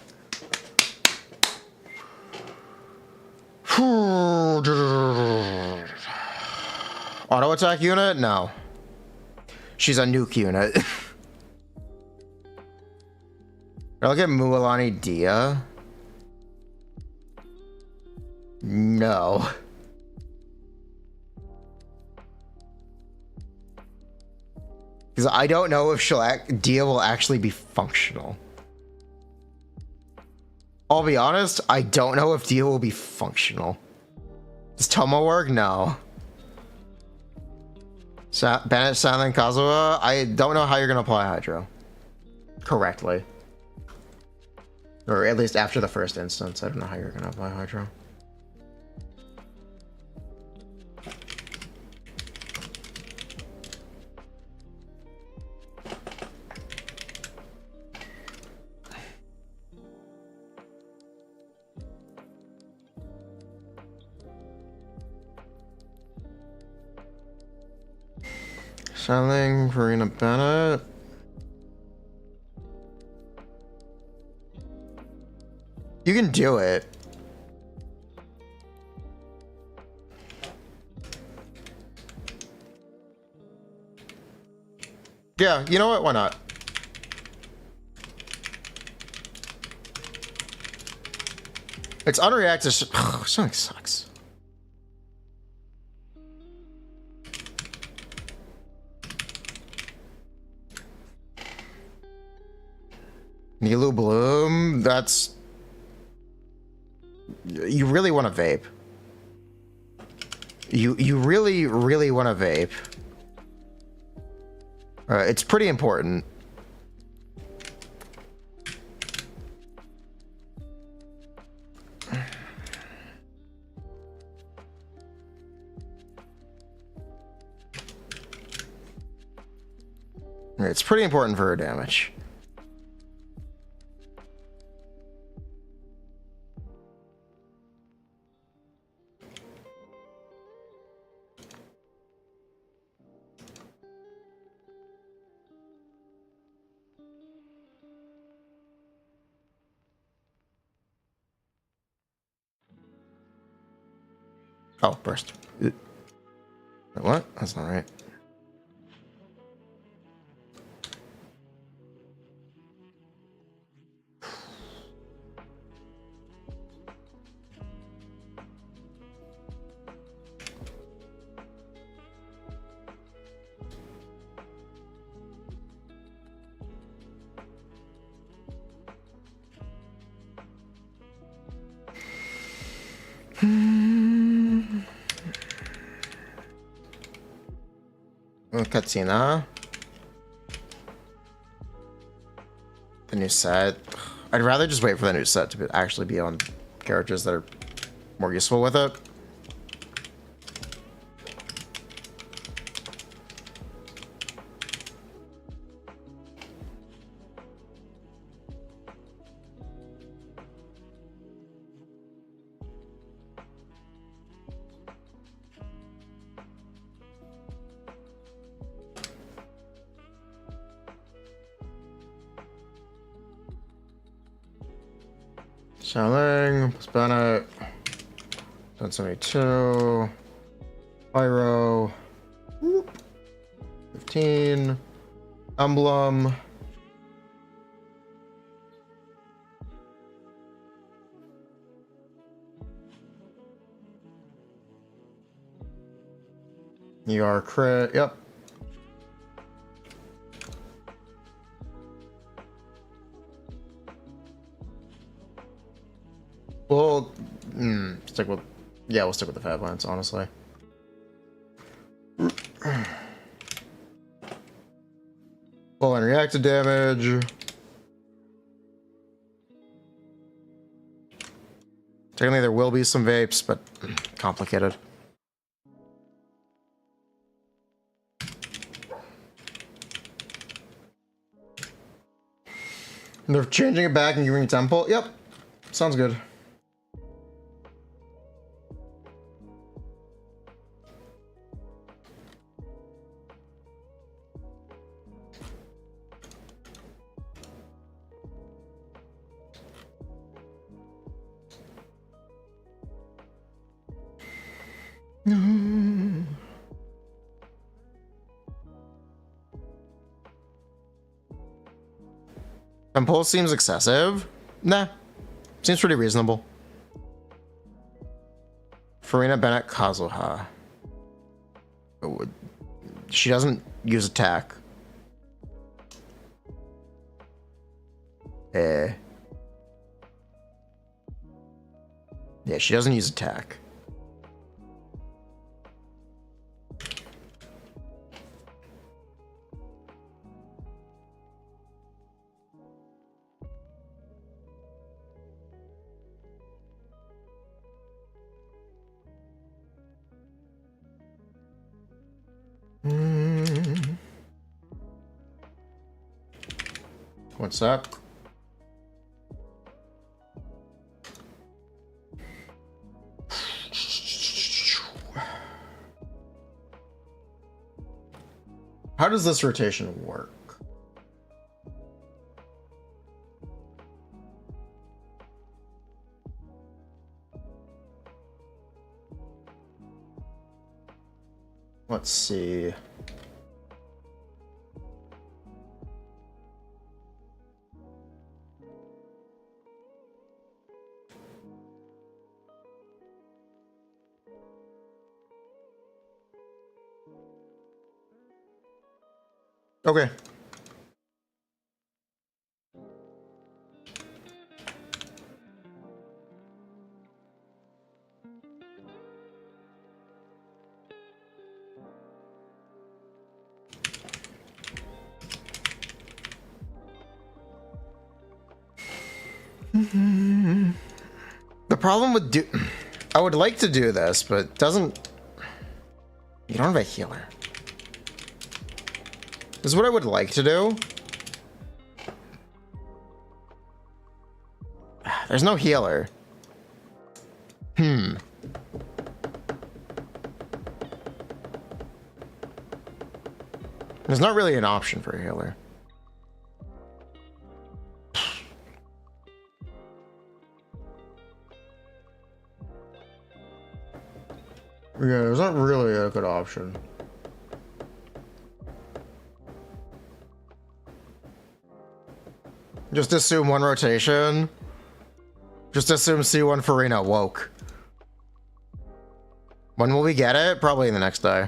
Auto attack unit? No. She's a nuke unit. I'll get Mualani Dia. No. Because I don't know if Dia will actually be functional. I'll be honest, I don't know if Dia will be functional. Does Tomo work? No. Bennett, Silent, Kazuha? I don't know how you're going to apply Hydro correctly. Or at least after the first instance. I don't know how you're going to apply Hydro. Selling Furina Bennett. You can do it. Yeah, you know what? Why not? It's unreacted. Something sucks. Nilu Bloom, that's... You really want to vape. You really, really want to vape. It's pretty important. It's pretty important for her damage. Oh, burst. What? That's not right. Kachina. The new set. I'd rather just wait for the new set to actually be on characters that are more useful with it. Xiaoling, Bennett, 172, Pyro, 15, Emblem, ER crit, yep. We'll stick with, yeah, we'll stick with the Fat Lance, honestly. Full and reactive damage. Technically, there will be some vapes, but complicated. And they're changing it back and giving it temple. Yep, sounds good. Impulse seems excessive. Nah, seems pretty reasonable. Furina, Bennett, Kazuha. She doesn't use attack. Yeah, she doesn't use attack. What's up? How does this rotation work? Let's see. Okay. The problem with I would like to do this, but it doesn't. You don't have a healer. This is what I would like to do. There's no healer. There's not really an option for a healer. Yeah, there's not really a good option. Just assume one rotation. Just assume C1 Furina woke. When will we get it? Probably the next day.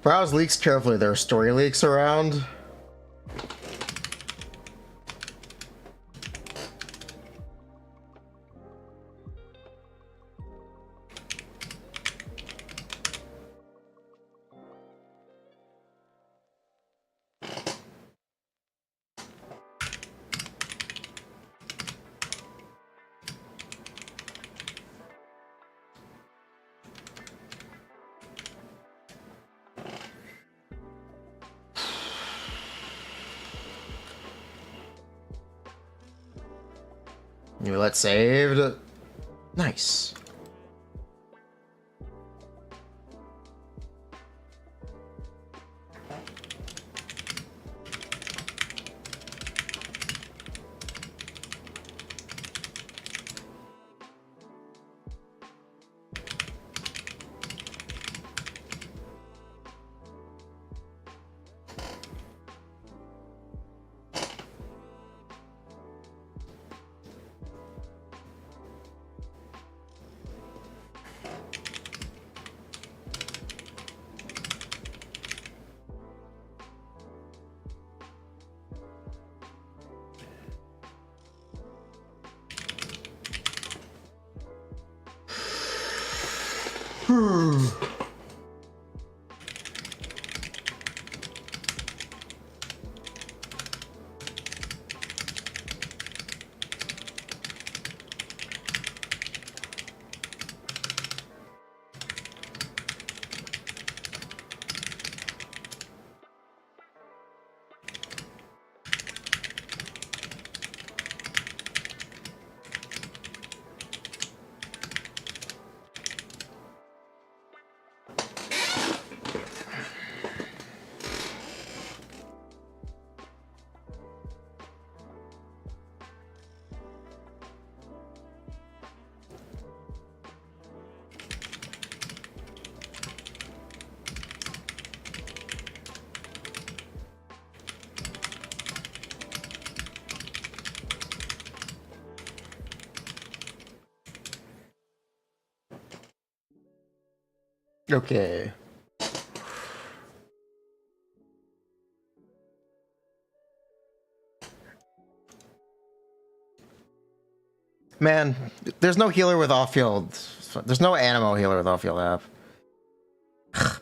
Browse leaks carefully. There are story leaks around. You let saved. Nice. Okay. Man, there's no healer with off-field. There's no Animo healer with off-field app.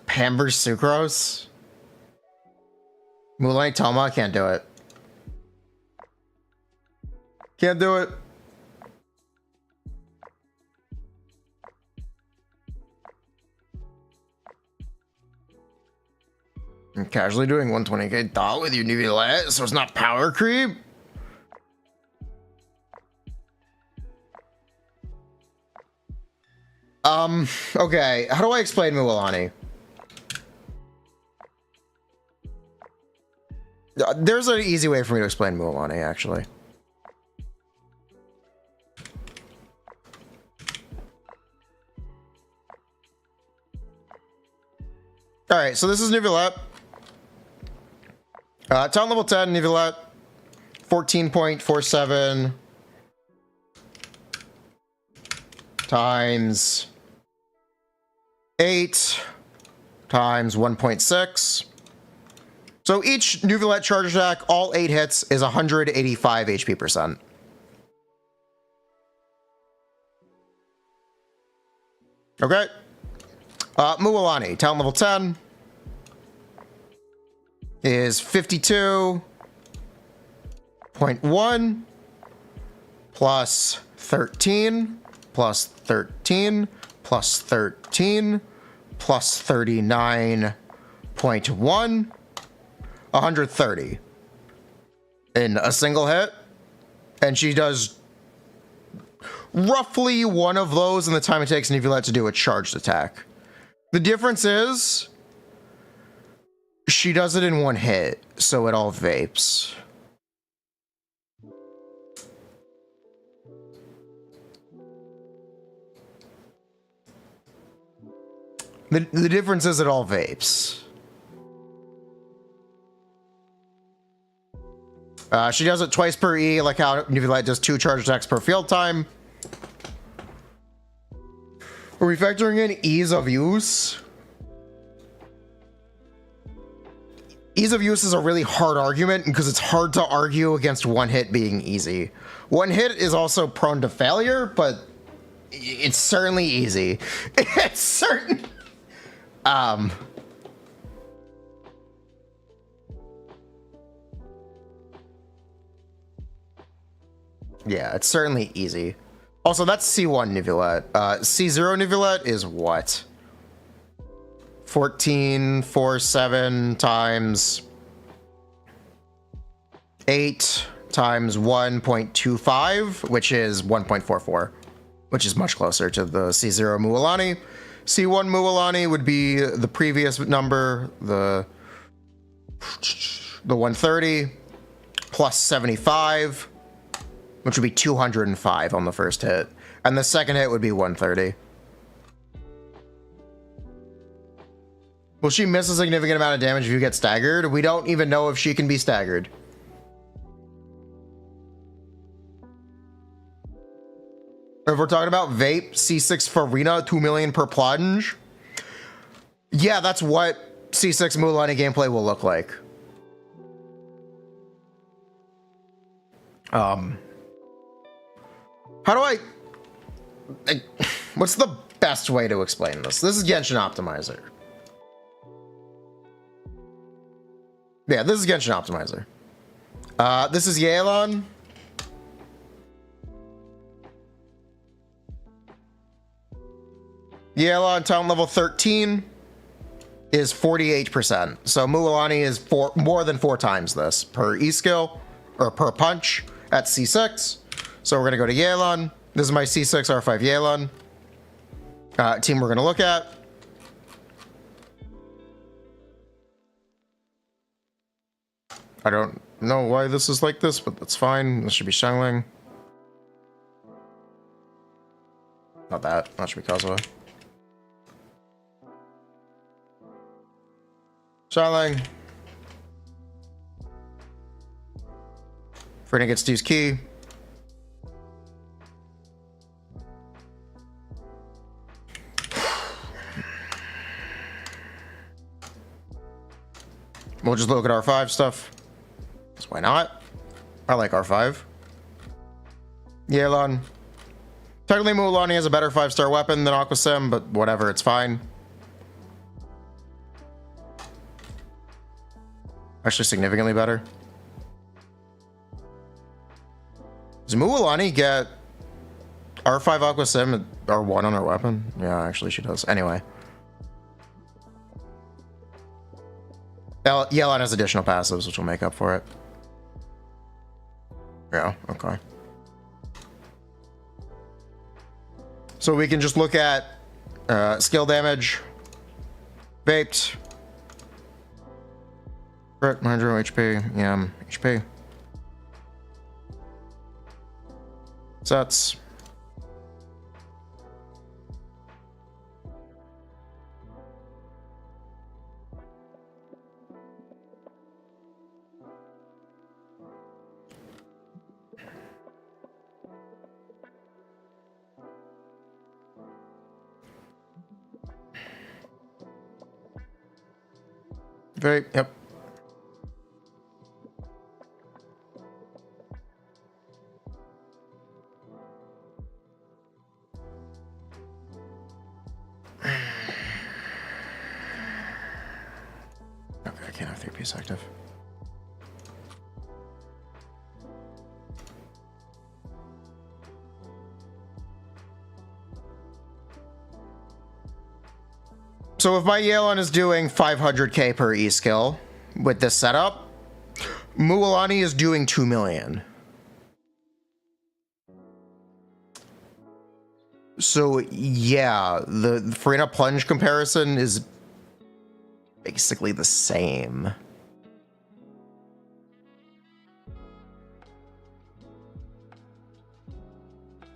Pamber Sucrose? Mualani Toma? Can't do it. Can't do it. I'm casually doing 120k dot with you, Nuvile, so it's not power creep. Okay, how do I explain Mualani? There's an easy way for me to explain Mualani, actually. Alright, so this is Neuvillette. Town level 10, Neuvillette. 14.47 times 8 times 1.6. So each Neuvillette charge attack, all 8 hits, is 185 HP percent. Okay. Mualani, talent level 10, is 52.1 plus 13 plus 13 plus 13 plus 39.1, 130 in a single hit, and she does roughly one of those in the time it takes Neuvillette to do a charged attack. The difference is she does it in one hit, so it all vapes. The difference is it all vapes. She does it twice per E, like how Neuvillette does 2 charge attacks per field time. Are we factoring in ease of use? Ease of use is a really hard argument because it's hard to argue against one hit being easy. One hit is also prone to failure, but it's certainly easy. It's certain. Yeah, it's certainly easy. Also, that's C1 Neuvillette. C0 Neuvillette is what? 14.47 times 8 times 1.25, which is 1.44, which is much closer to the C0 Mualani. C1 Mualani would be the previous number, the 130 plus 75, which would be 205 on the first hit. And the second hit would be 130. Will she miss a significant amount of damage if you get staggered? We don't even know if she can be staggered. If we're talking about vape, C6 Furina, 2 million per plunge. Yeah, that's what C6 Mualani gameplay will look like. How do I what's the best way to explain this? This is Genshin Optimizer. Yeah, this is Genshin Optimizer. This is Yelan. Yelan talent level 13 is 48%. So Mualani is more than 4 times this per E skill or per punch at C6. So we're gonna go to Yelan. This is my C6 R5 Yelan. Team we're gonna look at. I don't know why this is like this, but that's fine. This should be Shangling. Not that. That should be Kazuha. Shangling. Furina gets to use key. We'll just look at R5 stuff. So why not? I like R5. Yelan. Technically, Mualani has a better 5-star weapon than Aquasim, but whatever, it's fine. Actually, significantly better. Does Mualani get R5 Aquasim and R1 on her weapon? Yeah, actually she does. Anyway. Yelan has additional passives, which will make up for it. Yeah, okay. So we can just look at Skill damage. Vaped. Crit, 100 HP. Yeah, HP. Sets. Very, yep. Okay, I can't have 3-piece active. So if my Yelan is doing 500k per E-skill with this setup, Mualani is doing 2 million. So yeah, the Furina plunge comparison is basically the same.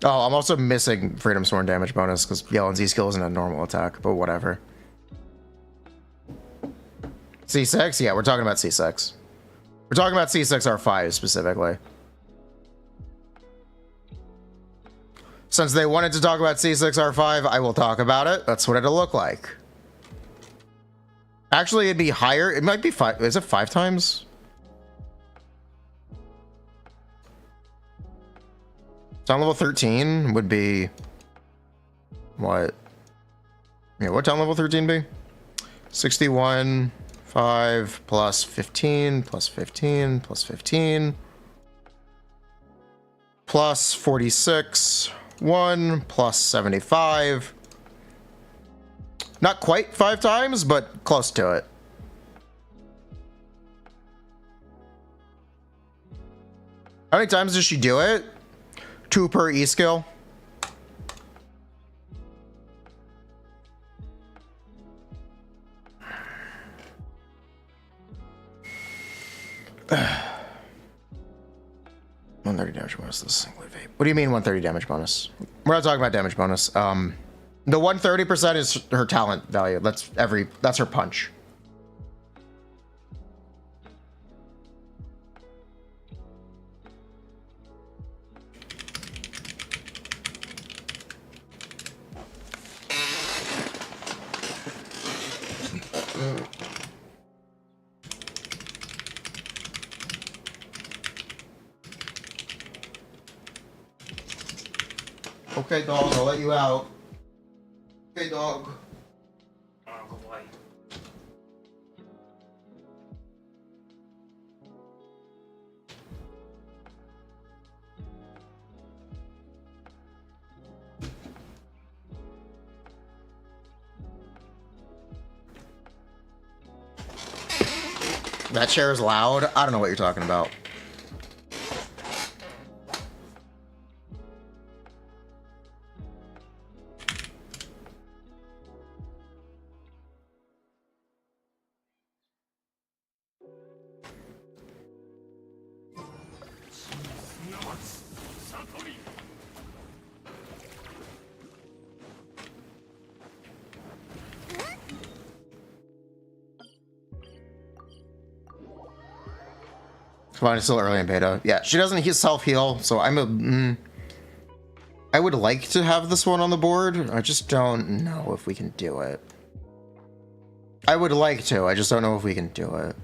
Oh, I'm also missing Freedom Sworn damage bonus because Yelan's E-skill isn't a normal attack, but whatever. C6? Yeah, we're talking about C6. We're talking about C6R5 specifically. Since they wanted to talk about C6R5, I will talk about it. That's what it'll look like. Actually, it'd be higher. It might be 5. Is it 5 times? Town level 13 would be... What? Yeah, what town level 13 be? 61... 5 plus 15 plus 15 plus 15 plus 46 1 plus 75. Not quite 5 times, but close to it. How many times does she do it? 2 per E-skill. $130 damage bonus. This is singly vape. What do you mean 130 damage bonus? We're not talking about damage bonus. The 130% is her talent value. That's her punch. Okay, dog, I'll let you out. Okay, dog. That chair is loud. I don't know what you're talking about. Fine, it's still early in beta. Yeah, she doesn't self-heal, so I would like to have this one on the board. I just don't know if we can do it. I would like to, I just don't know if we can do it.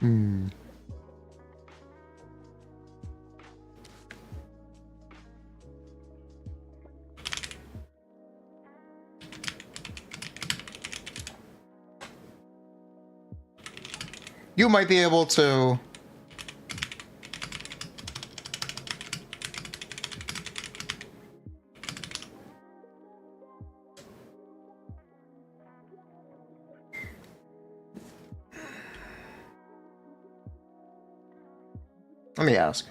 Hmm. You might be able to... Let me ask.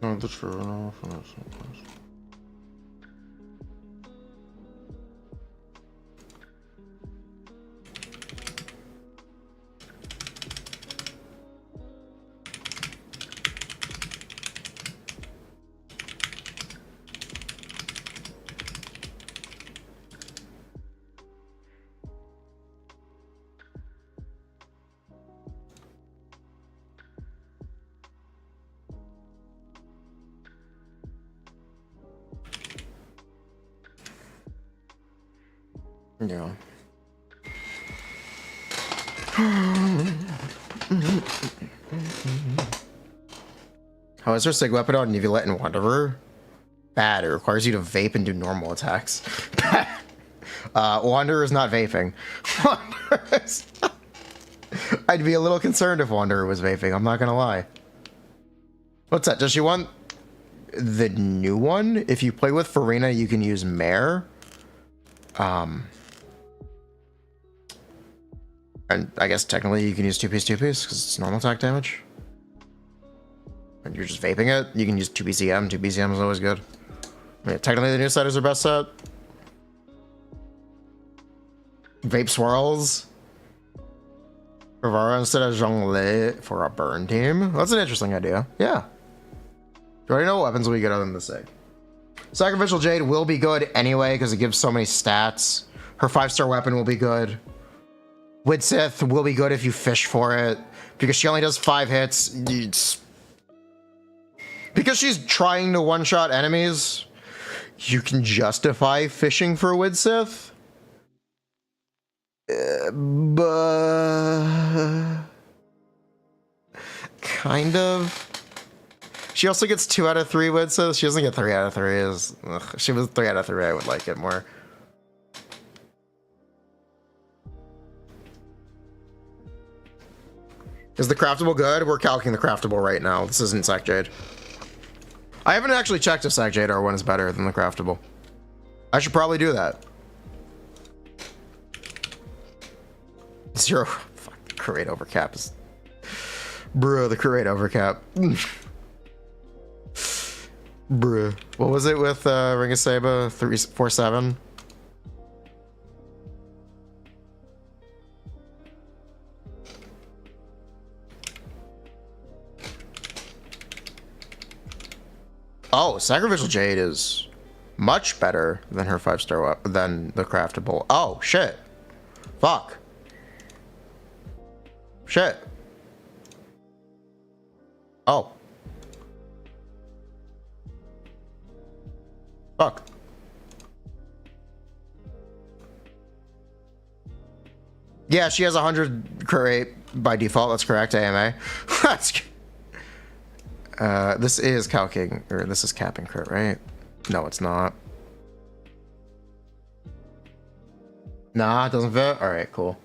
No, that's true enough. Yeah. How is there sig weapon on Neuvillette and Wanderer? Bad. It requires you to vape and do normal attacks. Wanderer is not vaping. I'd be a little concerned if Wanderer was vaping, I'm not gonna lie. What's that? Does she want the new one? If you play with Furina, you can use Mare. And I guess technically you can use 2-piece because it's normal attack damage. And you're just vaping it, you can use 2BCM. 2BCM is always good. I mean, technically the new set is their best set. Vape Swirls. Rivara instead of Zhongli for a burn team. That's an interesting idea. Yeah. Do I already know what weapons will be good other than the Sig? Sacrificial Jade will be good anyway because it gives so many stats. Her 5-star weapon will be good. Widsith will be good if you fish for it, because she only does 5 hits. Because she's trying to one-shot enemies, you can justify fishing for Widsith. But... kind of. She also gets 2 out of 3 Widsith. She doesn't get 3 out of 3. If she was 3 out of 3, I would like it more. Is the craftable good? We're calculating the craftable right now. This isn't Sac Jade. I haven't actually checked if Sac Jade R1 is better than the craftable. I should probably do that. 0. Fuck, the crit rate overcap is... Bro, the crit rate overcap. Bruh. What was it with Ring of Saba? 347? Oh, Sacrificial Jade is much better than her 5-star weapon, than the craftable. Oh, shit. Fuck. Shit. Oh. Fuck. Yeah, she has 100 crit rate by default. That's correct, AMA. That's... this is calcing, or this is capping crit, right? No, it's not. Nah, it doesn't fit? Alright, cool.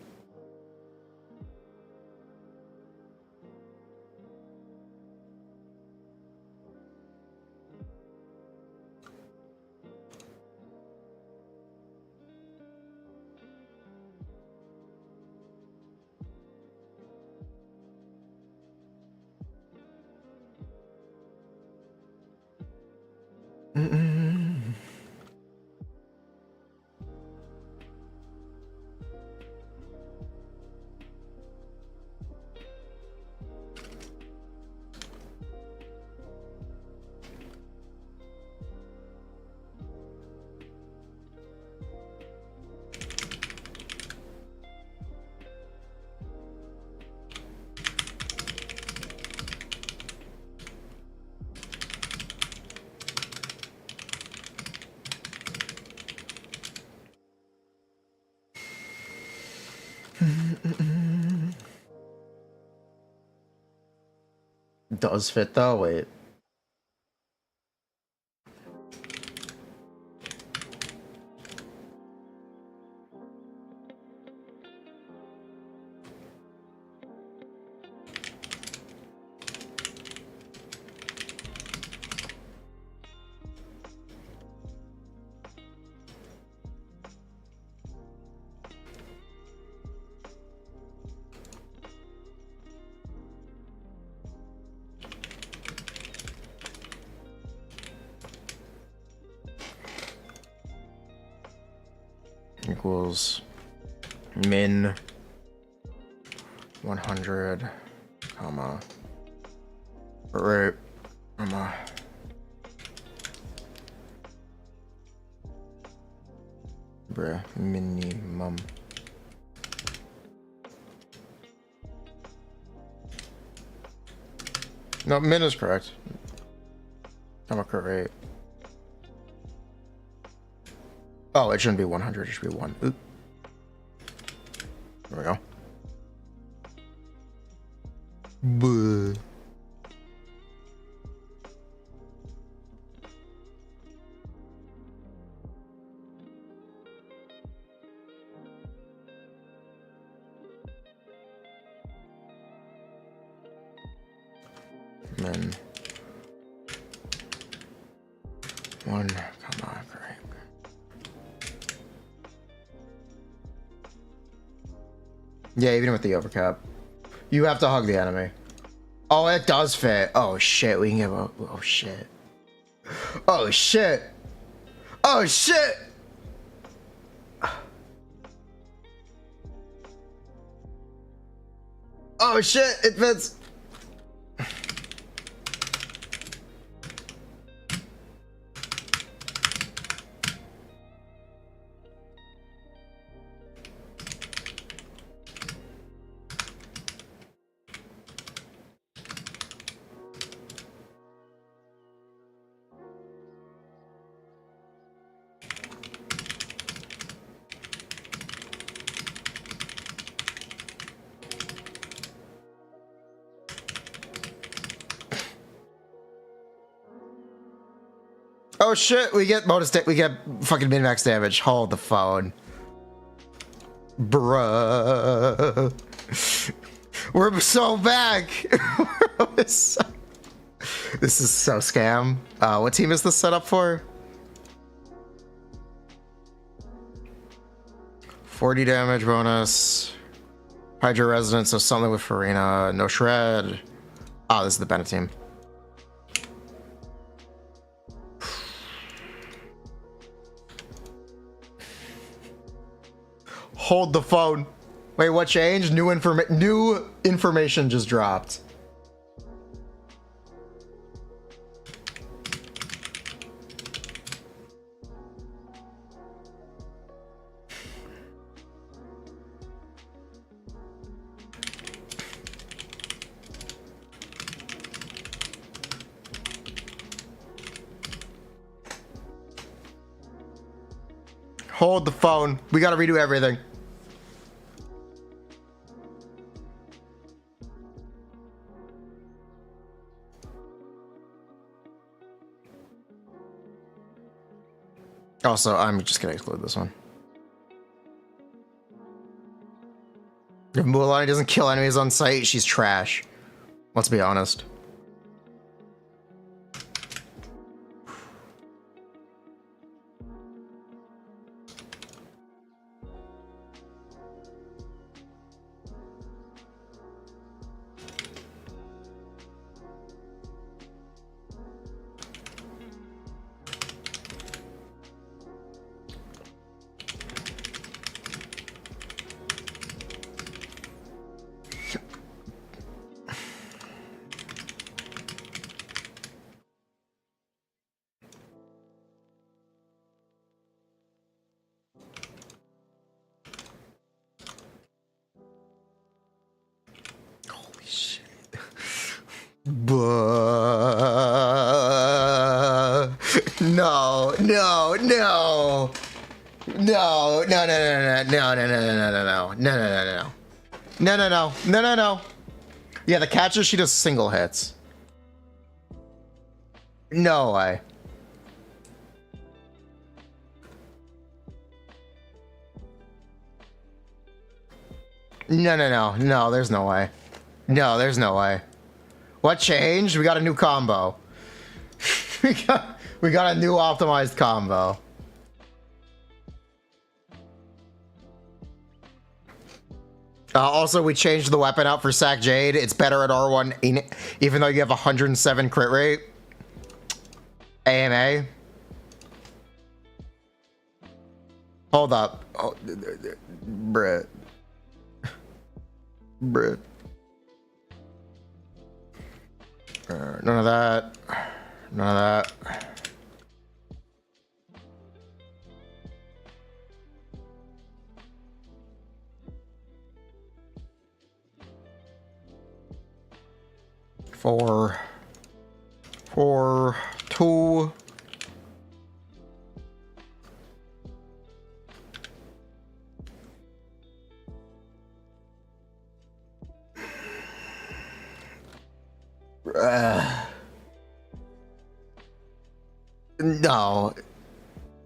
Does fit though, wait. Equals min 100, comma, right, comma, bruh, minimum. No, min is correct. Comma, correct. Oh, it shouldn't be 100, it should be 1. Oop. There we go. Buh. And then 1, comma, correct. Yeah, even with the overcap. You have to hug the enemy. Oh, it does fit. Oh shit, we can give a... Oh shit. Oh shit. Oh shit! Oh shit, it fits. Oh shit, we get bonus we get fucking min-max damage. Hold the phone. Bruh. We're so back. This is so scam. What team is this set up for? 40 damage bonus. Hydra Resonance, so something with Furina. No Shred. Oh, this is the Bennett team. Hold the phone. Wait, what changed? New information just dropped. Hold the phone. We gotta redo everything. Also, I'm just gonna exclude this one. If Mualani doesn't kill enemies on sight, she's trash. Let's be honest. No, no, no, no, no, no, no, no, no, no, no, no, no, no, no, no, no, no, no, no. Yeah, the catch is she does single hits. No way. No, no, no, no, there's no way. No, there's no way. What changed? We got a new combo. we got a new optimized combo. Also, we changed the weapon out for Sack Jade. It's better at R1, even though you have 107 crit rate. AMA. Hold up. Oh, bruh. Bruh. None of that. None of that. Four, 2. No.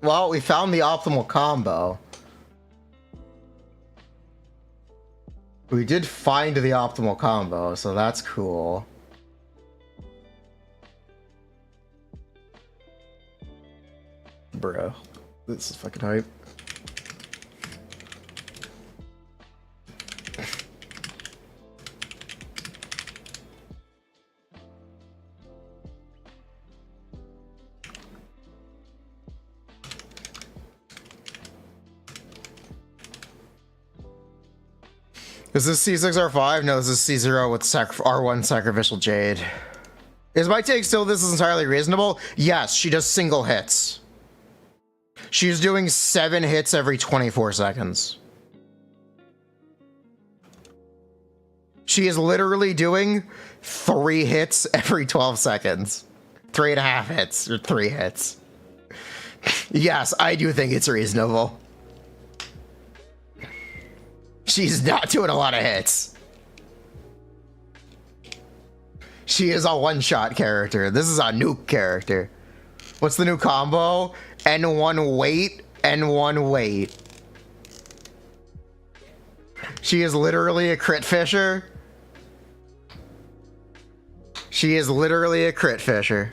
Well, we found the optimal combo. We did find the optimal combo, so that's cool. Bro, this is fucking hype. Is this C6R5? No, this is C0 with R1 Sacrificial Jade. Is my take still this is entirely reasonable? Yes, she does single hits. She's doing 7 hits every 24 seconds. She is literally doing 3 hits every 12 seconds. 3.5 hits, or 3 hits. Yes, I do think it's reasonable. She's not doing a lot of hits. She is a one-shot character. This is a nuke character. What's the new combo? N1 weight, N1 weight. She is literally a crit fisher. She is literally a crit fisher.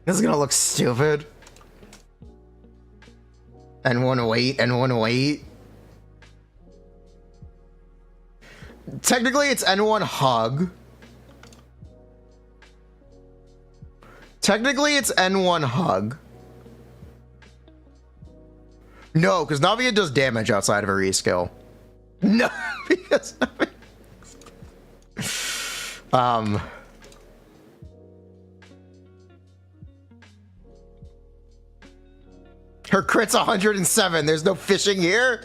This is gonna look stupid. N1 weight, N1 weight. Technically, it's N1 hug. Technically, it's N1 hug. No, because Navia does damage outside of her E-skill. No, because her crit's 107. There's no fishing here.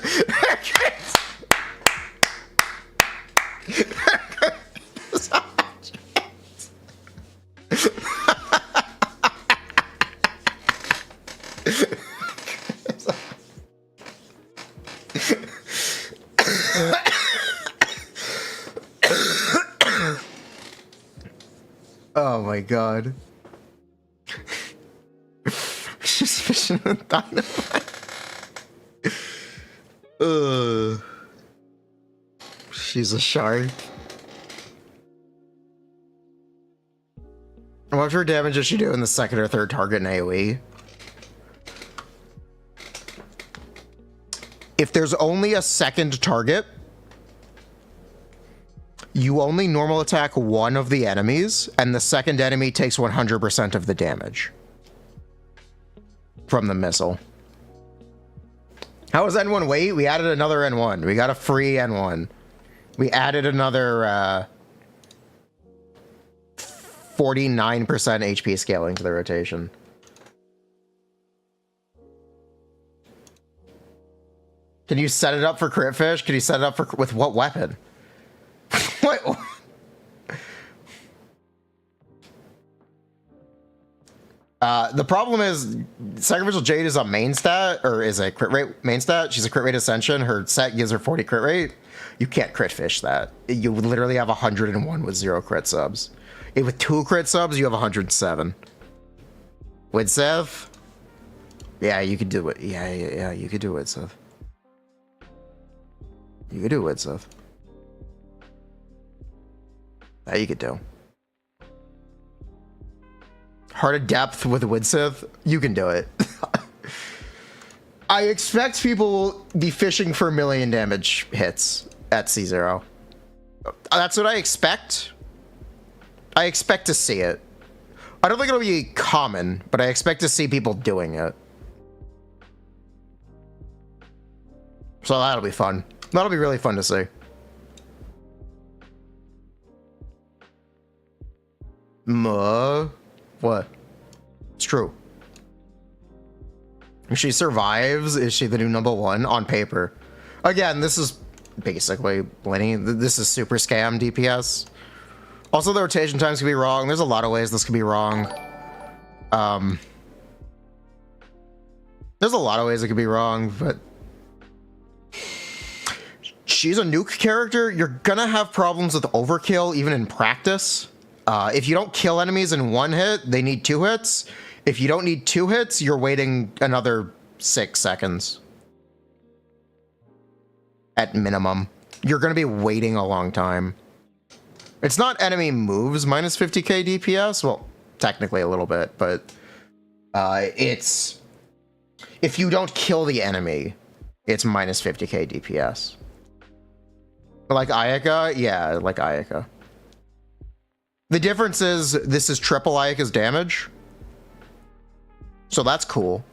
Oh my god. She's fishing with dynamite. She's a shark. What for damage does she do in the second or third target in AoE? If there's only a second target, you only normal attack one of the enemies, and the second enemy takes 100% of the damage from the missile. How was N1 weight? We added another N1. We got a free N1. We added another 49% HP scaling to the rotation. Can you set it up for crit fish? Can you set it up for with what weapon? What? The problem is Sacrificial Jade is a main stat, or is a crit rate main stat. She's a crit rate ascension. Her set gives her 40 crit rate. You can't crit fish that. You would literally have 101 with 0 crit subs. With 2 crit subs, you have 107. With Sev? Yeah, you could do it. Yeah, you could do it, Sev. You could do it, Sev. That you could do. Heart of Depth with Widsith, you can do it. I expect people will be fishing for 1,000,000 damage hits at C0. That's what I expect. I expect to see it. I don't think it'll be common, but I expect to see people doing it. So that'll be fun. That'll be really fun to see. What? It's true. If she survives, is she the new #1 on paper? Again, this is basically Lenny. This is super scam DPS. Also, the rotation times could be wrong. There's a lot of ways this could be wrong. There's a lot of ways it could be wrong, but she's a nuke character. You're gonna have problems with overkill even in practice. If you don't kill enemies in 1 hit, they need 2 hits. If you don't need 2 hits, you're waiting another 6 seconds. At minimum. You're going to be waiting a long time. It's not enemy moves minus 50k DPS. Well, technically a little bit, but it's... If you don't kill the enemy, it's minus 50k DPS. Like Ayaka? Yeah, like Ayaka. The difference is this is triple Ayaka's damage. So that's cool.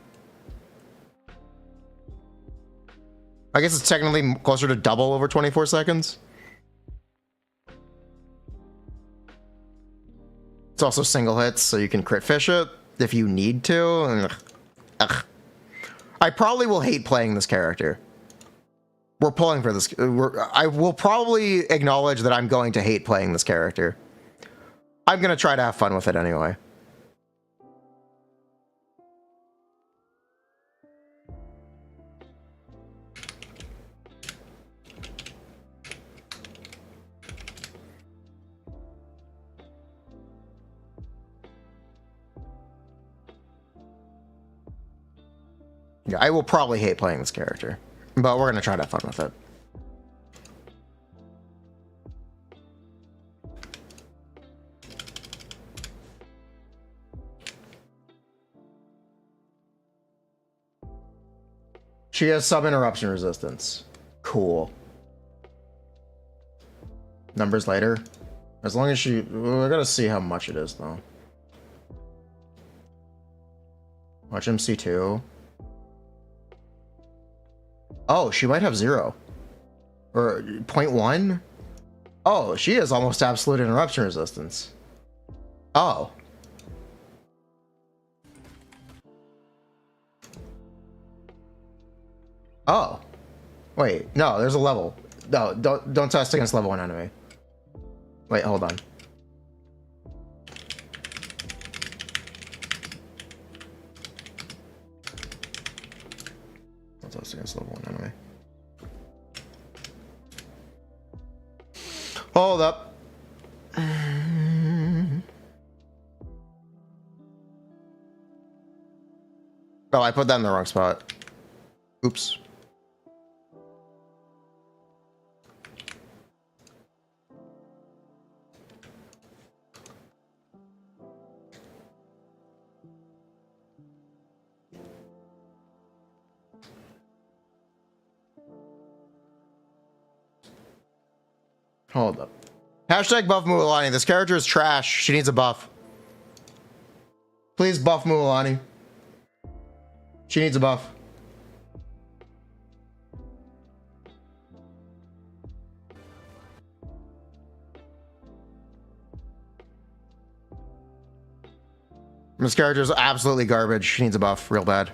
I guess it's technically closer to double over 24 seconds. It's also single hits, so you can crit fish it if you need to. Ugh. I probably will hate playing this character. We're pulling for this. I will probably acknowledge that I'm going to hate playing this character. I'm going to try to have fun with it anyway. Yeah, I will probably hate playing this character, but we're going to try to have fun with it. She has sub interruption resistance. Cool. Numbers later. As long as she... I gotta see how much it is, though. Watch MC2. Oh, she might have 0. Or 0.1? Oh, she has almost absolute interruption resistance. Oh. Oh. Wait, no, there's a level. No, don't test against level 1 enemy. Wait, hold on. Don't test against level 1 enemy. Hold up. Oh, I put that in the wrong spot. Oops. Hold up. Hashtag buff Mualani. This character is trash. She needs a buff. Please buff Mualani. She needs a buff. This character is absolutely garbage. She needs a buff real bad.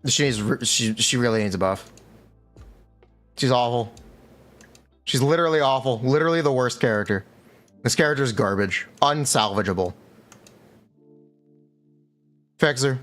She really needs a buff. She's awful. She's literally awful. Literally the worst character. This character's garbage. Unsalvageable. Fix her.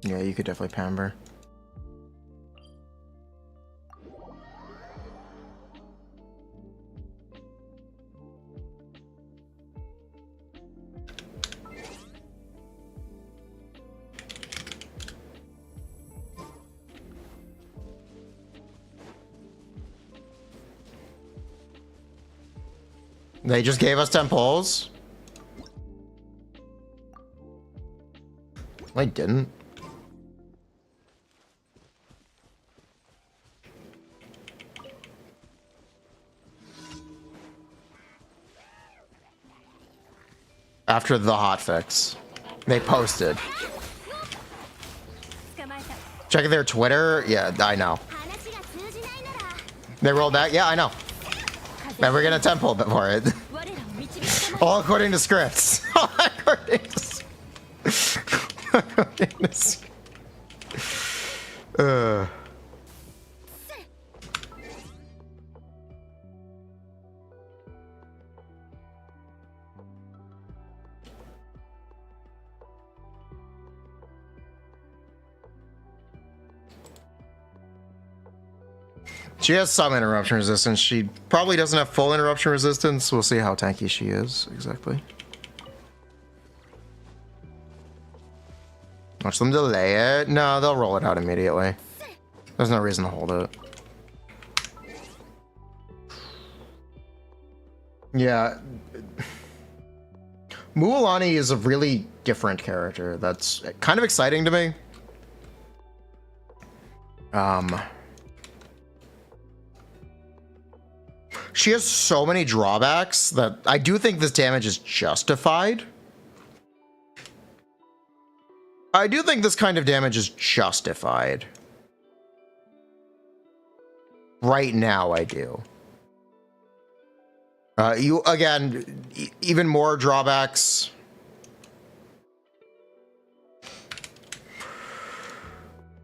Yeah, you could definitely pamper. They just gave us 10 pulls? I didn't. After the hotfix, they posted. Check their Twitter. Yeah, I know. They rolled back. Yeah, I know. And we're gonna temple for it. All according to scripts. All according to She has some interruption resistance. She probably doesn't have full interruption resistance. We'll see how tanky she is, exactly. Watch them delay it. No, they'll roll it out immediately. There's no reason to hold it. Yeah. Mualani is a really different character. That's kind of exciting to me. She has so many drawbacks that I do think this damage is justified. I do think this kind of damage is justified. Right now, I do. You, again, even more drawbacks.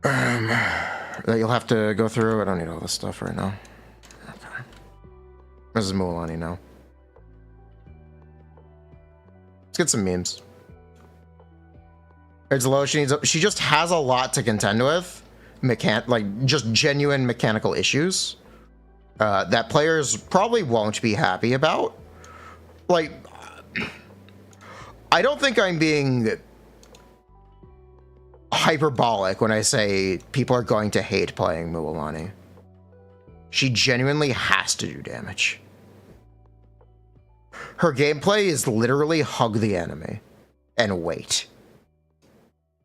That you'll have to go through. I don't need all this stuff right now. This is Mualani now. Let's get some memes. It's low. She just has a lot to contend with. Like just genuine mechanical issues that players probably won't be happy about. Like, I don't think I'm being hyperbolic when I say people are going to hate playing Mualani. She genuinely has to do damage. Her gameplay is literally hug the enemy and wait.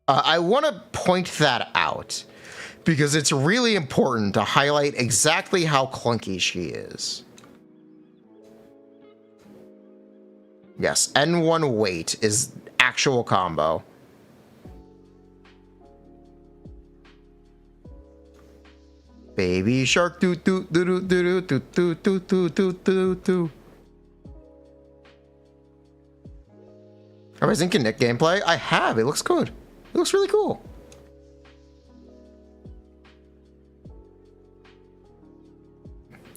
I want to point that out because it's really important to highlight exactly how clunky she is. Yes, N1 wait is actual combo. Baby shark doo doo doo doo doo doo doo doo doo doo doo. Amazing Kinich gameplay? I have. It looks good. It looks really cool.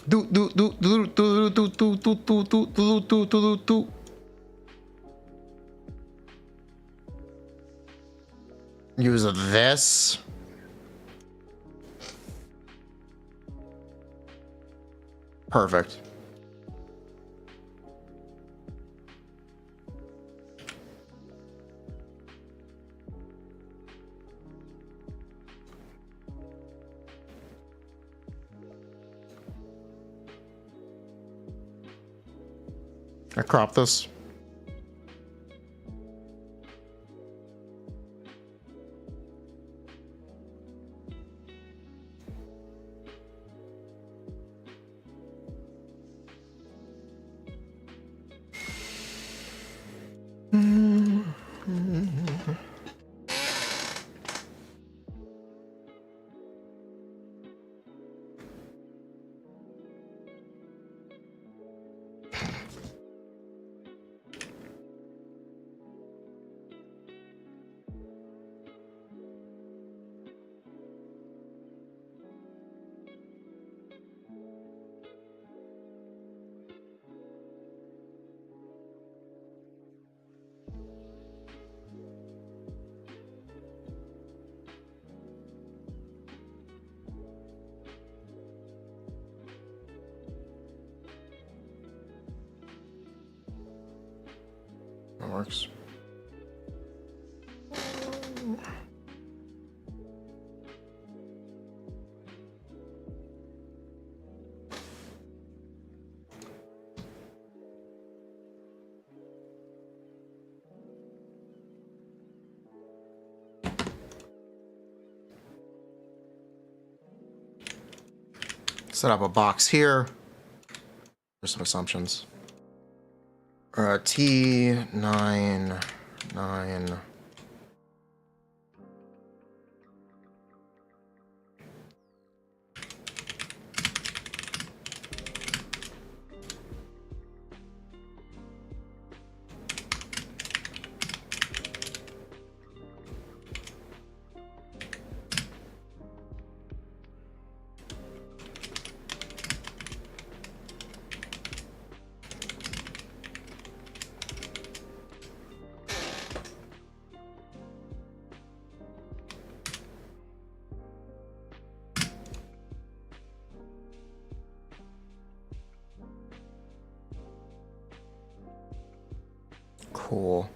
Do do do do do do do do do do do do do do. Use this. Perfect. I crop this. That works. Set up a box here. There's some assumptions. T9, 9. Cool.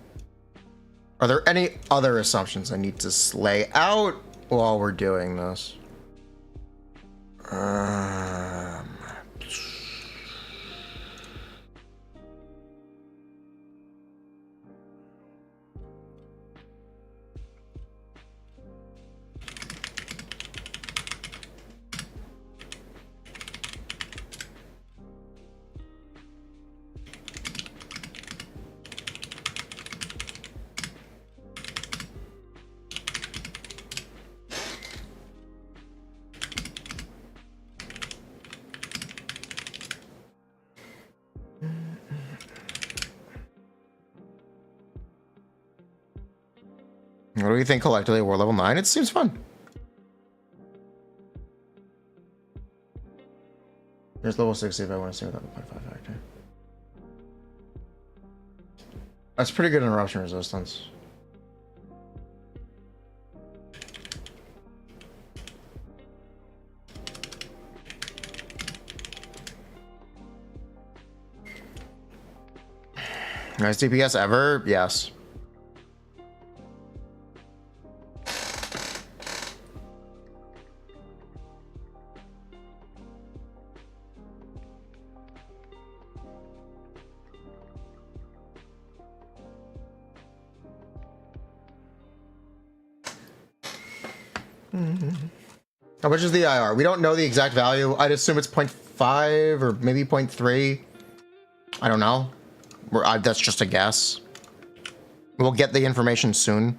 Are there any other assumptions I need to lay out while we're doing this? What do we think collectively? We're level 9. It seems fun. There's level 60 if I want to see without the 0.5 factor. That's pretty good interruption resistance. Nice DPS ever? Yes. How much is the IR? We don't know the exact value. I'd assume it's 0.5 or maybe 0.3. I don't know. That's just a guess. We'll get the information soon.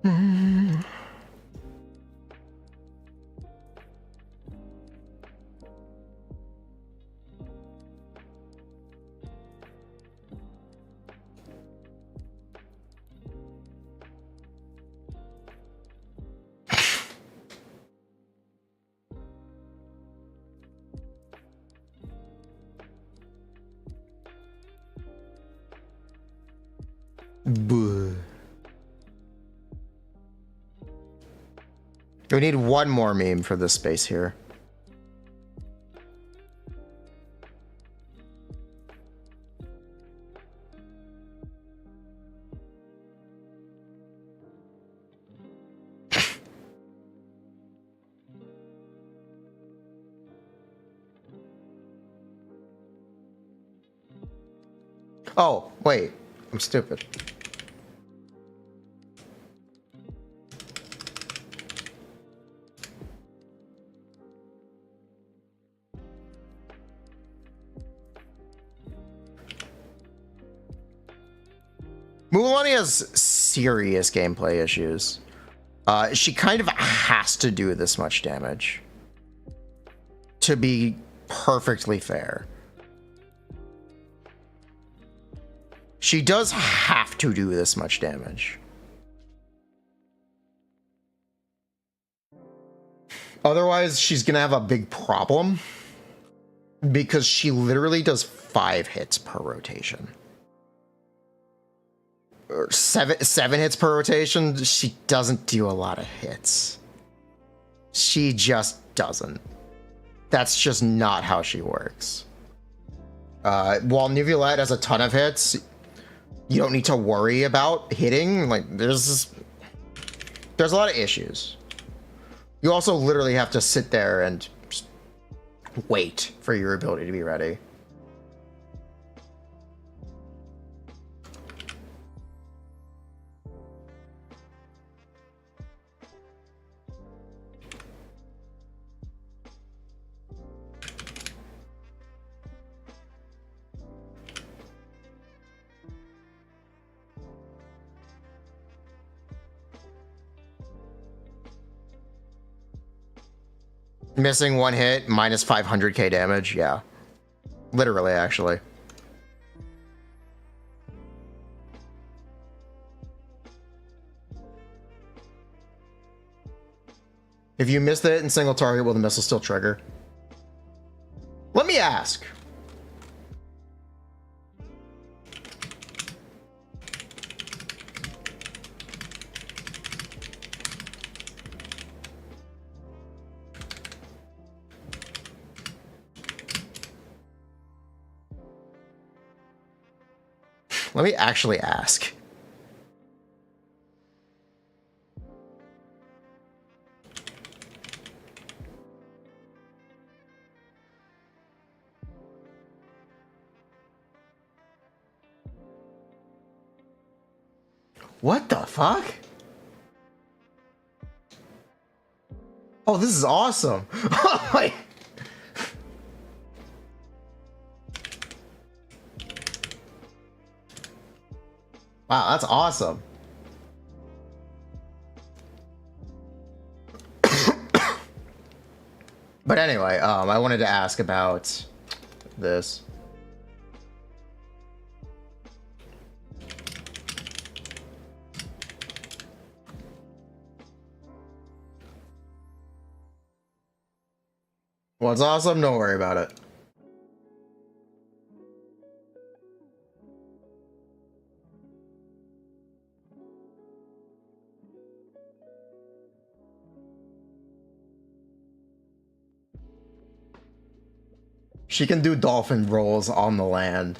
Buh. We need one more meme for this space here. Oh, wait. I'm stupid. Mualani has serious gameplay issues. She kind of has to do this much damage to be perfectly fair. She does have to do this much damage. Otherwise, she's gonna have a big problem because she literally does 5 hits per rotation. Or seven hits per rotation. She doesn't do a lot of hits. She just doesn't. That's just not how she works. While Nuvulette has a ton of hits, you don't need to worry about hitting. Like, there's a lot of issues. You also literally have to sit there and just wait for your ability to be ready. Missing 1 hit, minus 500k damage. Yeah. Literally, actually. If you miss the hit in single target, will the missile still trigger? Let me ask. Let me actually ask. What the fuck? Oh, this is awesome. Oh my. Wow, that's awesome. But anyway, I wanted to ask about this. What's awesome? Don't worry about it. She can do dolphin rolls on the land.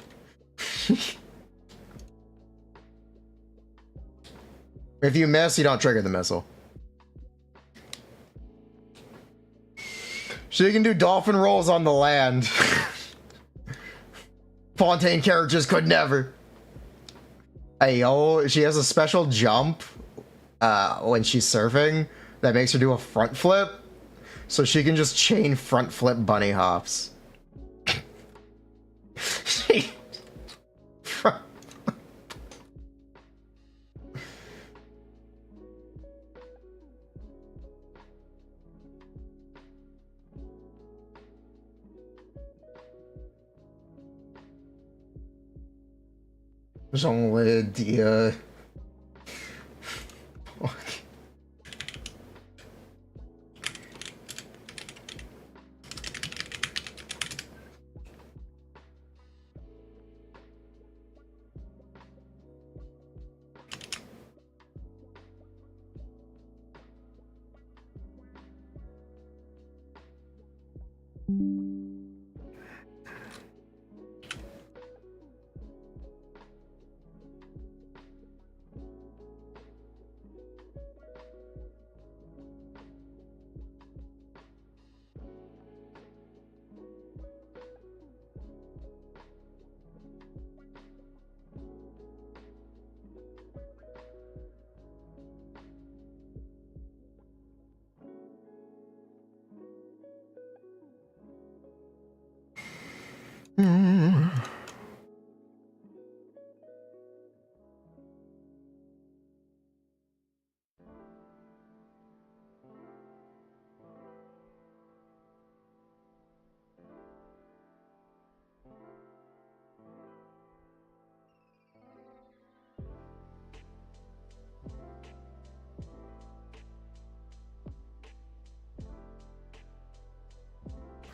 If you miss, you don't trigger the missile. She can do dolphin rolls on the land. Fontaine characters could never. Hey, yo, she has a special jump when she's surfing that makes her do a front flip. So she can just chain front flip bunny hops. Jean-Le Dia.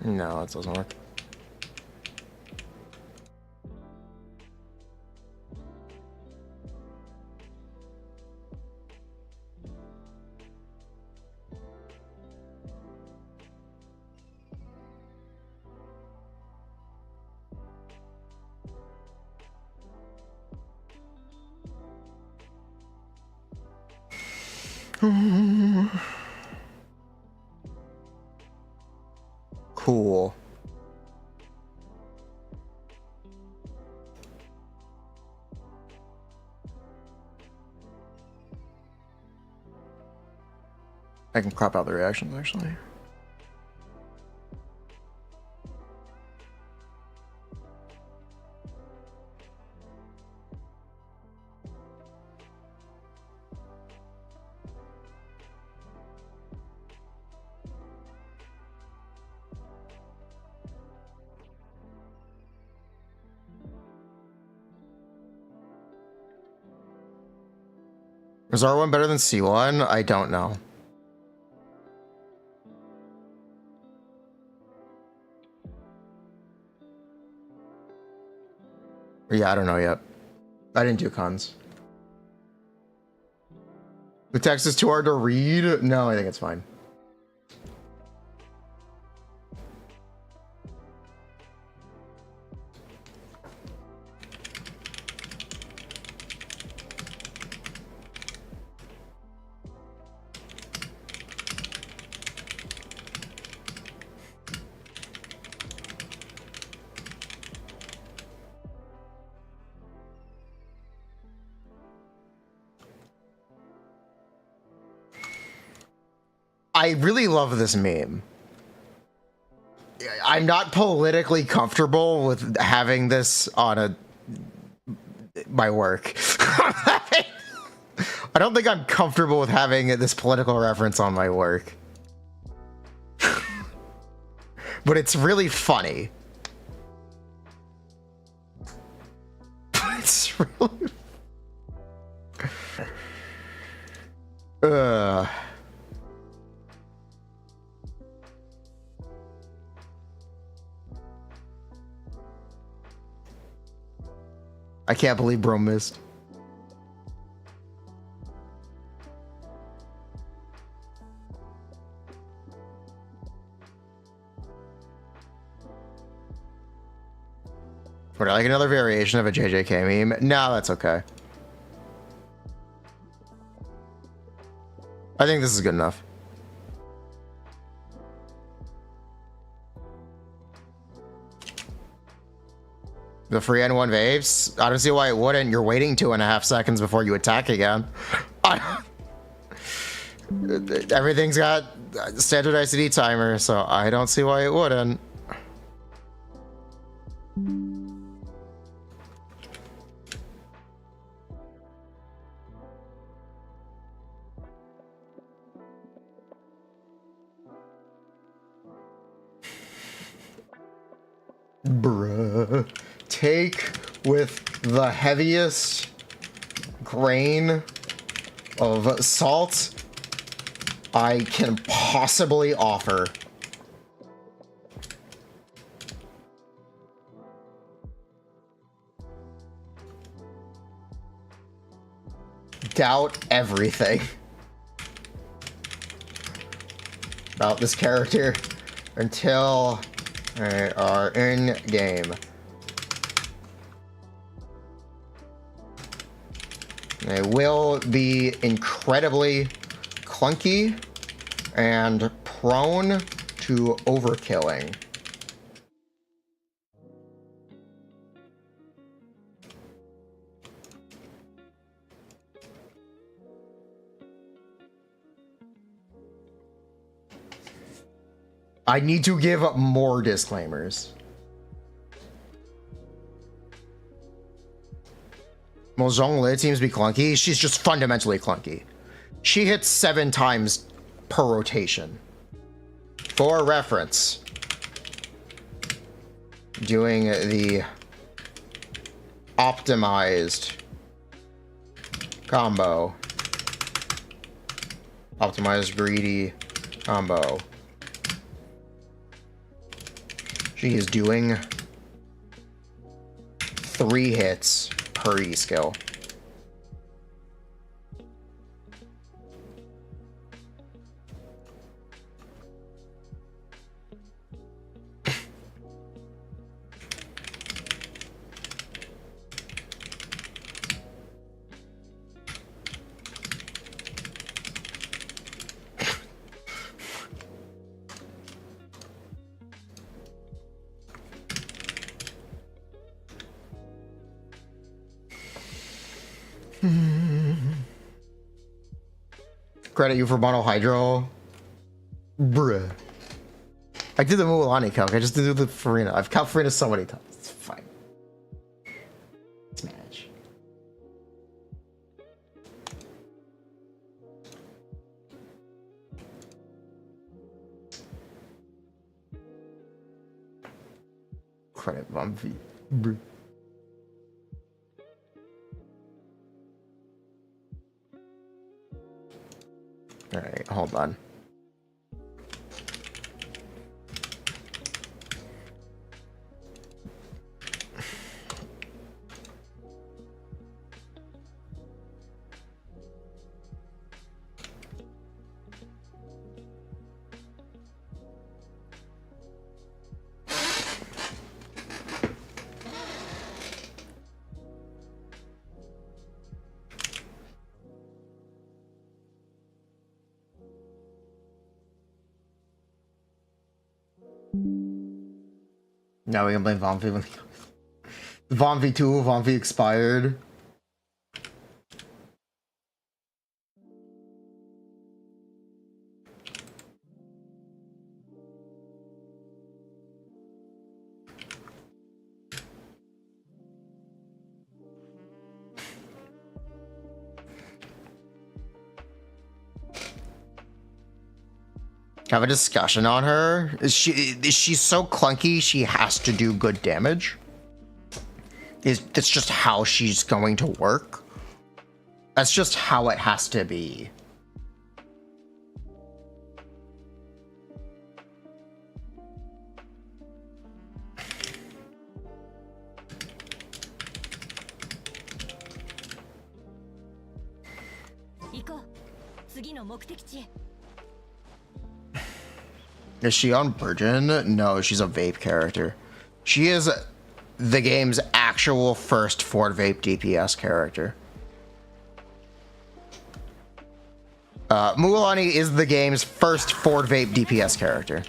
No, it doesn't work. Cool. I can crop out the reactions, actually. Is R1 better than C1? I don't know. Yeah, I don't know yet. I didn't do cons. The text is too hard to read? No, I think it's fine. I really love this meme. I'm not politically comfortable with having this on my work. I don't think I'm comfortable with having this political reference on my work. But it's really funny. It's really... I can't believe bro missed. What, like another variation of a JJK meme? No, that's okay. I think this is good enough. The free N1 waves? I don't see why it wouldn't. You're waiting 2.5 seconds before you attack again. Everything's got standard ICD timer, so I don't see why it wouldn't. Bruh. Take with the heaviest grain of salt I can possibly offer. Doubt everything about this character until they are in game. They will be incredibly clunky and prone to overkilling. I need to give more disclaimers. Well, Zhongli seems to be clunky. She's just fundamentally clunky. She hits 7 times per rotation. For reference, doing the optimized combo, optimized greedy combo, she is doing 3 hits per E-skill. Credit you for monohydro. Bruh. I did the Mualani calc. I just did the Furina. I've calced Furina so many times. It's fine. Smash. Credit Vampi. Bruh. Alright, hold on. Now we can play Vampi when Vampi 2, Vampi expired. Have a discussion on her. Is she's so clunky she has to do good damage? That's just how she's going to work? That's just how it has to be. Is she on Virgin? No, she's a vape character. She is the game's actual first Ford Vape DPS character. Mualani is the game's first Ford Vape DPS character.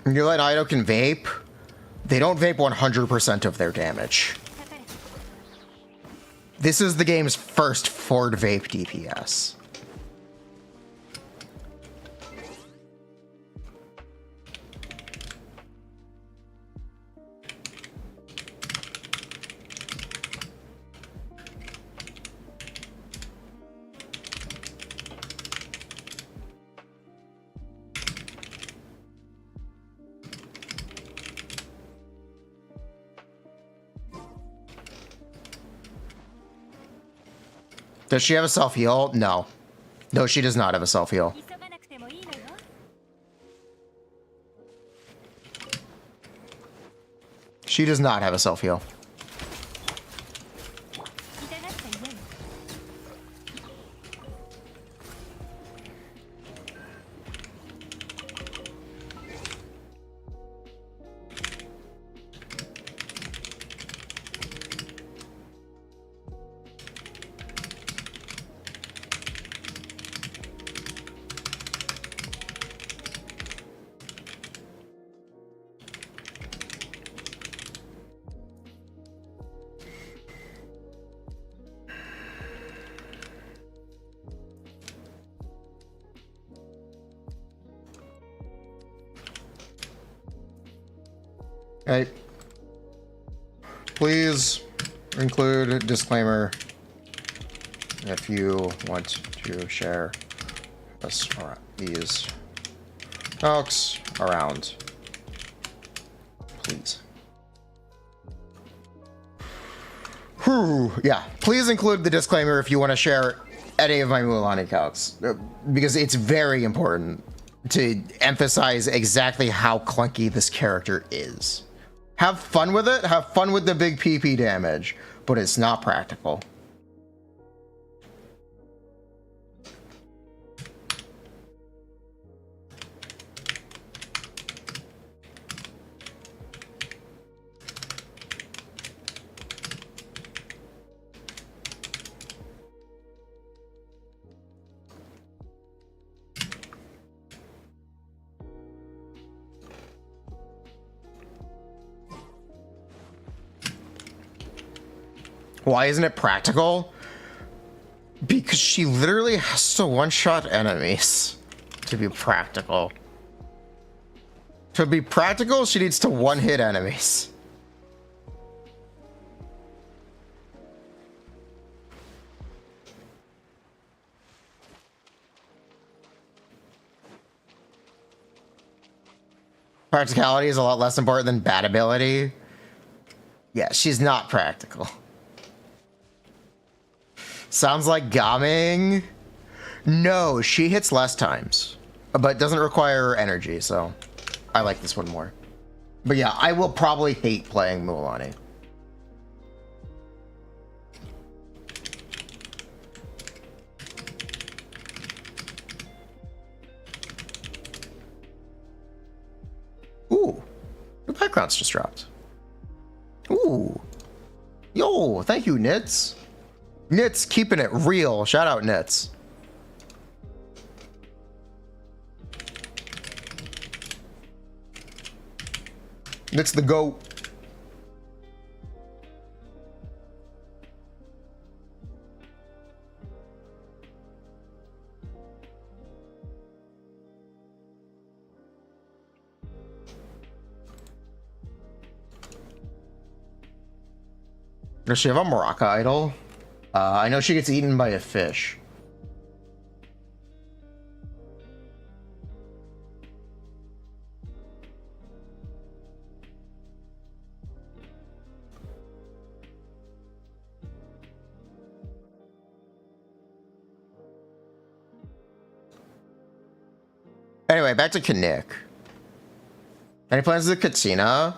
Mualani and Ido can vape. They don't vape 100% of their damage. This is the game's first Ford vape DPS. Does she have a self-heal? No. No, she does not have a self-heal. She does not have a self-heal. Right. Please include a disclaimer if you want to share these talks around. Please. Whew. Yeah, please include the disclaimer if you want to share any of my Mualani calcs, because it's very important to emphasize exactly how clunky this character is. Have fun with it, have fun with the big PP damage, but it's not practical. Why isn't it practical? Because she literally has to one-shot enemies to be practical. To be practical, she needs to one-hit enemies. Practicality is a lot less important than bad ability. Yeah, she's not practical. Sounds like gaming. No, she hits less times, but doesn't require energy, so I like this one more. But yeah, I will probably hate playing Mualani. Ooh, the background's just dropped. Ooh. Yo, thank you, Nits. Nits keeping it real. Shout out, Nits. Nits the GOAT. Does she have a Maraca idol? I know she gets eaten by a fish. Anyway, back to Kinich. Any plans to Kachina?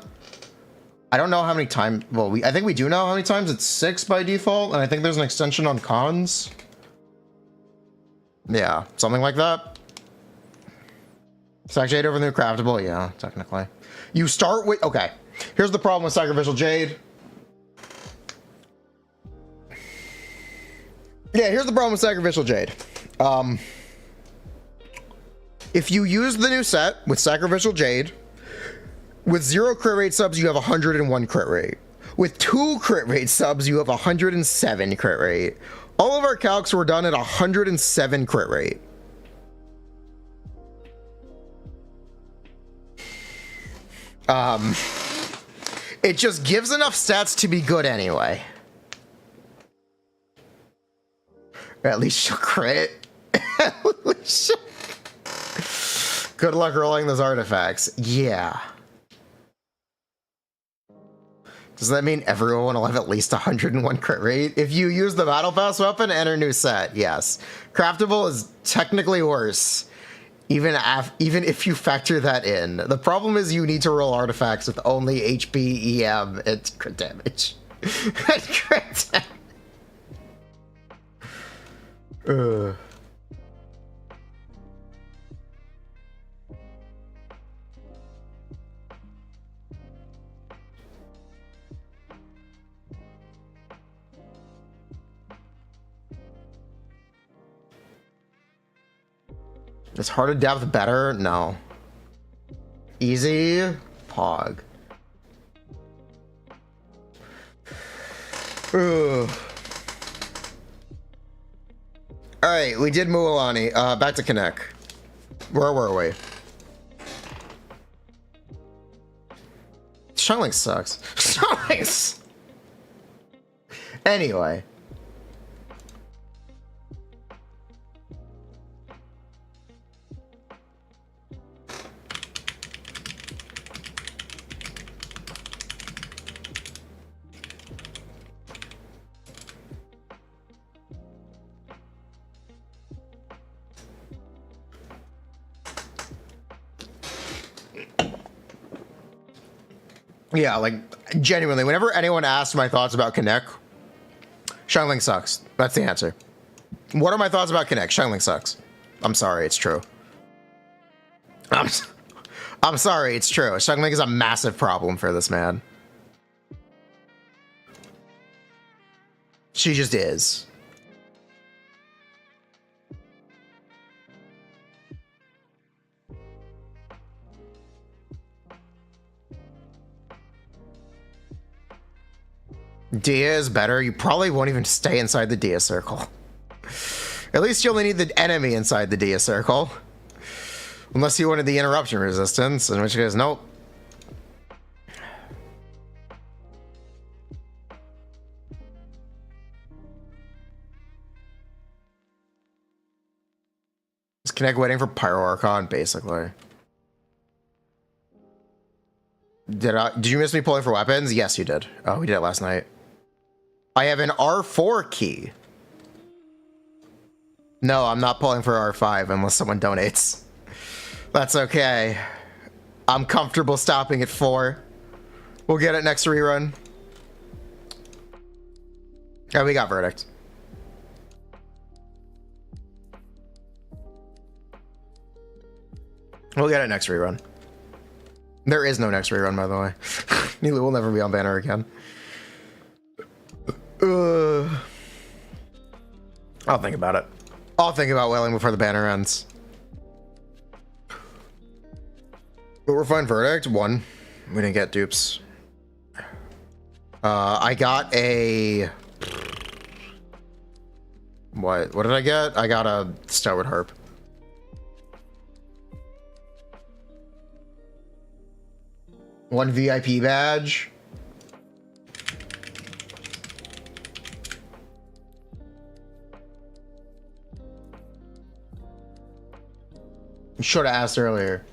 I don't know how many times. Well, I think we do know how many times. It's 6 by default, and I think there's an extension on cons. Yeah, something like that. Sac Jade over the new craftable. Yeah, technically. You start with. Okay, here's the problem with Sacrificial Jade. Yeah, here's the problem with Sacrificial Jade. If you use the new set with Sacrificial Jade, With 0 crit rate subs, you have 101 crit rate. With 2 crit rate subs, you have 107 crit rate. All of our calcs were done at 107 crit rate. It just gives enough stats to be good anyway. Or at least she'll crit. Good luck rolling those artifacts. Yeah. Does that mean everyone will have at least 101 crit rate? If you use the Battle Pass weapon, enter new set. Yes. Craftable is technically worse. Even if you factor that in. The problem is you need to roll artifacts with only HP, EM, and crit damage. And crit damage. It's hard to depth better? No. Easy? Pog. Alright, we did Mualani. Back to Kinich. Where were we? Xiangling sucks. Xiangling. Anyway. Yeah, like, genuinely, whenever anyone asks my thoughts about Kinich, Xiangling sucks. That's the answer. What are my thoughts about Kinich? Xiangling sucks. I'm sorry, it's true. I'm sorry, it's true. Xiangling is a massive problem for this man. She just is. Dia is better. You probably won't even stay inside the Dia circle. At least you only need the enemy inside the Dia circle. Unless you wanted the interruption resistance, in which case, nope. Is Kinich waiting for Pyro Archon, basically? Did you miss me pulling for weapons? Yes, you did. Oh, we did it last night. I have an R4 key. No, I'm not pulling for R5 unless someone donates. That's okay. I'm comfortable stopping at 4. We'll get it next rerun. Yeah, we got verdict. We'll get it next rerun. There is no next rerun, by the way. Nilu will never be on banner again. I'll think about it. I'll think about whaling before the banner ends. But we're fine. Verdict 1. We didn't get dupes. I got a... What did I get? I got a Starwood Harp. One VIP badge. You should have asked earlier.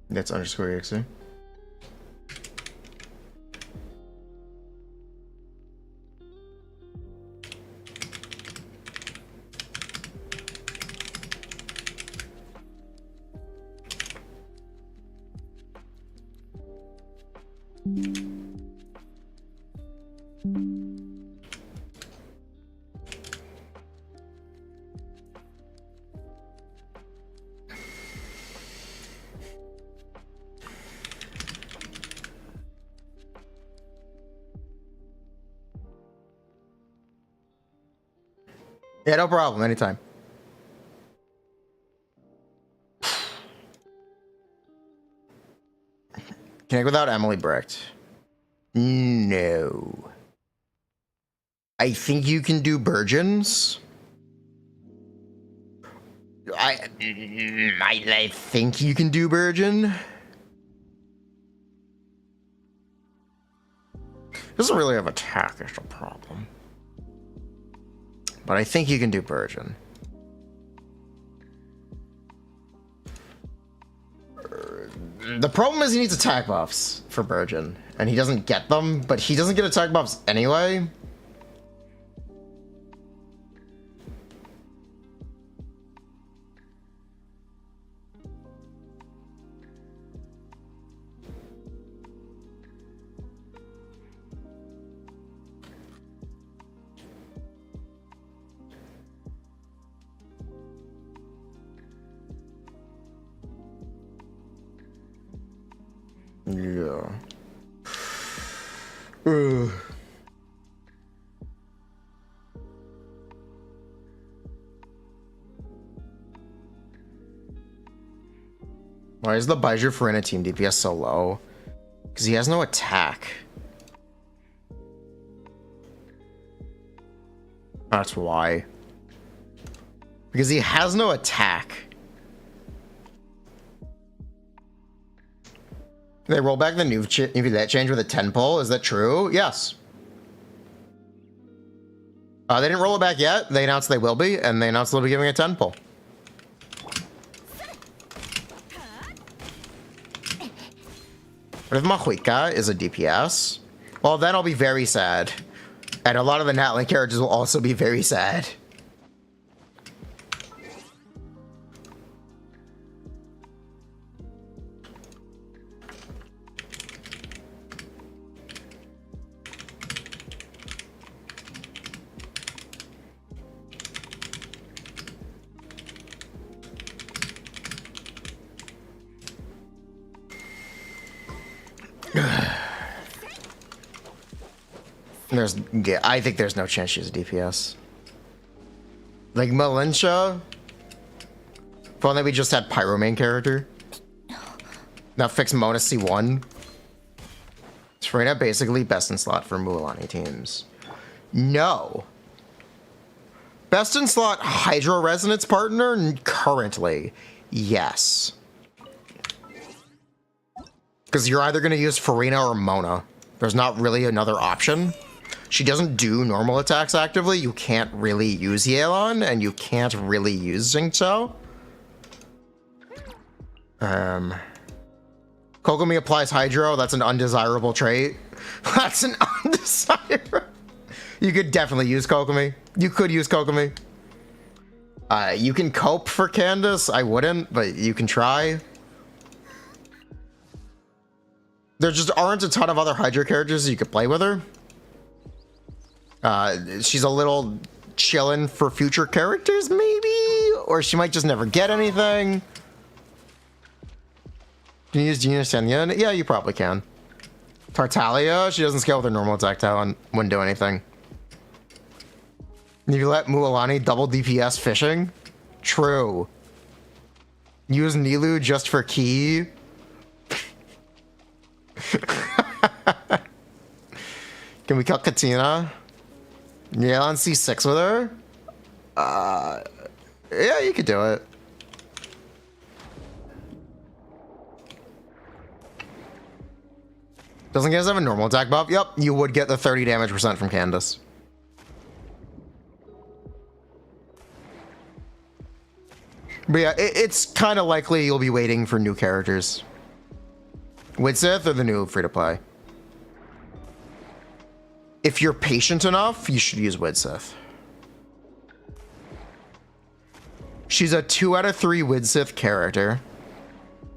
That's underscore exe. Yeah, no problem. Anytime. Connect without Emily Brecht. No. I think you can do Burgeons. I think you can do Burgeon. Doesn't really have attack, is the problem. But I think you can do Burgeon. The problem is he needs attack buffs for Burgeon, and he doesn't get them, but he doesn't get attack buffs anyway. Yeah. Why is the Baiju Furina team DPS so low? Because he has no attack. That's why. Because he has no attack. They roll back the new that change with a 10 pull. Is that true? Yes. They didn't roll it back yet. They announced they will be, and they announced they'll be giving a 10 pull. But if Mahuika is a DPS, well, then I'll be very sad. And a lot of the Natlan characters will also be very sad. Yeah, I think there's no chance she's a DPS. Like Malincia, if only we just had Pyro main character. Now fix Mona C1. Furina basically best in slot for Mualani teams. No. Best in slot Hydro Resonance partner currently. Yes. Because you're either going to use Furina or Mona. There's not really another option. She doesn't do normal attacks actively. You can't really use Yelan, and you can't really use Xingqiu. Kokomi applies Hydro. That's an undesirable trait. That's an undesirable. You could definitely use Kokomi. You could use Kokomi. You can cope for Candace. I wouldn't, but you can try. There just aren't a ton of other Hydro characters you could play with her. She's a little chillin' for future characters, maybe? Or she might just never get anything. Can you use Genius Senyan? Yeah, you probably can. Tartaglia, she doesn't scale with her normal attack talent. Wouldn't do anything. You let Mualani double DPS fishing? True. Use Nilu just for key? Can we cut Kachina? Yeah, on C6 with her? Yeah, you could do it. Doesn't Candace have a normal attack buff? Yep, you would get the 30 damage % from Candace. But yeah, it's kind of likely you'll be waiting for new characters. Widsith or the new free-to-play? If you're patient enough, you should use Widsith. She's a 2 out of 3 Widsith character,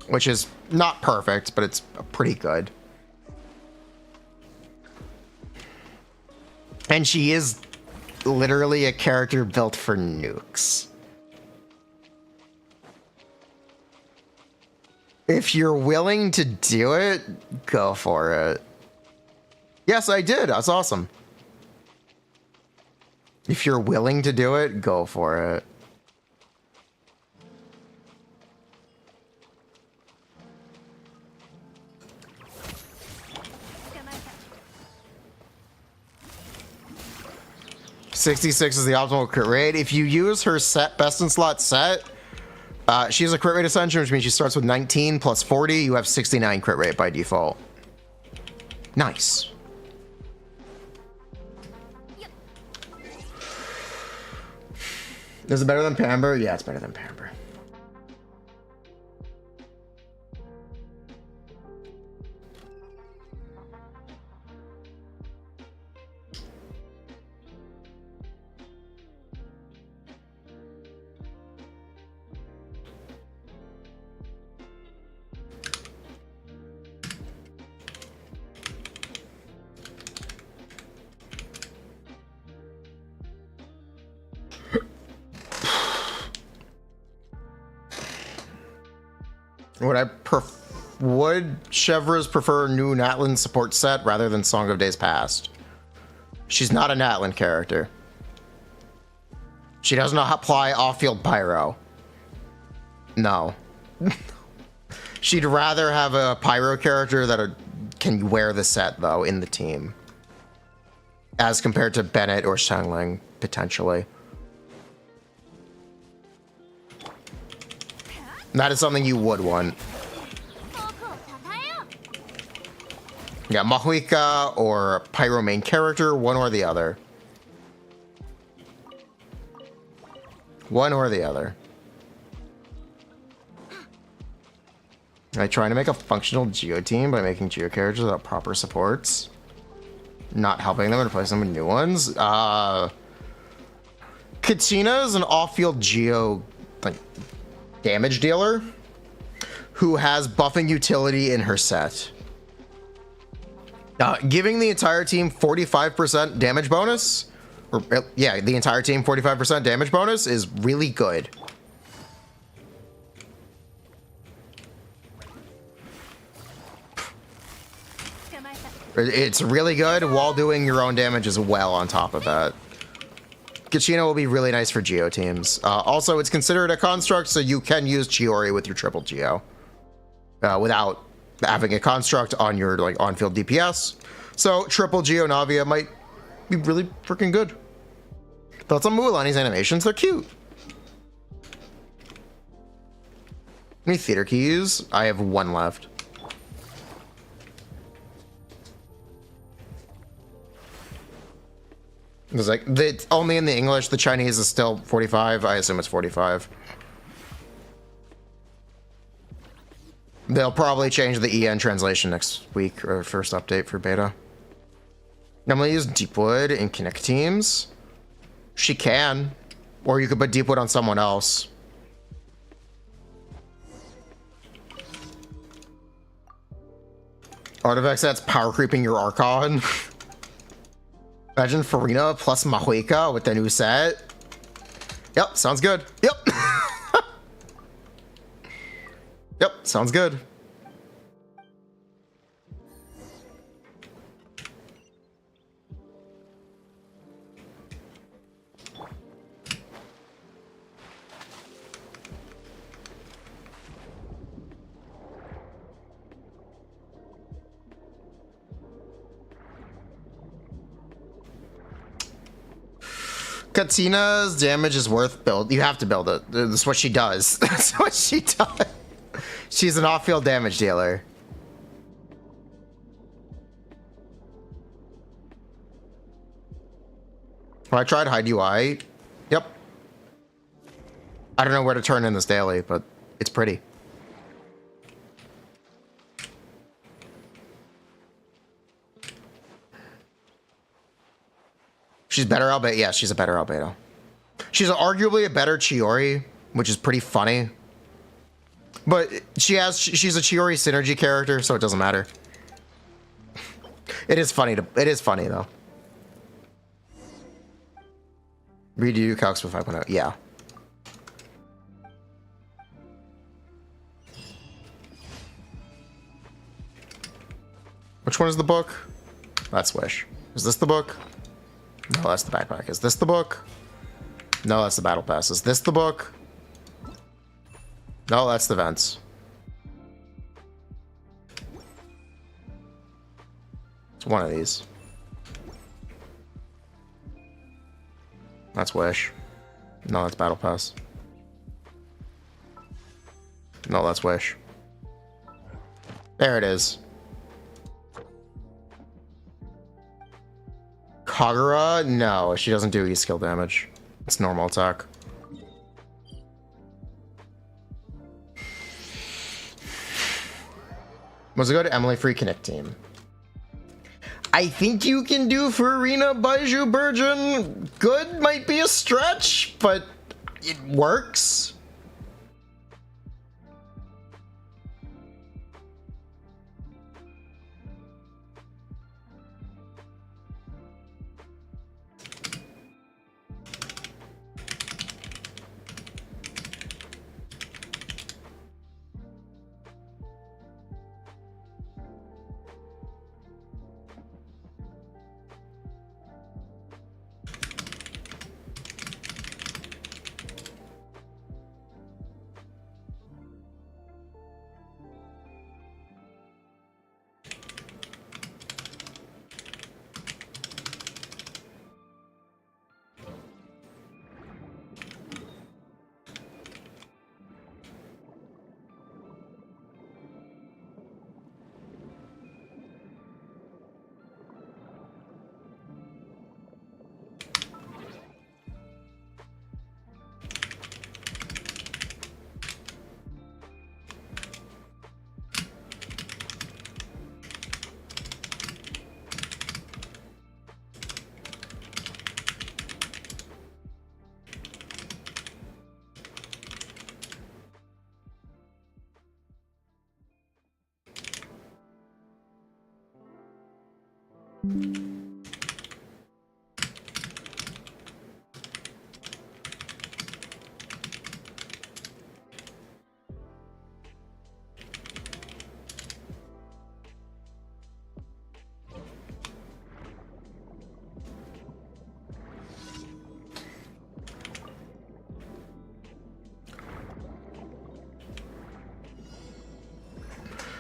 which is not perfect, but it's pretty good. And she is literally a character built for nukes. If you're willing to do it, go for it. Yes, I did. That's awesome. If you're willing to do it, go for it. .66 is the optimal crit rate. If you use her set best in slot set, she has a crit rate ascension, which means she starts with 19 plus 40. You have 69 crit rate by default. Nice. Is it better than Pamber? Yeah, it's better than Pamber. Would Chevras prefer a new Natlan support set rather than Song of Days Past? She's not a Natlan character. She doesn't apply off-field pyro. No. She'd rather have a pyro character that can wear the set, though, in the team. As compared to Bennett or Shangling, potentially. That is something you would want. Yeah, Mahuika or Pyro main character, one or the other. One or the other. I trying to make a functional Geo team by making Geo characters without proper supports. Not helping them and replacing them with new ones. Kachina is an off-field Geo like damage dealer who has buffing utility in her set. Giving the entire team 45% damage bonus, or yeah, the entire team 45% damage bonus is really good. It's really good while doing your own damage as well on top of that. Kachina will be really nice for Geo teams. Also, it's considered a construct, so you can use Chiori with your triple Geo without having a construct on your like on-field DPS. So triple Geo Navia might be really freaking good. Thoughts on Mualani's animations? They're cute. Any theater keys? I have one left. It's like only in the English. The Chinese is still 45. I assume it's 45. They'll probably change the EN translation next week or first update for beta. I'm gonna use Deepwood in Kinect teams. She can, or you could put Deepwood on someone else. Artifacts that's power creeping your Archon. Imagine Furina plus Mahuika with the new set. Yep, sounds good. Yep. Yep, sounds good. Katina's damage is worth build. You have to build it. That's what she does. That's what she does. She's an off-field damage dealer. Well, I tried hide UI. Yep. I don't know where to turn in this daily, but it's pretty. She's better albedo. Yeah, she's a better albedo. She's arguably a better Chiori, which is pretty funny. But she's a Chiori synergy character, so it doesn't matter. It is funny though. Redo calcs with 5.0. Yeah. Which one is the book? That's Wish. Is this the book? No, that's the backpack. Is this the book? No, that's the battle pass. Is this the book? No, that's the vents. It's one of these. That's Wish. No, that's battle pass. No, that's Wish. There it is. Kagura? No, she doesn't do E-skill damage. It's normal attack. Let's go to Emily Free Kinect team. I think you can do Furina Baiju Burgeon. Good might be a stretch, but it works.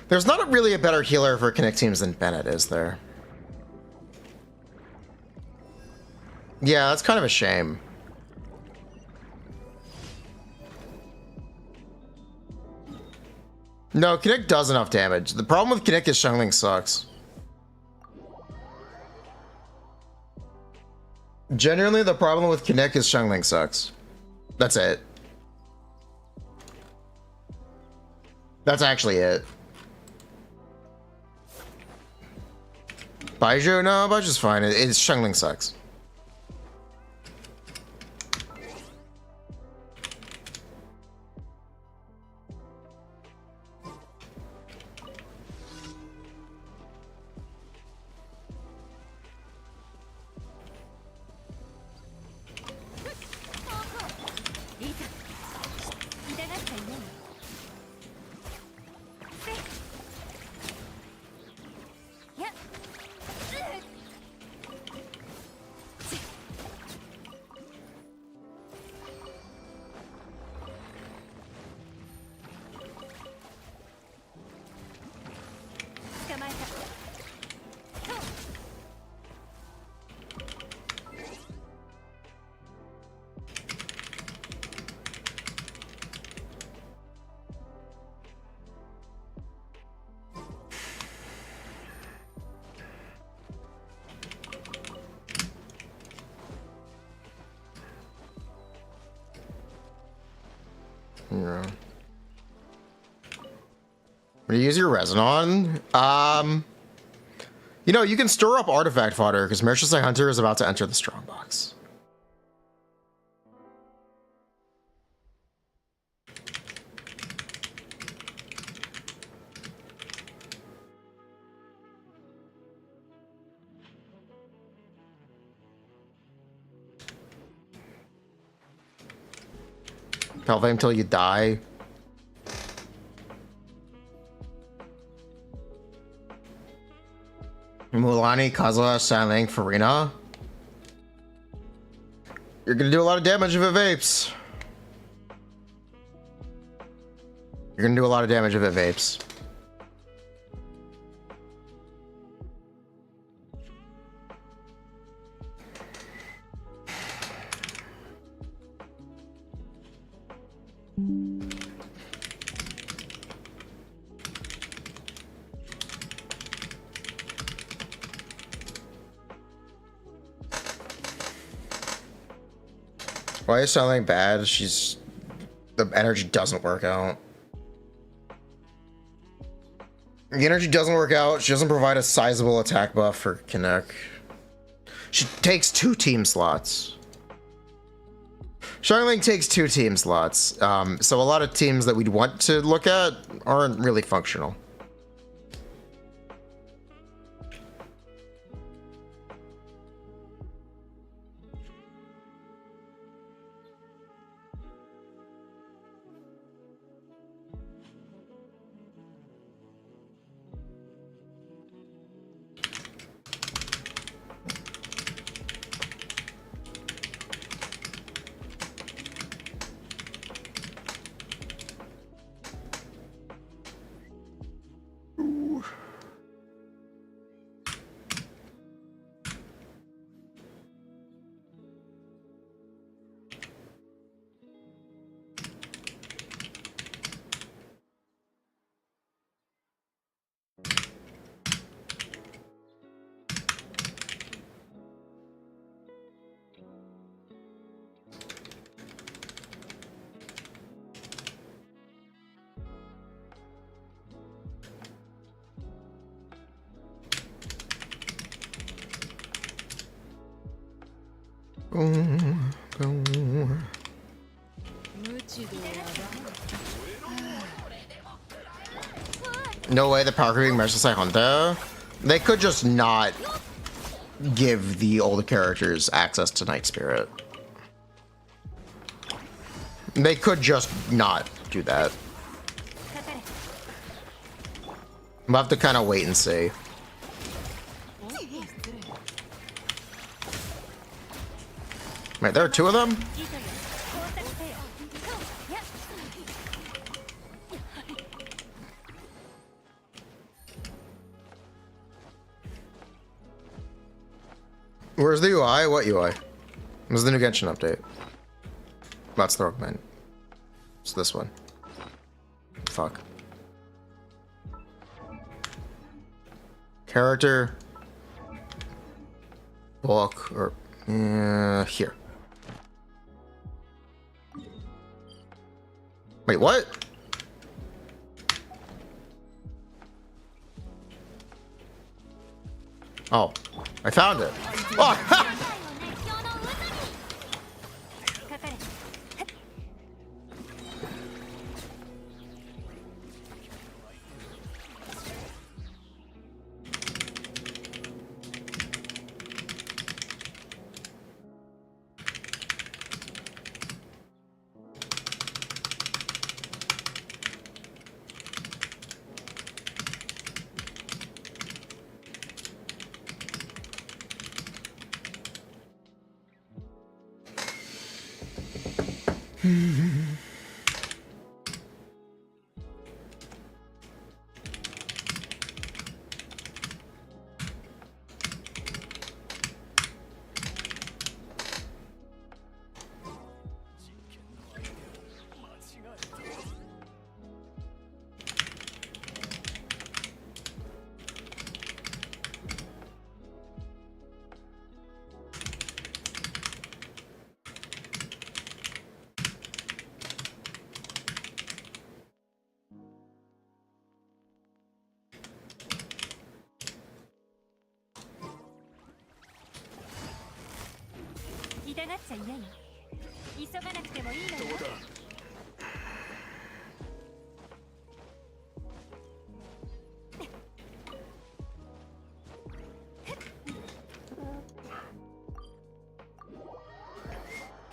There's not really a better healer for Kinect teams than Bennett, is there? Yeah, that's kind of a shame. No, Kinect does enough damage. The problem with Kinect is Xiangling sucks. Generally, the problem with Kinect is Xiangling sucks. That's it. That's actually it. Baiju? No, Baiju's fine. It's Xiangling sucks. Yeah. What do you use your resin on? You know, you can store up artifact fodder because Merchant's Hunter is about to enter the strongbox. Pelvame until you die. Mualani, Kazuha, Xiangling, Furina. You're gonna do a lot of damage if it vapes. You're gonna do a lot of damage if it vapes. Why is something bad? The energy doesn't work out. The energy doesn't work out. She doesn't provide a sizable attack buff for Kinich. She takes 2 team slots. Xiangling takes 2 team slots. So a lot of teams that we'd want to look at aren't really functional. No way the power creeping merciless Honda. They could just not give the older characters access to Night Spirit. They could just not do that. We'll have to kind of wait and see. Wait, there are 2 of them? Where's the UI? What UI? What's the new Genshin update? That's the augment. It's this one. Fuck. Character. Book. Or... here. Wait, what? Oh, I found it. Oh, ha!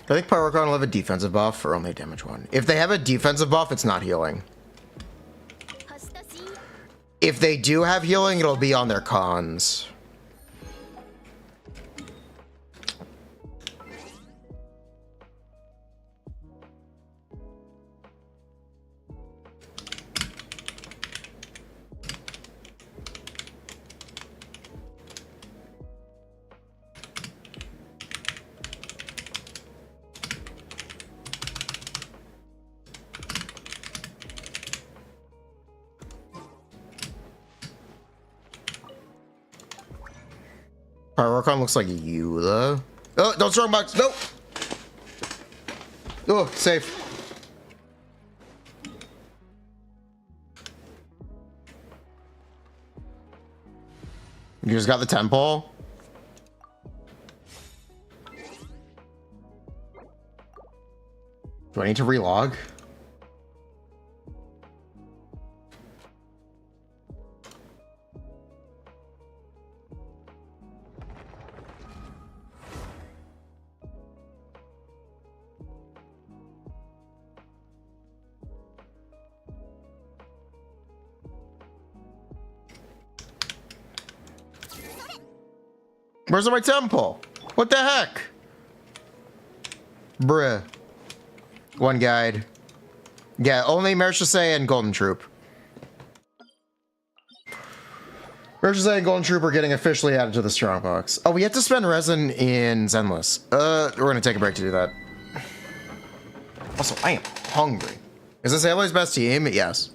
I think Pyrogon will have a defensive buff or only a damage one. If they have a defensive buff, it's not healing. If they do have healing, it'll be on their cons. Pyroarchon looks like you, though. Oh, don't strongbox. Nope. Oh, safe. You just got the temple. Do I need to relog? Where's my temple? What the heck? Bruh. One guide. Yeah, only Mershasei and Golden Troop. Mershasei and Golden Troop are getting officially added to the strongbox. Oh, we have to spend resin in Zenless. We're gonna take a break to do that. Also, I am hungry. Is this Aloy's best team? Yes.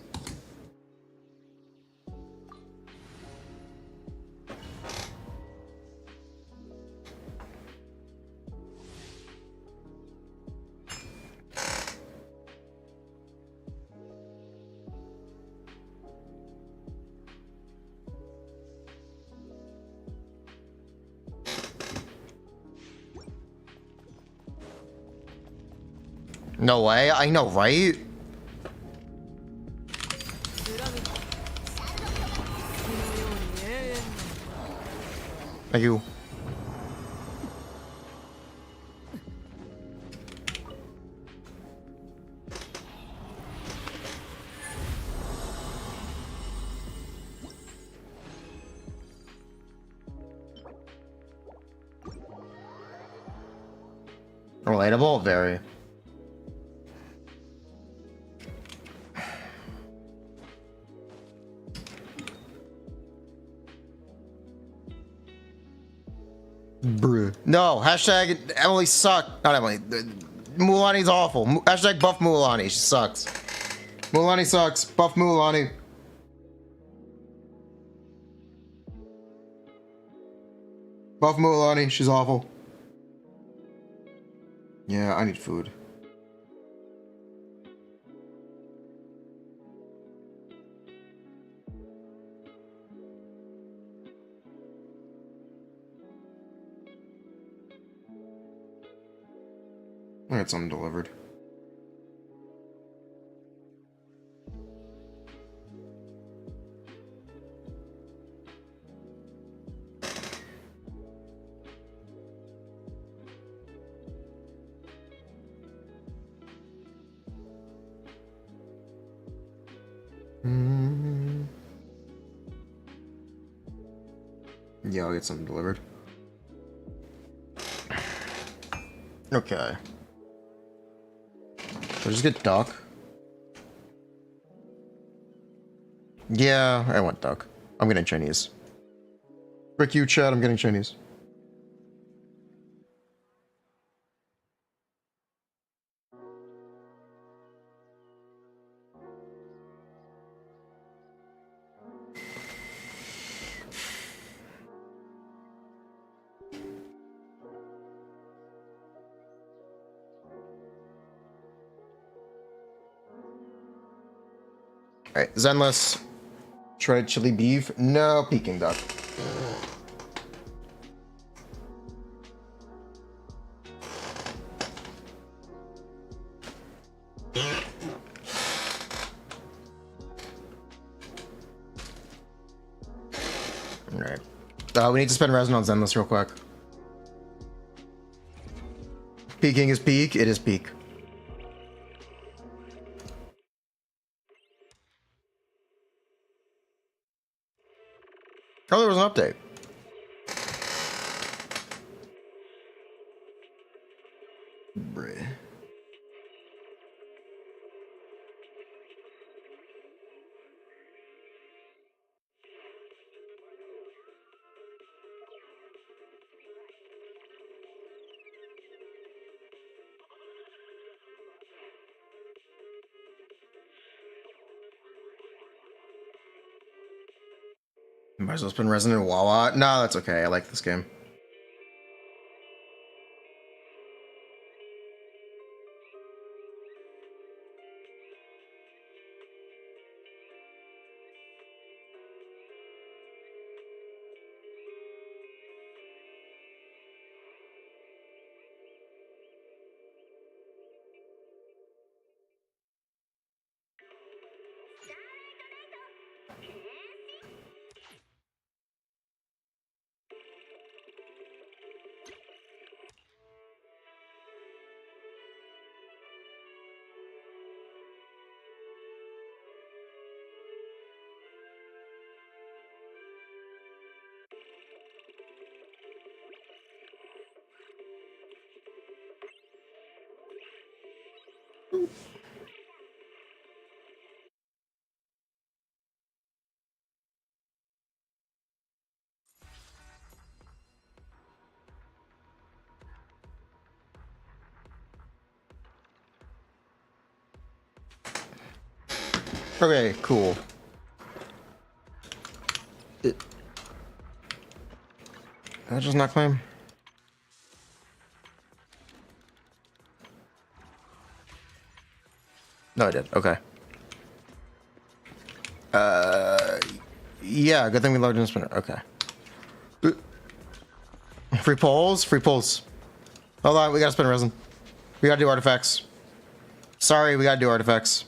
No way, I know, right? Thank you. Relatable? Very. Bruh. No, hashtag Emily suck. Not Emily. Mualani's awful. Hashtag buff Mualani. She sucks. Mualani sucks. Buff Mualani. Buff Mualani. She's awful. Yeah, I need food. I got something delivered. Yeah, I'll get something delivered. Okay. I'll just get duck. Yeah, I want duck. I'm getting Chinese. Frick you, Chad, I'm getting Chinese. Alright, Zenless. Shredded chili beef. No, Peking duck. Alright. We need to spend resin on Zenless real quick. Peking is peak. It is peak. Oh, there was an update. Bruh. Might as well spend resin in Wawa. No, that's okay. I like this game. Okay, cool. Did I just not claim? No, I did. Okay. Yeah, good thing we logged in the spinner. Okay. Free pulls? Free pulls. Hold on, we gotta spin resin. We gotta do artifacts. Sorry, we gotta do artifacts.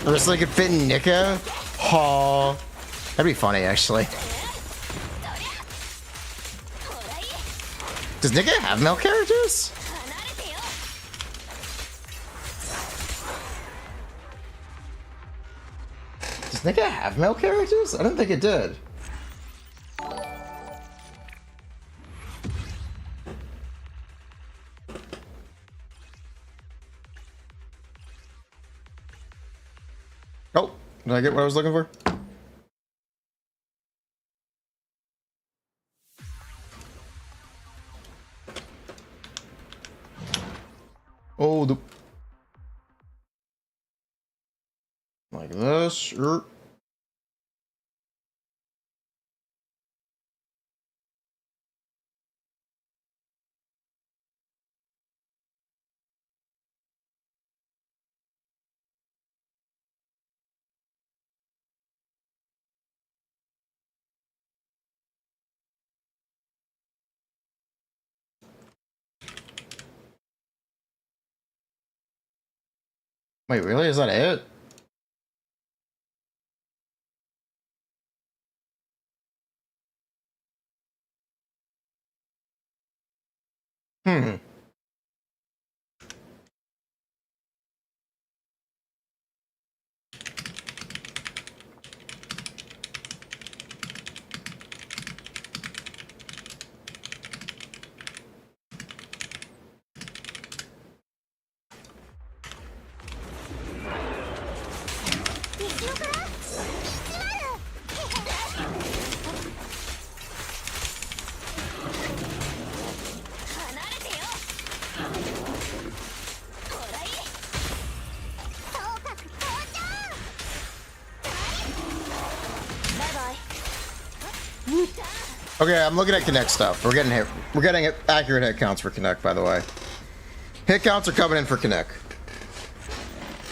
This like could fit in Nika? Oh, that'd be funny actually. Does Nika have male characters? Does Nika have male characters? I don't think it did. Oh, did I get what I was looking for? Oh, like this. Wait, really? Is that it? Hmm. Okay, I'm looking at Kinect stuff. We're getting accurate hit counts for Kinect, by the way. Hit counts are coming in for Kinect,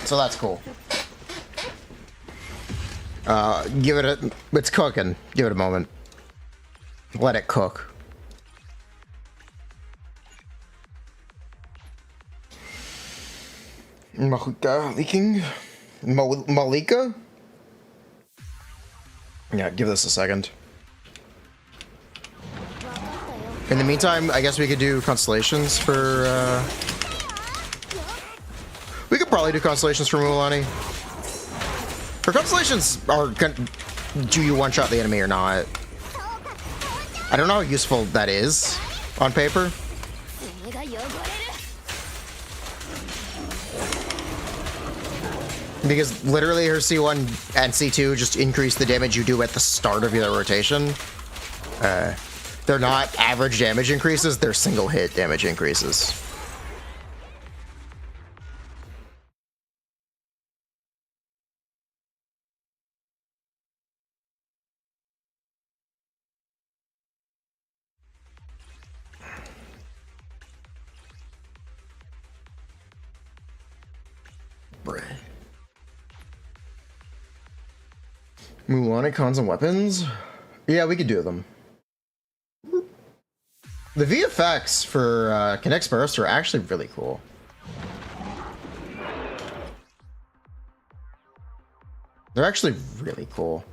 so that's cool. Give it a. It's cooking. Give it a moment. Let it cook. Malika leaking. Malika. Yeah, give this a second. In the meantime, I guess we could do Constellations for, we could probably do Constellations for Mualani. For Constellations, do you one-shot the enemy or not? I don't know how useful that is on paper. Because literally her C1 and C2 just increase the damage you do at the start of your rotation. They're not average damage increases, they're single hit damage increases. Bruh. Mualani cons and weapons? Yeah, we could do them. The VFX for Kinich's Burst are actually really cool. They're actually really cool.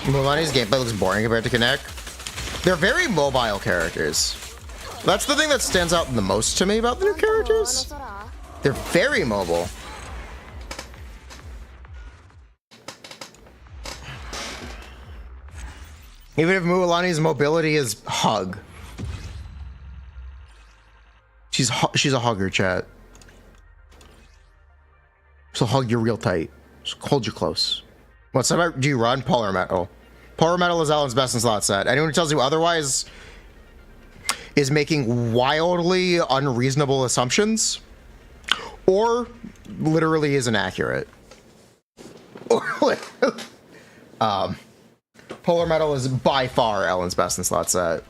Mualani's gameplay looks boring compared to Kinich. They're very mobile characters. That's the thing that stands out the most to me about the new characters. They're very mobile. Even if Mualani's mobility is hug. She's a hugger, chat. She'll hug you real tight. She'll hold you close. What sub do you run? Polar Metal. Polar Metal is Ellen's best in slot set. Anyone who tells you otherwise is making wildly unreasonable assumptions or literally is inaccurate. Polar Metal is by far Ellen's best in slot set.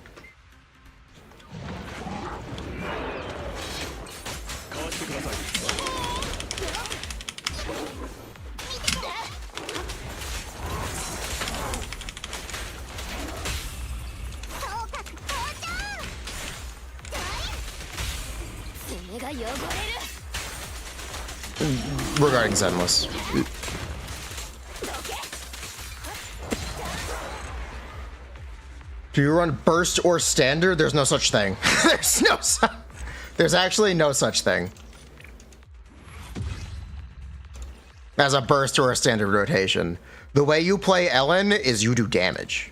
Regarding Zenless. Do you run burst or standard? There's no such thing. There's actually no such thing as a burst or a standard rotation. The way you play Ellen is you do damage.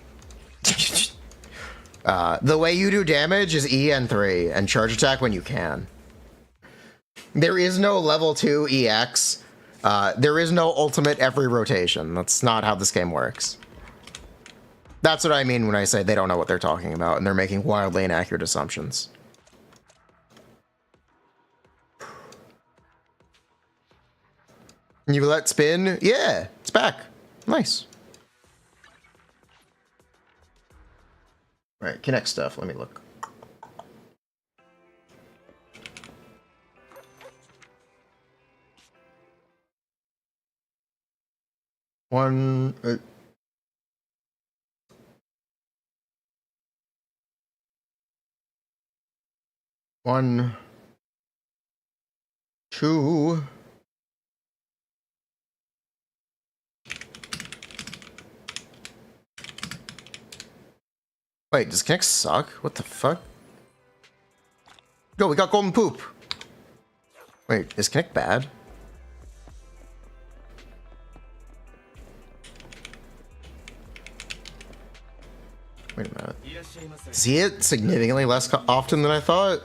The way you do damage is EN3 and charge attack when you can. There is no level 2 EX. There is no ultimate every rotation. That's not how this game works. That's what I mean when I say they don't know what they're talking about and they're making wildly inaccurate assumptions. You let spin? Yeah, it's back. Nice. All right, Kinect stuff. Let me look. One. One. Two. Wait, does Kinect suck? What the fuck? Yo, we got golden poop. Wait, is Kinect bad? Wait a minute. Does he hit significantly less often than I thought?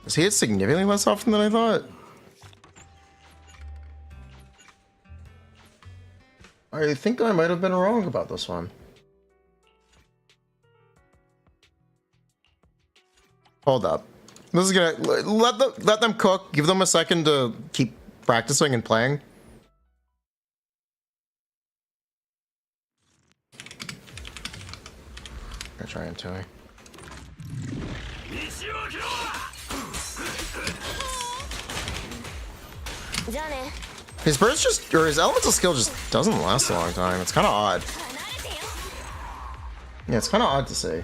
Does he hit significantly less often than I thought? I think I might have been wrong about this one. Hold up. This is gonna let them cook. Give them a second to keep practicing and playing. I'll try and tell you. His burst just, or his elemental skill just doesn't last a long time. It's kind of odd. Yeah, it's kind of odd to see.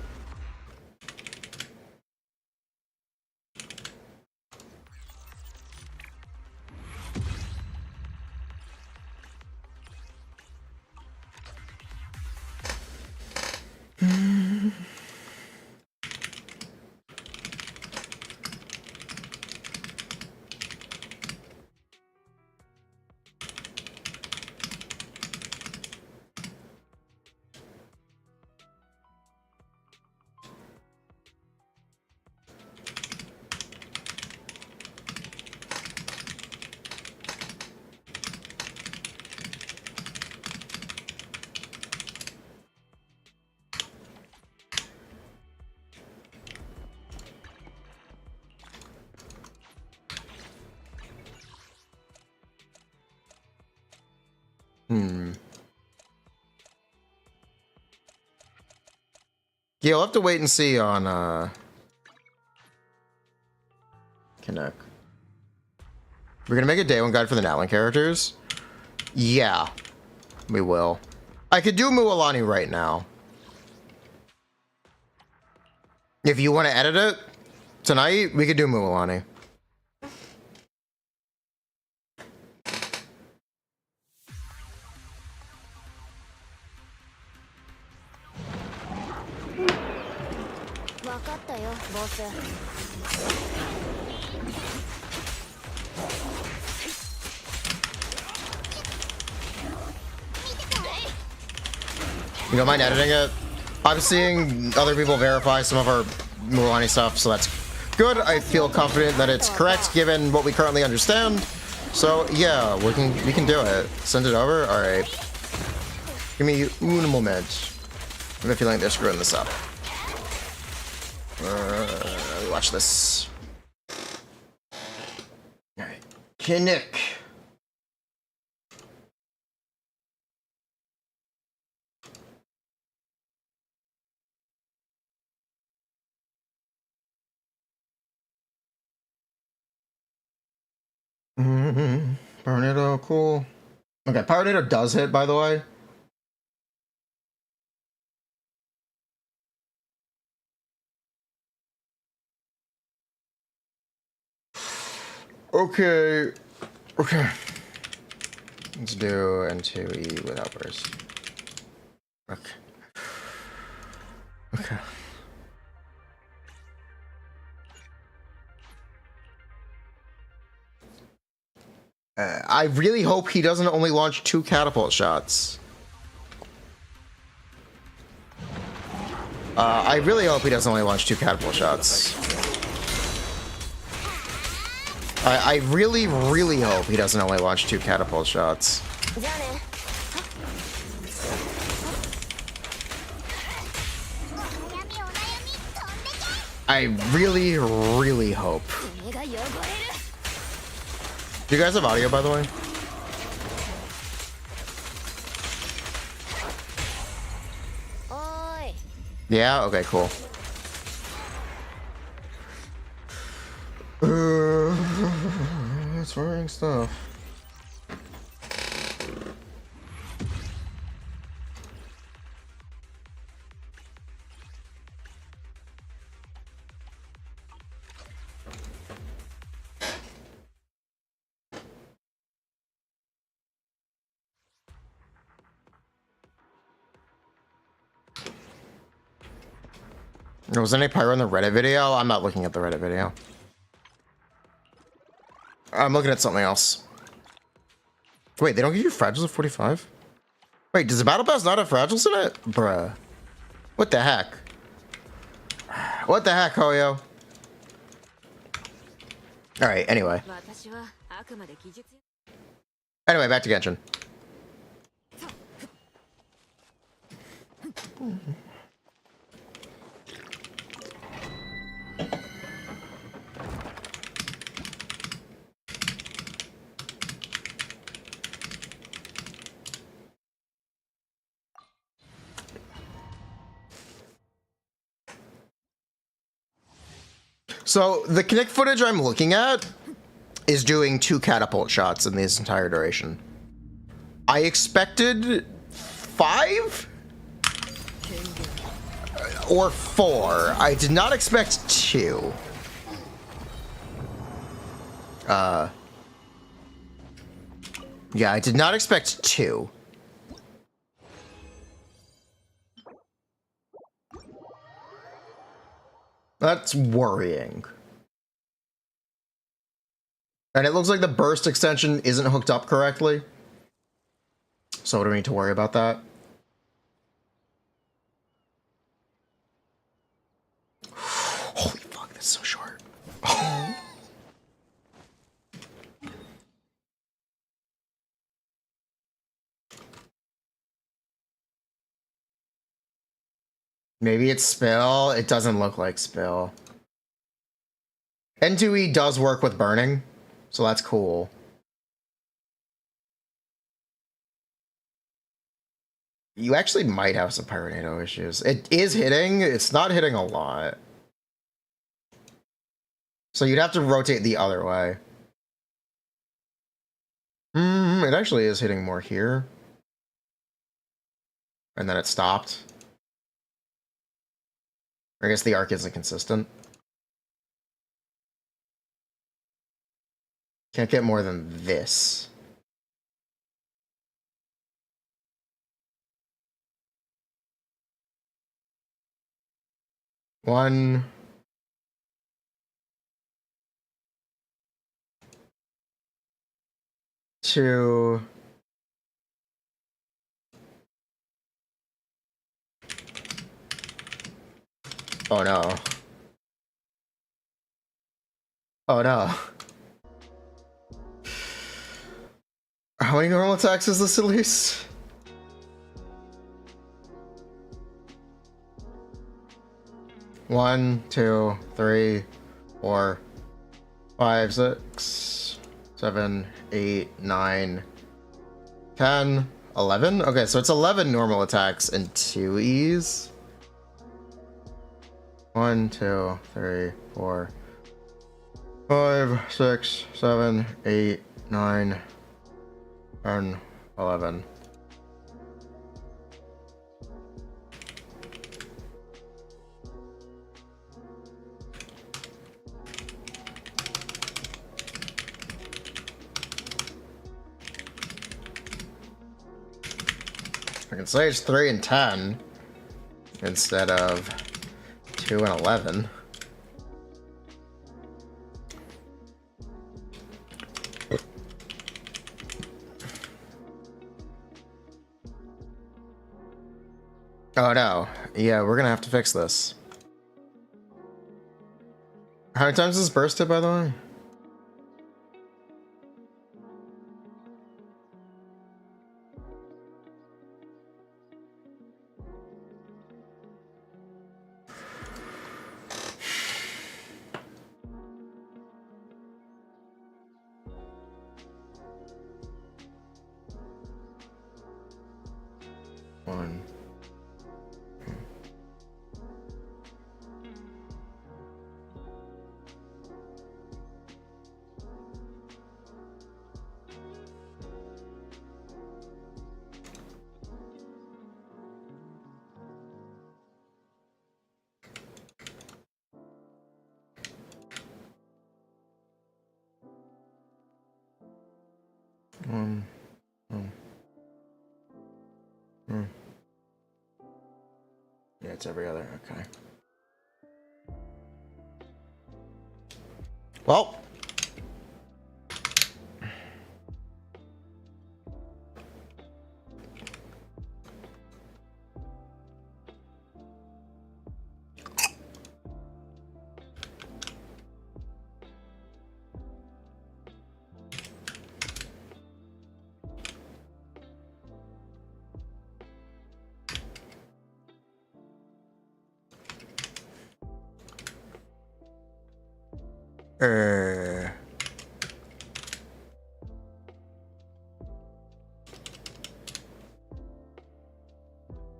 Yeah, we'll have to wait and see on Kinich. We're gonna make a day one guide for the Natlin characters. Yeah, we will. I could do Mualani right now. If you want to edit it tonight, we could do Mualani. You don't mind editing it? I'm seeing other people verify some of our Mualani stuff, so that's good. I feel confident that it's correct given what we currently understand. So yeah, we can do it. Send it over. All right. Give me un moment. I have a feeling they're screwing this up. Let me watch this. All right, Kinich. Tornado, cool. Okay, Tornado does hit, by the way. Okay. Okay. Let's do N2E without burst. Okay. Okay. I really hope he doesn't only launch 2 catapult shots. I really hope he doesn't only launch 2 catapult shots. I really, really hope he doesn't only launch 2 catapult shots. I really, really hope. Do you guys have audio, by the way? Yeah? Okay, cool. It's wearing stuff. Was there any pyro in the Reddit video? I'm not looking at the Reddit video. I'm looking at something else. Wait, they don't give you fragiles at 45? Wait, does the battle pass not have fragiles in it? Bruh. What the heck? What the heck, Hoyo? Alright, anyway. Anyway, back to Genshin. So the Kinect footage I'm looking at is doing 2 catapult shots in this entire duration. I expected 5 or 4. I did not expect 2. Yeah, I did not expect 2. That's worrying. And it looks like the burst extension isn't hooked up correctly. So do we need to worry about that? Holy fuck, that's so short. Maybe it's spill. It doesn't look like spill. N2E does work with burning, so that's cool. You actually might have some Pyronado issues. It is hitting. It's not hitting a lot. So you'd have to rotate the other way. It actually is hitting more here. And then it stopped. I guess the arc isn't consistent. Can't get more than this. One. Two. Oh no. Oh no. How many normal attacks is this at least? One, two, three, 4, 5, 6, 7, 8, 9, 10, 11? Okay, so it's 11 normal attacks and 2 E's. 1, 2, 3, 4, 5, 6, 7, 8, 9, 10, 11. I can say it's 3 and 10 instead of 2 and 11. Oh no. Yeah, we're gonna have to fix this. How many times is this bursted, by the way? One. Yeah, it's every other. Okay. Well.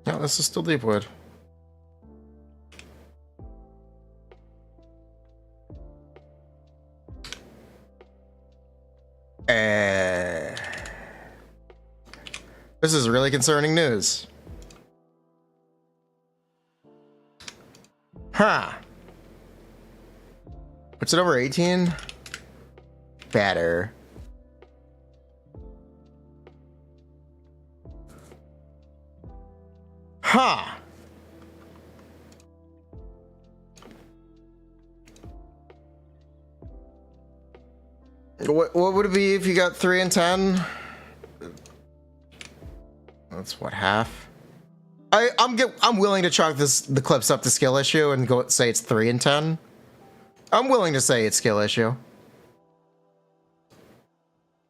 No, this is still Deepwood. This is really concerning news. Huh. What's it over 18? Better. Huh. What would it be if you got 3 and 10? That's what, half? I'm willing to chalk the clips up to skill issue and go say it's 3 and 10. I'm willing to say it's skill issue.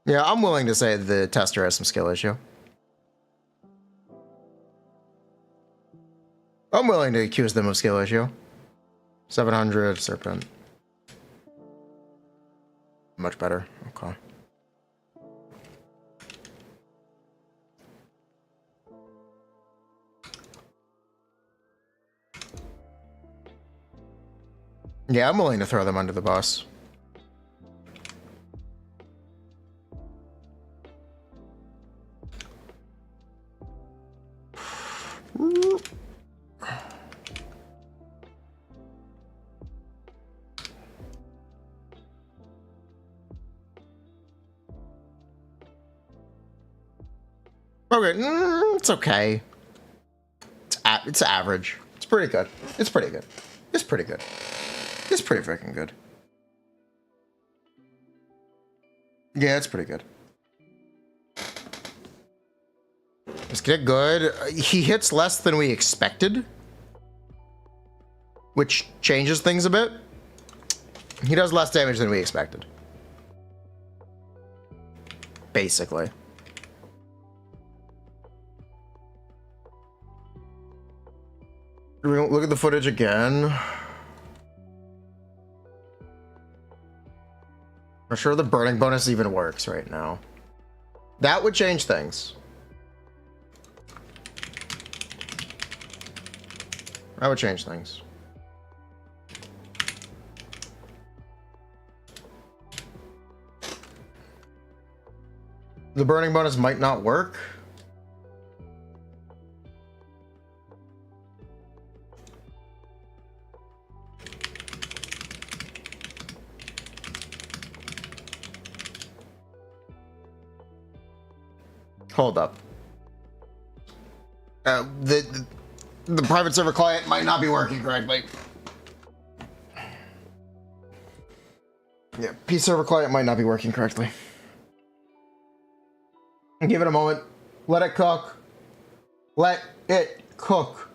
Yeah, I'm willing to say the tester has some skill issue. I'm willing to accuse them of skill issue. 700 Serpent. Much better. Okay. Yeah, I'm willing to throw them under the bus. Okay, it's okay. It's average. It's pretty good. It's pretty good. It's pretty good. It's pretty freaking good. Yeah, it's pretty good. Let's get it good. He hits less than we expected, which changes things a bit. He does less damage than we expected. Basically. Look at the footage again. I'm sure the burning bonus even works right now. That would change things. That would change things. The burning bonus might not work. Hold up. The private server client might not be working correctly. Yeah, P server client might not be working correctly. Give it a moment. Let it cook. Let it cook.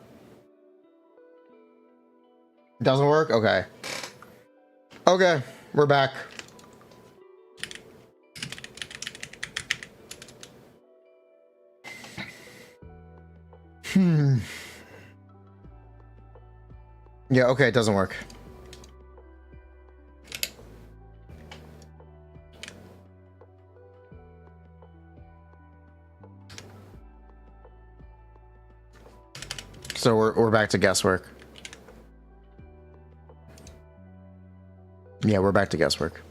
Doesn't work? Okay. Okay, we're back. Yeah, okay, it doesn't work. So we're back to guesswork. Yeah, we're back to guesswork.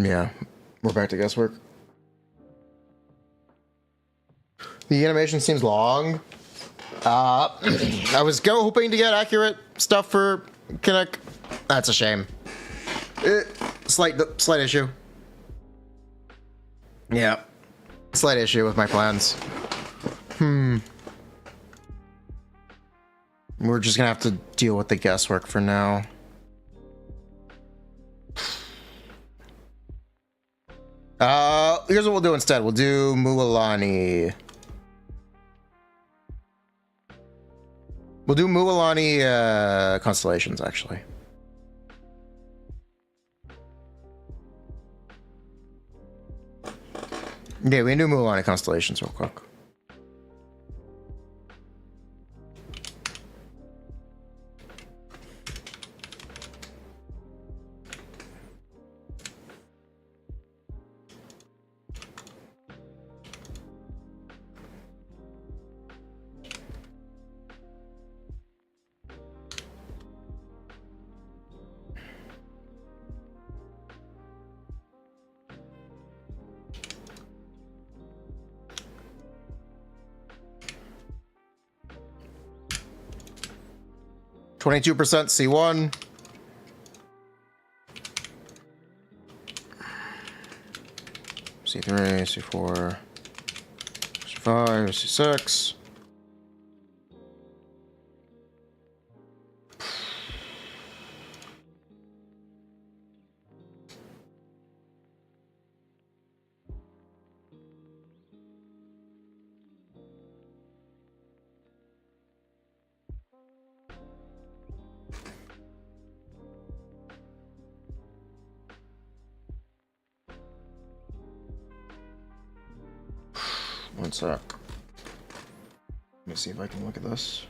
Yeah, we're back to guesswork. The animation seems long. I was hoping to get accurate stuff for Kinich. That's a shame. Slight issue. Yeah, slight issue with my plans. We're just gonna have to deal with the guesswork for now. Here's what we'll do instead. We'll do Mualani. We'll do Mualani Constellations, actually. Yeah, we can do Mualani Constellations real quick. %, C1. C3, C4, C5, C6. One sec. Let me see if I can look at this.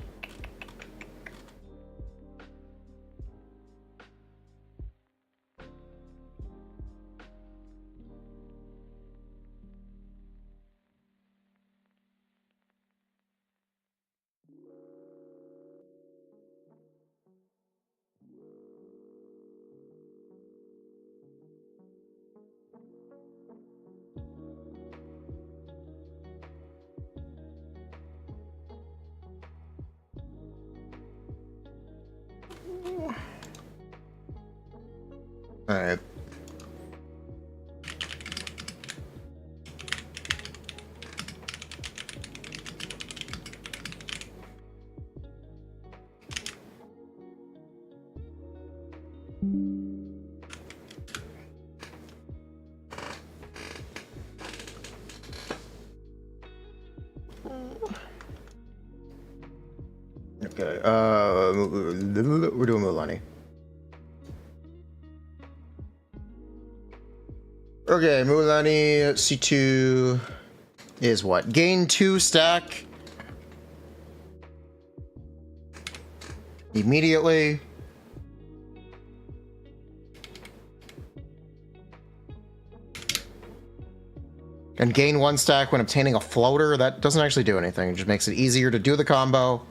All right. Okay. We're doing Mualani. Okay, Mualani C2 is what? Gain 2 stack immediately. And gain 1 stack when obtaining a floater. That doesn't actually do anything. It just makes it easier to do the combo.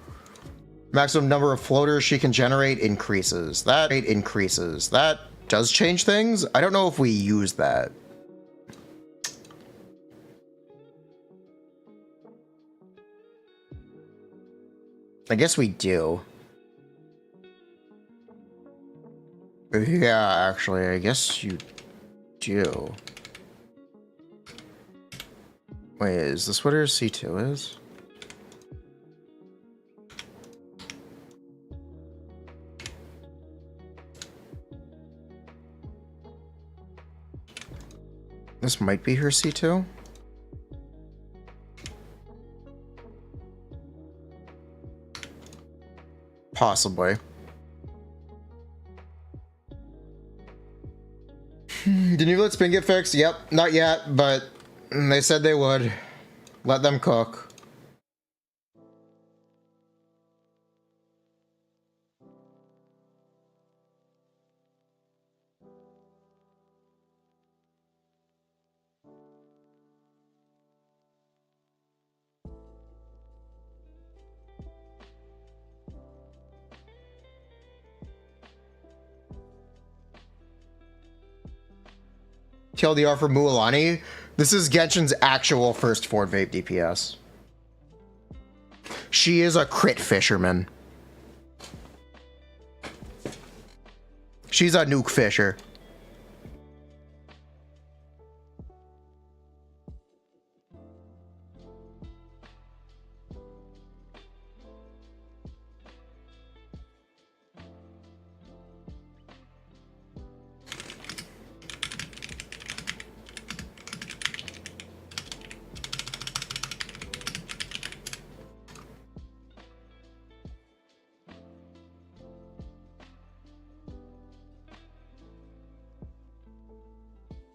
Maximum number of floaters she can generate increases. That rate increases. That does change things. I don't know if we use that. I guess we do. Yeah, actually, I guess you do. Wait, is this what her C2 is? This might be her C2. Possibly. Did you let spin get fixed? Yep, not yet, but they said they would. Let them cook. TLDR for Mualani. This is Genshin's actual first forward vape DPS. She is a crit fisherman. She's a nuke fisher.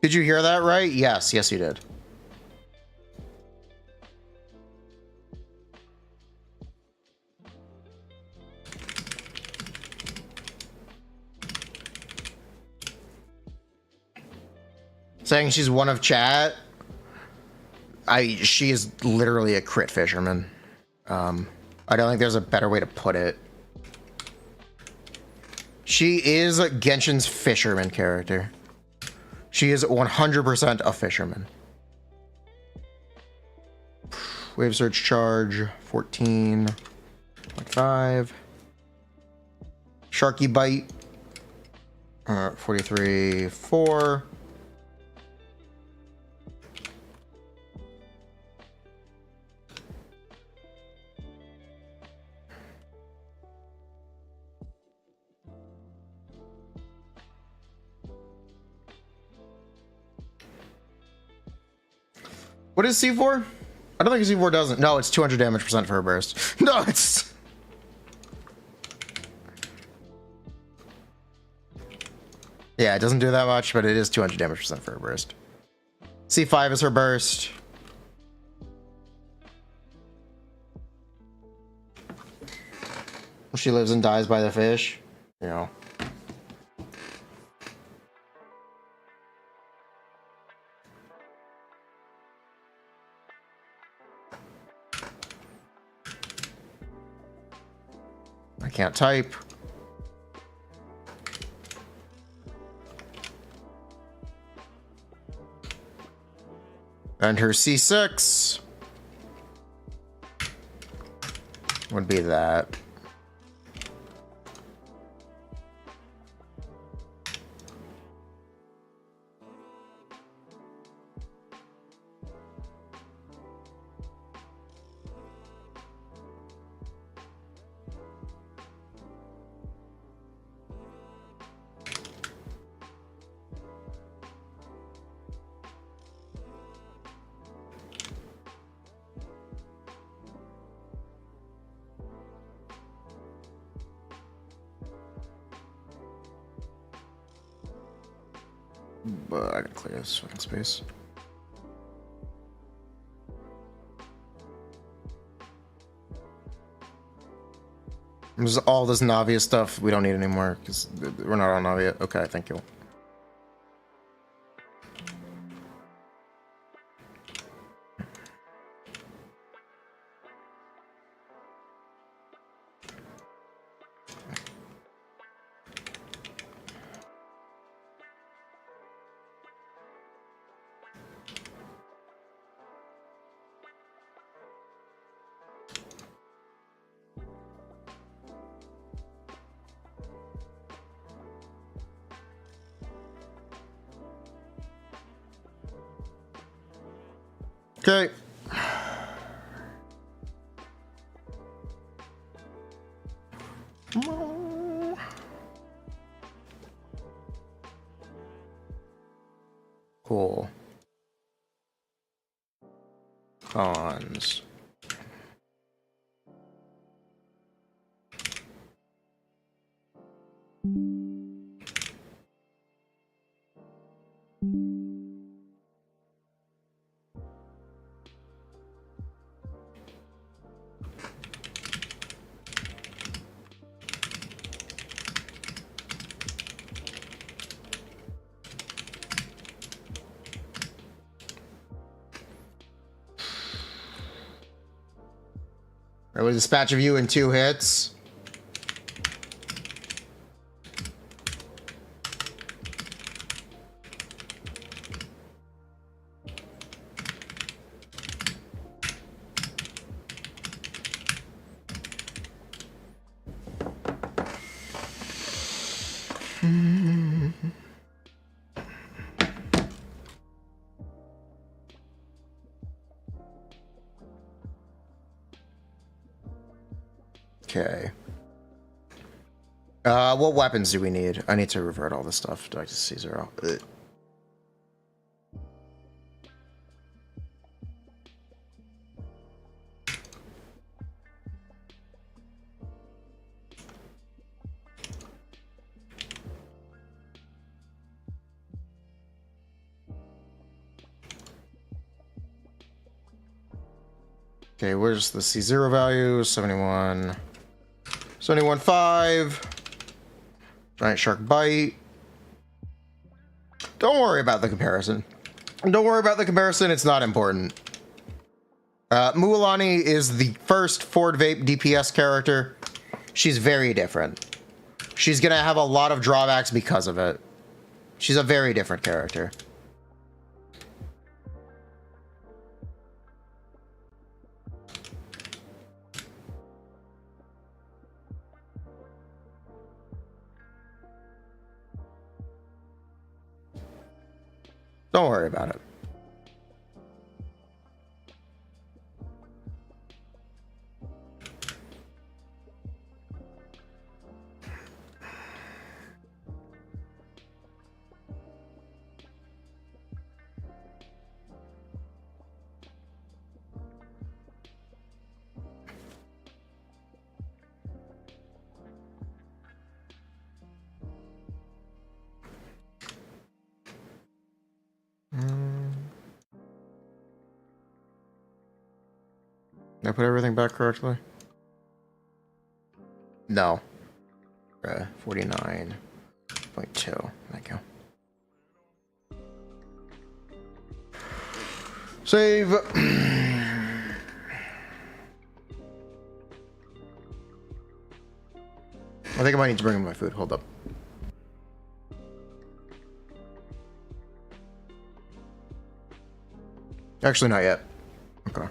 Did you hear that right? Yes, yes you did. Saying she's one of chat. She is literally a crit fisherman. I don't think there's a better way to put it. She is Genshin's fisherman character. She is 100% a fisherman. Wave surge charge 14.5. Sharky bite 43.4. What is C4? I don't think C4 doesn't. No, it's 200 damage percent for her burst. No, it's... Yeah, it doesn't do that much, but it is 200 damage percent for her burst. C5 is her burst. She lives and dies by the fish. You know. I can't type. And her C6 would be that. But I can clear this fucking space. There's all this Navia stuff we don't need anymore because we're not on Navia. Okay, thank you. Okay. Cool. Cons. I will dispatch of you in 2 hits. Okay. What weapons do we need? I need to revert all this stuff. Do I just see 0? Ugh. Okay, where's the C0 value? 71. 71.5. Giant shark bite. Don't worry about the comparison. Don't worry about the comparison, it's not important. Mualani is the first Ford Vape DPS character. She's very different. She's gonna have a lot of drawbacks because of it. She's a very different character. Don't worry about it. Did I put everything back correctly? No. 49.2. Thank you. Save. I think I might need to bring in my food. Hold up. Actually, not yet. Okay.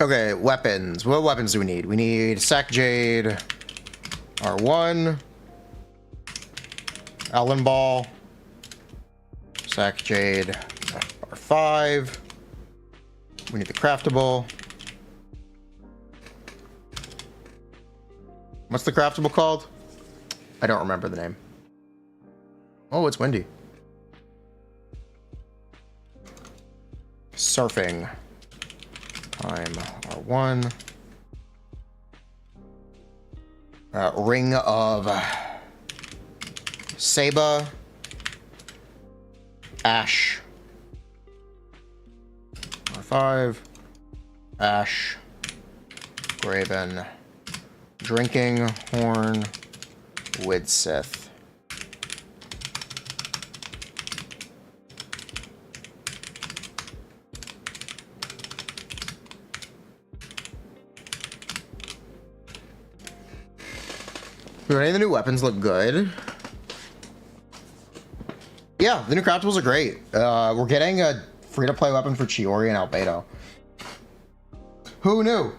Okay, weapons. What weapons do we need? We need Sack Jade, R1, Allen Ball, Sack Jade, R5. We need the craftable. What's the craftable called? I don't remember the name. Oh, it's windy. Surfing. Time R1. Ring of Saba. Ash. R5. Ash. Graven. Drinking Horn. Widsith. Any of the new weapons look good. Yeah, the new craftables are great. We're getting a free-to-play weapon for Chiori and Albedo. Who knew?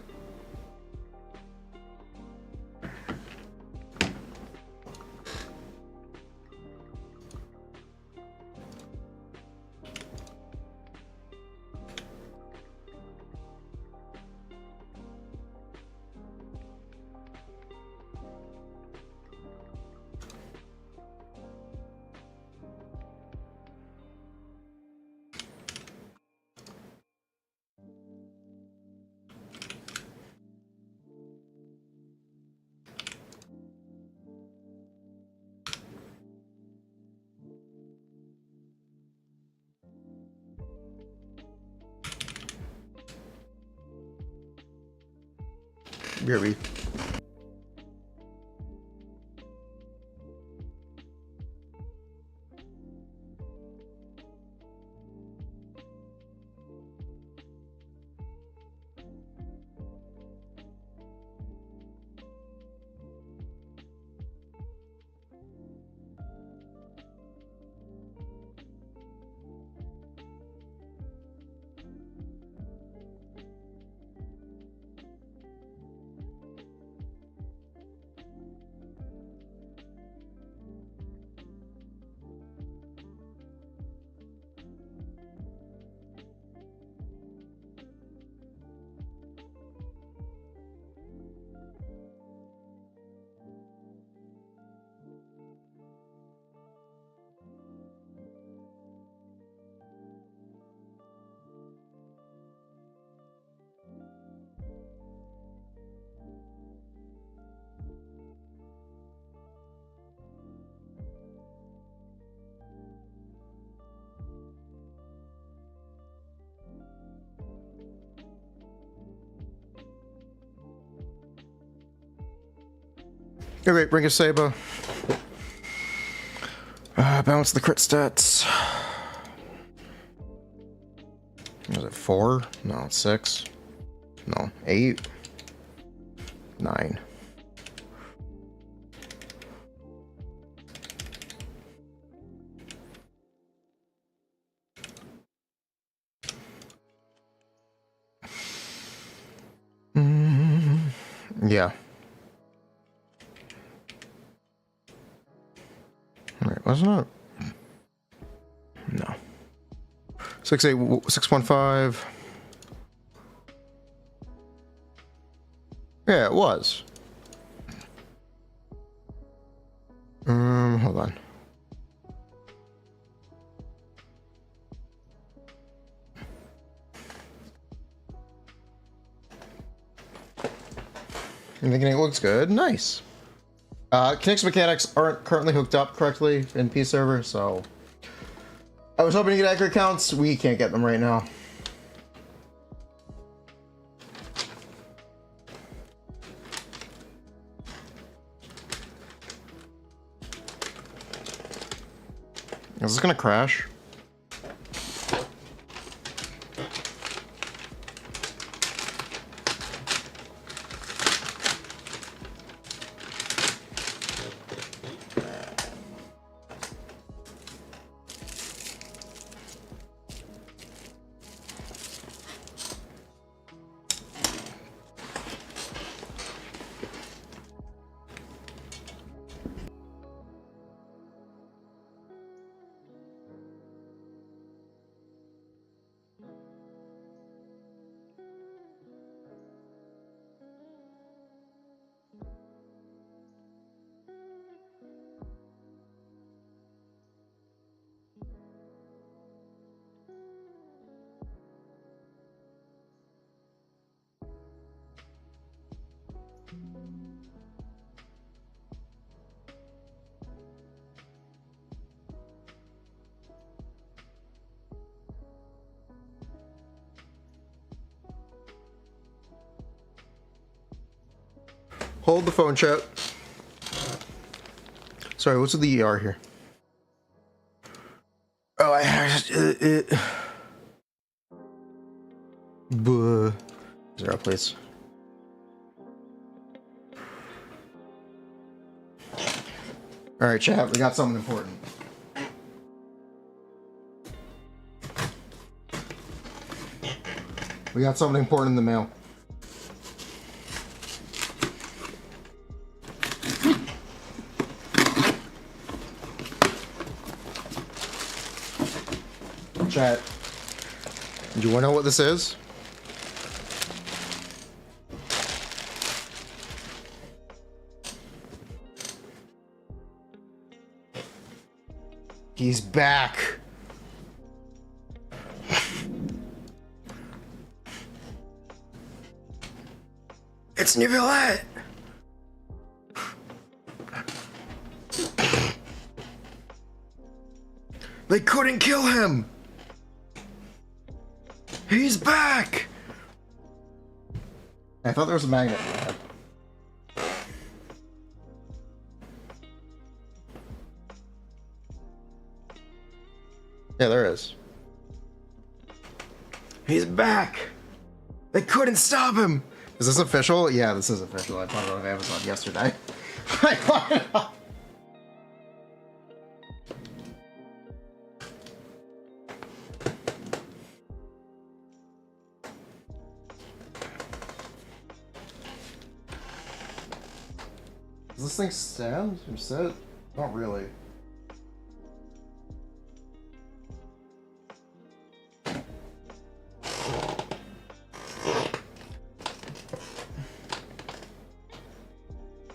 BRB. Okay, bring a Saba. Balance the crit stats. Was it 4? No, it's 6. No, 8. 9. Yeah. Right, wasn't it? No. 615. Yeah, it was. Hold on. I'm thinking it looks good. Nice. Kinich's mechanics aren't currently hooked up correctly in P server, so I was hoping to get accurate counts. We can't get them right now. Is this gonna crash? Hold the phone, chat. Sorry, what's with the ER here? Oh, I had it. Buh. 0, please. All right, chat. We got something important. We got something important in the mail. Chat. Do you want to know what this is? He's back. It's Nicolette. They couldn't kill him. He's back. I thought there was a magnet. Yeah, there is. He's back. They couldn't stop him. Is this official? Yeah, this is official. I bought it on Amazon yesterday. I bought it on... Does this thing stand or sit? Not really.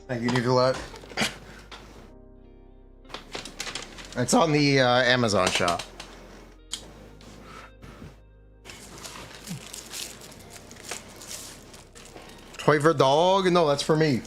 Thank you, Nicolette. It's on the Amazon shop. Toy for dog? No, that's for me.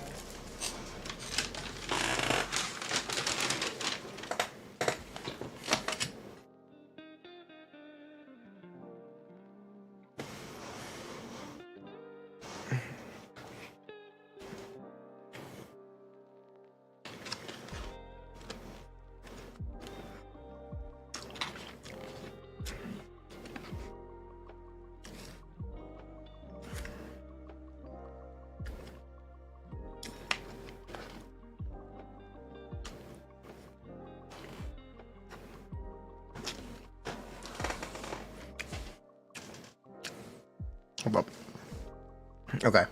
Hold up. Okay.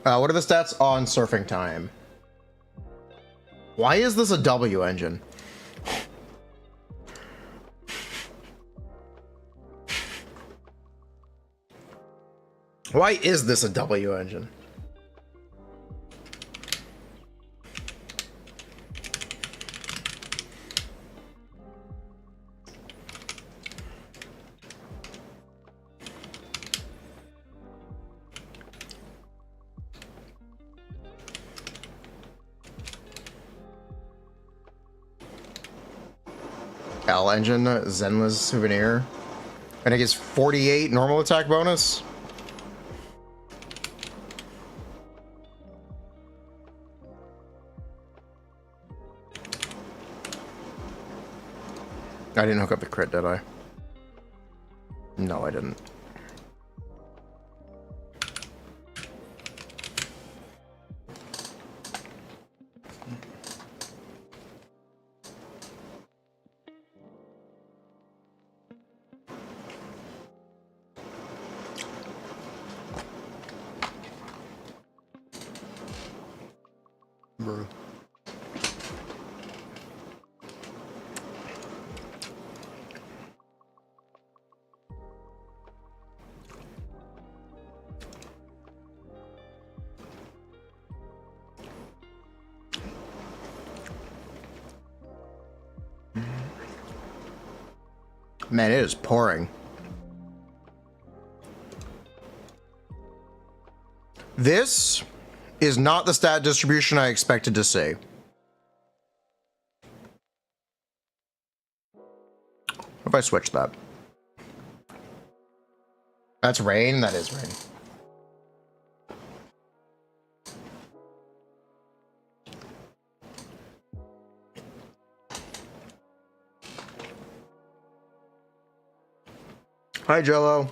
What are the stats on surfing time? Why is this a W engine? Why is this a W engine? L engine, Zenla's souvenir. And it gets 48 normal attack bonus. I didn't hook up the crit, did I? No, I didn't. Bro. Man, it is pouring. This is not the stat distribution I expected to see. What if I switch that? That's rain? That is rain. Hi, Jello.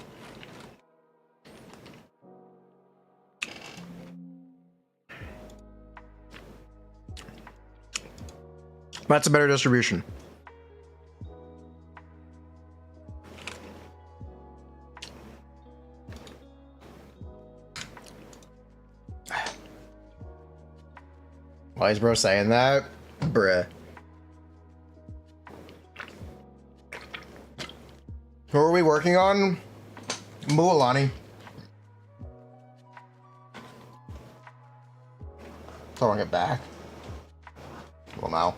That's a better distribution. Why is bro saying that? Bruh. Who are we working on? Mualani. Throwing it back. Well, now.